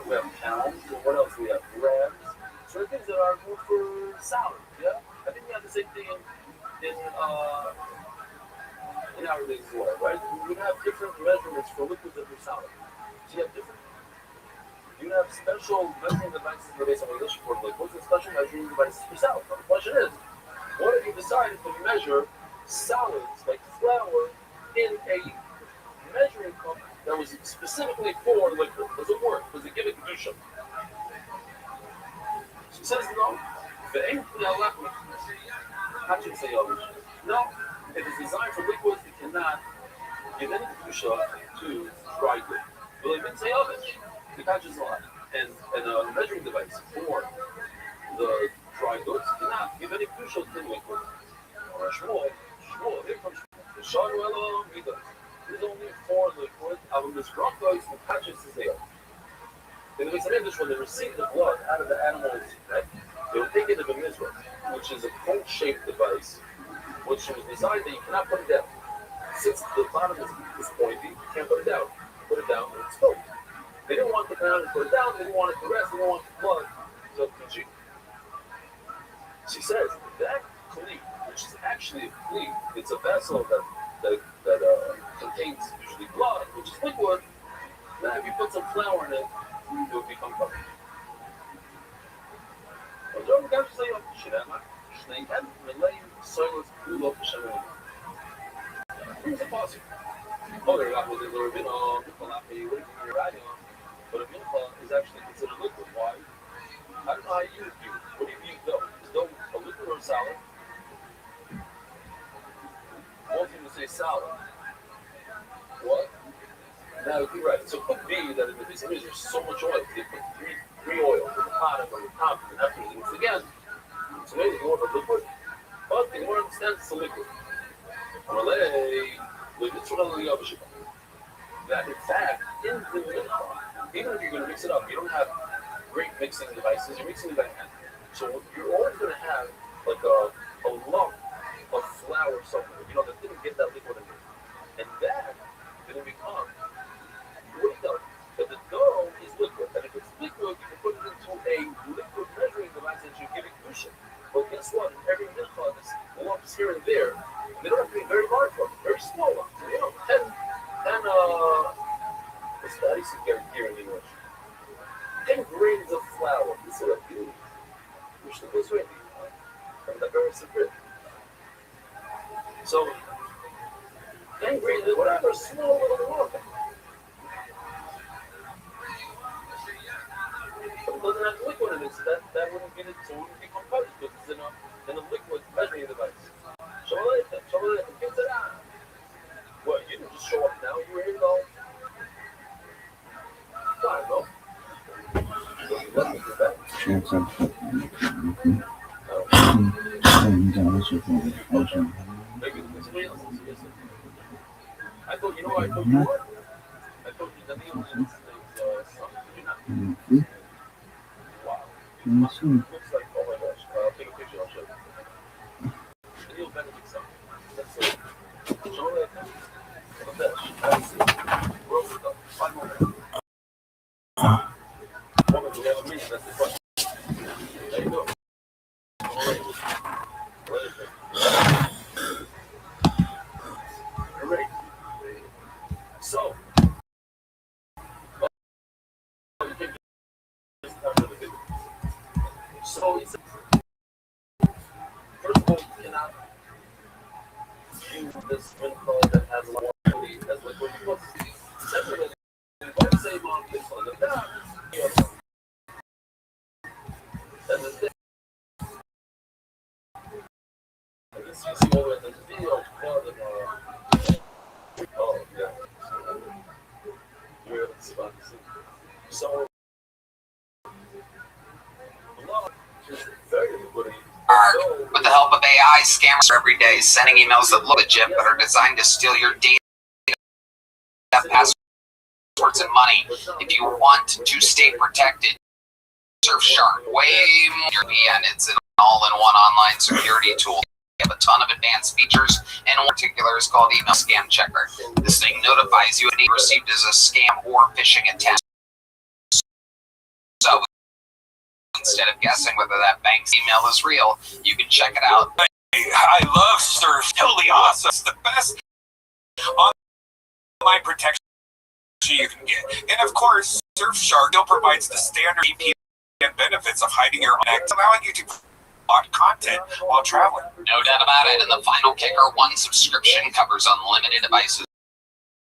we have pounds, and what else we have? Grams. Certain things that are good for salad, yeah? I think we have the same thing in our days as well, right? We have different measurements for liquids and for salad. So you have special measuring devices in the base of English for liquids and special measuring devices for salad. But the question is, what if you decided to measure salads like flour in a measuring cup that was specifically for liquid? Does it work? Does it give it kedusha? So it says no. How should say no? If it's designed for liquids, it cannot give any kedusha to dry goods. But if it's the catches a lot, and a measuring device for the dry goods cannot give any kedusha to liquid. Or Shmuel, here comes Shmuel. There's only 4 liquid. This rock goes and catches his nail. In the English, when they received the blood out of the animal's neck, they would take it to the mizrah, which is a cone-shaped device, which was designed that you cannot put it down. Since the bottom is pointy, you can't put it down. Put it down and it's filled. They didn't want the ground to put it down, they didn't want it to rest, they didn't want the blood to congeal. She says that kli, which is actually a kli, it's a vessel that contains usually blood, which is liquid. Now if you put some flour in it, it would become covered. Here's a pause. But a mincha is actually considered liquid. Why? I use you. What do you use dough? Is dough a liquid or a solid? Most people say solid. What? Now you're right. So put B that in this image there's so much oil. They put three oil in the pot and on the top and after they mix again. So maybe it's more of a liquid. But they don't understand it's a liquid. That in fact, in the mincha, even if you're going to mix it up, you don't have great mixing devices. You're mixing it by hand. So you're always going to have like a lump of flour somewhere, that didn't get that liquid in there. And that didn't become wood dough. But the dough is liquid. And if it's liquid, you can put it into a liquid measuring device that you give it cushion. But guess what? In every mincha, there's lumps here and there. They don't have to be very large ones, very small ones. 10 what's that? I used to get here in English. 10 grains of flour. This is a beauty. Which the goes with from the very secret. So, 10 grains of whatever, small little lump. But it doesn't have liquid in it, so that wouldn't get it, so it wouldn't become published because it's in a liquid measuring device. What, you didn't just show up now? You were here though? I don't know. Maybe somebody else is here. I thought you were. I thought you the name was son. Did you not? Wow. Looks like, oh my gosh. I'll take a picture, I'll show you. Neil Benedict son. That's it. Show that. There you go. Great. So, it's first of all, you cannot use this mincha that has a lot of money as liquid. Secondly, don't say mom gets on the top. And the thing, and this you see over in the video, oh yeah, you're able to spot this. So, with the help of AI, scammers every day sending emails that look legit but are designed to steal your data, passwords, and money. If you want to stay protected, Surfshark, way more than your VPN. It's an all-in-one online security tool. They have a ton of advanced features, and one particular is called Email Scam Checker. This thing notifies you when received as a scam or phishing attempt. So, instead of guessing whether that bank's email is real, you can check it out. I love Surf. Totally awesome. It's the best online protection you can get. And of course, Surfshark still provides the standard VPN benefits of hiding your own acts, allowing you to block content while traveling. No doubt about it. And the final kicker, one subscription covers unlimited devices,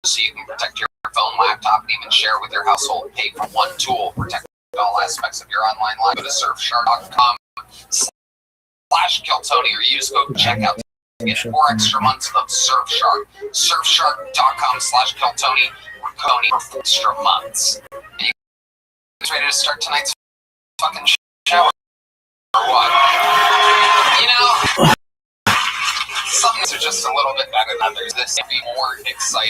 so you can protect your phone, laptop, and even share with your household. Pay for one tool, protect all aspects of your online life. Go to surfshark.com/Kiltony or use code checkout to get 4 extra months of Surfshark. Surfshark.com/Kiltony or Coney for 4 extra months. And you guys ready to start tonight's fucking show? Or what? Some things are just a little bit better than others. This would be more exciting.